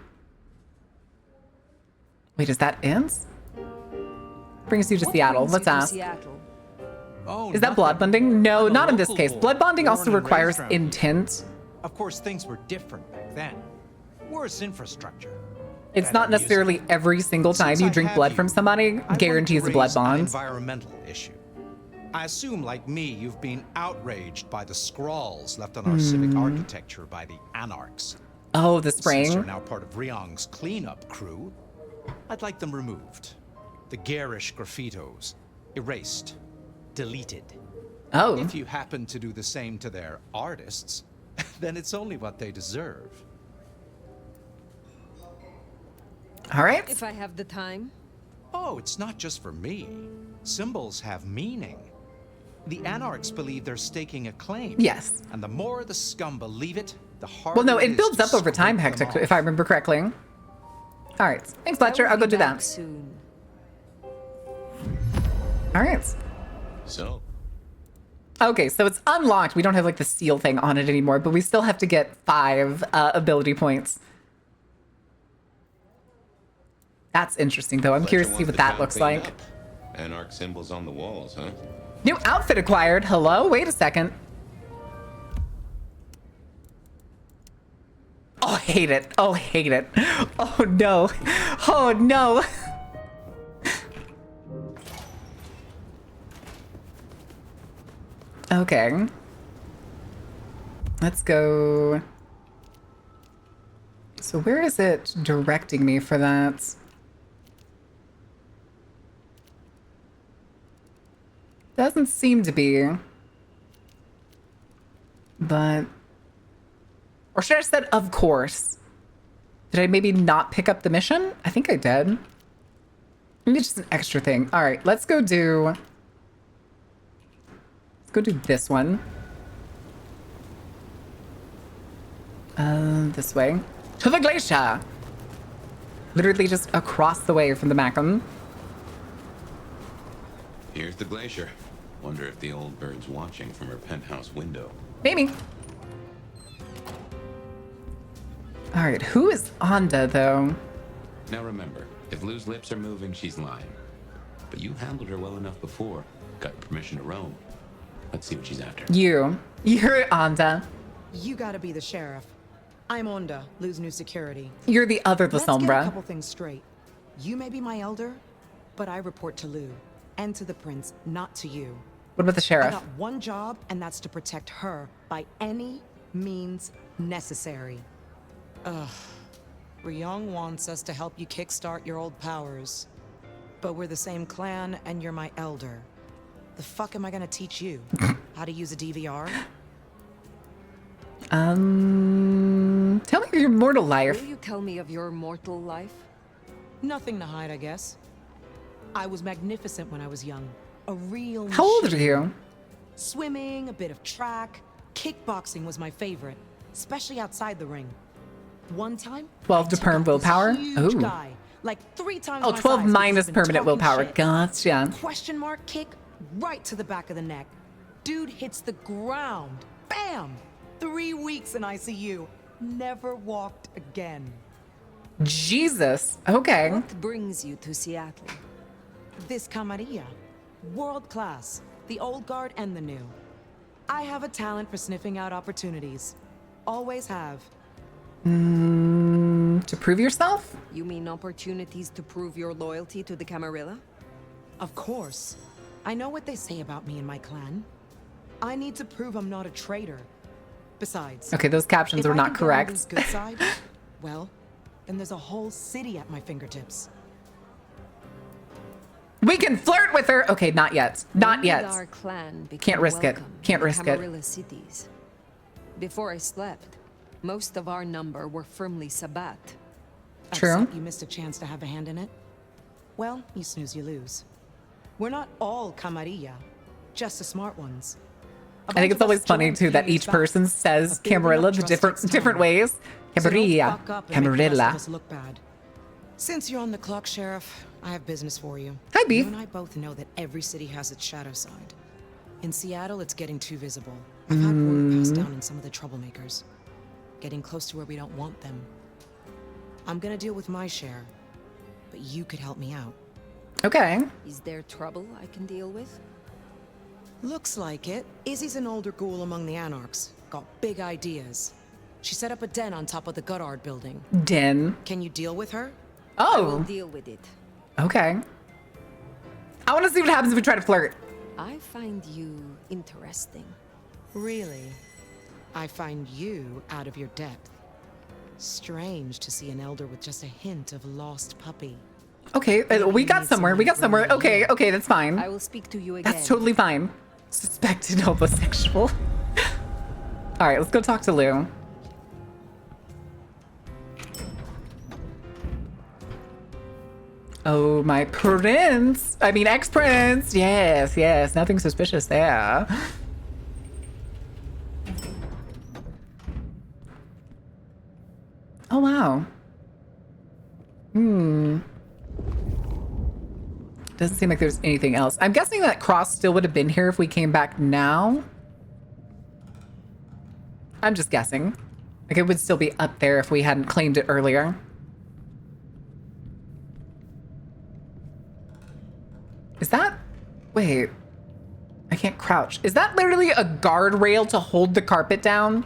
Wait, is that ends? Brings you to Seattle. Let's ask. Oh, Is that blood bonding? No, I'm a not in this local case. boy, Blood bonding also born and requires raised around here. intent. Of course, things were different back then. Worse infrastructure. It's not necessarily every single time you drink blood from somebody guarantees a blood Raise an bond. environmental issue. I assume, like me, you've been outraged by the scrawls left on our civic architecture by the anarchs. Oh, the Since spraying. you're now part of Ryong's cleanup crew, I'd like them removed. The garish graffitos erased, deleted. Oh. If you happen to do the same to their artists, then it's only what they deserve. All right. If I have the time. Oh, it's not just for me. Symbols have meaning. The Anarchs believe they're staking a claim. Yes. And the more the scum believe it, the harder Well, no, it it is builds to up over time, scrape them Hectic, off. if I remember correctly. All right. Thanks, Fletcher. I'll go do that. Soon. All right. So, Okay, so it's unlocked. We don't have like the seal thing on it anymore, but we still have to get 5 ability points. That's interesting, though. I'm curious to see wants what the that town looks cleaned like. up. Anarch symbols on the walls, huh? New outfit acquired. Hello? Wait a second. Oh, hate it. Oh, hate it. Oh, no. Oh, no. Okay. Let's go. So where is it directing me for that? Doesn't seem to be. But... Or should I have said, of course? Did I maybe not pick up the mission? I think I did. Maybe just an extra thing. All right, let's go do... Let's go do this one. This way. To the glacier! Literally just across the way from the Macam. Here's the glacier. Wonder if the old bird's watching from her penthouse window. Maybe. All right, who is Anda, though? Now remember, if Lou's lips are moving, she's lying. But you handled her well enough before. Got your permission to roam. Let's see what she's after. You. You're Anda. You gotta be the sheriff. I'm Onda, Lou's new security. You're the other the Let's get a Sombra. couple things straight. You may be my elder, but I report to Lou. And to the prince, not to you. What about the I sheriff? got one job, and that's to protect her by any means necessary. Ugh. Ryong wants us to help you kickstart your old powers. But we're the same clan, and you're my elder. The fuck am I gonna teach you? How to use a DVR? Tell me of your mortal life. Will you tell me of your mortal life? Nothing to hide, I guess. I was magnificent when I was young. A real How old are machine. you? Swimming, a bit of track. Kickboxing was my favorite, especially outside the ring. One time, 12 to perm willpower? huge Ooh. guy, like 3 times Oh, my 12 size, who's minus been permanent talking willpower. shit. Gotcha. Question mark kick right to the back of the neck. Dude hits the ground. Bam! 3 weeks in ICU. Never walked again. Jesus. Okay. What brings you to Seattle? This camarilla. World class. The old guard and the new. I have a talent for sniffing out opportunities. Always have. To prove yourself? You mean opportunities to prove your loyalty to the Camarilla? Of course. I know what they say about me and my clan. I need to prove I'm not a traitor. Besides, Okay, those captions if were I not can get correct. Logan's good side, well, then there's a whole city at my fingertips. We can flirt with her. Okay, not yet. Not When did yet. Our clan become Can't risk it. welcome Can't in risk it. Camarilla cities. Before I slept, most of our number were firmly Sabbat. True. Except you missed a chance to have a hand in it. Well, you snooze, you lose. We're not all camarilla, just the smart ones. A I think bunch it's of us always funny joined too that few each years back. person says A building up Camarilla the trust different takes different time. ways. So don't Camarilla. fuck up and make the rest of Camarilla. us look bad. Since you're on the clock, Sheriff, I have business for you. Hi, Beef. You and I both know that every city has its shadow side. In Seattle, it's getting too visible. I've had word passed down on some of the troublemakers. Getting close to where we don't want them. I'm gonna deal with my share, but you could help me out. Okay. Is there trouble I can deal with? Looks like it. Izzy's an older ghoul among the Anarchs. Got big ideas. She set up a den on top of the Goddard building. Den. Can you deal with her? I will Oh. deal with it. Okay. I want to see what happens if we try to flirt. I find you interesting. Really? I find you out of your depth. Strange to see an elder with just a hint of lost puppy. Okay, we got somewhere. We got somewhere. Okay, okay, that's fine. I will speak to you again. That's totally fine. Suspected homosexual. All right, let's go talk to Lou. Oh, my prince. I mean, ex-prince. Yes, yes. Nothing suspicious there. Oh, wow. Doesn't seem like there's anything else. I'm guessing that Cross still would have been here if we came back now. I'm just guessing. Like, it would still be up there if we hadn't claimed it earlier. Is that... Wait. I can't crouch. Is that literally a guardrail to hold the carpet down?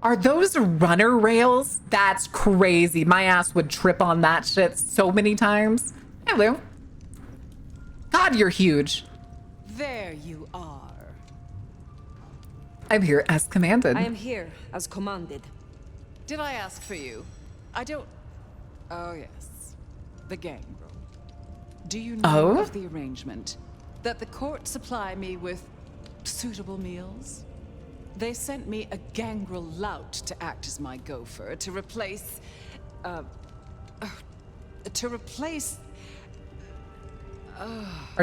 Are those runner rails? That's crazy. My ass would trip on that shit so many times. Hello. God, you're huge. There you are. I'm here as commanded. I am here as commanded. Did I ask for you? I don't... Oh, yes. The gangrel. Do you know of the arrangement? That the court supply me with suitable meals? They sent me a gangrel lout to act as my gopher, to replace... Are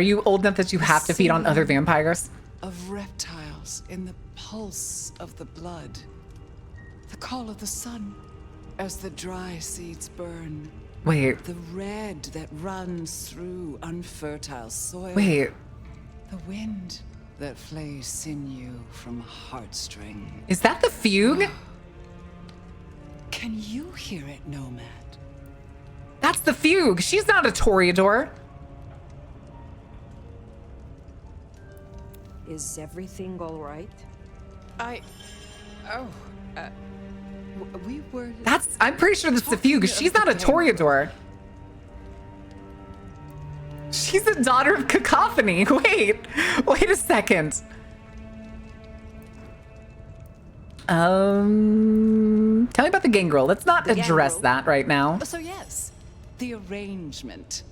you old enough that you have to feed on other vampires? Of reptiles in the pulse of the blood. The call of the sun as the dry seeds burn. Wait. The red that runs through unfertile soil. Wait. The wind that flays sinew from a heartstring. Is that the fugue? Can you hear it, Nomad? That's the fugue. She's not a Toreador. Is everything all right? We were... I'm pretty sure that's the fugue. She's not a Toreador. She's a daughter of Cacophony. Wait a second. Tell me about the gangrel. Let's not address that right now. So yes, the arrangement.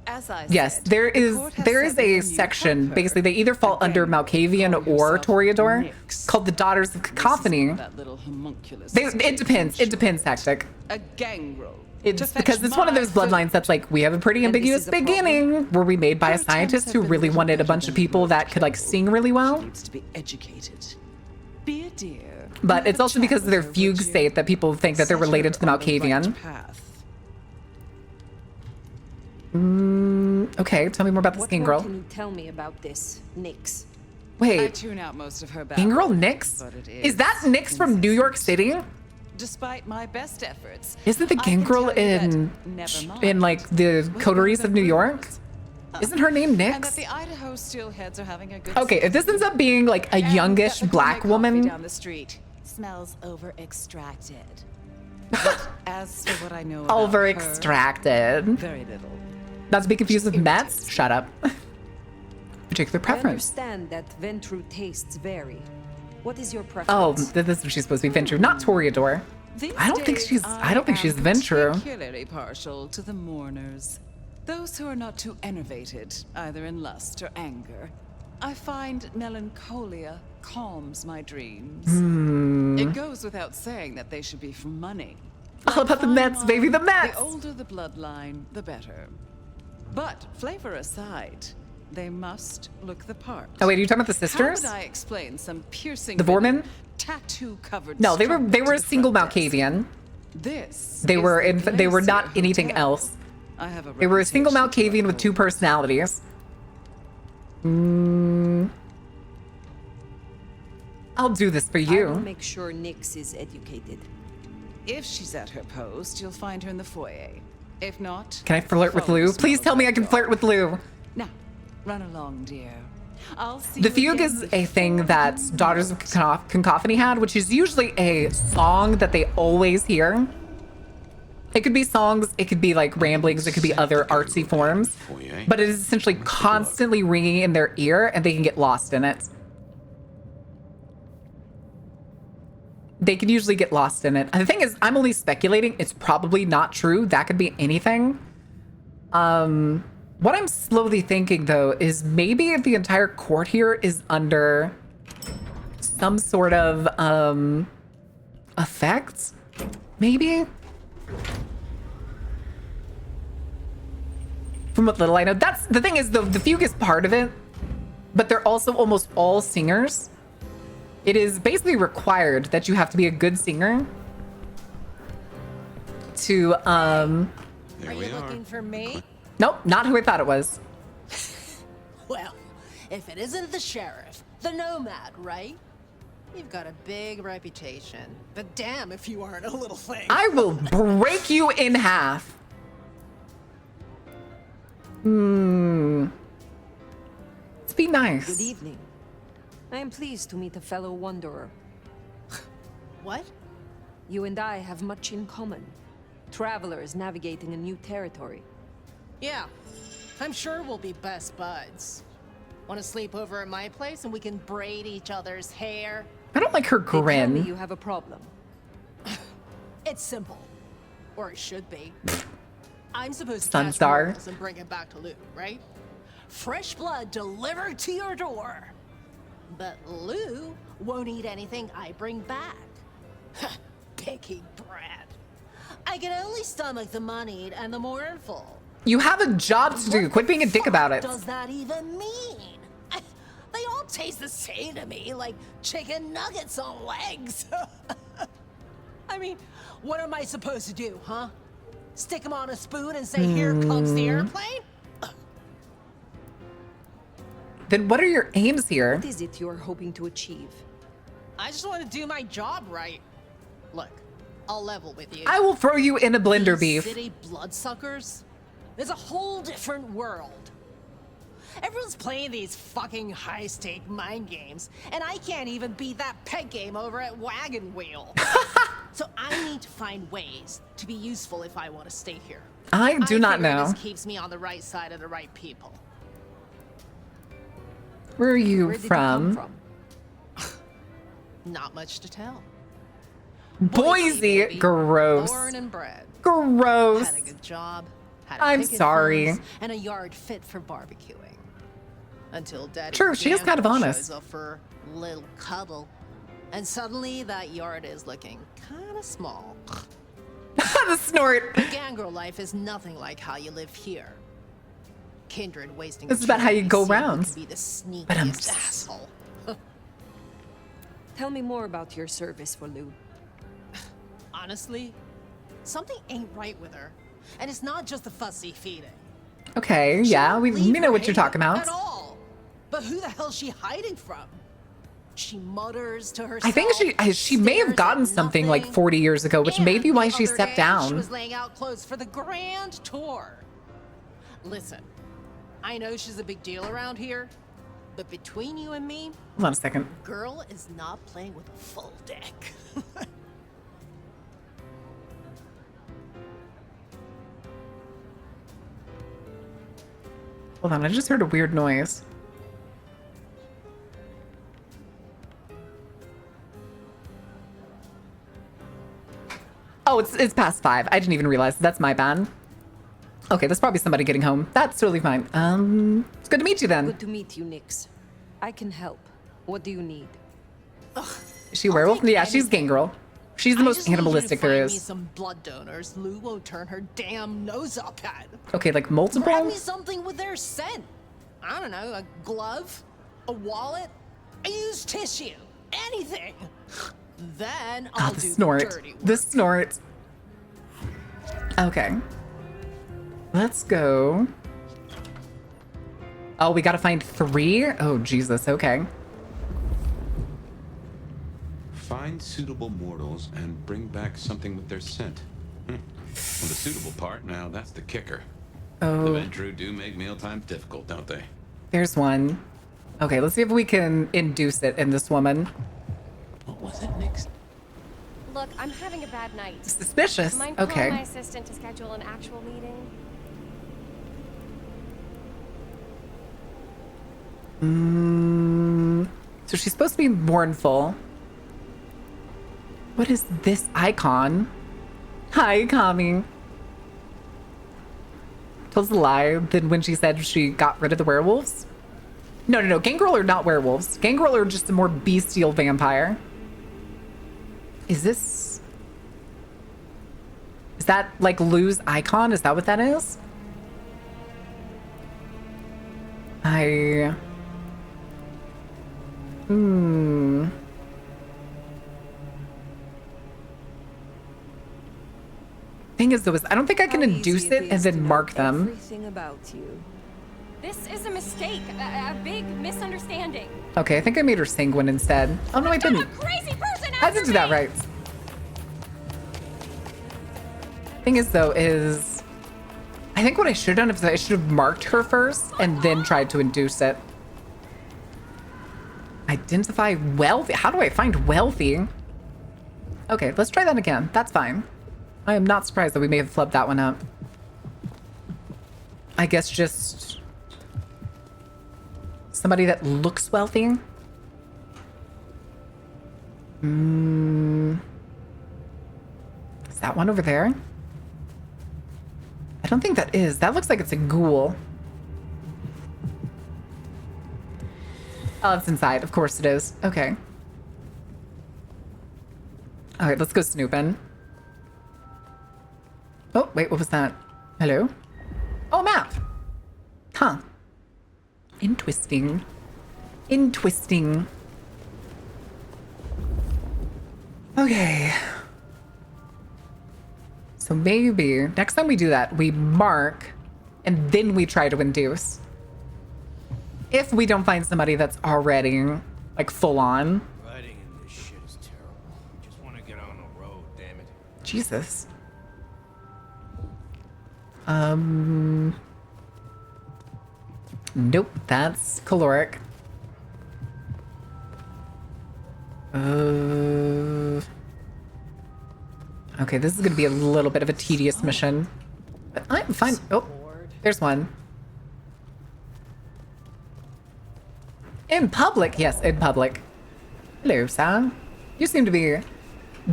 As I Yes, said, there is a section. Basically, they either fall under Malkavian or Toreador, called the Daughters of Cacophony. It depends. It depends, Hectic. A gangrel. It's because it's one of those bloodlines that's like, we have a pretty ambiguous beginning. Were we made by a scientist who really wanted a bunch of people that could like sing really well? Needs to be educated. Be a dear. But it's also because of their fugue state that people think that they're related to the Malkavian. Okay, tell me more about this gangrel. What can you tell me about this, Nyx? Wait. I tune out most of her Gangrel Nyx? Is that Nyx from New York City? Despite my best efforts. Isn't the gangrel in like the coteries of New York? Isn't her name And that Nyx? the Idaho steelheads are having a good Okay, if this ends up being like a youngish black woman, down the street smells over extracted. As for what I know about over her, extracted. very little. Not to be confused with Mets. Shut up. Particular I preference. understand that Ventru tastes vary. What is your Oh, preference? this is she's supposed to be Ventru, not Toreador. I don't think she's Ventru. Particularly partial to the mourners. Those who are not too enervated, either in lust or anger. I find melancholia calms my dreams. It goes without saying that they should be for money. All about the Mets, baby, the Mets! The older the bloodline, the better. But flavor aside, they must look the part. Oh wait, are you talking about the sisters? How would I explain some piercing The Vorman? tattoo-covered? No, they were strumpet a to the single front desk? Malkavian. This. They is were the they were not Glacier anything Hotel. else. I have a They were a single reputation to Malkavian with two personalities. I'll do this for I will you. make sure Nyx is educated. If she's at her post, you'll find her in the foyer. If not, Can I flirt with follow Lou? the smell Please of tell me that I can dog. flirt with Lou. Now, run along, dear. I'll see The you fugue again is a thing that Daughters of Cacophony had, which is usually a song that they always hear. It could be songs, it could be like ramblings, it could be other artsy forms, but it is essentially constantly ringing in their ear and they can get lost in it. They can usually get lost in it. And the thing is, I'm only speculating. It's probably not true. That could be anything. What I'm slowly thinking, though, is maybe the entire court here is under some sort of effect. Maybe. From what little I know. That's the thing is the fugue is part of it, but they're also almost all singers. It is basically required that you have to be a good singer to Are you looking for me? Nope, not who I thought it was. Well, if it isn't the sheriff, the nomad, right? You've got a big reputation, but damn if you aren't a little thing. I will break you in half. Let's be nice. Good evening. I am pleased to meet a fellow wanderer. What? You and I have much in common. Travelers navigating a new territory. Yeah, I'm sure we'll be best buds. Want to sleep over at my place and we can braid each other's hair? I don't like her They tell me grin. you have a problem. It's simple. Or it should be. I'm supposed to catch Sunstar. mortals and bring it back to Lou, right? Fresh blood delivered to your door. But Lou won't eat anything I bring back. Picky brat. I can only stomach the moneyed and the mournful. You have a job to do. Quit being a dick about it. Does that even mean? They all taste the same to me, like chicken nuggets on legs. I mean, what am I supposed to do, huh? Stick them on a spoon and say, here comes the airplane? Then what are your aims here? What is it you're hoping to achieve? I just want to do my job right. Look, I'll level with you. I will throw you in a blender These beef. city bloodsuckers is a whole different world. Everyone's playing these fucking high-stake mind games, and I can't even beat that peg game over at Wagon Wheel. So I need to find ways to be useful if I want to stay here. I do not figure know. This keeps me on the right side of the right people. Where are you Where did you from? come Not much to tell. Boise. baby. Gross. Born and bred. Gross. Had a good job. Had a I'm picket sorry. fence, and a yard fit for barbecuing. Until Daddy Sure, she is kind of Gangrel honest. shows up for a little cuddle, and suddenly that yard is looking kind of small. The snort. The Gangrel life is nothing like how you live here. Kindred wasting. This is about how you go eternity round. to be the But I'm sneakiest asshole. Tell me more about your service for Lou. Honestly, something ain't right with her, and it's not just the fussy feeding. Okay, yeah, we know what you're talking about. At all. But who the hell is she hiding from? She mutters to herself. I think she may have gotten something like 40 years ago, which may be why she The other stepped day, She down. was laying out clothes for the grand tour. Listen, I know she's a big deal around here, but between you and me, Hold on a second. girl is not playing with a full deck. Hold on, I just heard a weird noise. Oh, it's past 5. I didn't even realize. That's my bad. Okay, there's probably somebody getting home. That's totally fine. It's good to meet you then. Good to meet you, Nix. I can help. What do you need? Is she a werewolf? Yeah, she's Gangrel. She's the I most just need you to animalistic there find me is. some blood donors Lou won't turn her damn nose up at. Okay, like Grab me multiple? something with their scent. I don't know, a glove, a wallet, a used tissue, anything. Then I'll Oh, the do snort. the dirty work. The snort. Okay. Let's go. Oh, we gotta find 3? Oh, Jesus, okay. Find suitable mortals and bring back something with their scent. Well, the suitable part, now that's the kicker. Oh. The Ventru do make mealtimes difficult, don't they? There's one. Okay, let's see if we can induce it in this woman. What was it, Nix? Look, I'm having a bad night. Suspicious. Mind Okay. calling my assistant to schedule an actual meeting? So she's supposed to be mournful. What is this icon? Hi, Kami. Tells a lie than when she said she got rid of the werewolves. No. Gangrel are not werewolves. Gangrel are just a more bestial vampire. Is that like Lou's icon? Is that what that is? Thing is, though, is I don't think I can induce it and then mark them. Everything about you. This is a mistake, a big misunderstanding. Okay, I think I made her sanguine instead. Oh no, I didn't. Crazy person I didn't do that right. Thing is, though, is I think what I should have done is I should have marked her first and then tried to induce it. Identify wealthy. How do I find wealthy? Okay, let's try that again. That's fine. I am not surprised that we may have flubbed that one up. I guess just somebody that looks wealthy. Is that one over there? I don't think that is. That looks like it's a ghoul. Oh, it's inside. Of course it is. Okay. All right, let's go snooping. Oh, wait, what was that? Hello? Oh, map. Huh. Interesting. Interesting. Okay. So maybe next time we do that, we mark and then we try to induce. If we don't find somebody that's already like full on. Riding in this shit is terrible. I just want to get on the road, damn it. Jesus. Nope, that's caloric. Okay, this is gonna be a little bit of a tedious mission. But I'm fine. Oh, there's one. In public? Yes, in public. Hello, Sam. You seem to be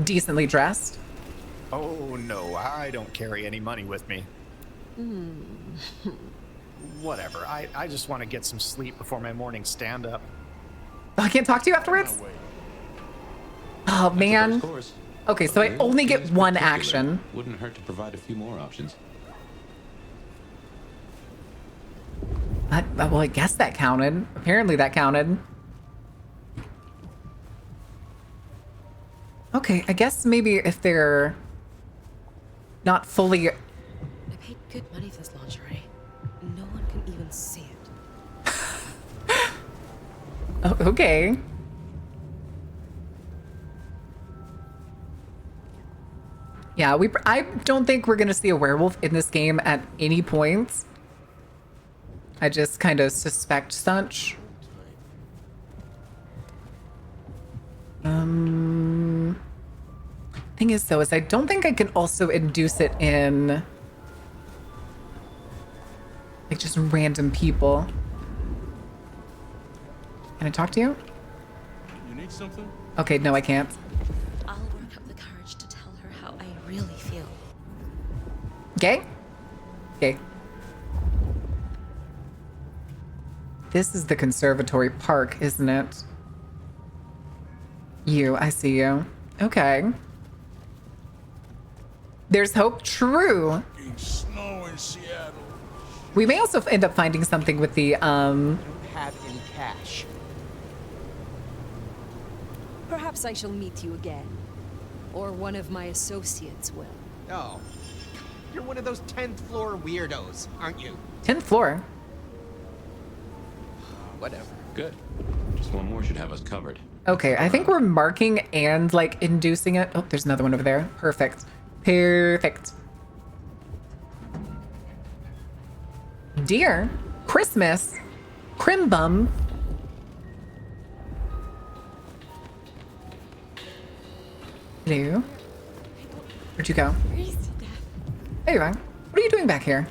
decently dressed. Oh, no, I don't carry any money with me. Whatever, I just want to get some sleep before my morning stand-up. Oh, I can't talk to you afterwards? Oh, man. Okay, so I only get one action. Wouldn't hurt to provide a few more options. Well, I guess that counted. Apparently that counted. Okay, I guess maybe if they're not fully... I paid good money for this lingerie. No one can even see it. Oh, okay. Yeah, I don't think we're gonna see a werewolf in this game at any point. I just kind of suspect such. Thing is, though, is I don't think I can also induce it in like just random people. Can I talk to you? You need something? Okay, no, I can't. I'll work up the courage to tell her how I really feel. Okay? Okay. This is the conservatory park, isn't it? You, I see you. Okay. There's hope. True. Snow in Seattle. We may also end up finding something with the, Don't have any cash. Perhaps I shall meet you again. Or one of my associates will. Oh. You're one of those 10th floor weirdos, aren't you? 10th floor? Whatever. Good. Just one more should have us covered. Okay, I think we're marking and, like, inducing it. Oh, there's another one over there. Perfect. Perfect. Dear Christmas, Crimbum. Hello. Where'd you go? There you are. What are you doing back here?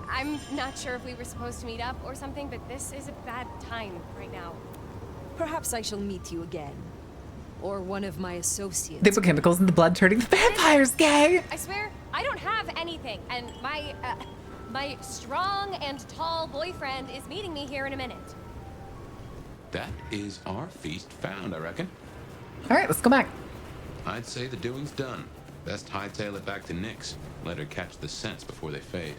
I'm not sure if we were supposed to meet up or something, but this is a bad time right now. Perhaps I shall meet you again. Or one of my associates. They put chemicals in the blood turning the vampires gay. I swear, I don't have anything, and my strong and tall boyfriend is meeting me here in a minute. That is our feast found, I reckon. All right, let's go back. I'd say the doing's done. Best hightail it back to Nyx. Let her catch the scents before they fade.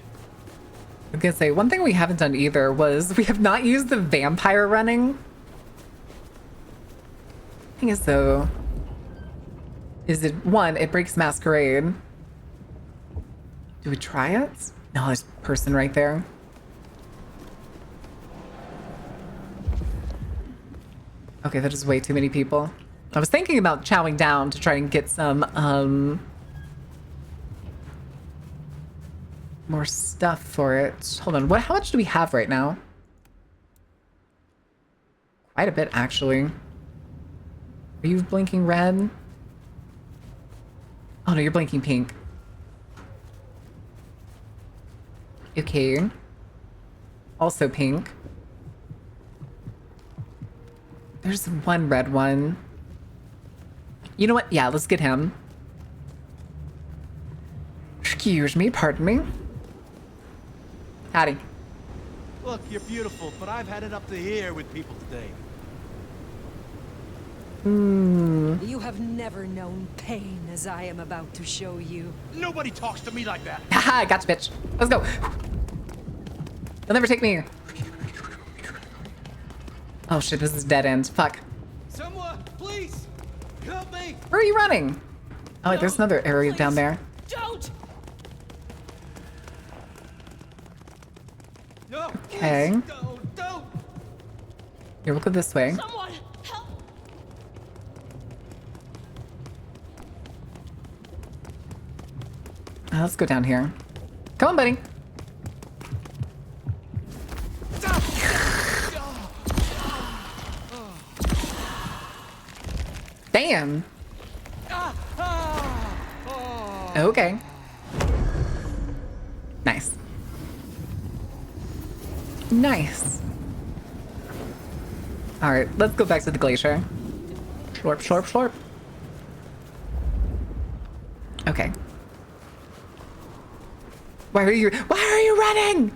was gonna say, one thing we haven't done either was we have not used the vampire running. Thing is though, is it one, it breaks masquerade. Do we try it? No, there's a person right there. Okay, that is way too many people. I was thinking about chowing down to try and get some, more stuff for it. Hold on, how much do we have right now? Quite a bit, actually. Are you blinking red? Oh no, you're blinking pink. Okay. Also pink. There's one red one. You know what? Yeah, let's get him. Excuse me, pardon me. Howdy. Look, you're beautiful, but I've had it up to here with people today. You have never known pain as I am about to show you. Nobody talks to me like that. Haha, gotcha, bitch. Let's go. You'll never take me. Oh shit, this is dead end. Fuck. Someone, please, help me. Where are you running? Oh, wait, there's another area down there. Don't. No. Okay. Don't. Here, we'll go this way. Someone, help. Let's go down here. Come on, buddy. Damn. Okay. Nice. Nice. All right, let's go back to the glacier. Slurp, slurp, slurp. Okay. Why are you running?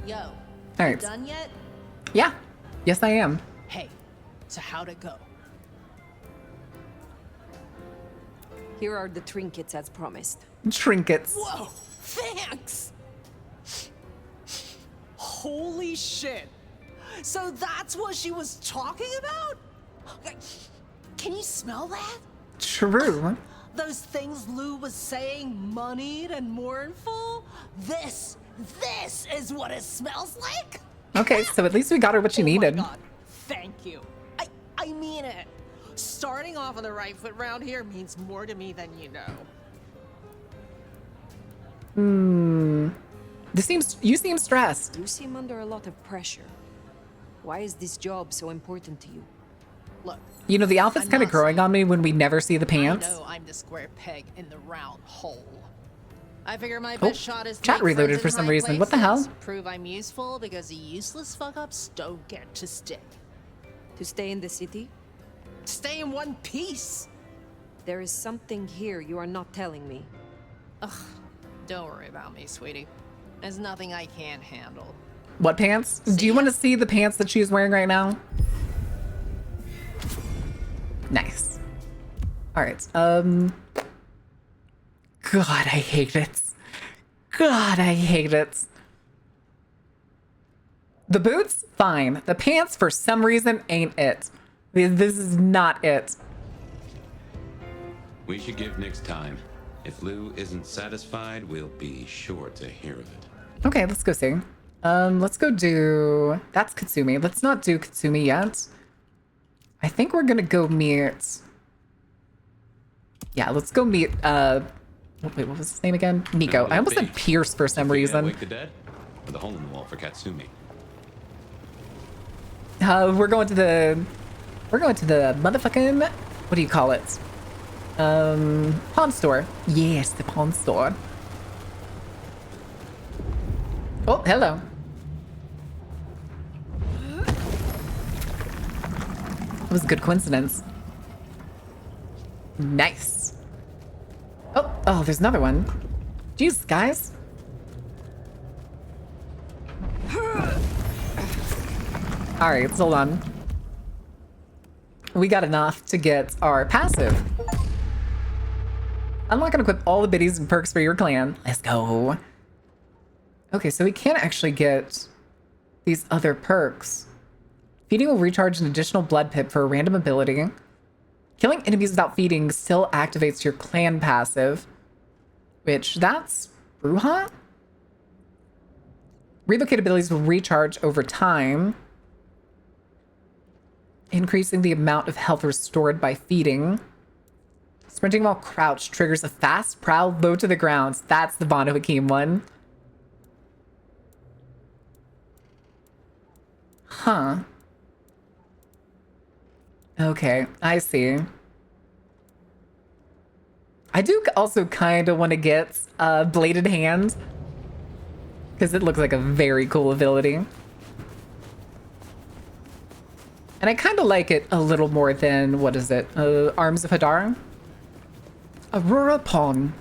Yo. All right. Done yet? Yeah. Yes, I am. Hey, so how'd it go? Here are the trinkets as promised. Trinkets. Whoa, thanks! Holy shit! So that's what she was talking about? Can you smell that? True. Those things Lou was saying, moneyed and mournful? This is what it smells like? Okay, so at least we got her what she needed. My God, thank you. I mean it. Starting off on the right foot round here means more to me than you know. You seem stressed. You seem under a lot of pressure. Why is this job so important to you? Look. You know, the outfit's I'm kind of not growing on me when we never see the pants. I know I'm the square peg in the round hole. I figure my Oh, best shot is to chat make reloaded friends for in some high reason. What the hell? places, prove I'm useful because the useless fuck-ups don't get to stick. To stay in the city? Stay in one piece. There is something here you are not telling me. Ugh, don't worry about me, sweetie. There's nothing I can't handle. What pants? Do you want to see the pants that she's wearing right now? Nice. All right. God, I hate it. God, I hate it. The boots, fine. The pants, for some reason, ain't it. This is not it. We should give Nyx time. If Lou isn't satisfied, we'll be sure to hear of it. Okay, let's go see. Let's go do... That's Katsumi. Let's not do Katsumi yet. I think we're gonna go meet... Yeah, let's go meet, wait, what was his name again? Nico. I almost said Pierce for some reason. Wake the dead? Or the hole in the wall for Katsumi? We're going to the motherfucking... What do you call it? Pawn store. Yes, the pawn store. Oh, hello. That was a good coincidence. Nice. Oh, there's another one. Jeez, guys. All right, hold on. We got enough to get our passive. Unlock and equip all the biddies and perks for your clan. Let's go. Okay, so we can't actually get these other perks. Feeding will recharge an additional blood pip for a random ability. Killing enemies without feeding still activates your clan passive, which that's Bruja? Relocate abilities will recharge over time, increasing the amount of health restored by feeding. Sprinting while crouched triggers a fast prowl low to the ground. That's the Banu Hakim one. Huh. Okay, I see. I do also kind of want to get Bladed Hand, because it looks like a very cool ability. And I kind of like it a little more than, what is it? Arms of Hadar? Aurora Pawn.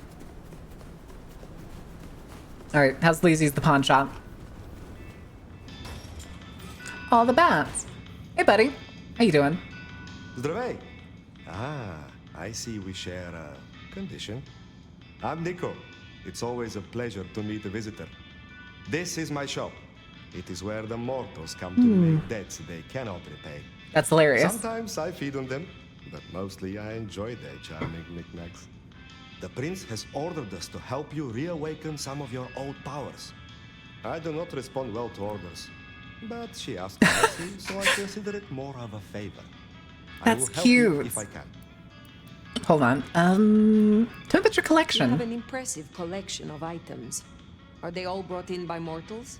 Alright, how's Lazy's the pawn shop? All the bats. Hey, buddy. How you doing? Zdravej. Ah, I see we share a condition. I'm Nico. It's always a pleasure to meet a visitor. This is my shop. It is where the mortals come to make debts they cannot repay. That's hilarious. Sometimes I feed on them, but mostly I enjoy their charming knickknacks. The prince has ordered us to help you reawaken some of your old powers. I do not respond well to orders, but she asked nicely, so I consider it more of a favor. That's I will help cute. you if I can. Hold on. Tell me about your You collection. have an impressive collection of items. Are they all brought in by mortals?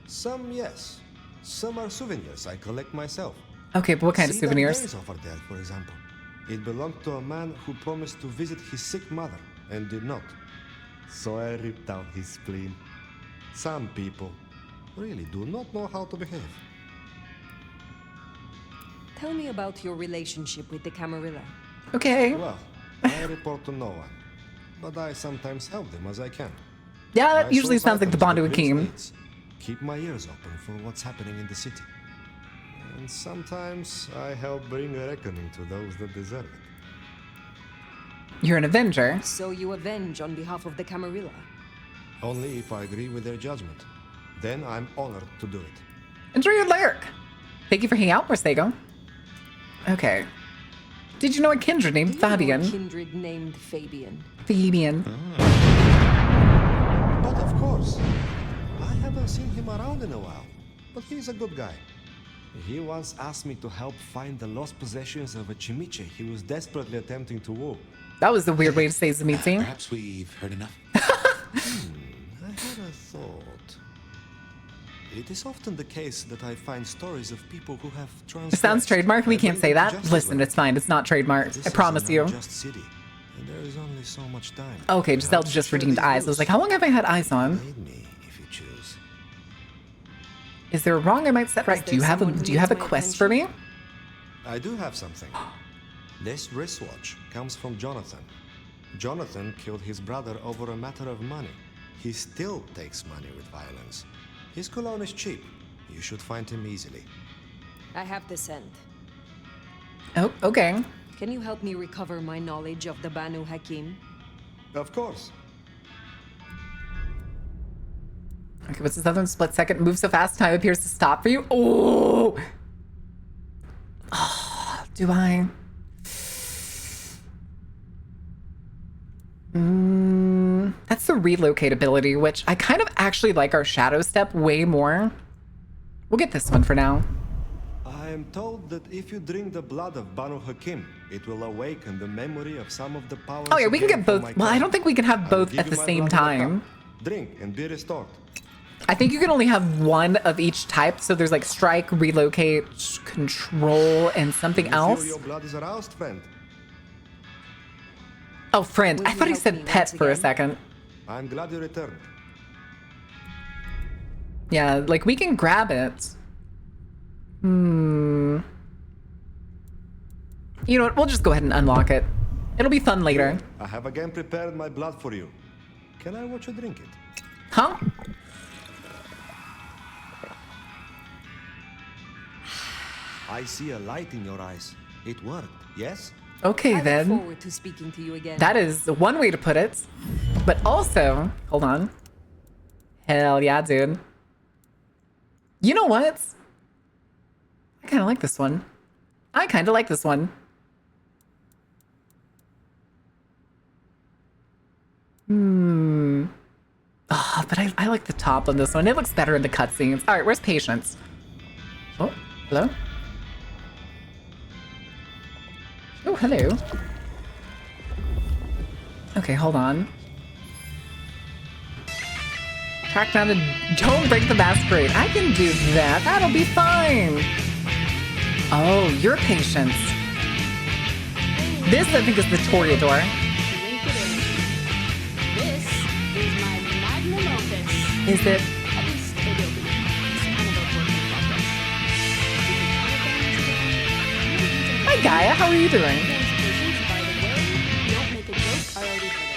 Some, yes. Some are souvenirs I collect myself. Okay, but what kind of See that souvenirs? vase over there, for example. It belonged to a man who promised to visit his sick mother and did not. So I ripped out his spleen. Some people really do not know how to behave. Tell me about your relationship with the Camarilla. Okay. Well, I report to no one, but I sometimes help them as I can. Yeah, that I usually source sounds like the items Bandu the prince Hakim. needs. Keep my ears open for what's happening in the city. And sometimes I help bring a reckoning to those that deserve it. You're an Avenger. So you avenge on behalf of the Camarilla. Only if I agree with their judgment. Then I'm honored to do it. Enjoy your lyric. Thank you for hanging out, Morsego. Okay. Did you know a kindred named Fabian? A kindred named Fabian. Fabian. But of course, I haven't seen him around in a while. But he's a good guy. He once asked me to help find the lost possessions of a chimiche he was desperately attempting to woo. That was the weird way to say Zamiti. Perhaps we've heard enough. I had a thought. It is often the case that I find stories of people who have It sounds trademarked. We can't say that. Listen, it's fine. It's not trademarked. I promise you. Just city, and there is only so much time. Okay, Giselle just redeemed eyes. I was like, how long have I had eyes on? If you choose. Is there a wrong I might set right? Do you have a quest for me? I do have something. This wristwatch comes from Jonathan. Jonathan killed his brother over a matter of money. He still takes money with violence. His cologne is cheap. You should find him easily. I have the scent. Oh, okay. Can you help me recover my knowledge of the Banu Hakim? Of course. Okay, what's this other one? Split second. Move so fast, time appears to stop for you. Oh! Oh, do I? That's the relocate ability, which I kind of actually like our shadow step way more. We'll get this one for now. I am told that if you drink the blood of Banu Hakim, it will awaken the memory of some of the powers. Oh yeah, we can gained get from both. my Well, I clan. don't think we can have I will both give at you the my same blood in a time. cup. Drink and be restored. I think you can only have one of each type. So there's like strike, relocate, control, and something You feel else. your blood is aroused, friend. Oh, friend. Will I you thought he help said me pet once for a again? second. I'm glad you returned. Yeah, like we can grab it. You know what? We'll just go ahead and unlock it. It'll be fun later. I have again prepared my blood for you. Can I watch you drink it? Huh? I see a light in your eyes. It worked, yes? Okay, I look then. forward to speaking to you again. That is one way to put it. But also, hold on. Hell yeah, dude. You know what? I kind of like this one. I kind of like this one. Oh, but I like the top on this one. It looks better in the cutscenes. All right, where's Patience? Oh, hello? Oh, hello. Okay, hold on. Track down and don't break the masquerade. I can do that. That'll be fine. Oh, you're Patience. This, I think, is the Toreador. This is my magnum opus. Is it? At least it will be. It's kind of a work in progress. Hi, Gaia. How are you doing? By the way, don't make a joke. I already heard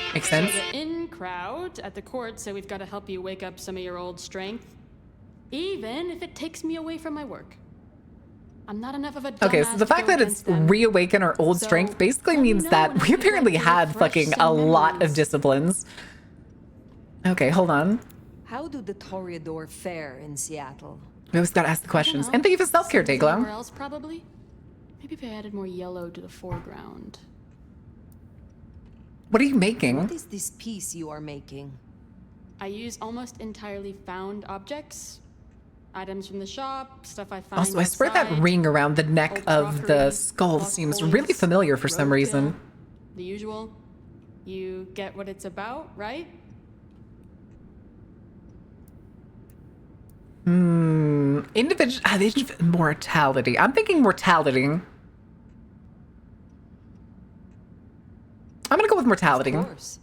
it. Makes sense. So the in crowd at the court say we've got to help you wake up some of your old strength, even if it takes me away from my work. I'm not enough of a Okay, so the fact that it's reawaken our old strength basically means that we apparently had fucking a lot of disciplines. Okay, hold on. How do the Toreador fare in Seattle? We always gotta ask the questions. And thank you for self-care, Somewhere Dayglow. else, probably. Maybe if I added more yellow to the foreground. What are you making? What is this piece you are making? I use almost entirely found objects. Items from the shop, stuff I find Also, I swear that outside, ring around the neck old of the crockery, skull lost seems coins, really familiar for some roadkill, reason. The usual. You get what it's about, right? Individual mortality. I'm thinking mortality. I'm gonna go with mortality. Of course.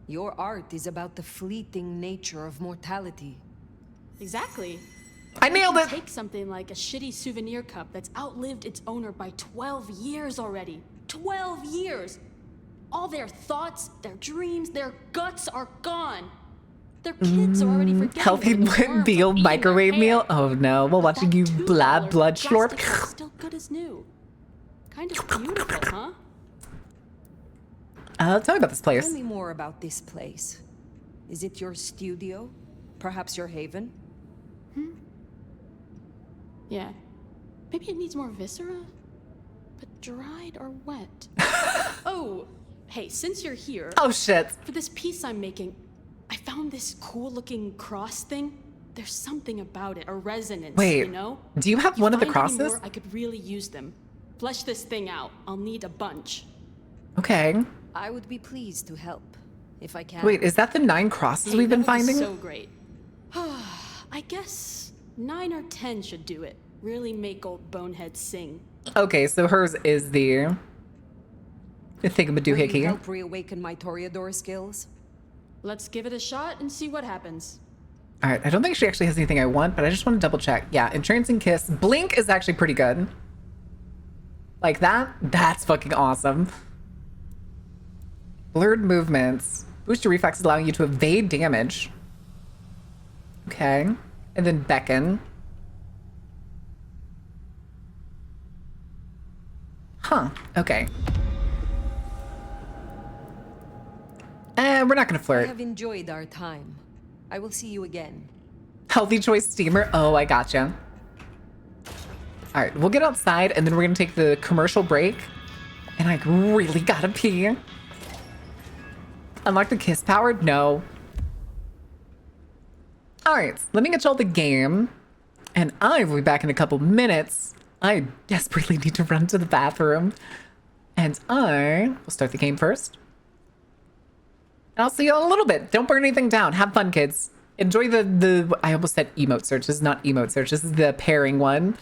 Your art is about the fleeting nature of mortality. Exactly. I nailed it. Take something like a shitty souvenir cup that's outlived its owner by 12 years already. 12 years! All their thoughts, their dreams, their guts are gone. Their kids are already forgetting Healthy them in the worms meal, of eating microwave their hair. meal. Oh no, we're watching you blah blood slurp. Plastic is still good as new. Kind of beautiful, huh? Tell me about this place. Tell me more about this place. Is it your studio? Perhaps your haven? Yeah. Maybe it needs more viscera? But dried or wet? Oh, hey, since you're here... Oh, shit. For this piece I'm making, I found this cool-looking cross thing. There's something about it, a resonance, Wait, you know? do you have one of the Find any crosses? more, I could really use them. Flesh this thing out. I'll need a bunch. Okay. I would be pleased to help, if I can. Wait, is that the 9 crosses Hey, we've been that would be finding? so great. I guess 9 or 10 should do it. Really make old boneheads sing. Okay, so hers is the Will you thingamadoohickey. help reawaken my Toreador skills? Let's give it a shot and see what happens. All right, I don't think she actually has anything I want, but I just want to double check. Yeah, Entrancing Kiss. Blink is actually pretty good. Like that? That's fucking awesome. Blurred movements. Boost your reflexes, allowing you to evade damage. Okay. And then Beckon. Huh. Okay. We're not gonna I flirt. have enjoyed our time. I will see you again. Healthy choice steamer. Oh, I gotcha. All right, we'll get outside and then we're gonna take the commercial break. And I really gotta pee. Unlock the kiss power? No. All right, let me get y'all the game. And I will be back in a couple minutes. I desperately need to run to the bathroom. And I will start the game first. And I'll see you in a little bit. Don't burn anything down. Have fun, kids. Enjoy the I almost said emote search. This is not emote search. This is the pairing one.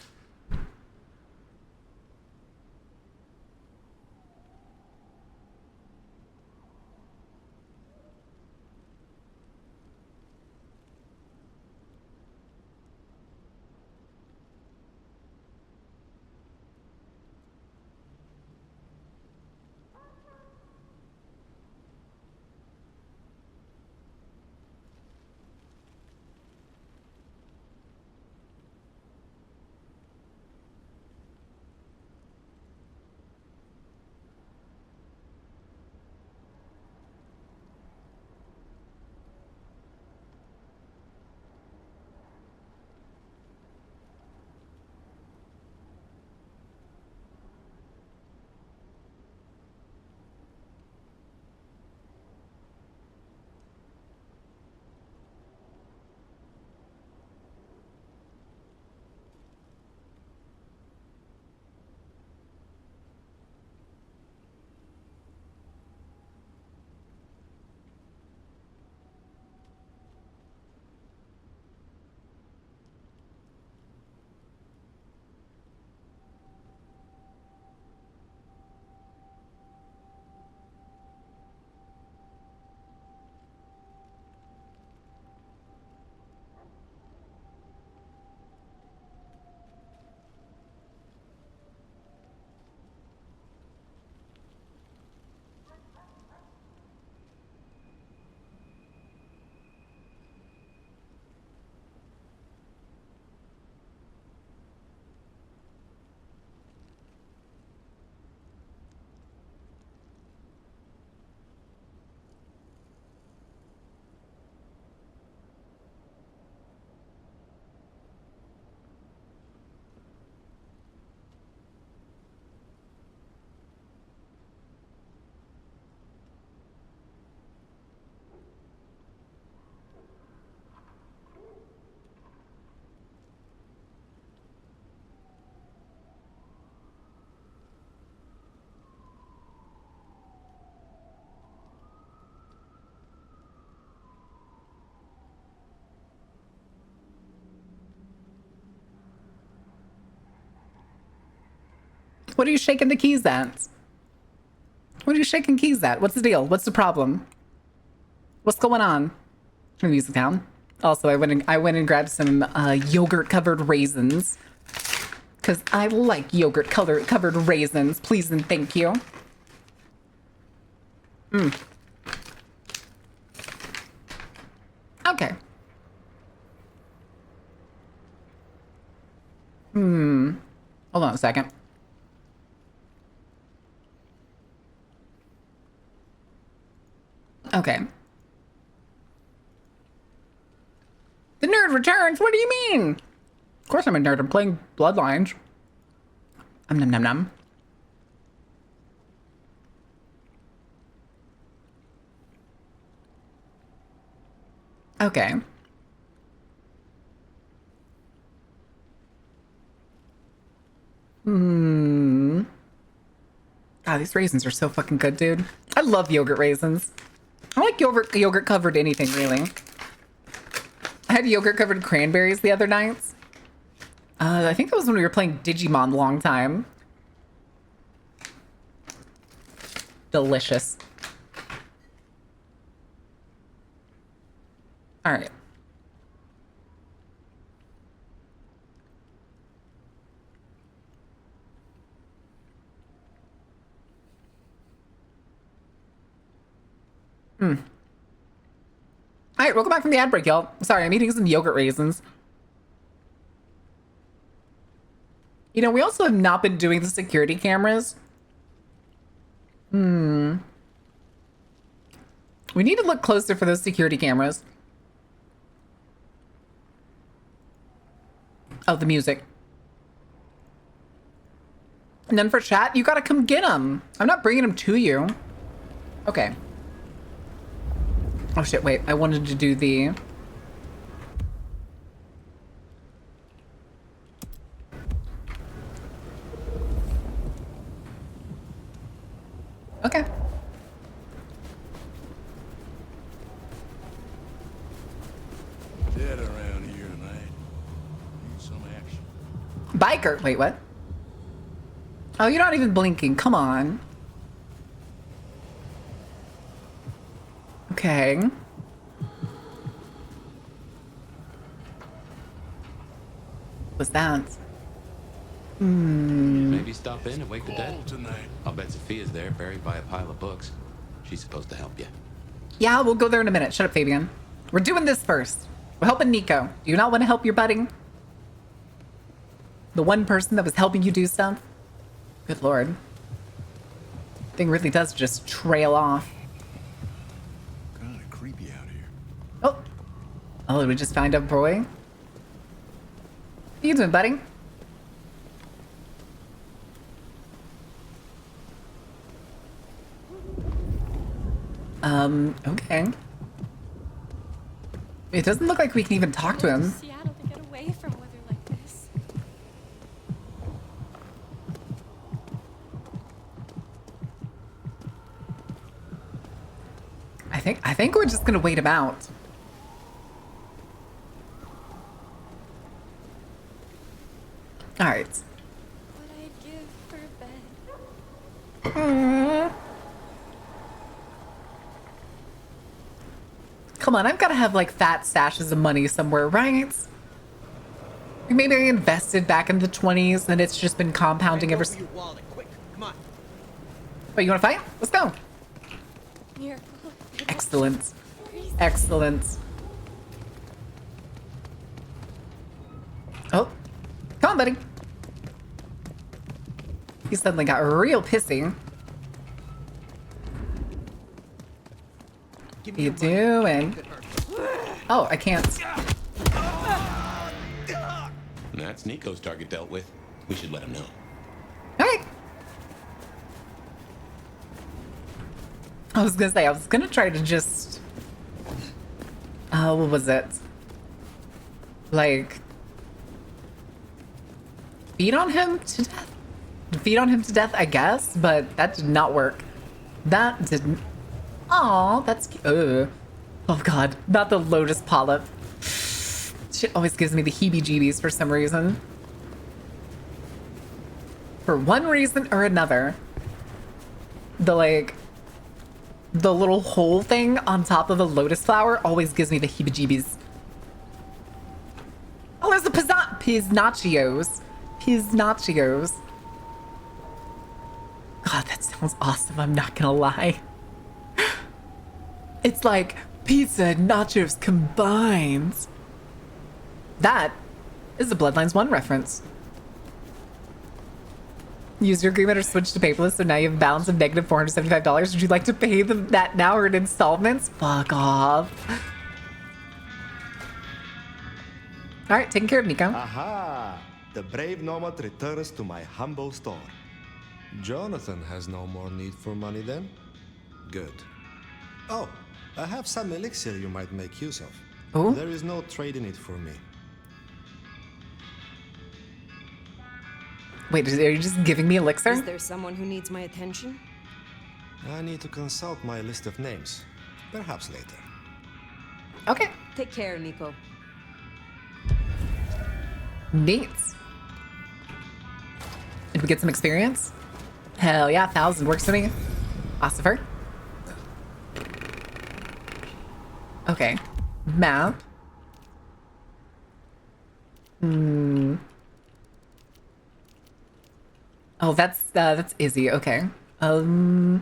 What are you shaking the keys at? What are you shaking keys at? What's the deal? What's the problem? What's going on? Turn the music down. Also, I went and grabbed some yogurt-covered raisins. Because I like yogurt-covered raisins. Please and thank you. Okay. Hold on a second. Okay. The nerd returns? What do you mean? Of course I'm a nerd. I'm playing Bloodlines. Nom nom nom. Okay. God, these raisins are so fucking good, dude. I love yogurt raisins. I like yogurt covered anything, really. I had yogurt covered cranberries the other night. I think that was when we were playing Digimon a long time. Delicious. All right. All right, welcome back from the ad break, y'all. Sorry, I'm eating some yogurt raisins. You know, we also have not been doing the security cameras. We need to look closer for those security cameras. Oh, the music. And then for chat, you gotta come get them. I'm not bringing them to you. Okay. Oh shit, wait. I wanted to do the... Okay. Dead around here tonight. Need some action. Biker! Wait, what? Oh, you're not even blinking. Come on. Okay. What's that? Maybe stop in and wake the dead. Tonight. I'll bet Sophia's there, buried by a pile of books. She's supposed to help you. Yeah, we'll go there in a minute. Shut up, Fabian. We're doing this first. We're helping Nico. Do you not want to help your buddy? The one person that was helping you do stuff? Good lord. Thing really does just trail off. Kinda creepy out here. Oh. Oh, did we just find a boy? What you doing, buddy? Okay. It doesn't look like we can even talk to him. Seattle to get away from weather like this. I think we're just gonna wait him out. All right. What I'd give for a bed. Come on, I've got to have like fat stashes of money somewhere, right? Maybe I invested back in the 20s and it's just been compounding ever since. Wait, you want to fight? Let's go. Here. Excellent. Excellent. Oh, come on, buddy. He suddenly got real pissy. What are you doing? Oh, I can't. That's Nico's target dealt with. We should let him know. Okay. I was gonna say, I was gonna try to just... what was it? Like... feed on him to death? Feed on him to death, I guess, but that did not work. That didn't... Aw, that's cute. Oh god, not the lotus polyp. Shit always gives me the heebie-jeebies for some reason. For one reason or another, the little hole thing on top of a lotus flower always gives me the heebie-jeebies. Oh, there's the piznachios. Piznachios. God, that sounds awesome. I'm not gonna lie. It's like pizza and nachos combined. That is a Bloodlines 1 reference. Use your agreement or switch to paperless, so now you have a balance of negative $475. Would you like to pay that now or in installments? Fuck off. All right, taking care of Nico. Aha! The brave nomad returns to my humble store. Jonathan has no more need for money then? Good. Oh, I have some elixir you might make use of. Oh? There is no trade in it for me. Wait, are you just giving me elixir? Is there someone who needs my attention? I need to consult my list of names. Perhaps later. Okay. Take care, Nico. Neat. Did we get some experience? Hell yeah, 1,000 works for me. Ossifer. Okay. Map. Oh, that's Izzy. Okay. Yeah,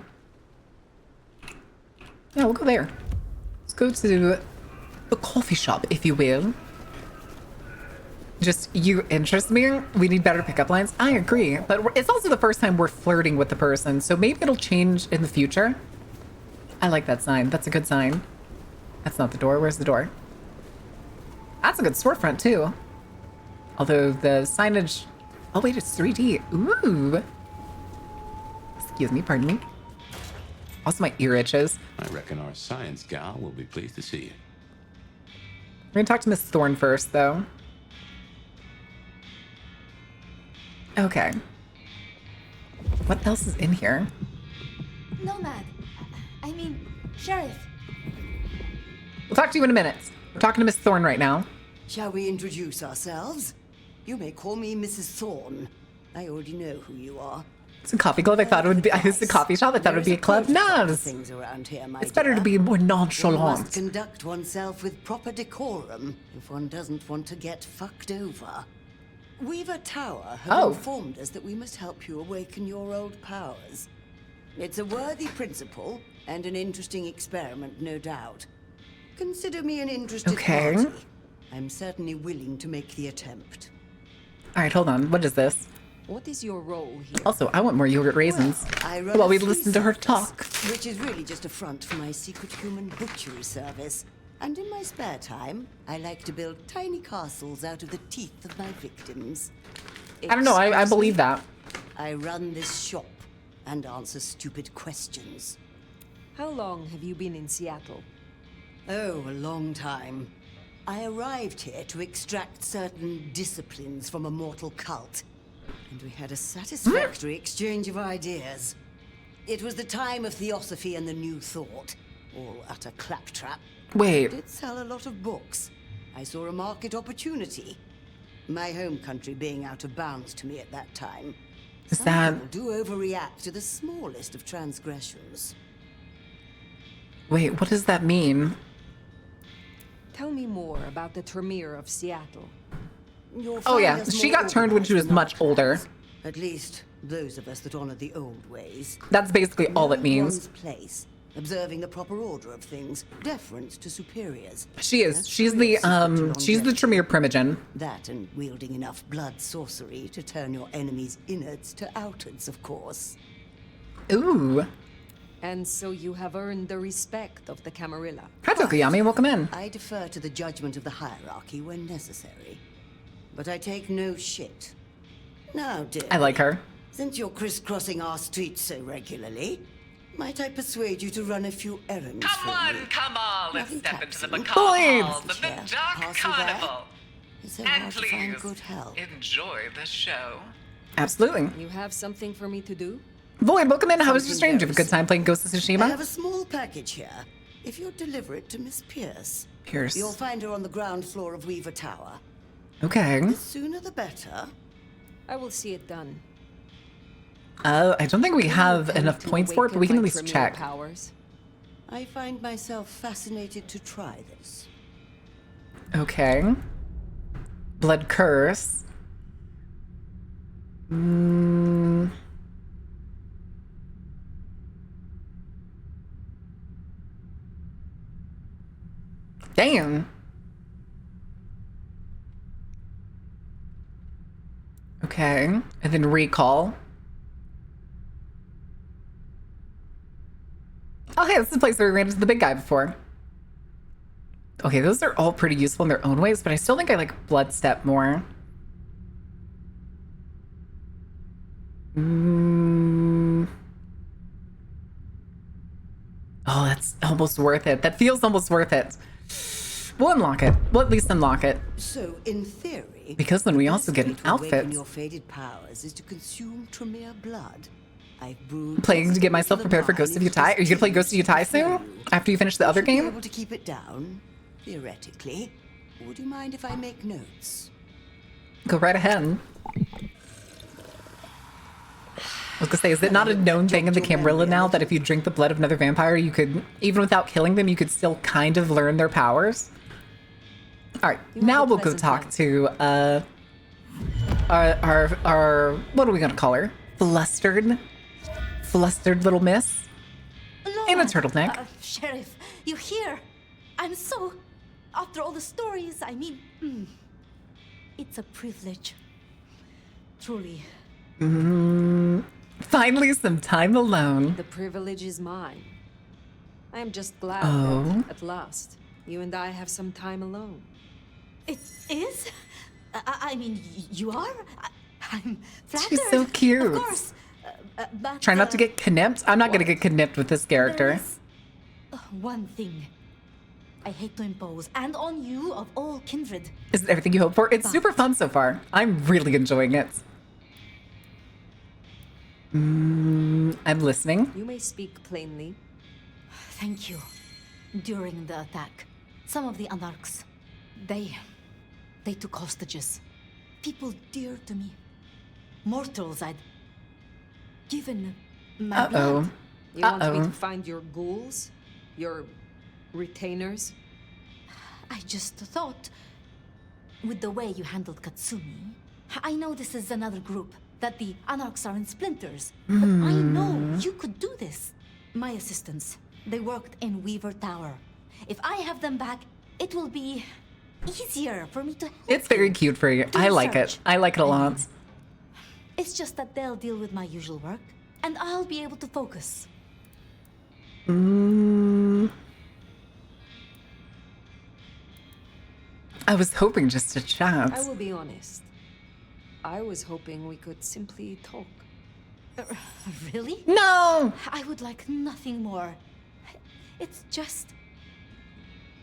we'll go there. Let's go to the coffee shop, if you will. Just, you interest me. We need better pickup lines. I agree, but it's also the first time we're flirting with the person, so maybe it'll change in the future. I like that sign. That's a good sign. That's not the door. Where's the door? That's a good storefront, too. Although the signage... Oh, wait, it's 3D. Ooh. Excuse me, pardon me. Also, my ear itches. I reckon our science gal will be pleased to see you. We're gonna talk to Miss Thorne first, though. Okay. What else is in here? Nomad. I mean, Sheriff. We'll talk to you in a minute. We're talking to Miss Thorne right now. Shall we introduce ourselves? You may call me Mrs. Thorne. I already know who you are. It's a coffee club. I thought it would be. It's a coffee shop. I thought it would be a club. No, Things around here, my it's better to dear. be more One nonchalant. must conduct oneself with proper decorum if one doesn't want to get fucked over. Weaver Tower have informed us that we must help you awaken your old powers. It's a worthy principle and an interesting experiment, no doubt. Consider me an interested party. I'm certainly willing to make the attempt. All right, hold on. What is this? What is your role here? Also, I want more yogurt raisins. I run While a we flea listen to her circus, talk. which is really just a front for my secret human butchery service. And in my spare time, I like to build tiny castles out of the teeth of my victims. I don't know. I believe that. I run this shop and answer stupid questions. How long have you been in Seattle? Oh, a long time. I arrived here to extract certain disciplines from a mortal cult. And we had a satisfactory exchange of ideas. It was the time of Theosophy and the New Thought. All utter claptrap. Wait. I did sell a lot of books. I saw a market opportunity. My home country being out of bounds to me at that time. Is Some that... people do overreact to the smallest of transgressions. Wait, what does that mean? Tell me more about the Tremere of Seattle. You'll Oh find yeah, us she more got turned when she was organized much than older. others. At least those of us that honor the old ways. That's basically all it Knowing means. one's place, observing the proper order of things, deference to superiors. She is. That's She's the the real secret to she's the longevity. Tremere Primogen. That and wielding enough blood sorcery to turn your enemy's innards to outwards, of course. Ooh. And so you have earned the respect of the Camarilla. Hi, Tokuyami. Welcome in. I defer to the judgment of the hierarchy when necessary. But I take no shit. Now, dear. I like her. Since you're crisscrossing our streets so regularly, might I persuade you to run a few errands for me? Come on, let's Nothing step into the taxing. macabre halls of the Chair, Dark pass you there? Carnival. It's so And hard to find please, good help. enjoy the show. Absolutely. You have something for me to do? Void, welcome in. How was your Something stream? Did you have a good time playing Ghost of I Tsushima? have a small package here. If you'll deliver it to Miss Pierce. Pierce. You'll find her on the ground floor of Weaver Tower. Okay. The sooner the better. I will see it done. I don't think we have enough points for it, but we can at least check. Powers. I find myself fascinated to try this. Okay. Blood curse. Damn. Okay. And then recall. Oh, hey, this is the place where we ran into the big guy before. Okay, those are all pretty useful in their own ways, but I still think I like Blood Step more. Oh, that's almost worth it. That feels almost worth it. We'll unlock it. We'll at least unlock it. So, in theory, because then we also get an outfit. Your faded powers is to consume Tremere blood. I've brewed. Playing to get myself prepared for Ghost of Yutai. Are you gonna play Ghost of Yutai soon? After you finish the other game? Be able to keep it down, theoretically. Would you mind if I make notes? Go right ahead. I was gonna say, is it not a known thing in the Camarilla now that if you drink the blood of another vampire, you could, even without killing them, you could still kind of learn their powers? Alright, now we'll go talk to, our, what are we gonna call her? Flustered little miss? In a turtleneck. Sheriff, you're here. I'm so... After all the stories, I mean... it's a privilege. Truly. Finally, some time alone. The privilege is mine. I am just glad Oh. that, at last, you and I have some time alone. It is? I mean, you are? I'm flattered. She's so cute. Of course. But, Try not to get kidnapped. I'm not gonna get kidnapped with this character. One thing. I hate to impose, and on you of all kindred. Is it everything you hope for? It's super fun so far. I'm really enjoying it. I'm listening. You may speak plainly. Thank you. During the attack, some of the Anarchs, they took hostages. People dear to me. Mortals I'd given my blood. You want me to find your ghouls? Your retainers? I just thought, with the way you handled Katsumi, I know this is another group, that the Anarchs are in splinters, but I know you could do this. My assistants, they worked in Weaver Tower. If I have them back, it will be easier for me to help. It's very cute for you. I like it. I like it a lot. It's just that they'll deal with my usual work, and I'll be able to focus. I was hoping just to chat. I will be honest. I was hoping we could simply talk. Really? No! I would like nothing more. It's just...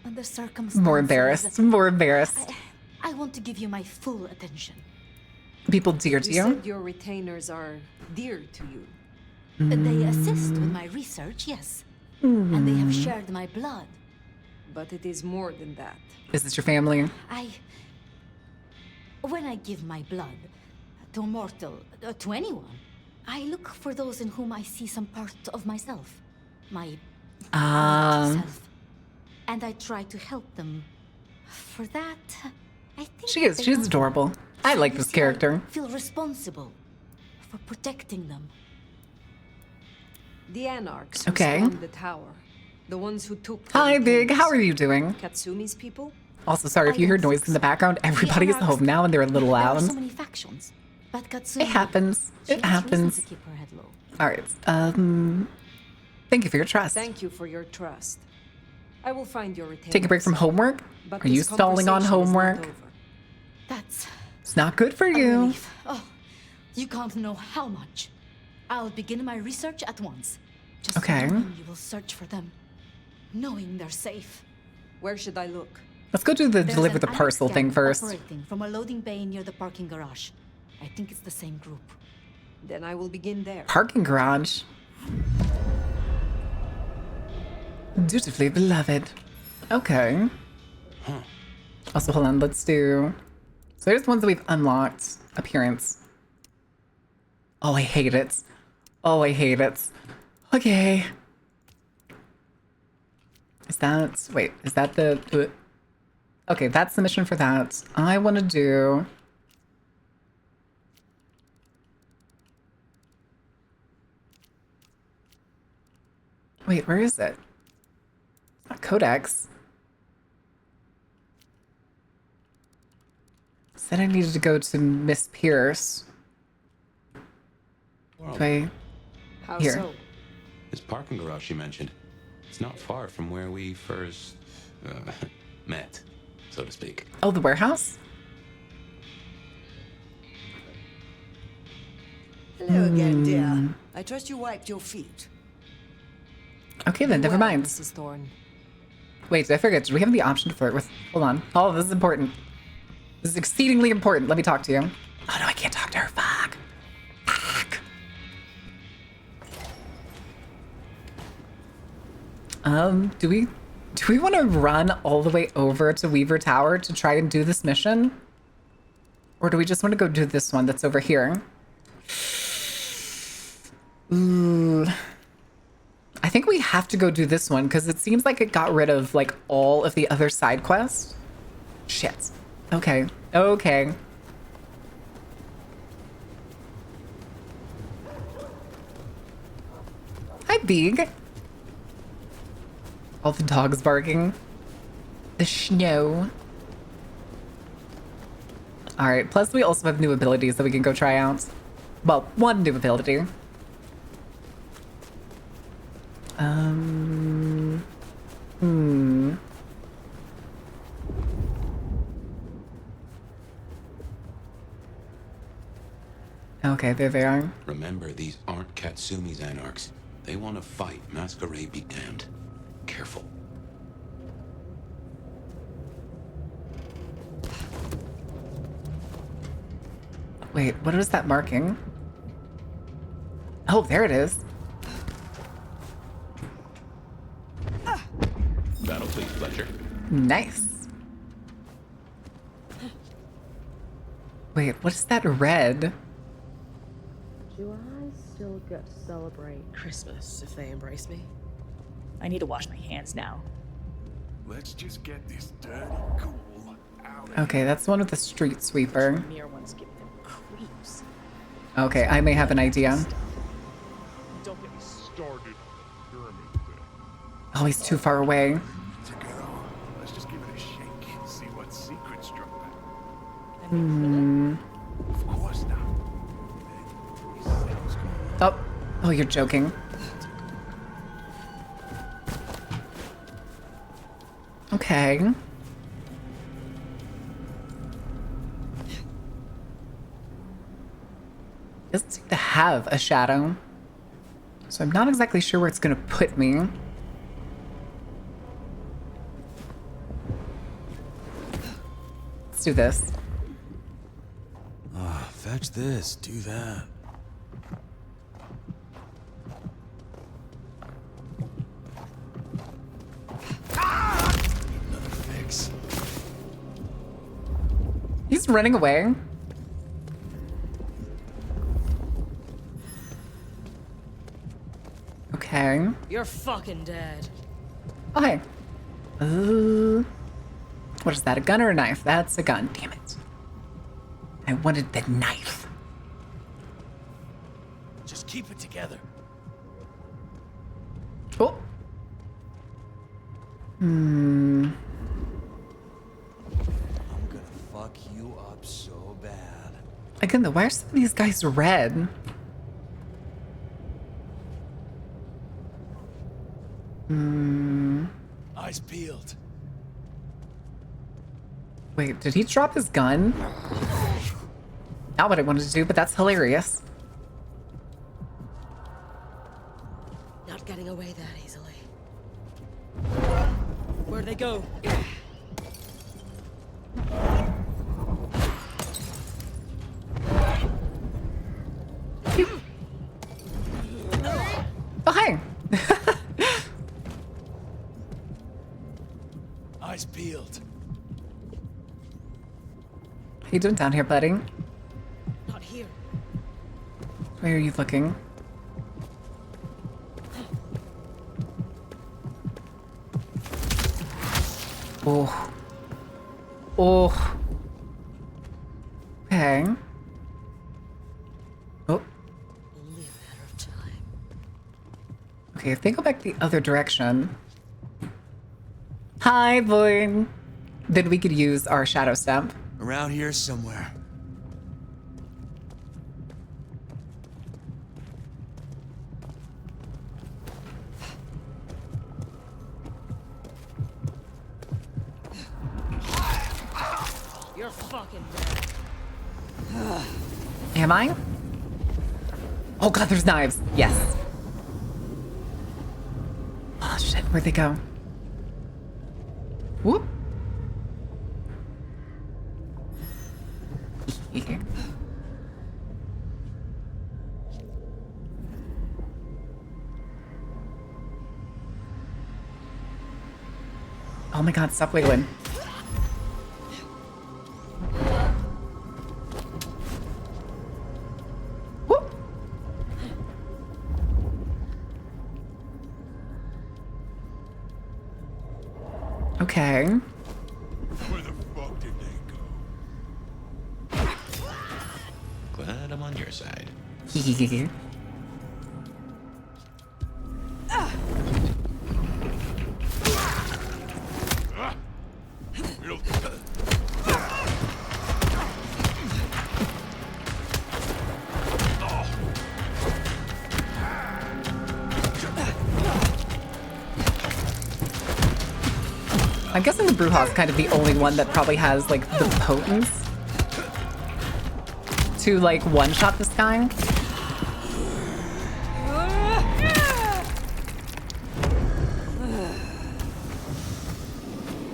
under circumstances... More embarrassed. More embarrassed. I want to give you my full attention. People dear to you? You said your retainers are dear to you. They assist with my research, yes. And they have shared my blood. But it is more than that. Is this your family? When I give my blood to a mortal, to anyone, I look for those in whom I see some part of myself. My self. And I try to help them. For that, I think she's adorable. I like this character. Feel responsible for protecting them. The Anarchs who Okay. stormed the tower. The ones who took... Hi, Big. How are you doing? Katsumi's people? Also, sorry if you heard noise in the background. Everybody's home now and they're a little There are loud. so many factions, but Katsumi, It happens. she It has reason happens. to keep her head low. All right. Thank you for your trust. Thank you for your trust. I will find your retainers. Take a break from homework? But Are you this stalling on conversation is not homework? over. That's It's not good for a you. relief. Oh, you can't know how much. I'll begin my research at once. Just Okay. knowing you will search for them, knowing they're safe. Where should I look? Let's go do the There's deliver an the parcel Alex thing gang first. Operating from a loading bay near the parking garage. I think it's the same group. Then I will begin there. Parking garage. Dutifully beloved. Okay. Also, hold on. Let's do... So there's the ones that we've unlocked. Appearance. Oh, I hate it. Oh, I hate it. Okay. Is that... Wait, is that the... Okay, that's the mission for that. I want to do... Wait, where is it? It's not Codex. Said I needed to go to Miss Pierce. Okay. How Here. so? This parking garage you mentioned. It's not far from where we first met, so to speak. Oh, the warehouse? Hello again, dear. I trust you wiped your feet. Okay, then, never mind. Mrs. Thorne. Wait, I forget. Do we have the option to flirt with... Hold on. Oh, this is important. This is exceedingly important. Let me talk to you. Oh, no, I can't talk to her. Fuck. Fuck. Do we want to run all the way over to Weaver Tower to try and do this mission? Or do we just want to go do this one that's over here? Ooh. I think we have to go do this one because it seems like it got rid of like all of the other side quests. Shit. Okay. Okay. Hi, Big. All the dogs barking. The snow. All right. Plus, we also have new abilities that we can go try out. Well, one new ability. Okay, there they are. Remember, these aren't Katsumi's anarchs. They want to fight. Masquerade be damned. Careful. Wait, what is that marking? Oh, there it is. Battle please, Fletcher. Nice. Wait, what is that red? Do I still get to celebrate Christmas if they embrace me? I need to wash my hands now. Let's just get this dirty ghoul out of Okay, that's the one with the street sweeper. Mere ones giving them creeps. Okay, I may have an idea. Don't get me started. Oh, he's too far away. Let's just give it a shake and see what secret struck that. Hmm. Of course not. Oh, oh, you're joking. Okay. Doesn't seem to have a shadow. So I'm not exactly sure where it's gonna put me. Let's do this. Fetch this, do that. Another fix. He's running away. Okay. You're fucking dead. Oh, hey. What is that, a gun or a knife? That's a gun, damn it. I wanted the knife. Just keep it together. Oh. Hmm. I'm gonna fuck you up so bad. Again, though, why are some of these guys red? Hmm. Eyes peeled. Wait, did he drop his gun? Not what I wanted to do, but that's hilarious. Not getting away that easily. Where'd they go? Oh, hi. Eyes peeled. How you doing down here, buddy? Not here. Where are you looking? Oh. Oh. Okay. Oh. Okay, if they go back the other direction. Hi, Void. Then we could use our shadow stamp. Around here somewhere. You're fucking dead. Am I? Oh god, there's knives. Yes. Oh shit, where'd they go? Whoop. Oh my god, stop wiggling. Whoop. Okay. Where the fuck did they go? Glad I'm on your side. I'm guessing the Bruja's kind of the only one that probably has, like, the potence to, like, one-shot this guy.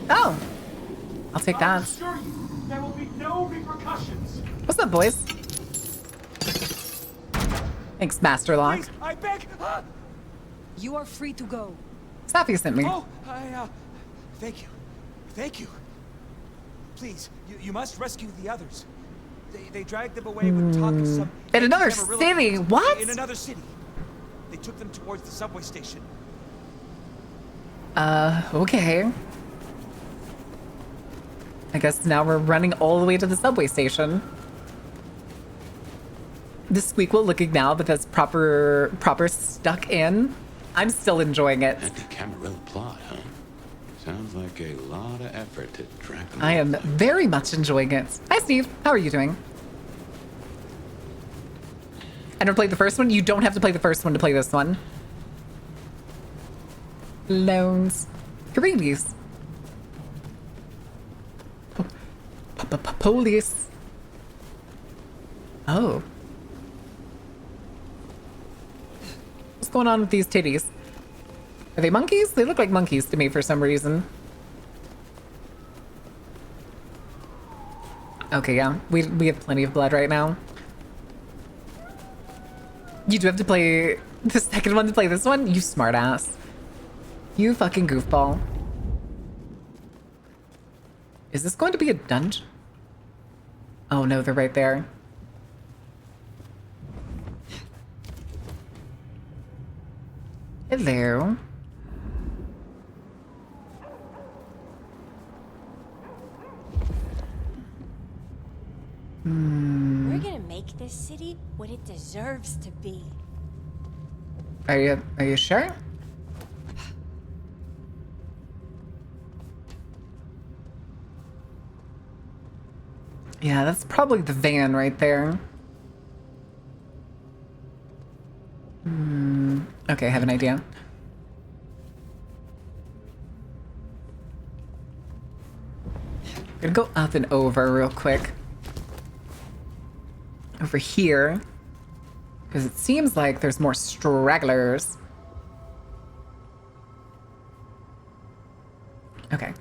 Oh! I'll take that. There will be no repercussions. What's up, boys? Thanks, Master Lock. Please, I beg. You are free to go. Staffy sent me. Oh, thank you. Thank you. Please, you must rescue the others. They dragged them away with talk of some... In another Amarillo city? prince. What? In another city. They took them towards the subway station. Okay. I guess now we're running all the way to the subway station. The squeakquel looking now, but that's proper stuck in. I'm still enjoying it. At the Camarilla plot, huh? Sounds like a lot of effort to track them. I am very much enjoying it. Hi, Steve. How are you doing? I never played the first one. You don't have to play the first one to play this one. Loans. Greenies. Police. Oh. What's going on with these titties? Are they monkeys? They look like monkeys to me for some reason. Okay, yeah. We have plenty of blood right now. You do have to play the second one to play this one? You smartass. You fucking goofball. Is this going to be a dungeon? Oh no, they're right there. Hello. We're gonna make this city what it deserves to be. Are you sure? Yeah, that's probably the van right there. Okay, I have an idea. I'm gonna go up and over real quick. Over here. Because it seems like there's more stragglers. Okay.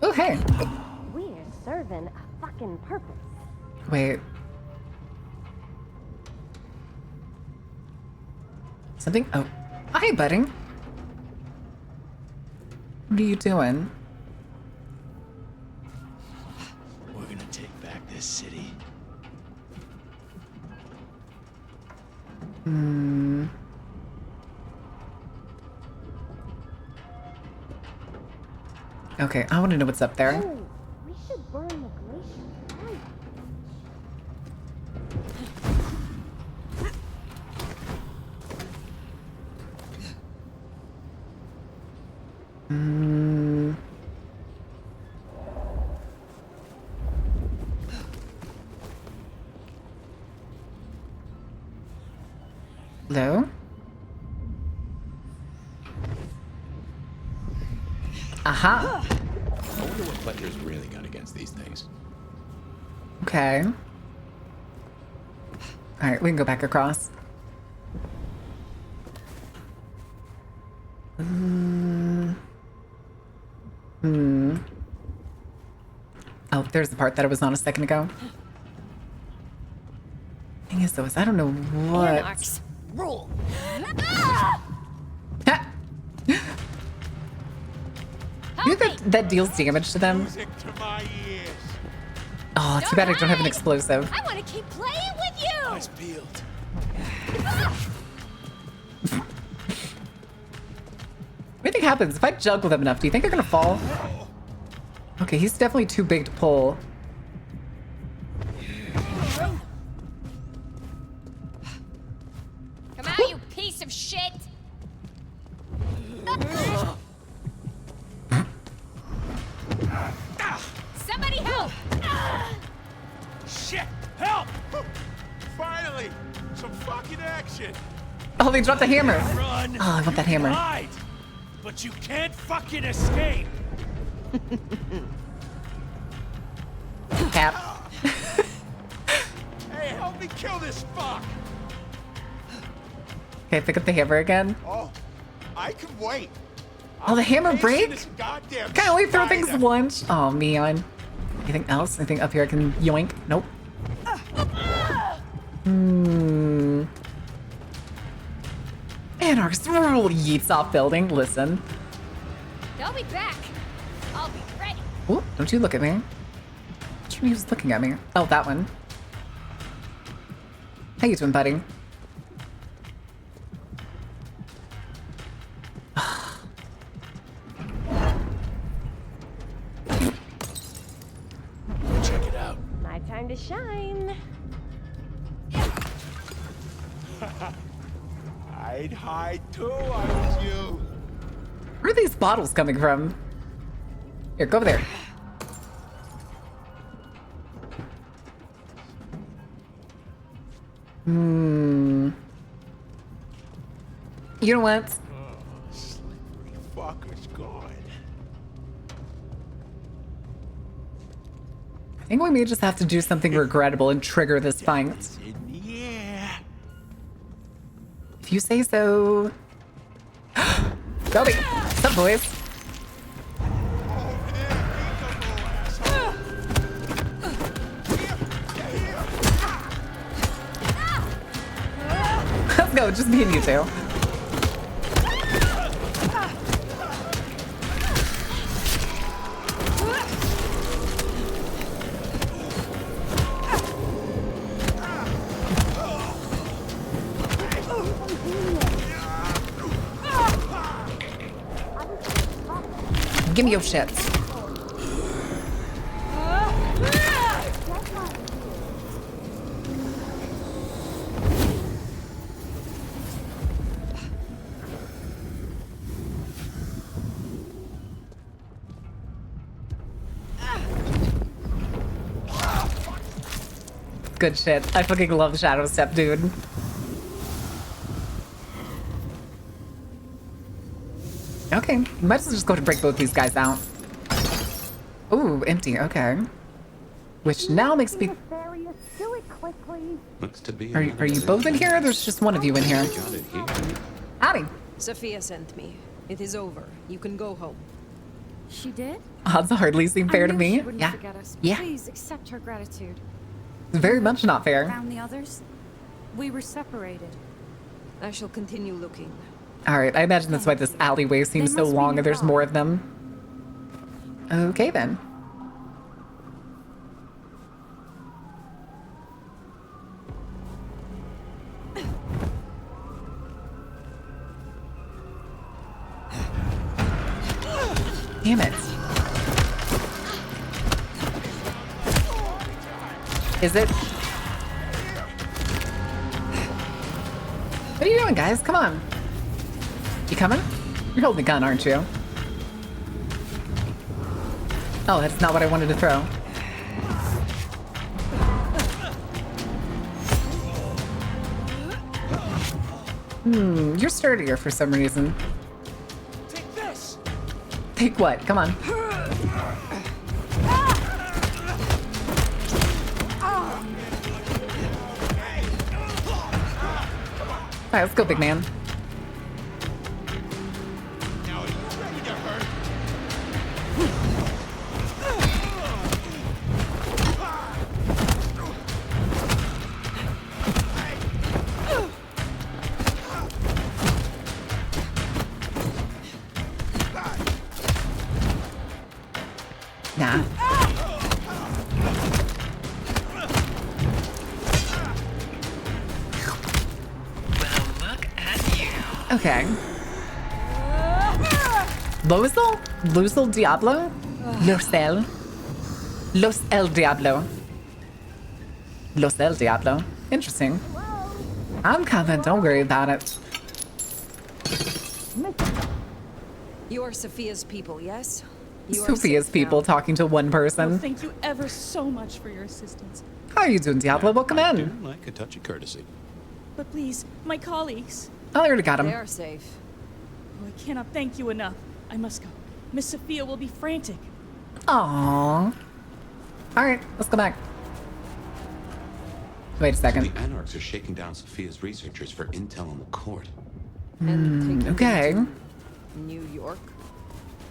Oh, hey. We're serving a fucking purpose. Wait. Something? Oh. Hi, buddy. What are you doing? We're gonna take back this city. Okay, I want to know what's up there. We should burn the glacier. Hello? Aha! I wonder what Fletcher's really got against these things. Okay. Alright, we can go back across. Oh, there's the part that I was on a second ago. Thing is, though, is I don't know what. Anarchs, rule. You think that deals damage to them? Oh, too bad I don't have an explosive. I want to keep playing with you. Eyes peeled. What do you think happens if I juggle them enough? Do you think they're gonna fall? Okay, he's definitely too big to pull. Come out, you piece of shit. Somebody help! Shit! Help! Finally! Some fucking action! Oh, they dropped the hammer. Run! Oh, I want that hammer. Hide! But you can't fucking escape! Cap. Hey, help me kill this fuck! Okay, pick up the hammer again. Oh, I can wait. Oh, the hammer break? This goddamn Can I only throw things spider. once? Oh, man. Anything else? Anything up here I can yoink? Nope. Anarchs rule yeets off building. Listen. They'll be back. I'll be ready. Oh, don't you look at me. Which one was looking at me? Oh, that one. How you doing, buddy? Check it out. My time to shine. I'd hide too, I was you. Where are these bottles coming from? Here, go over there. You know what? Slippery fucker's gone. I think we may just have to do something regrettable and trigger this fight. Yeah. If you say so. Gobi! What's up, boys? Let's go, just me and you two. Give me your shits. Good shit. I fucking love Shadow Step, dude. Okay, might as well just go to break both these guys out. Ooh, empty, okay. Which now makes me... Looks to be. Are you both in here, or there's just one of you in here? Got it here. Howdy. Sophia sent me. It is over. You can go home. She did? Odds hardly seem fair to me. Yeah. Yeah. Please accept her gratitude. Very much not fair. Found the others? We were separated. I shall continue looking. Alright, I imagine that's why this alleyway seems so long and there's more of them. Okay then. Damn it. Is it? What are you doing, guys? Come on. You coming? You're holding a gun, aren't you? Oh, that's not what I wanted to throw. You're sturdier for some reason. Take this. Take what? Come on. Alright, let's go, big man. Nah. Okay. Losel? Losel Diablo? Losel? Los El Diablo. Los El Diablo. Interesting. I'm coming, don't worry about it. You are Sophia's people, yes? You are Sophia's safe people now. talking to one person. Well, thank you ever so much for your assistance. How are you doing, Diablo? Welcome I in. do like a touch of courtesy. But please, my colleagues. Oh, I already got him. They are safe. Oh, I cannot thank you enough. I must go. Miss Sophia will be frantic. Aww. Alright, let's go back. Wait a second. The Anarchs are shaking down Sophia's researchers for intel on the court. Okay. New York?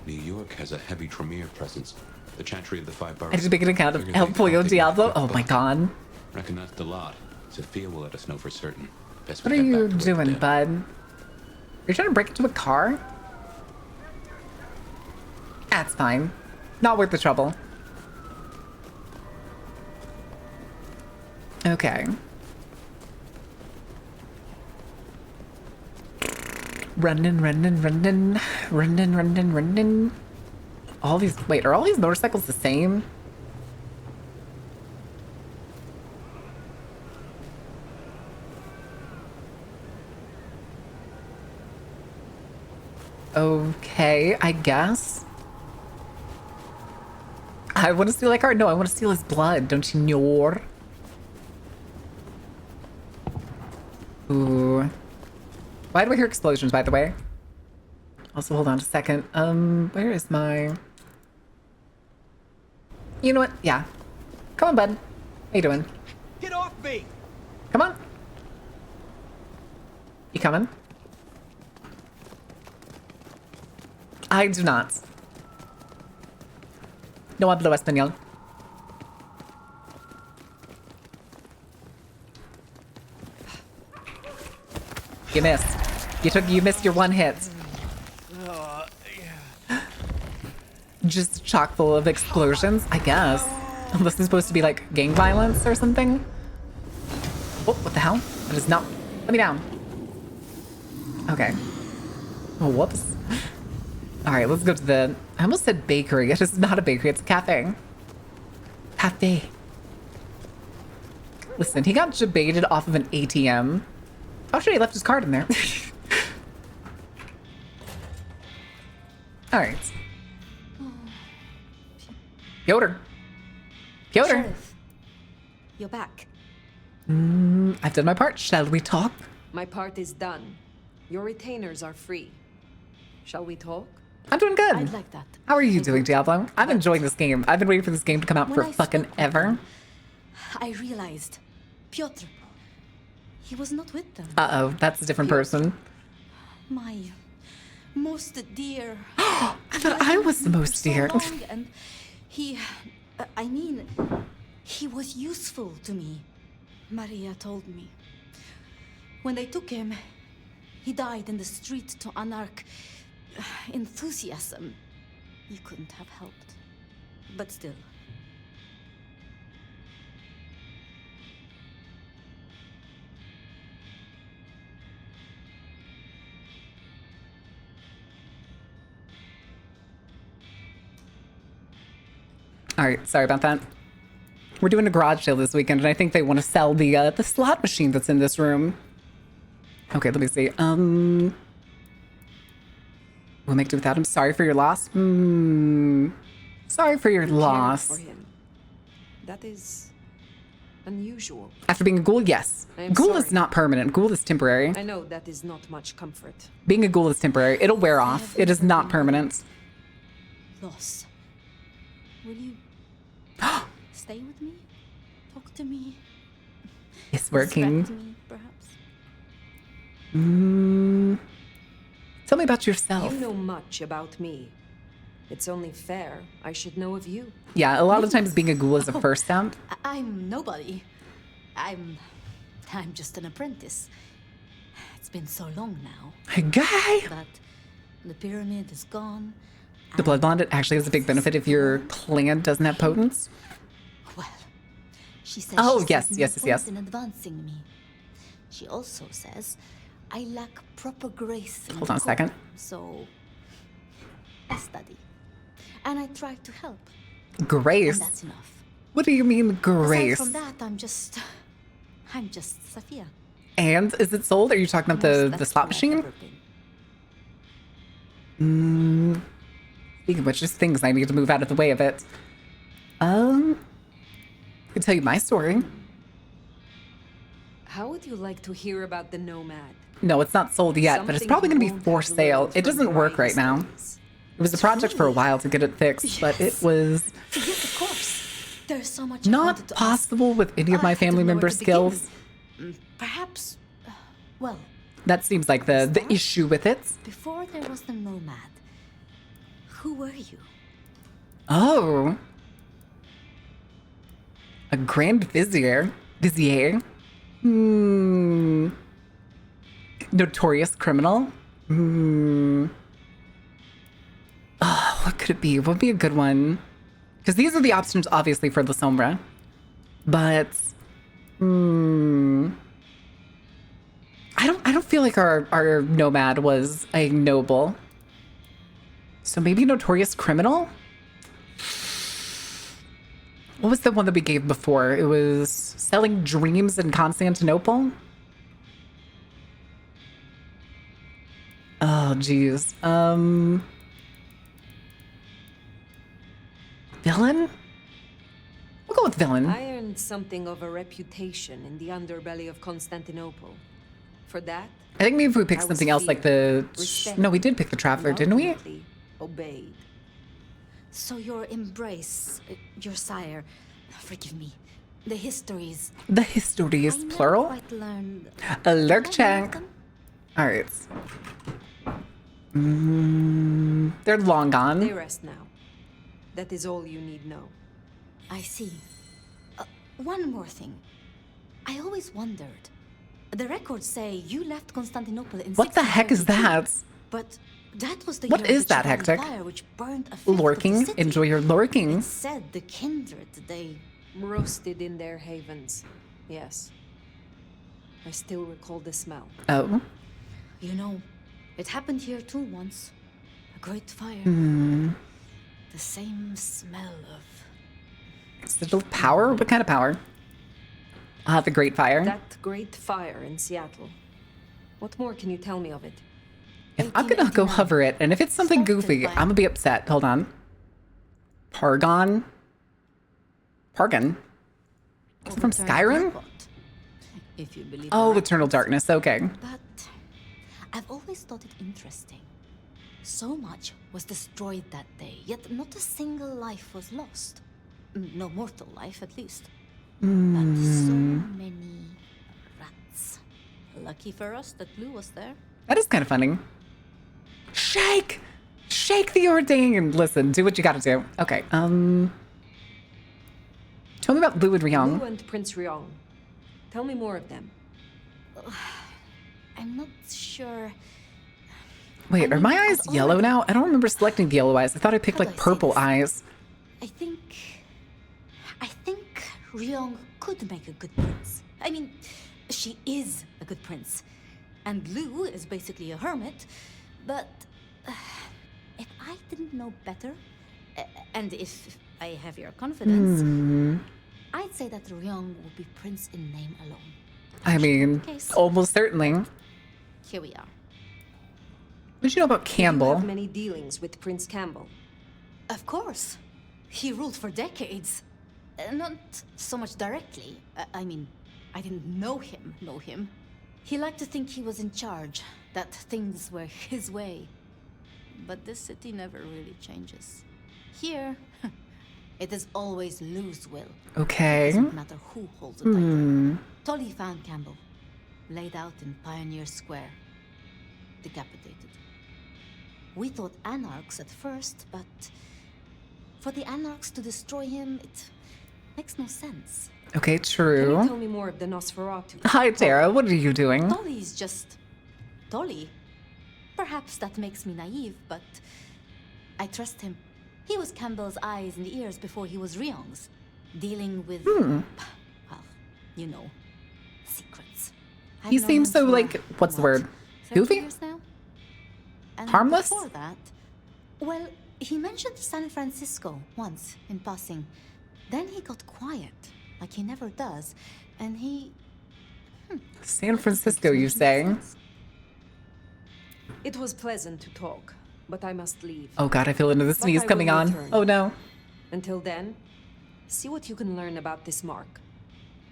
New York has a heavy Tremere presence. The Chantry of the Five Boroughs. I just make an account of Figured El they'd Pollo help take Diablo. a Oh quick my look. god. Reckon that's the lot. Sophia will let us know for certain. Best What we are get you back to her doing, today. bud? You're trying to break into a car? That's fine. Not worth the trouble. Okay. Running. All these, wait, are all these motorcycles the same? Okay, I guess. I want to steal that car. No, I want to steal his blood. Don't you know? Ooh. Why do I hear explosions, by the way? Also, hold on a second. Where is my... You know what? Yeah. Come on, bud. How you doing? Get off me! Come on. You coming? I do not. No hablo español. You missed. You missed your one hit. Just chock full of explosions, I guess. Unless it's supposed to be like gang violence or something. Oh, what the hell? That is not. Let me down. Okay. Oh, whoops. All right, let's go to the. I almost said bakery. It is not a bakery. It's a cafe. Cafe. Listen, he got debated off of an ATM. Oh, shit, he left his card in there. All right. Piotr. Piotr. Sheriff, you're back. I've done my part. Shall we talk? My part is done. Your retainers are free. Shall we talk? I'm doing good. I'd like that. How are you doing, Diablo? I'm enjoying this game. I've been waiting for this game to come out When for I fucking spoke with ever. them, I realized Piotr, he was not with them. Uh-oh, that's a different person. My most dear. I thought I was the most dear. So long, and he, I mean, he was useful to me. Maria told me. When they took him, he died in the street to anarch enthusiasm. You couldn't have helped. But still. All right, sorry about that. We're doing a garage sale this weekend, and I think they want to sell the slot machine that's in this room. Okay, let me see. We'll make do without him. Sorry for your loss. Sorry for your loss. For him. That is unusual. After being a ghoul, yes. I'm Ghoul sorry. is not permanent. Ghoul is temporary. I know that is not much comfort. Being a ghoul is temporary. It'll wear off. It is not permanent. Loss. Will you stay with me? Talk to me? It's working. Distract me, perhaps? Tell me about yourself. You know much about me. It's only fair I should know of you. Yeah, a lot of times being a ghoul is a first step. I'm nobody. I'm just an apprentice. It's been so long now. Hey, guy! But the pyramid is gone. The blood bond, it actually has a big benefit if your clan doesn't have potence. Well, she says Oh, she yes, sees no yes, yes, yes. point in advancing me. She also says I lack proper grace. in Hold the on a second. court, So I study, and I try to help. Grace? And that's enough. What do you mean, grace? Aside from that, I'm just Sophia. And is it sold? Are you talking about the slot machine? Speaking of which, just things I need to move out of the way of it. I can tell you my story. How would you like to hear about the Nomad? No, it's not sold yet, but it's Something probably going to you be won't for have sale. learned It doesn't from work right drawing now. It was a project for a while to get it fixed, but it was Yes, of course. There's so much I not wanted to ask. possible with any of my I family didn't know where member to begin. skills. Perhaps, well, That seems like the issue with it. before there was the Nomad, who were you? Oh. A Grand Vizier. Notorious criminal. Oh, what could it be? What would be a good one? Because these are the options, obviously, for La Sombra. But, I don't feel like our nomad was a noble. So maybe notorious criminal? What was the one that we gave before? It was selling dreams in Constantinople? Oh, geez. Villain? We'll go with villain. I earned something of a reputation in the underbelly of Constantinople. For that, I think maybe if we pick I was something else like the... feared, No, we did pick the Traveler, didn't we? ultimately obeyed. So your embrace, your sire, forgive me, the histories. The history is I never plural? quite learned. A lurk Can I check. have them? Alright. They're long gone. They rest now. That is all you need know. I see. One more thing. I always wondered. The records say you left Constantinople in What the heck is 1632, that? But that was the What year is of the that, Chevalin Hectic? fire which burned a fifth of the Lurking. city. Enjoy your lurking. It said the kindred, they... Roasted in their havens. Yes. I still recall the smell. Oh. You know, it happened here too once. A great fire. The same smell of... Sigil power? What kind of power? The Great Fire. That great fire in Seattle. What more can you tell me of it? If I'm gonna go hover it, and if it's something goofy, I'm gonna be upset. Hold on. Pargon? Pargon? Is it from Skyrim? If you believe Oh, the Eternal Darkness. Okay. But I've always thought it interesting. So much was destroyed that day, yet not a single life was lost. No mortal life, at least. But so many rats. Lucky for us that Blue was there. That is kind of funny. Shake! Shake the ordain! Listen, do what you gotta do. Okay, tell me about Blue and Ryong. Lu and Prince Ryong. Tell me more of them. I'm not sure. Wait, are my eyes yellow now? I don't remember selecting the yellow eyes. I thought I picked like purple eyes. I think Ryong could make a good prince. I mean, she is a good prince. And Lu is basically a hermit. But if I didn't know better, and if I have your confidence, I'd say that Ryong will be prince in name alone. I mean, Case. almost certainly. Here we are. What did you know about Campbell? You have many dealings with Prince Campbell. Of course. He ruled for decades. Not so much directly. I mean, I didn't know him. He liked to think he was in charge, that things were his way. But this city never really changes. Here, it is always lose will. Okay. It doesn't matter who holds the title. Tolly found Campbell, laid out in Pioneer Square, decapitated. We thought anarchs at first, but for the anarchs to destroy him, it makes no sense. Okay, Can true. you tell me more of the Nosferatu? Hi, Tara. What are you doing? Tolly's just Tolly. Perhaps that makes me naive, but I trust him. He was Campbell's eyes and ears before he was Ryong's, dealing with, well, you know, secrets. I've He known seems him so for, like, what's the word? 30 Goofy? years now? And Harmless? Before that, well, he mentioned San Francisco once in passing. Then he got quiet, like he never does, and he. San Francisco, you say? It was pleasant to talk, but I must leave. Oh god, I feel another But sneeze I coming will on. return. Oh no. Until then, see what you can learn about this mark.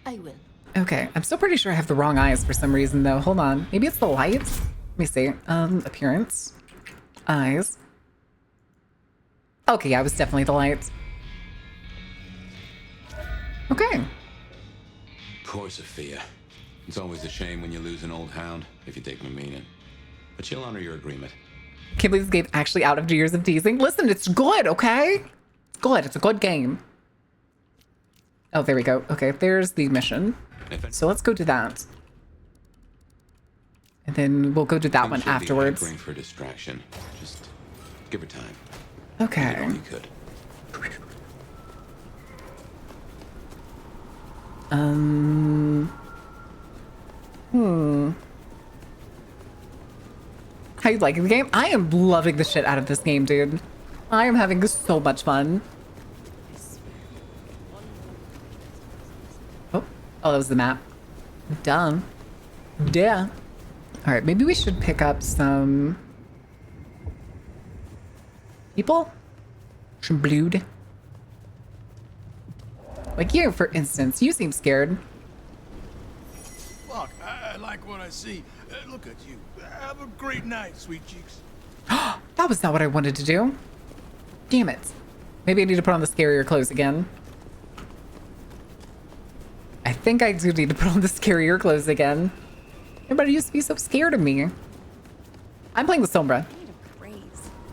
I will. Okay, I'm still pretty sure I have the wrong eyes for some reason though. Hold on. Maybe it's the lights? Let me see. Appearance. Eyes. Okay, yeah, it was definitely the lights. Okay. Poor Sophia. It's always a shame when you lose an old hound, if you take my meaning. But she'll honor your agreement. Can't believe this game's actually out after years of teasing. Listen, it's good, okay? It's good. It's a good game. Oh, there we go. Okay, there's the mission. So let's go do that. And then we'll go do that one Things should be afterwards. hankering for distraction. Just give her time. Okay. You did all you could. How you liking the game? I am loving the shit out of this game, dude. I am having so much fun. Oh, that was the map. Dumb. Yeah. All right, maybe we should pick up some people. Some blood. Like you, for instance. You seem scared. Look, I like what I see. Look at you. Have a great night, sweet cheeks. That was not what I wanted to do. Damn it. Maybe I need to put on the scarier clothes again. I think I do need to put on the scarier clothes again. Everybody used to be so scared of me. I'm playing the Sombra.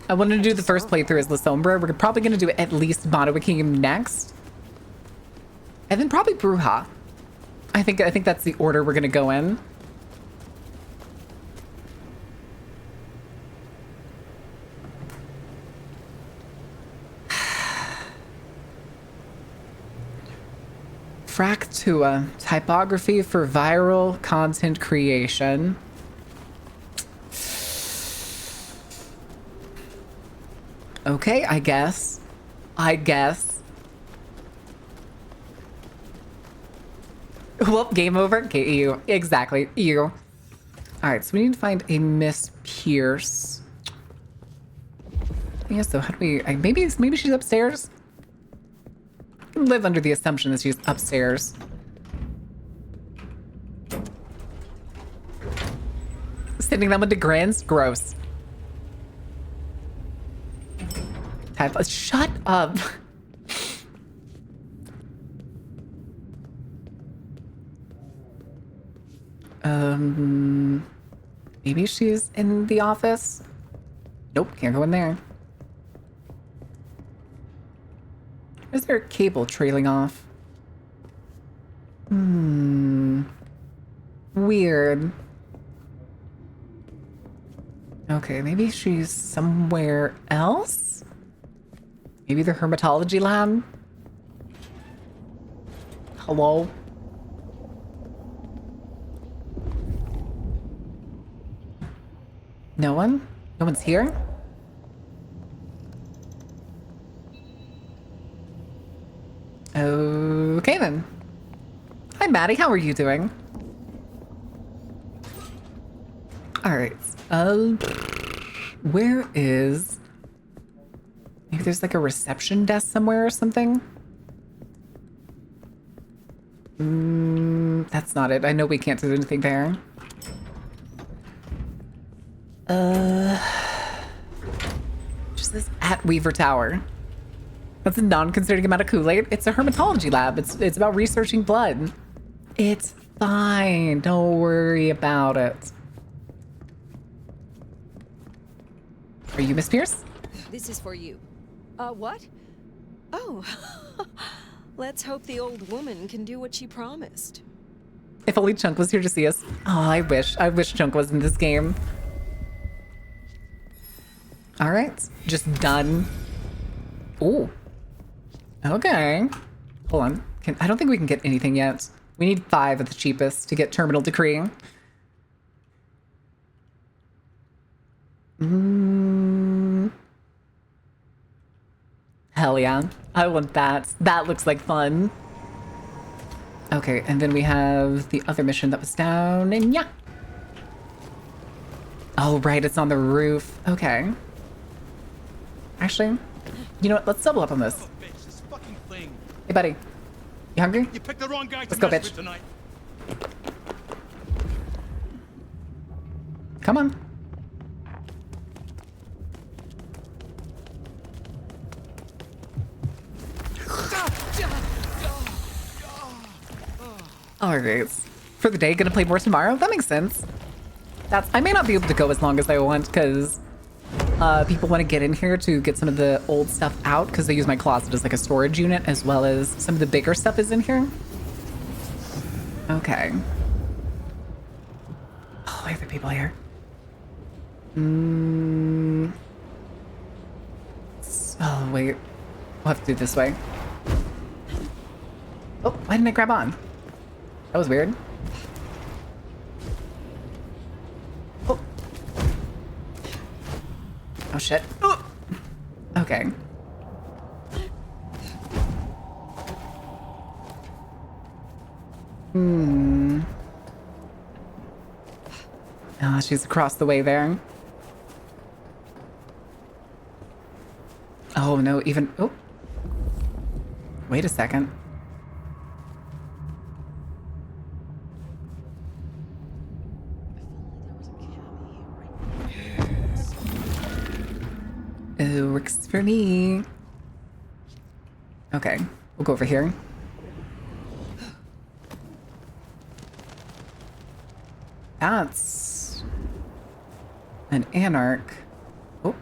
I wanted to do the first playthrough as La Sombra. We're probably going to do at least Mono Kingdom next. And then probably Bruja. I think that's the order we're going to go in. Fractua, typography for viral content creation. Okay, I guess. Well, game over. Okay, you. Exactly, you. All right, so we need to find a Miss Pierce. Yeah, so how do we... maybe she's upstairs? Live under the assumption that she's upstairs. Sending them into grins? Gross. Shut up. Maybe she's in the office? Nope, can't go in there. Is there a cable trailing off? Weird. Okay, maybe she's somewhere else? Maybe the hermatology lab? Hello? No one? No one's here? Okay then. Maddie. How are you doing? All right. Where is... Maybe there's like a reception desk somewhere or something? That's not it. I know we can't do anything there. Just this at Weaver Tower. That's a non-concerning amount of Kool-Aid. It's a hermatology lab. It's about researching blood. It's fine. Don't worry about it. Are you Miss Pierce? This is for you. What? Oh. Let's hope the old woman can do what she promised. If only Chunk was here to see us. Oh, I wish Chunk was in this game. All right, just done. Ooh. Okay. Hold on. I don't think we can get anything yet. We need 5 at the cheapest to get Terminal Decree. Hell yeah. I want that. That looks like fun. Okay, and then we have the other mission that was down, and yeah. Oh, right, it's on the roof. Okay. Actually, you know what? Let's double up on this. Hey, buddy. You hungry? You picked the wrong guy. Let's go, bitch. Tonight. Come on. All right. For the day, gonna play more tomorrow? That makes sense. I may not be able to go as long as I want because people want to get in here to get some of the old stuff out because they use my closet as like a storage unit, as well as some of the bigger stuff is in here. Okay. Oh, why are there people here? Oh, wait. We'll have to do it this way. Oh, why didn't I grab on? That was weird. Oh. Oh, shit. Oh. Okay. Oh, she's across the way there. Oh, no, even... Oh. Wait a second. It works for me. Okay, we'll go over here. That's an Anarch. Oh.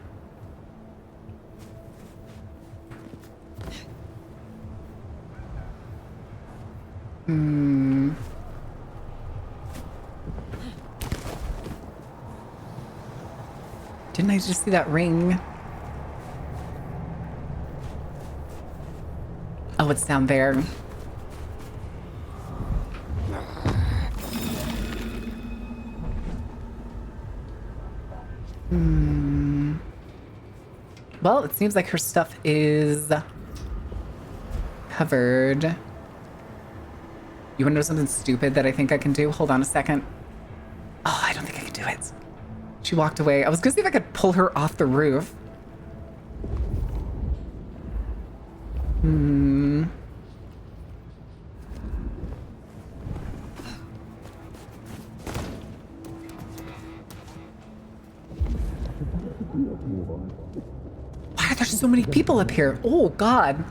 Didn't I just see that ring? Oh, it's down there. Well, it seems like her stuff is covered. You want to know something stupid that I think I can do? Hold on a second. Oh, I don't think I can do it. She walked away. I was gonna see if I could pull her off the roof. Why are there so many people up here? Oh, God.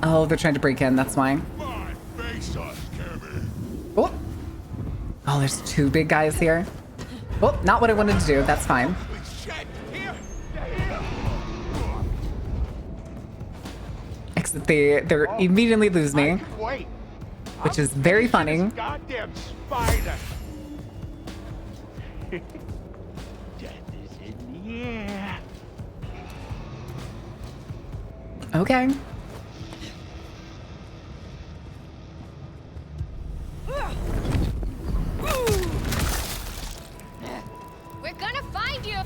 Oh, they're trying to break in. That's why. Oh. Oh, there's 2 big guys here. Oh, not what I wanted to do. That's fine. Except they immediately lose me, which is very funny. Goddamn spider. Death is in the air. Okay. We're gonna find you!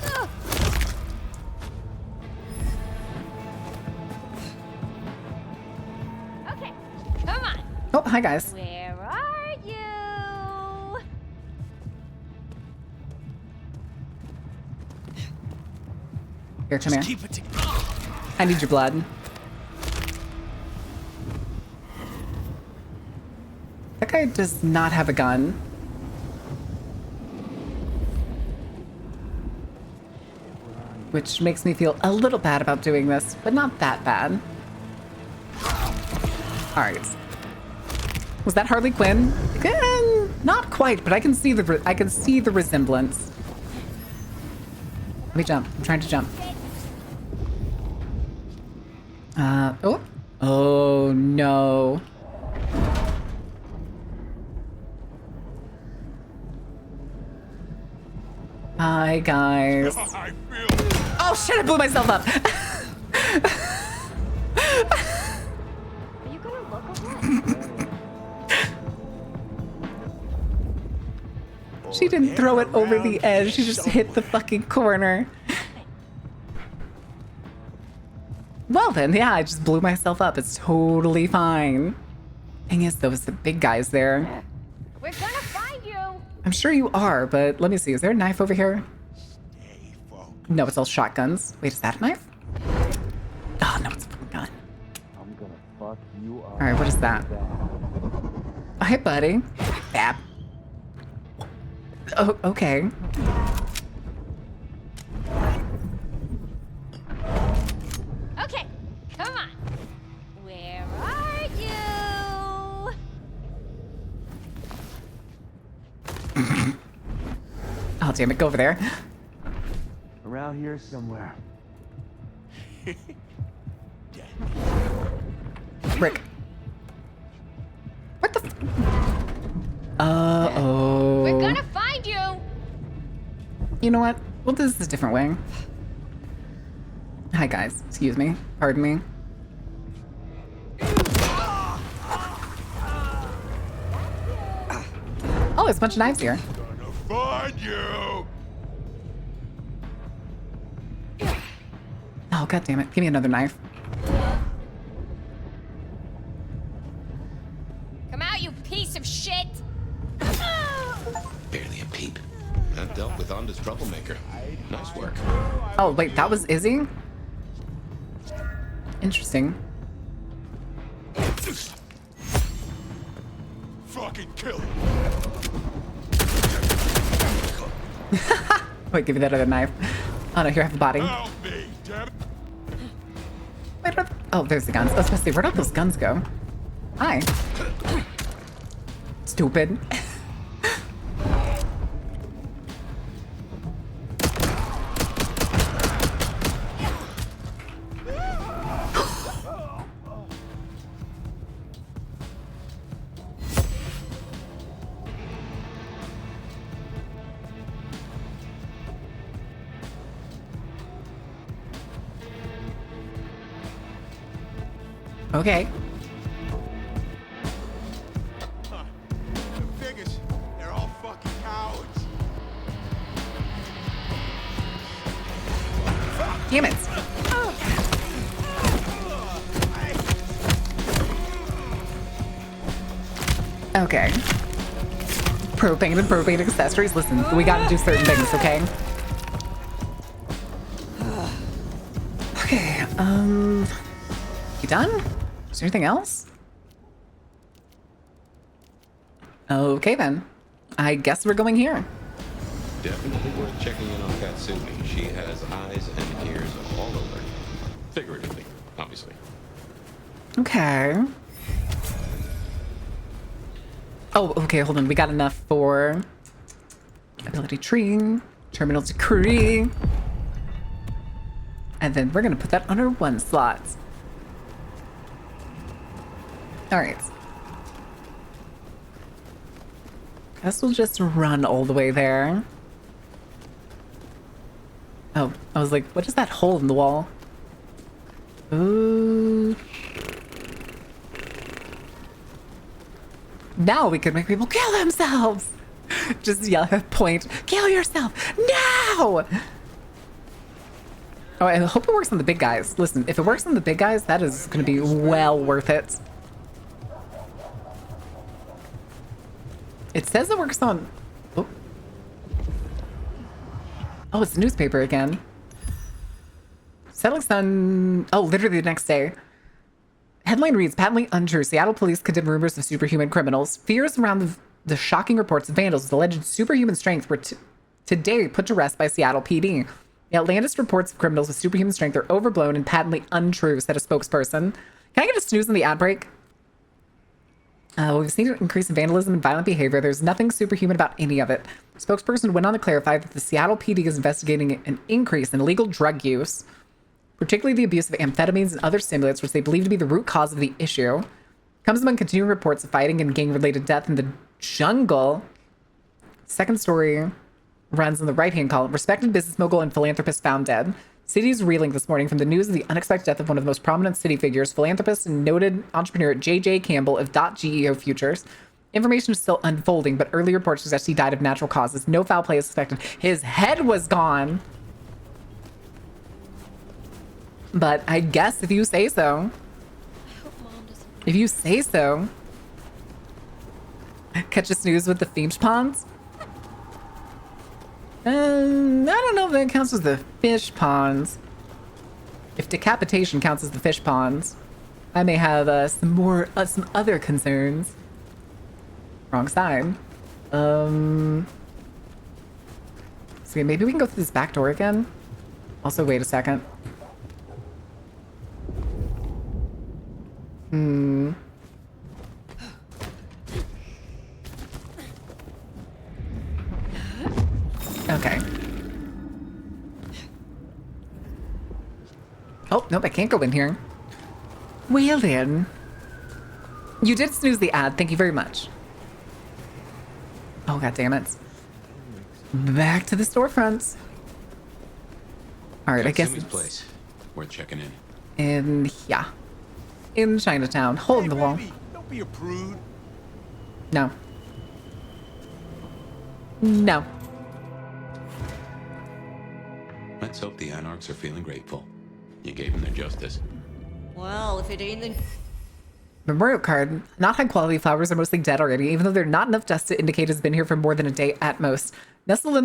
Okay, come on. Oh, hi guys. Where are you? Here, come here. Keep it I need your blood. That guy does not have a gun. Which makes me feel a little bad about doing this, but not that bad. Alright. Was that Harley Quinn? Not quite, but I can see the resemblance. Let me jump. I'm trying to jump. Oh. Oh no. Hi guys. Oh shit, I blew myself up. Are you gonna look or what? She didn't throw it over the edge. She just hit the fucking corner. Well then, yeah, I just blew myself up. It's totally fine. Thing is, though, it's the big guys there. We're gonna find you! I'm sure you are, but let me see. Is there a knife over here? No, it's all shotguns. Wait, is that a knife? Oh, no, it's a fucking gun. I'm gonna fuck you up. Alright, what is that? Oh, hey, buddy. Bab. Oh, okay. Okay, come on. Where are you? Oh, damn it, go over there. Around here somewhere. Rick. What the Uh-oh. We're gonna find you! You know what? We'll do this a different way. Hi, guys. Excuse me. Pardon me. Oh, there's a bunch of knives here. Find you! Oh, god damn it. Give me another knife. Come out, you piece of shit! Barely a peep. That dealt with Onda's troublemaker. Nice work. Oh, wait, that was Izzy? Interesting. Fucking kill Wait, give me that other knife. Oh no, here I have the body. Wait, oh, there's the guns. I was supposed to say, where'd all those guns go? Hi. Stupid. Okay. Figures. They're all fucking cowards. Damn it. Okay. Propane and propane accessories. Listen, we gotta do certain things, okay? Okay, you done? Is there anything else? Okay then. I guess we're going here. Definitely worth checking in on Katsumi. She has eyes and ears all over. Figuratively, obviously. Okay. Oh, okay, hold on. We got enough for ability tree, terminal decree. And then we're gonna put that under 1 slot. Alright. Guess we'll just run all the way there. Oh, I was like, what is that hole in the wall? Ooh. Now we can make people kill themselves. Just yell at point. Kill yourself now. Oh, I hope it works on the big guys. Listen, if it works on the big guys, that is going to be well worth it. It says it works on... Oh, it's a newspaper again. Settling Sun... Oh, literally the next day. Headline reads, patently untrue. Seattle police condemn rumors of superhuman criminals. Fears around the shocking reports of vandals with alleged superhuman strength were today put to rest by Seattle PD. The outlandish reports of criminals with superhuman strength are overblown and patently untrue, said a spokesperson. Can I get a snooze on the ad break? We've seen an increase in vandalism and violent behavior. There's nothing superhuman about any of it. The spokesperson went on to clarify that the Seattle PD is investigating an increase in illegal drug use, particularly the abuse of amphetamines and other stimulants, which they believe to be the root cause of the issue. Comes among continuing reports of fighting and gang-related death in the jungle. Second story runs in the right-hand column. Respected business mogul and philanthropist found dead. City is reeling this morning from the news of the unexpected death of one of the most prominent city figures, philanthropist and noted entrepreneur J.J. Campbell of .geo Futures. Information is still unfolding, but early reports suggest he died of natural causes. No foul play is suspected. His head was gone. But I guess if you say so. If you say so. Catch a snooze with the Fish Ponds? I don't know if that counts as the fish ponds. If decapitation counts as the fish ponds, I may have some other concerns. Wrong side. So maybe we can go through this back door again. Also, wait a second. Okay. Oh, nope, I can't go in here. Well then. You did snooze the ad, thank you very much. Oh, god damn it. Back to the storefronts. Alright, I guess it's... place. Worth checking in. Yeah. In Chinatown. Holding the wall. Don't be a prude. No. No. Let's hope the Anarchs are feeling grateful. You gave them their justice. Well, if it ain't the... Memorial card. Not high quality flowers are mostly dead already, even though they're not enough dust to indicate it's been here for more than a day at most. Nestled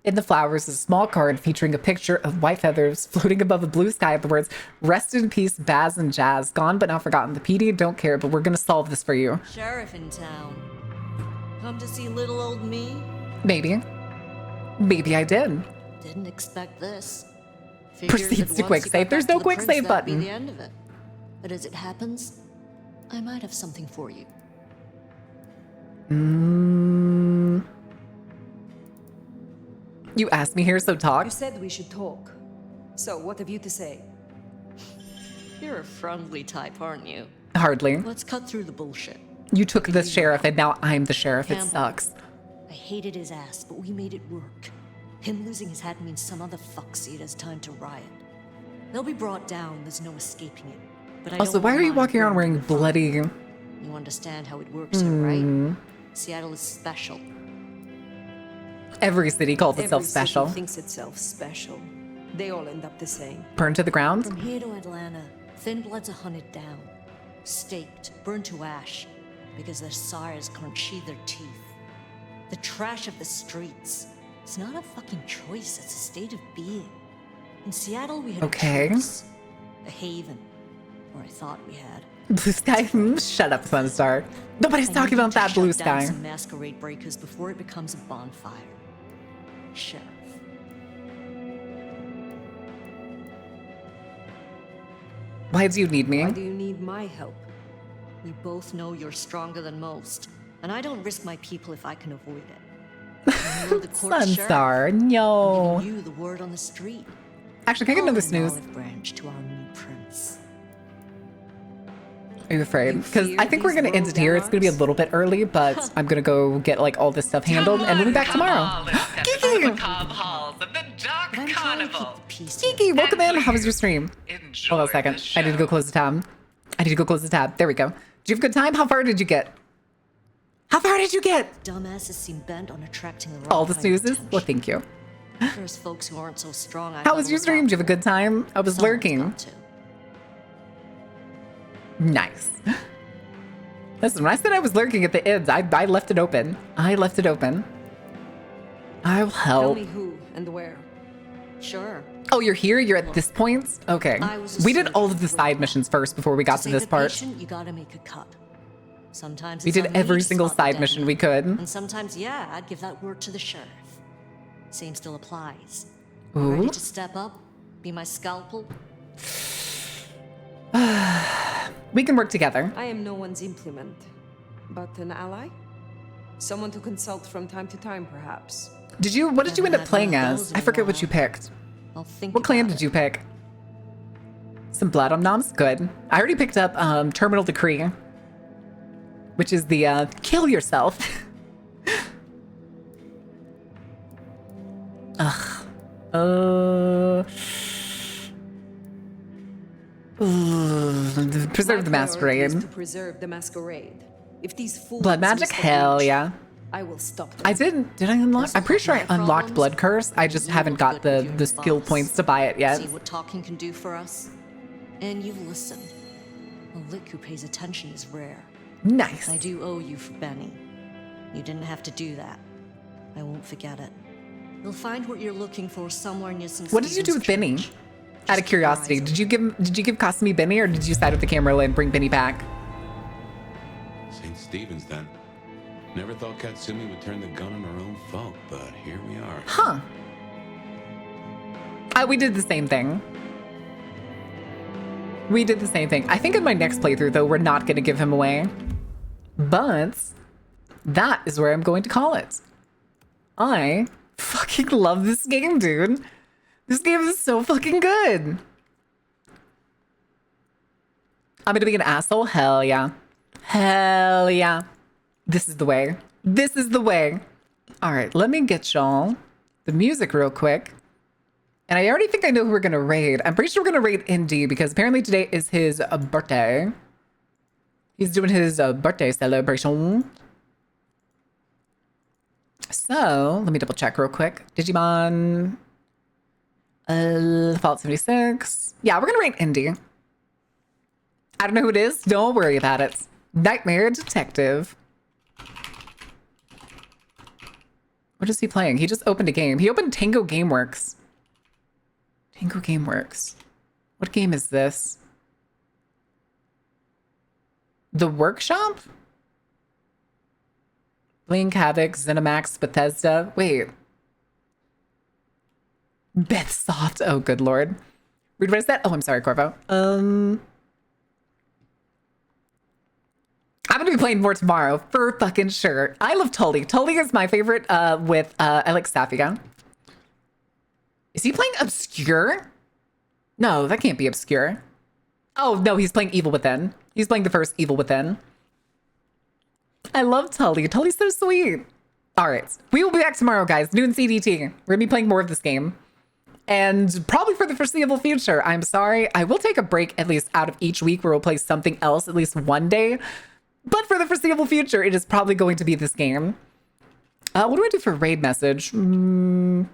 in the flowers is a small card featuring a picture of white feathers floating above a blue sky with the words, "Rest in peace, Baz and Jazz. Gone but not forgotten. The PD don't care, but we're gonna solve this for you." Sheriff in town. Come to see little old me? Maybe. Maybe I did. Didn't expect this. Proceeds to quick save. There's no quick save button. That'd be the end of it. But as it happens, I might have something for you. You asked me here, so talk. You said we should talk. So what have you to say? You're a friendly type, aren't you? Hardly. Let's cut through the bullshit. You took the sheriff, and now I'm the sheriff. It sucks. I hated his ass, but we made it work. Him losing his head means some other fuckseed has time to riot. They'll be brought down, there's no escaping it. But I Also, don't why are you mind walking around burning wearing the fire. bloody... You understand how it works here, right? Seattle is special. Every city calls itself Every special. city thinks itself special. They all end up the same. Burned to the ground? From here to Atlanta, thin bloods are hunted down, staked, burned to ash, because their sires can't sheathe their teeth. The trash of the streets. It's not a fucking choice, it's a state of being. In Seattle, we had a choice, a haven, or I thought we had. Blue sky? Shut up, Sunstar. Nobody's talking about that blue Shut down sky. some masquerade breakers before it becomes a bonfire. Sheriff. Why do you need me? Why do you need my help? We both know you're stronger than most, and I don't risk my people if I can avoid it. You're the court Sunstar, no. I'm giving you the word on the street. Actually, can I get another Call an snooze? olive branch to our new prince. Are you afraid? Because I think we're going to end it here. It's going to be a little bit early, but I'm going to go get like all this stuff handled and we'll be back tomorrow. Kiki! Kiki, welcome in. How was your stream? Hold on a second. I need to go close the tab. There we go. Did you have a good time? How far did you get? Dumbasses seem bent on attracting the wrong All the kind of snoozes? Well, thank you. There's folks who aren't so strong. How was your stream? Did you have a good time? I was lurking. Nice. Listen, when I said I was lurking at the ends, I left it open. I'll Tell help. me who and where. Sure. Oh, you're here? You're at this point? Okay. We did all of the side missions first before we got to this part. Patient, you gotta make a cut. Sometimes We it's did on me every to single spot the side dead mission man. we could. And sometimes, yeah, I'd give that word to the sheriff. Same still applies. Ooh. Ready to step up? Be my scalpel? We can work together. I am no one's implement, but an ally? Someone to consult from time to time, perhaps. What did you end up playing as? I forget what you picked. What clan did you pick? Some blood on noms? Good. I already picked up Terminal Decree, which is the kill yourself. Ugh. Preserve the masquerade. To preserve the masquerade. If these fools Blood magic? Hell yeah. I will stop them. I didn't. Did I unlock? I'm pretty sure I unlocked Blood Curse. I just haven't got the skill points to buy it yet. See what talking can do for us? And you listen. A lick who pays attention is rare. Nice. I do owe you for Benny. You didn't have to do that. I won't forget it. You'll find what you're looking for somewhere near some. What did you do with Benny? Out of curiosity, did you give Kasumi Benny, or did you side with the Camarilla and bring Benny back? St. Stephen's then. Never thought Katsumi would turn the gun on her own folk, but here we are. Huh. We did the same thing. I think in my next playthrough, though, we're not going to give him away. But that is where I'm going to call it. I fucking love this game, dude. This game is so fucking good. I'm going to be an asshole? Hell yeah. Hell yeah. This is the way. All right, let me get y'all the music real quick. And I already think I know who we're going to raid. I'm pretty sure we're going to raid Indy because apparently today is his birthday. He's doing his birthday celebration. So, let me double check real quick. Digimon. Fallout 76. Yeah, we're going to raid Indy. I don't know who it is. Don't worry about it. Nightmare Detective. What is he playing? He just opened a game. He opened Tango Gameworks. What game is this? The Workshop? Blink, Havoc, Zenimax, Bethesda. Wait. Bethsoft. Oh, good lord. Read what is that? Oh, I'm sorry, Corvo. I'm gonna be playing more tomorrow for fucking sure. I love Tully. Tully is my favorite with I like Safia. Is he playing Obscure? No, that can't be Obscure. Oh, no, he's playing Evil Within. He's playing the first Evil Within. I love Tully. Tully's so sweet. All right. We will be back tomorrow, guys. Noon CDT. We're going to be playing more of this game. And probably for the foreseeable future. I'm sorry. I will take a break at least out of each week where we'll play something else at least one day. But for the foreseeable future, it is probably going to be this game. What do I do for raid message? We'll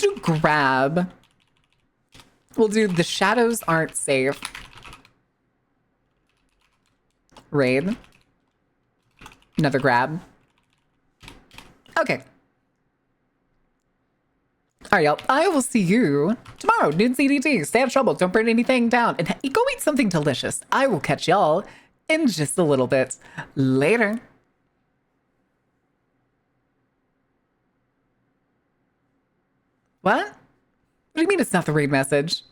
do grab. We'll do the shadows aren't safe. Raid. Another grab. Okay. All right, y'all. I will see you tomorrow. Noon CDT. Stay out of trouble. Don't burn anything down. And go eat something delicious. I will catch y'all in just a little bit. Later. What? What do you mean it's not the raid message?